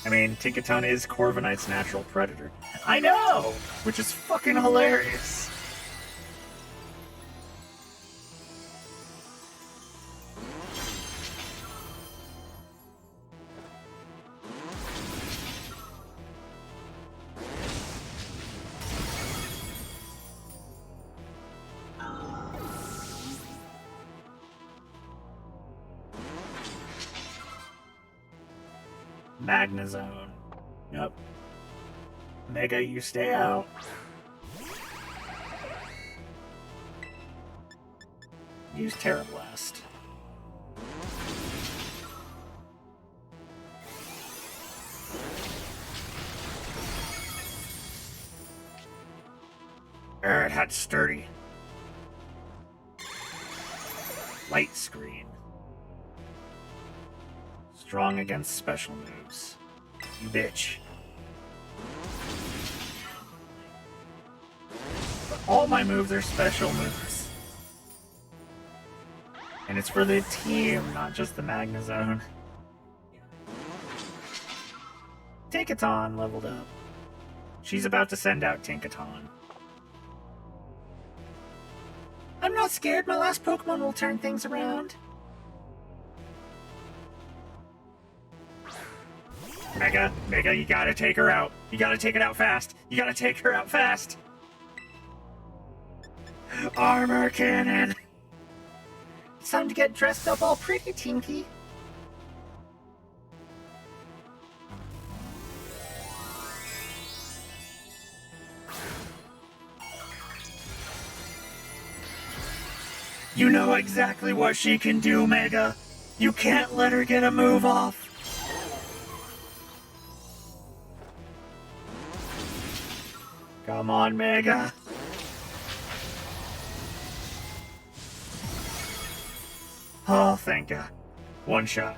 I mean, Tinkaton is Corviknight's natural predator. I know! Which is fucking hilarious. Magnezone. Yep. Mega, you stay out. Use Terra Blast. It had sturdy. Light Screen. Strong against special moves. You bitch. But all my moves are special moves. And it's for the team, not just the Magnezone. Tinkaton leveled up. She's about to send out Tinkaton. I'm not scared, my last Pokemon will turn things around. Mega, you gotta take her out. You gotta take it out fast. You gotta take her out fast. Armor Cannon. It's time to get dressed up all pretty, Tinky. You know exactly what she can do, Mega. You can't let her get a move off. Come on, Mega. Oh, thank God. One shot.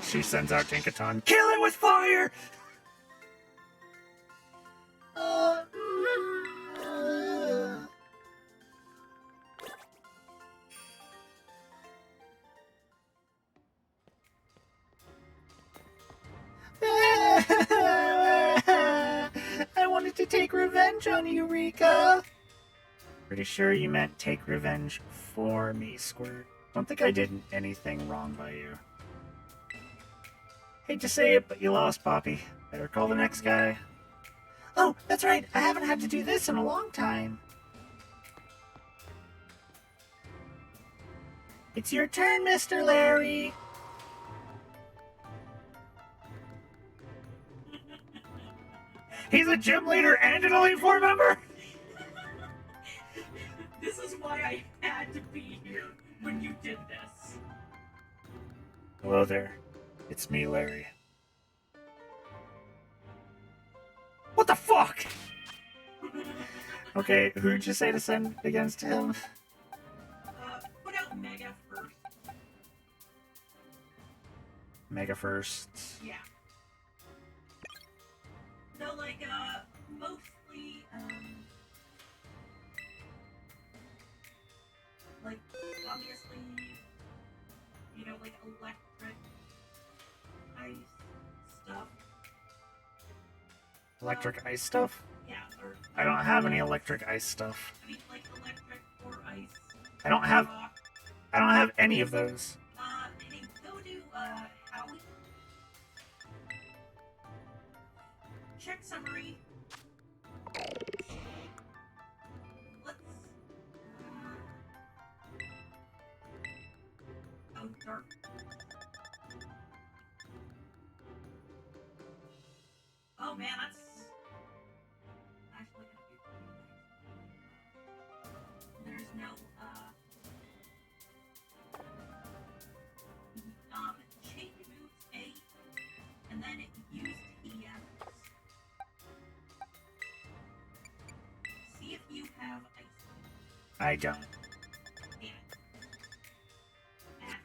She sends out Tinkaton. Kill it with fire! I wanted to take revenge on you, Rika. Pretty sure you meant take revenge for me, Squirt. Don't think I did anything wrong by you. Hate to say it, but you lost, Poppy. Better call the next guy. Oh, that's right. I haven't had to do this in a long time. It's your turn, Mr. Larry. He's a gym leader and an Elite Four member? This is why I had to be here when you did this. Hello there. It's me, Larry. What the fuck? Okay, who'd you say to send against him? Put out Mega first. Mega first. Yeah. So, like, mostly, like, obviously, you know, like, electric ice stuff. Electric ice stuff? Yeah, or... I don't have any electric ice stuff. I mean, like, electric or ice. I don't have any of those. Hey, go to, Howie. Check summary. Let's... oh, dark. Oh man, that's actually gonna be pretty nice. There's no, change moves A, and then use EMs. See if you have ice. I don't. Damn it. Ah,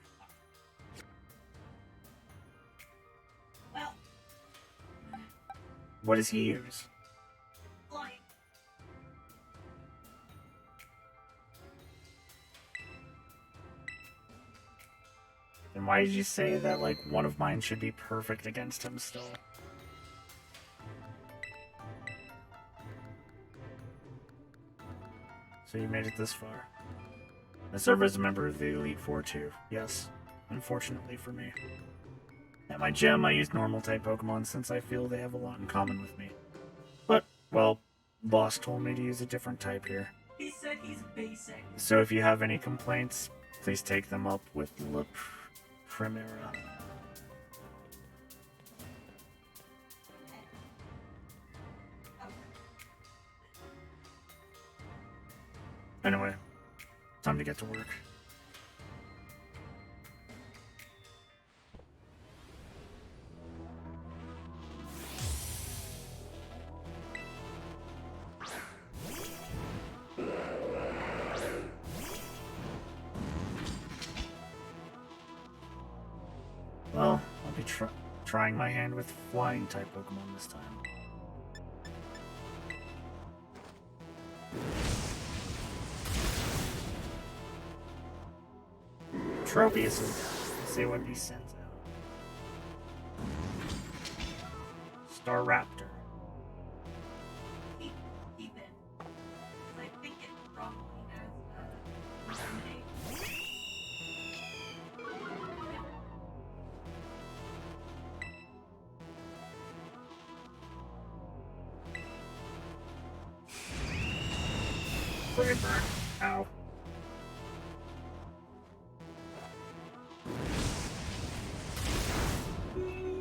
fuck. Well, What does he use? flying. And why did you say that, like, one of mine should be perfect against him still? So you made it this far. I serve as a member of the Elite Four too. Yes, unfortunately for me. At my gym, I use normal-type Pokemon since I feel they have a lot in common with me. But, well, boss told me to use a different type here. He said he's basic. So if you have any complaints, please take them up with La Primera. Anyway, time to get to work. Well, I'll be trying my hand with flying type Pokemon this time. Tropius is down. Let's see what he sends out. Staraptor. Keep it. I think it probably has Lemonade. Flavor. Ow.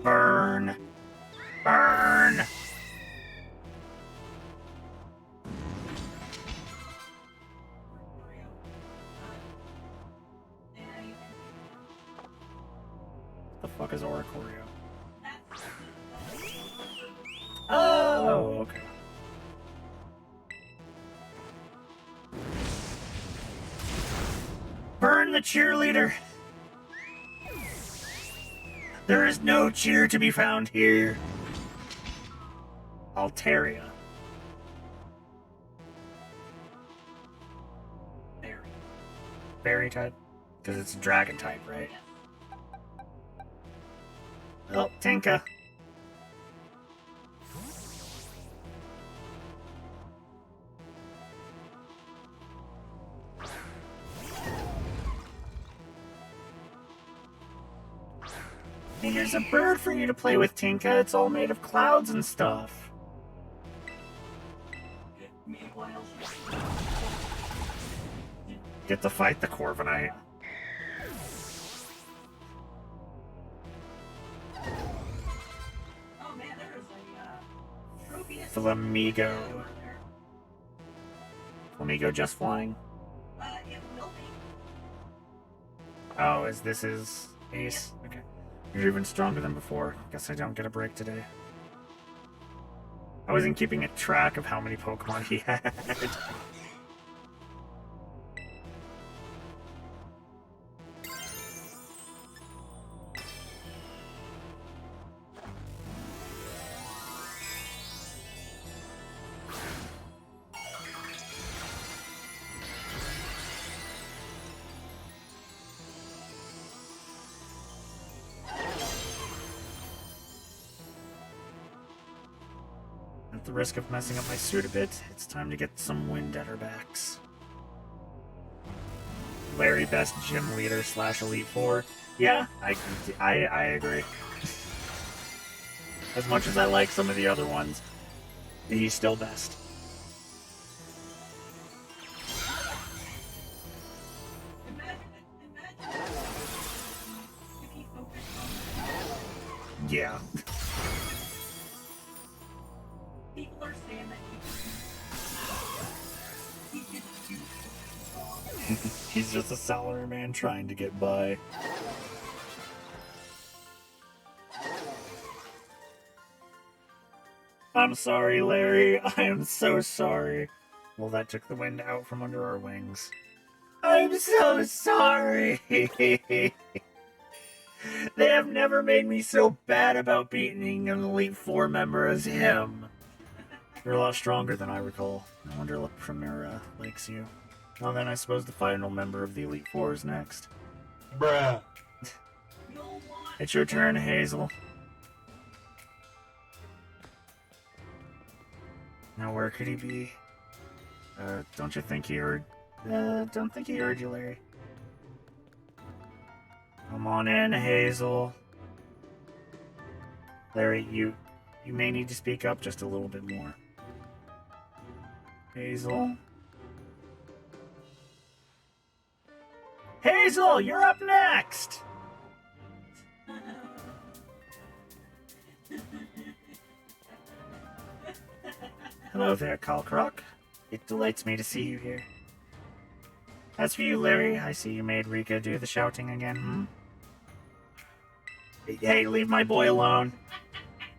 Burn. Burn. The fuck is Oricorio? Oh, okay. Burn the cheerleader! There is no cheer to be found here. Altaria. Fairy type? Because it's a dragon type, right? Oh, Tinka. Here's a bird for you to play with, Tinka. It's all made of clouds and stuff. Get to fight the Corviknight. Oh man, there is a Flamigo. Flamigo just flying? It will be. Oh, this is Ace? Okay. You're even stronger than before. Guess I don't get a break today. I wasn't keeping a track of how many Pokemon he had. At the risk of messing up my suit a bit, it's time to get some wind at our backs. Larry, best gym leader / Elite Four. Yeah, I agree. As much as I like some of the other ones, he's still best. Imagine if he focused on Yeah. people are saying that he can do He's just a salary man trying to get by. I'm sorry, Larry. I am so sorry. Well, that took the wind out from under our wings. I'm so sorry. They have never made me so bad about beating an Elite Four member as him. You're a lot stronger than I recall. No wonder La Primera likes you. Well then, I suppose the final member of the Elite Four is next. Bruh. It's your turn, Hazel. Now where could he be? Don't you think he heard? Don't think he heard you, Larry. Come on in, Hazel. Larry, you may need to speak up just a little bit more. Hazel? Hazel, you're up next! Hello there, Calcroc. It delights me to see you here. As for you, Larry, I see you made Rika do the shouting again, Hey, leave my boy alone.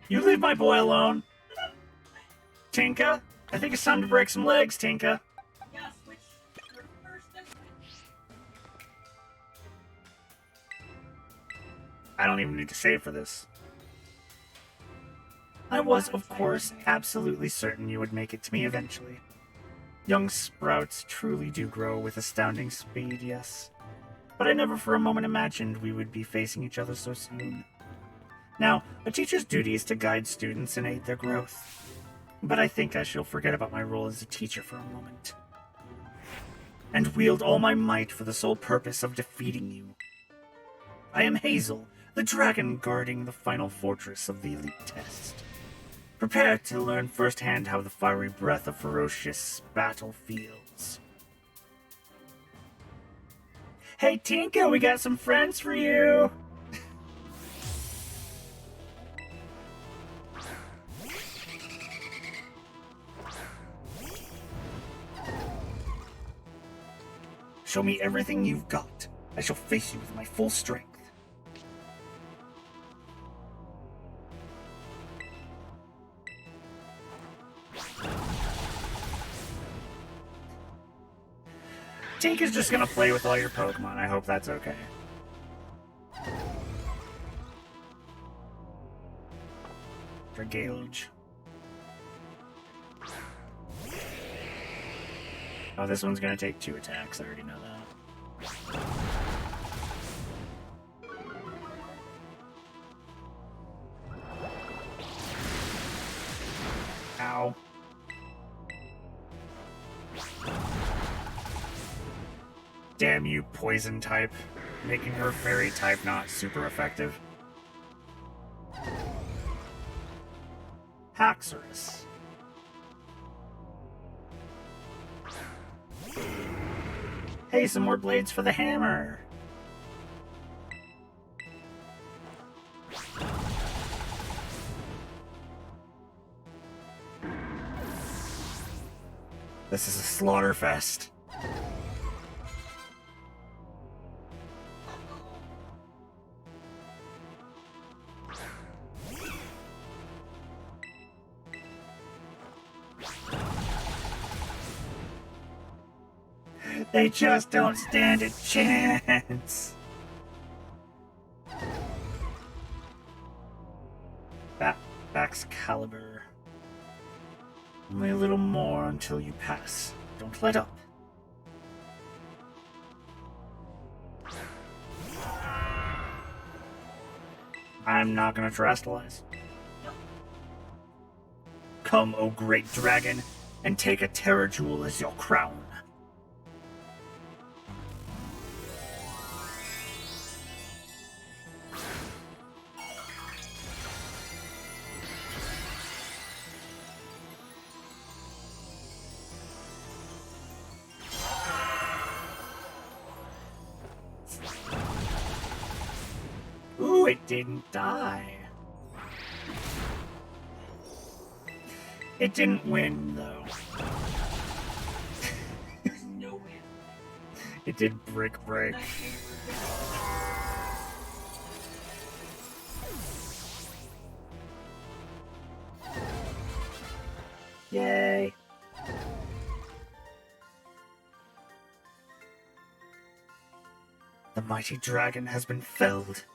You leave my boy alone. Tinka, I think it's time to break some legs, Tinka. Yeah, switch your first and I don't even need to save for this. I was, of course, absolutely certain you would make it to me eventually. Young sprouts truly do grow with astounding speed, yes. But I never for a moment imagined we would be facing each other so soon. Now, a teacher's duty is to guide students and aid their growth. But I think I shall forget about my role as a teacher for a moment. And wield all my might for the sole purpose of defeating you. I am Hazel, the dragon guarding the final fortress of the elite test. Prepare to learn firsthand how the fiery breath of ferocious battle feels. Hey Tinka, we got some friends for you! Show me everything you've got. I shall face you with my full strength. Tinka's just gonna play with all your Pokemon. I hope that's okay. Dragilge. Oh, this one's gonna take 2 attacks. I already know that. Ow. Damn you, poison type. Making her fairy type not super effective. Haxorus. Hey, some more blades for the hammer. This is a slaughter fest. They just don't stand a chance. Excalibur. Only a little more until you pass. Don't let up. I'm not gonna terrestrialize. Come, O great dragon, and take a Terror Jewel as your crown. Ooh, it didn't die. It didn't win, though. There's no way. It did break. Yay! The mighty dragon has been felled.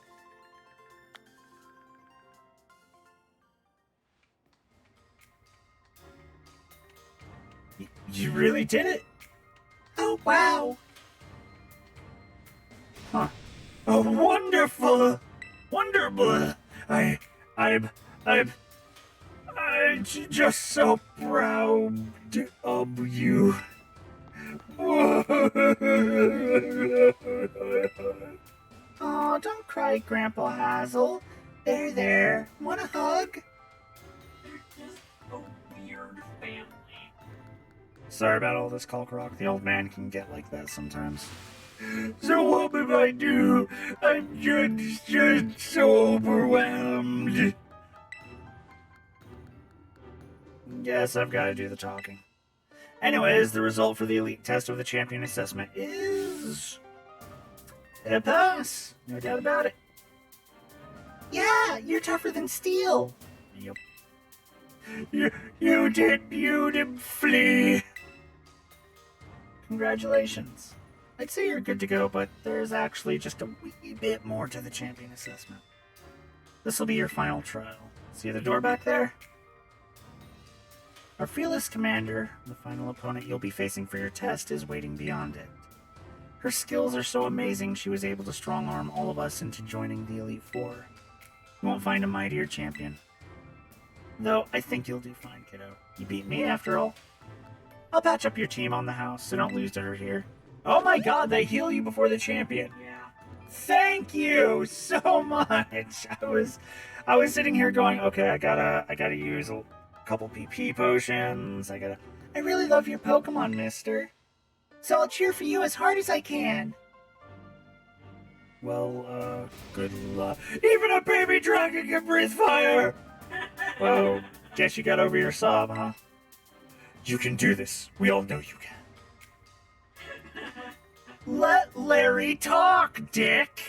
You really did it? Oh, wow! Huh. Oh, wonderful! Wonderful! I'm just so proud of you. Oh, don't cry, Grandpa Hazel. There. Want a hug? They're just a weird family. Sorry about all this, Colcroc. The old man can get like that sometimes. So what if I do? I'm just so overwhelmed. Yes, I've got to do the talking. Anyways, the result for the elite test of the champion assessment is a pass. No doubt about it. Yeah, you're tougher than steel. Yep. You did beautifully. Congratulations. I'd say you're good to go, but there's actually just a wee bit more to the champion assessment. This will be your final trial. See the door back there? Our fearless commander, the final opponent you'll be facing for your test, is waiting beyond it. Her skills are so amazing she was able to strong-arm all of us into joining the Elite Four. You won't find a mightier champion. Though, I think you'll do fine, kiddo. You beat me, after all. I'll patch up your team on the house, so don't lose to her here. Oh my god, they heal you before the champion. Yeah. Thank you so much. I was sitting here going, okay, I gotta use a couple PP potions. I really love your Pokemon, mister. So I'll cheer for you as hard as I can. Well, good luck. Even a baby dragon can breathe fire! Well, guess you got over your sob, huh? You can do this. We all know you can. Let Larry talk, Dick!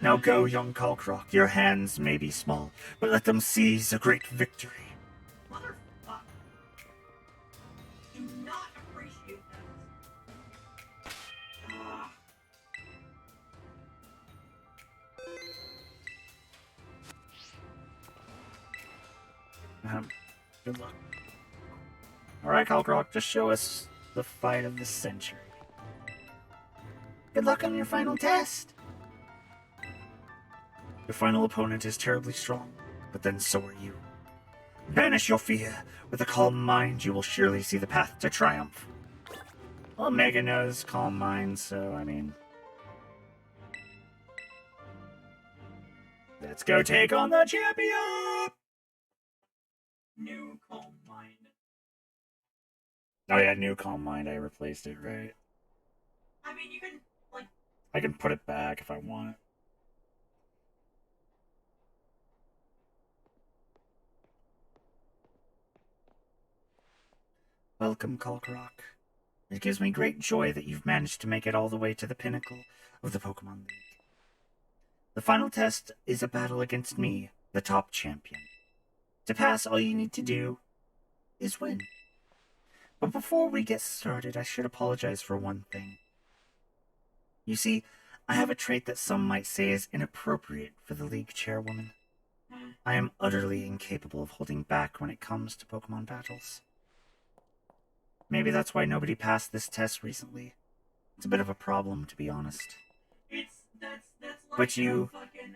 Now go, young Calcroc. Your hands may be small, but let them seize a great victory. Motherfucker. Do not appreciate that. Good luck. Alright, Calcroc, just show us the fight of the century. Good luck on your final test! Your final opponent is terribly strong, but then so are you. Banish your fear. With a calm mind, you will surely see the path to triumph. Well, Mega knows calm mind, so, I mean... Let's go take on the champion! New calm mind. Oh yeah, new calm mind, I replaced it, right? I mean, you can, like... I can put it back if I want. Welcome, Calcroc. It gives me great joy that you've managed to make it all the way to the pinnacle of the Pokemon League. The final test is a battle against me, the top champion. To pass, all you need to do is win. But before we get started, I should apologize for one thing. You see, I have a trait that some might say is inappropriate for the League chairwoman. I am utterly incapable of holding back when it comes to Pokemon battles. Maybe that's why nobody passed this test recently. It's a bit of a problem, to be honest. That's like But you... fucking,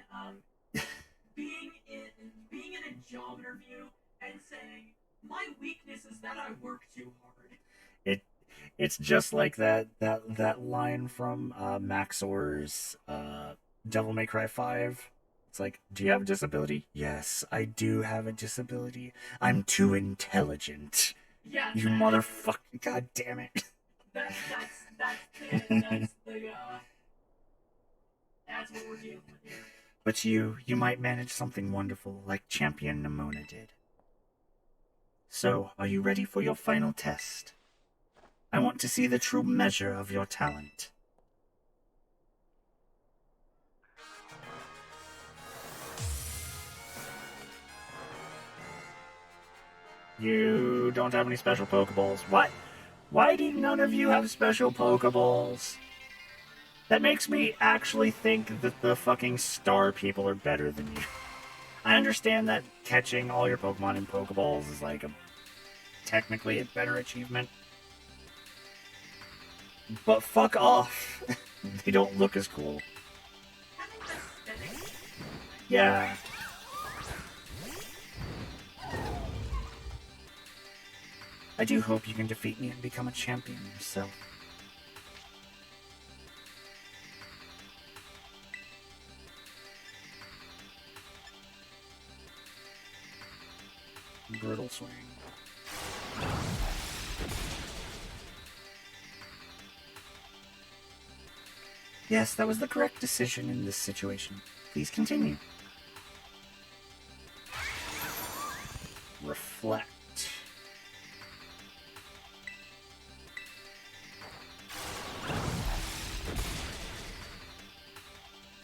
being in a job interview and saying, my weakness is that I work too hard. It's just like that line from Maxor's Devil May Cry 5. It's like, do you have a disability? Yes, I do have a disability. I'm too intelligent. Yeah, You motherfucker! God damn it! That's what we're dealing with here. But you might manage something wonderful like Champion Nimona did. So, are you ready for your final test? I want to see the true measure of your talent. You don't have any special Pokeballs. What? Why do none of you have special Pokeballs? That makes me actually think that the fucking star people are better than you. I understand that catching all your Pokemon in Pokeballs is like technically a better achievement. But fuck off. They don't look as cool. Yeah. I do hope you can defeat me and become a champion yourself. Brutal swing. Yes, that was the correct decision in this situation. Please continue. Reflect.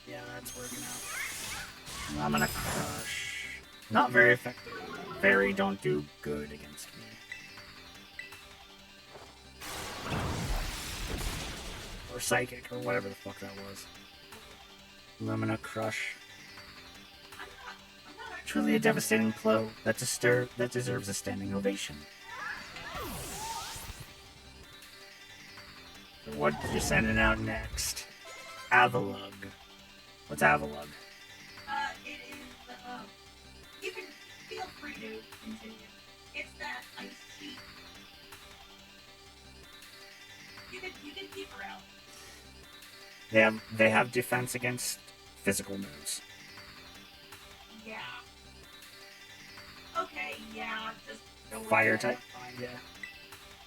Yeah, that's working out. I'm gonna crush. Not very effective. Fairy don't do good against me. or psychic, or whatever the fuck that was. Lumina Crush. Truly a devastating blow that deserves a standing ovation. So what you're sending out next? Avalug. What's Avalug? It is, you can feel free to continue. It's that ice sheet. You can keep her out. They have defense against physical moves. Yeah. Okay, yeah, just go with Fire that, type? fine. Yeah.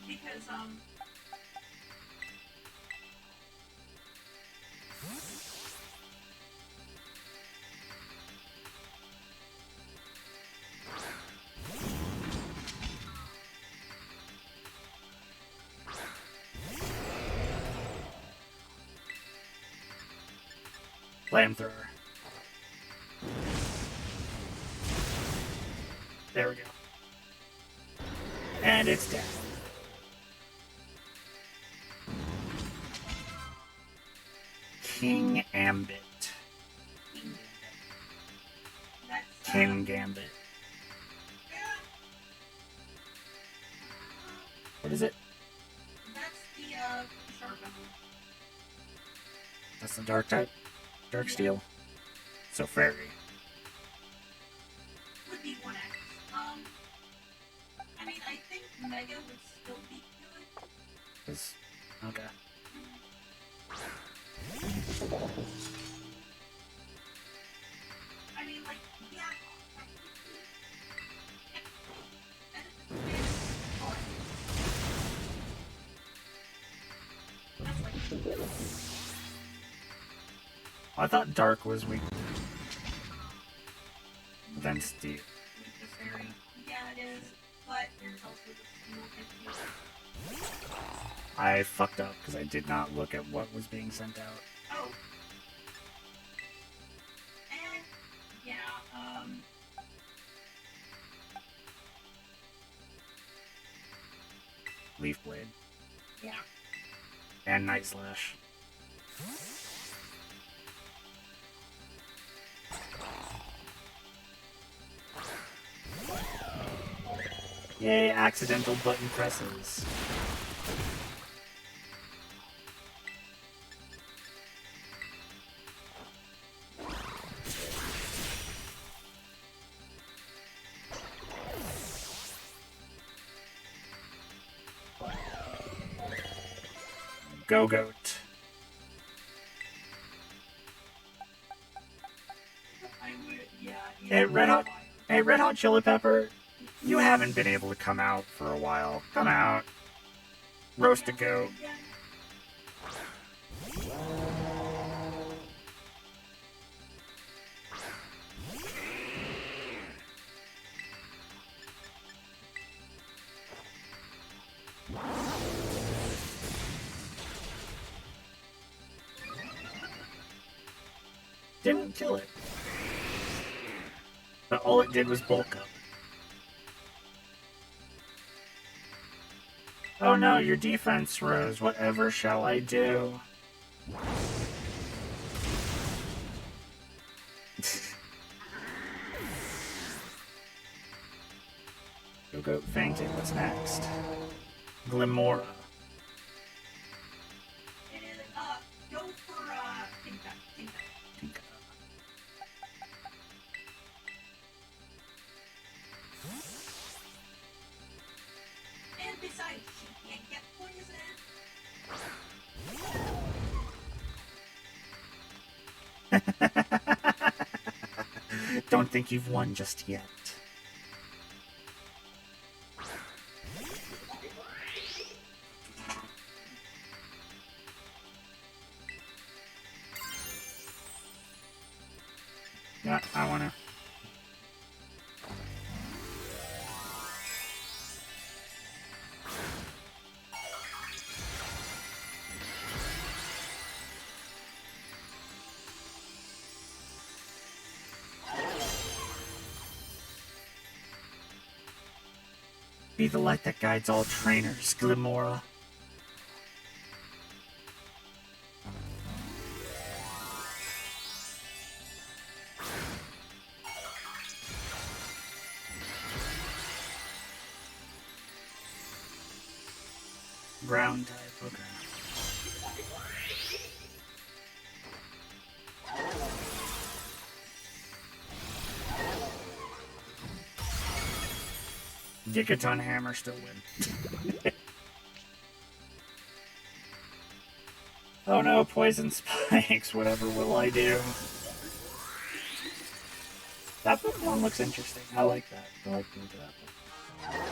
Because, Flamethrower. There we go. And it's down. King Ambit. that's, King Gambit. What is it? that's the, sharp one. That's the dark type. Dark steel. So fairy. Would be 1x. I mean, I think Mega would still be good. Okay. I mean, like, yeah. That's like I thought dark was weak. Then steel. the fairy. Yeah, it is. But there's also the steel type. I fucked up because I did not look at what was being sent out. Oh. And yeah, Leaf Blade. yeah. And Night Slash. Yay, accidental button presses. Go Goat. I would, yeah. Hey, Red Hot Chili Pepper, you haven't been able to come out for a while. Come out. Roast a goat. Didn't kill it. But all it did was bulk up. Oh no, your defense rose. Whatever shall I do? Go Goat fainted. What's next? Glimora. It is, go for, Tinka. Tinka. And besides, she can't get poisoned. Don't think you've won just yet. Yeah, I wanna. Be the light that guides all trainers, Glimora. ground type. Okay. Gigaton Hammer still win. Oh no, poison spikes. Whatever will I do? That Pokemon looks interesting. I like that. I like the look of that one.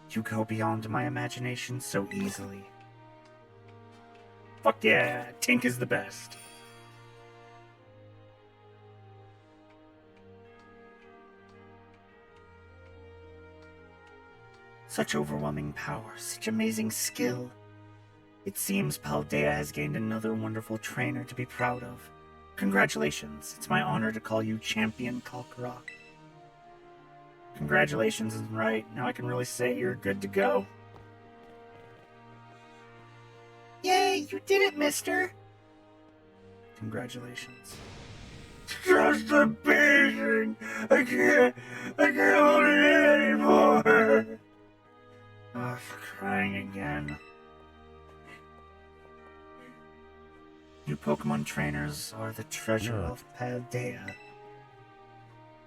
You go beyond my imagination so easily. Fuck yeah, Tink is the best. Such overwhelming power, such amazing skill. It seems Paldea has gained another wonderful trainer to be proud of. Congratulations, it's my honor to call you Champion Kalkarok. Congratulations isn't right, now I can really say you're good to go. Yay, you did it, mister! Congratulations. Just amazing! I can't hold it anymore! Oh, for crying again. You Pokemon trainers are the treasure of Paldea.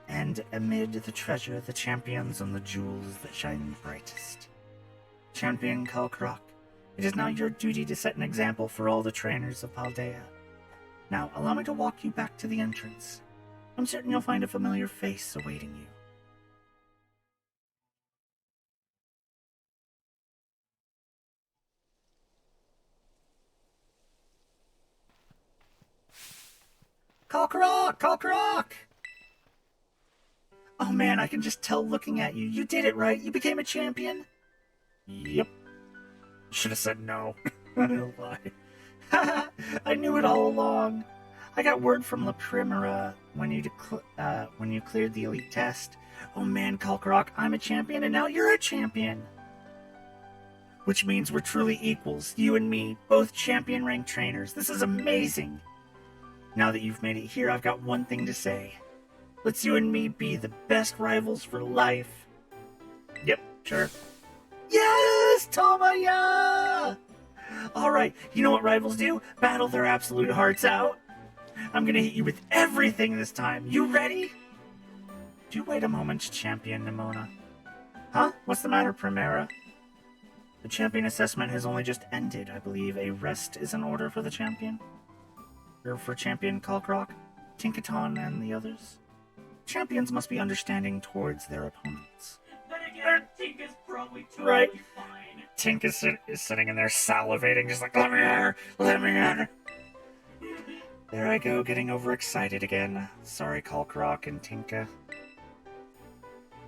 And amid the treasure, the champions and the jewels that shine brightest. Champion Kalkarok, it is now your duty to set an example for all the trainers of Paldea. Now, allow me to walk you back to the entrance. I'm certain you'll find a familiar face awaiting you. Kalkarok! Kalkarok! Oh man, I can just tell looking at you. You did it, right? You became a champion? Yep. Should have said no. I don't lie. Haha, I knew it all along. I got word from La Primera when you cleared the elite test. Oh man, Kalkarok, I'm a champion and now you're a champion. Which means we're truly equals, you and me, both champion rank trainers. This is amazing. Now that you've made it here, I've got one thing to say. Let's you and me be the best rivals for life. Yep, sure. Yes, Tomaya! Alright, you know what rivals do? Battle their absolute hearts out. I'm gonna hit you with everything this time. You ready? Do wait a moment, Champion Nimona. Huh? What's the matter, Primera? The champion assessment has only just ended. I believe a rest is in order for the champion. Or for Champion Kalkarok, Tinkaton, and the others. Champions must be understanding towards their opponents. Then again, Tink is probably totally Right. fine. Tink is sitting in there salivating, just like, let me in, let me in. There I go, getting overexcited again. Sorry, Kalkarok and Tinka.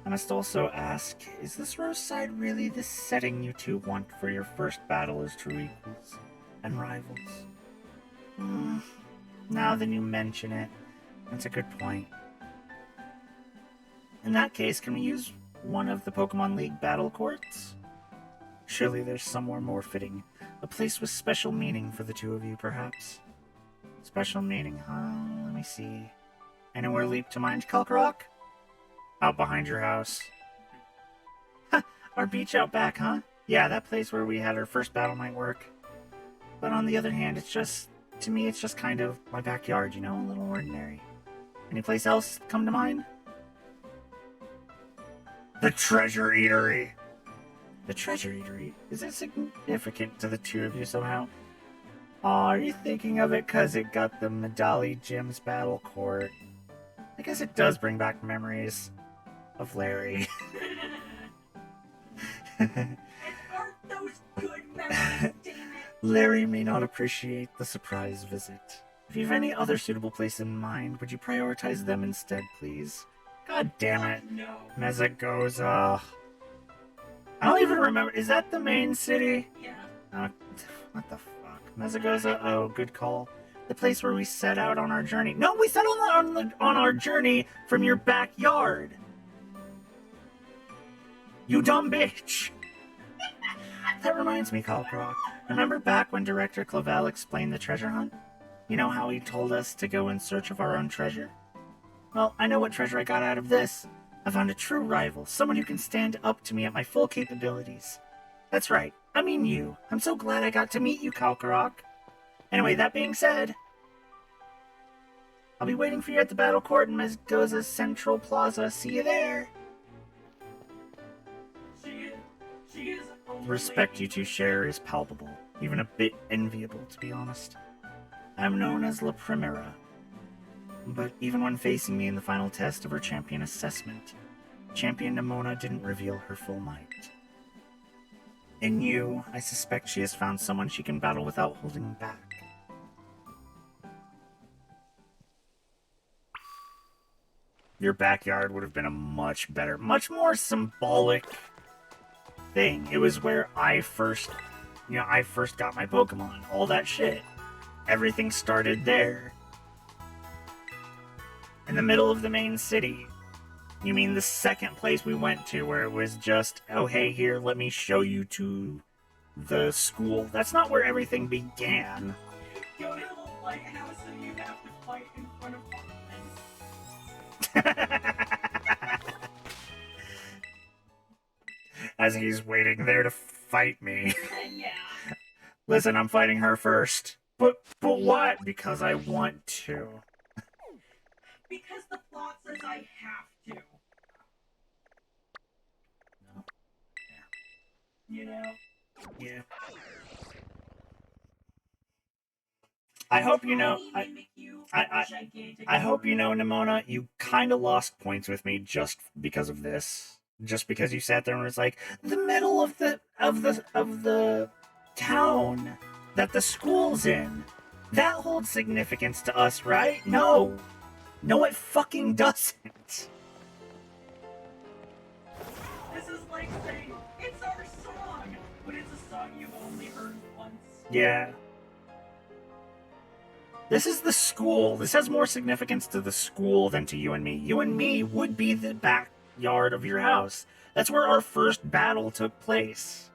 I must also ask, is this Roseside really the setting you two want for your first battle as true equals and rivals? Now that you mention it, that's a good point. In that case, can we use one of the Pokemon League battle courts? Surely there's somewhere more fitting. A place with special meaning for the two of you, perhaps. Special meaning, huh? Let me see. Anywhere leap to mind, Kalkarok? Out behind your house. Ha! Our beach out back, huh? Yeah, that place where we had our first battle might work. But on the other hand, it's just... to me, it's just kind of my backyard, you know? A little ordinary. Any place else come to mind? The Treasure Eatery! The Treasure Eatery? Is it significant to the two of you somehow? Aw, are you thinking of it because it got the Medali Gym's battle court? I guess it does bring back memories of Larry. And aren't those good memories, damn it? Larry may not appreciate the surprise visit. If you have any other suitable place in mind, would you prioritize them instead, please? God damn it. No. Mezagoza. I don't even remember. Is that the main city? Yeah. What the fuck? Mezagoza? Oh, good call. The place where we set out on our journey. No, we set on our journey from your backyard. You dumb bitch. That reminds me, Kalkarok. Remember back when Director Clavel explained the treasure hunt? You know how he told us to go in search of our own treasure? Well, I know what treasure I got out of this. I found a true rival, someone who can stand up to me at my full capabilities. That's right, I mean you. I'm so glad I got to meet you, Kalkarok. Anyway, that being said, I'll be waiting for you at the battle court in Mesgoza's Central Plaza. See you there. She is only... The respect you two share is palpable, even a bit enviable, to be honest. I'm known as La Primera, but even when facing me in the final test of her champion assessment, Champion Nimona didn't reveal her full might. In you, I suspect she has found someone she can battle without holding back. Your backyard would have been a much better, much more symbolic thing. It was where I first got my Pokemon. All that shit. Everything started there. In the middle of the main city. You mean the second place we went to where it was just, oh hey, here, let me show you to the school. That's not where everything began. Go to the lighthouse and you have to fight in front of Armin. As he's waiting there to fight me. Yeah. Listen, I'm fighting her first. But what? Because I want to. Because the plot says I have to. No. You know? Yeah. I hope you know. I hope you know, Nimona, you kind of lost points with me just because of this. Just because you sat there and was like, the middle of the town that the school's in. That holds significance to us, right? No. No, it fucking doesn't. This is like saying, it's our song, but it's a song you've only heard once. Yeah. This is the school. This has more significance to the school than to you and me. You and me would be the backyard of your house. That's where our first battle took place.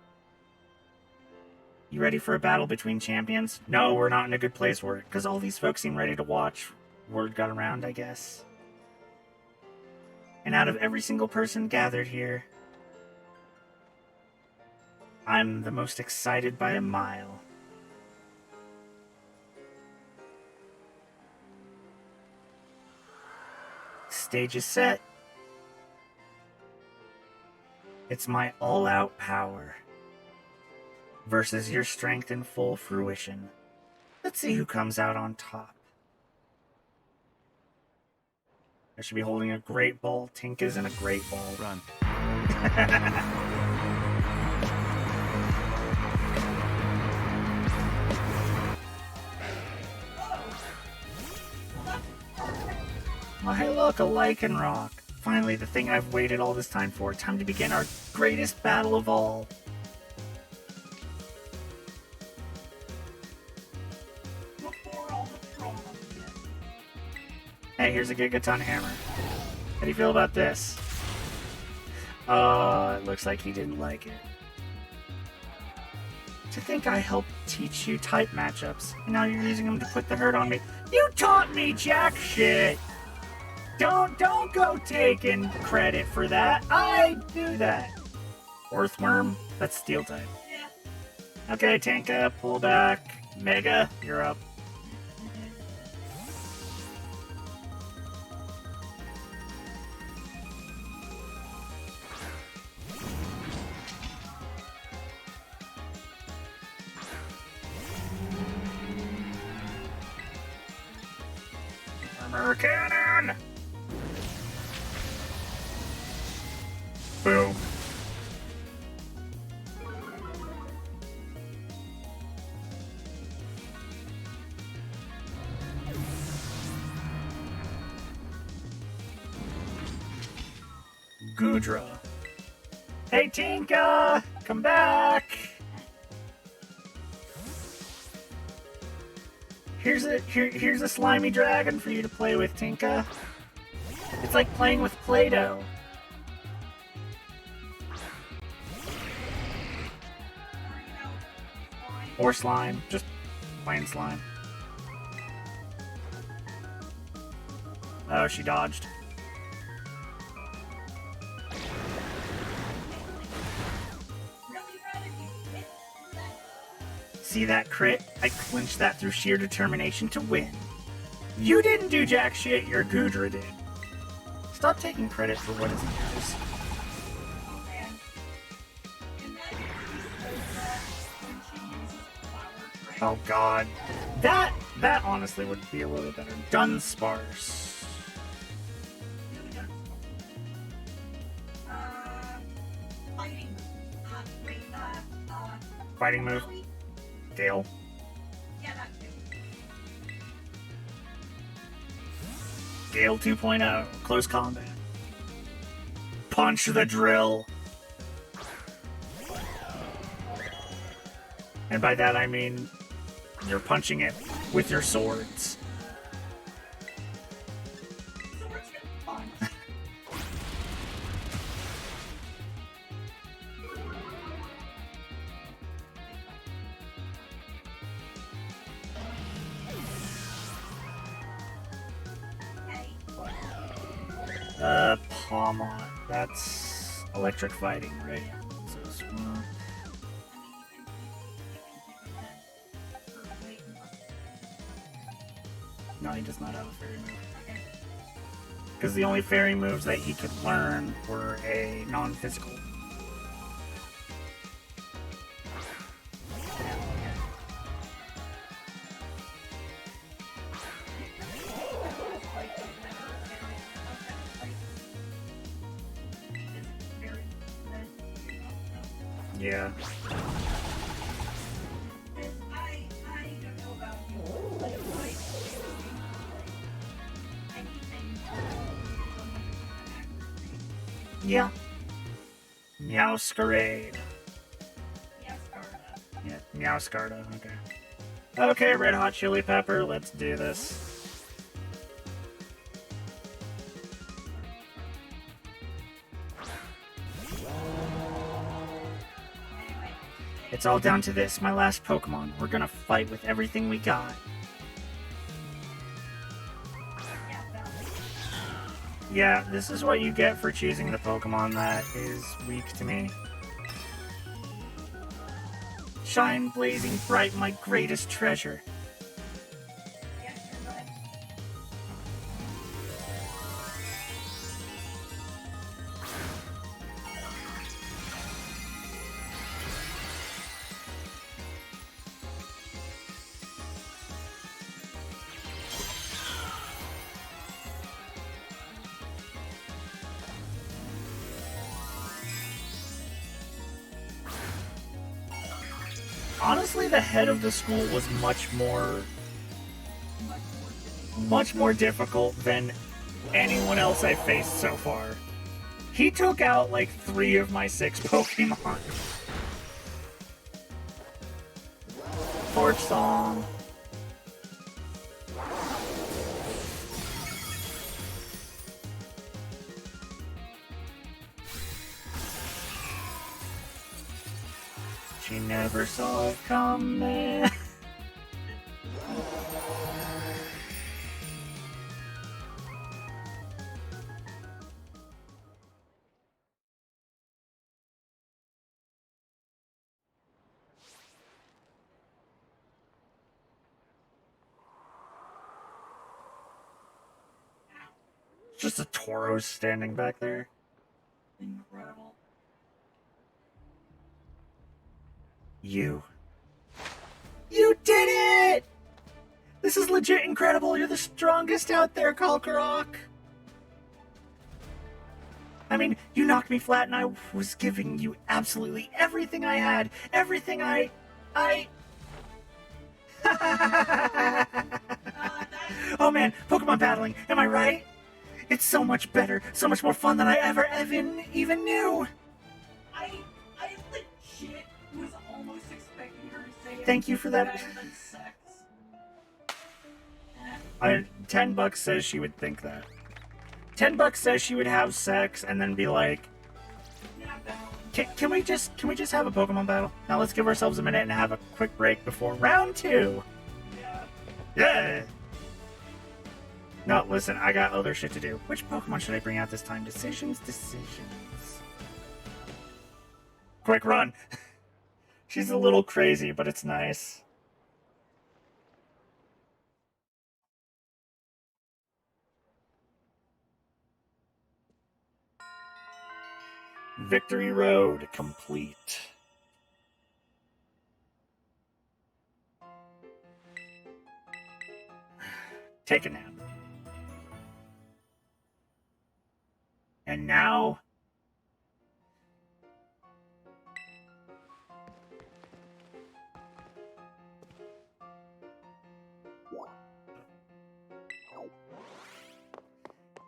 You ready for a battle between champions? No, we're not in a good place for it, because all these folks seem ready to watch. Word got around, I guess. And out of every single person gathered here, I'm the most excited by a mile. Stage is set. It's my all-out power versus your strength in full fruition. Let's see who comes out on top. I should be holding a great ball. Tinka's in a great ball. Run. My luck, a Lycanroc. Finally, the thing I've waited all this time for. Time to begin our greatest battle of all. Before all the trauma. Hey, here's a Gigaton Hammer. How do you feel about this? Oh, it looks like he didn't like it. To think I helped teach you type matchups, and now you're using them to put the hurt on me. You taught me jack shit! Don't go taking credit for that. I do that. Earthworm? That's steel type. Yeah. Okay, Tinka, pull back. Mega, you're up. Armor cannon! Boom. Gudra. Hey, Tinka! Come back! Here's a slimy dragon for you to play with, Tinka. It's like playing with Play-Doh. Or slime. Just plain slime. Oh, she dodged. Really rather you hit that. See that crit? I clinched that through sheer determination to win. You didn't do jack shit, your Gudra did. Stop taking credit for what isn't yours. Oh man. And that is when she uses flower trick. Oh god. That honestly would be a little bit better. Dunsparce. Fighting. Wait, Fighting move. Ellie? Gale. Yeah, that too. Gale 2.0. Close combat. Punch the drill. And by that I mean you're punching it with your swords. So we're just fun. Palmont. That's electric fighting, right? So swamp. No, he does not have a fairy move. Because the only fairy moves that he could learn were a non-physical. Yeah. I don't know about you. Like, anything Yeah. Meowscarade. yes, Scarlet. Yeah, Meowscarda, okay. Okay, Red Hot Chili Pepper, let's do this. It's all down to this, my last Pokemon. We're gonna fight with everything we got. Yeah, Valley. Yeah, this is what you get for choosing the Pokemon that is weak to me. Shine blazing bright, my greatest treasure. Yes, you're right. Honestly, the head of the school was much more difficult than anyone else I faced so far. He took out like 3 of my 6 Pokemon. Torch Song. She never saw it coming. Just a Tauros standing back there. Incredible. You did it! This is legit incredible. You're the strongest out there, Kalkarok. I mean, you knocked me flat and I was giving you absolutely everything I had. Everything I... Oh man, Pokemon battling, am I right? It's so much better, so much more fun than I ever even knew. I legit was almost expecting her to say Thank you for that. better than sex. $10 says she would think that. $10 says she would have sex and then be like, Yeah, Valley. can we just have a Pokemon battle? Now let's give ourselves a minute and have a quick break before round 2. Yeah. Yeah. No, listen, I got other shit to do. Which Pokemon should I bring out this time? Decisions. Quick run! She's a little crazy, but it's nice. Victory Road complete. Take a nap. And now...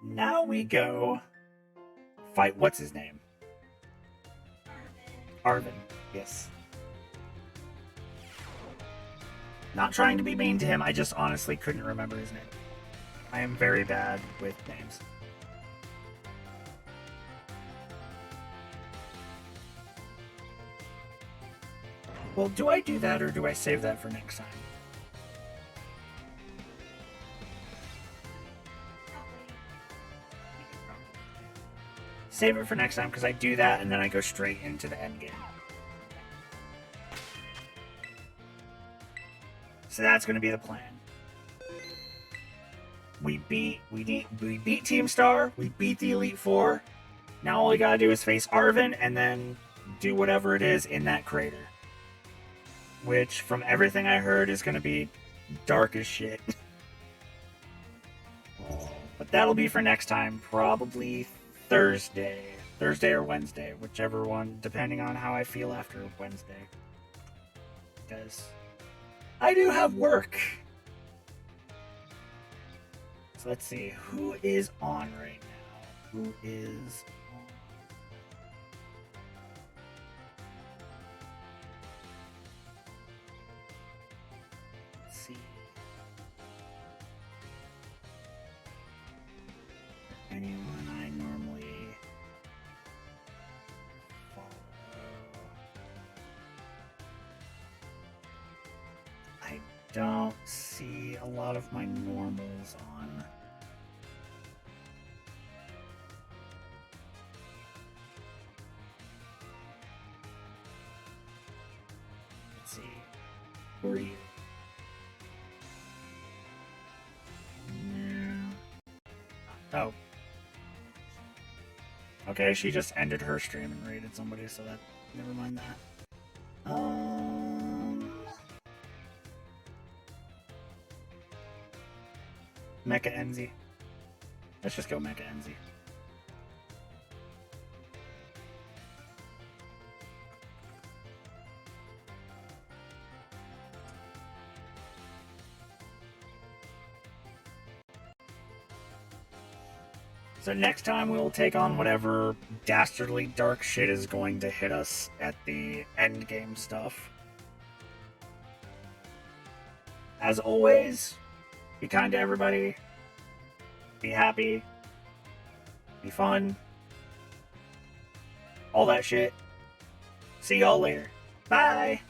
Now we go fight, what's his name? Arvin, yes. Not trying to be mean to him, I just honestly couldn't remember his name. I am very bad with names. Well, do I do that or do I save that for next time? Save it for next time because I do that and then I go straight into the end game. So that's going to be the plan. We beat Team Star. We beat the Elite Four. Now all we gotta do is face Arvin and then do whatever it is in that crater. Which, from everything I heard, is going to be dark as shit. But that'll be for next time. Probably Thursday or Wednesday, whichever one, depending on how I feel after Wednesday. Because I do have work. So let's see, who is on right now? Who is on? Let's see. Anyone I normally follow? I don't see a lot of my normals on. Let's see. Who are you? Oh. Okay, she just ended her stream and raided somebody, so that... Never mind that. Mecha Enzi. Let's just go Mecha Enzi. So next time we will take on whatever dastardly dark shit is going to hit us at the end game stuff. As always, be kind to everybody. Be happy. Be fun. All that shit. See y'all later. Bye!